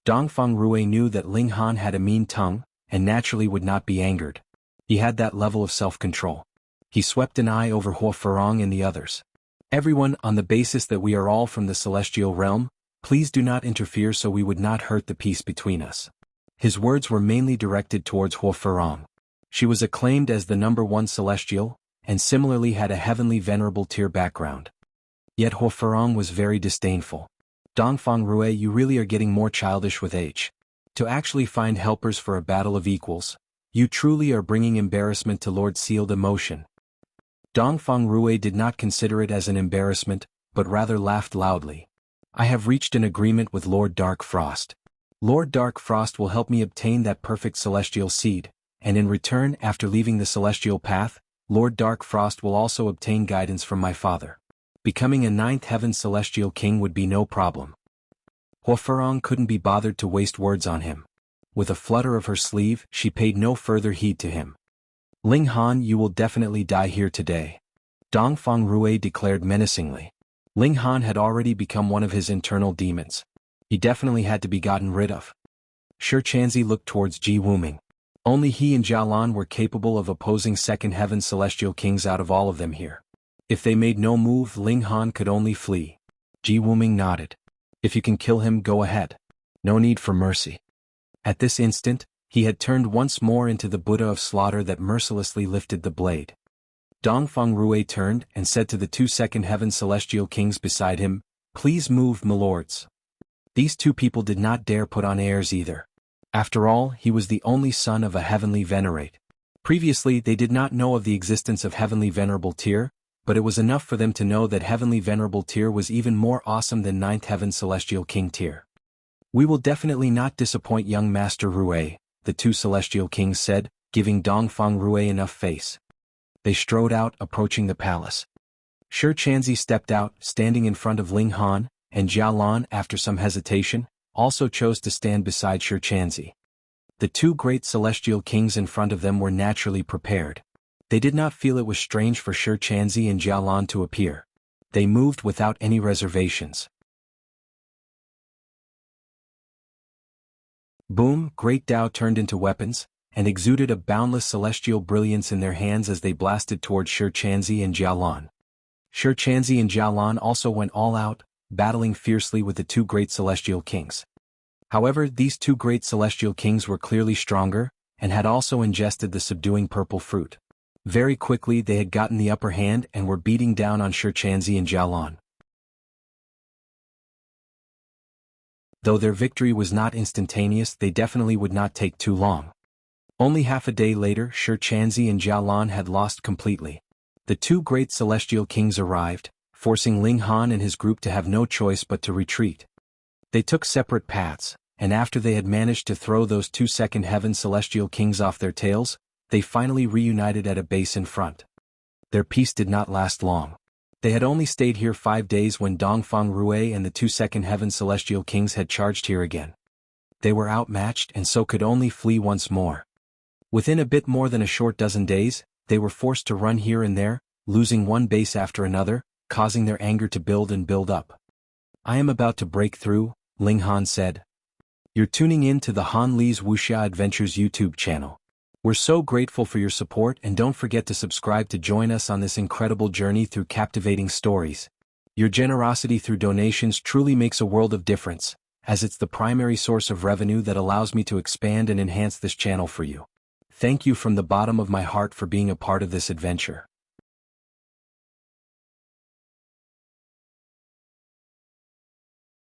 Dongfang Rui knew that Ling Han had a mean tongue, and naturally would not be angered. He had that level of self-control. He swept an eye over Huo Ferong and the others. "Everyone, on the basis that we are all from the celestial realm, please do not interfere so we would not hurt the peace between us." His words were mainly directed towards Huo Ferong. She was acclaimed as the #1 celestial, and similarly had a heavenly venerable tier background. Yet Huo Ferong was very disdainful. "Dongfang Rui, you really are getting more childish with age. To actually find helpers for a battle of equals, you truly are bringing embarrassment to Lord Sealed Emotion." Dongfang Rui did not consider it as an embarrassment, but rather laughed loudly. "I have reached an agreement with Lord Dark Frost. Lord Dark Frost will help me obtain that perfect celestial seed, and in return, after leaving the celestial path, Lord Dark Frost will also obtain guidance from my father. Becoming a 9th heaven celestial king would be no problem." Huo Ferong couldn't be bothered to waste words on him. With a flutter of her sleeve, she paid no further heed to him. "Ling Han, you will definitely die here today," Dongfang Rui declared menacingly. Ling Han had already become one of his internal demons. He definitely had to be gotten rid of. Shi Chanzi looked towards Ji Wuming. Only he and Jialan were capable of opposing second heaven celestial kings out of all of them here. If they made no move, Ling Han could only flee. Ji Wuming nodded. "If you can kill him, go ahead. No need for mercy." At this instant, he had turned once more into the Buddha of slaughter that mercilessly lifted the blade. Dongfang Rui turned and said to the 2 second heaven celestial kings beside him, "Please move, milords." These 2 people did not dare put on airs either. After all, he was the only son of a heavenly venerate. Previously they did not know of the existence of heavenly venerable tier, but it was enough for them to know that heavenly venerable tier was even more awesome than 9th heaven celestial king tier. "We will definitely not disappoint young Master Rui," the 2 celestial kings said, giving Dongfang Rui enough face. They strode out, approaching the palace. Shi Chanzi stepped out, standing in front of Ling Han, and Jialan, after some hesitation, also chose to stand beside Shichanzi. The two great celestial kings in front of them were naturally prepared. They did not feel it was strange for Shichanzi and Jialan to appear. They moved without any reservations. Boom! Great Tao turned into weapons, and exuded a boundless celestial brilliance in their hands as they blasted towards Shichanzi and Jialan. Shichanzi and Jialan also went all out, battling fiercely with the two great celestial kings. However, these two great celestial kings were clearly stronger, and had also ingested the subduing purple fruit. Very quickly they had gotten the upper hand and were beating down on Shichanzi and Jialan. Though their victory was not instantaneous, they definitely would not take too long. Only half a day later, Shichanzi and Jialan had lost completely. The two great celestial kings arrived, forcing Ling Han and his group to have no choice but to retreat. They took separate paths, and after they had managed to throw those two second heaven celestial kings off their tails, they finally reunited at a base in front. Their peace did not last long. They had only stayed here 5 days when Dongfang Rui and the two second heaven celestial kings had charged here again. They were outmatched and so could only flee once more. Within a bit more than a short dozen days, they were forced to run here and there, losing one base after another, causing their anger to build and build up. "I am about to break through," Ling Han said. "You're tuning in to the Han Li's Wuxia Adventures YouTube channel. We're so grateful for your support, and don't forget to subscribe to join us on this incredible journey through captivating stories. Your generosity through donations truly makes a world of difference, as it's the primary source of revenue that allows me to expand and enhance this channel for you. Thank you from the bottom of my heart for being a part of this adventure."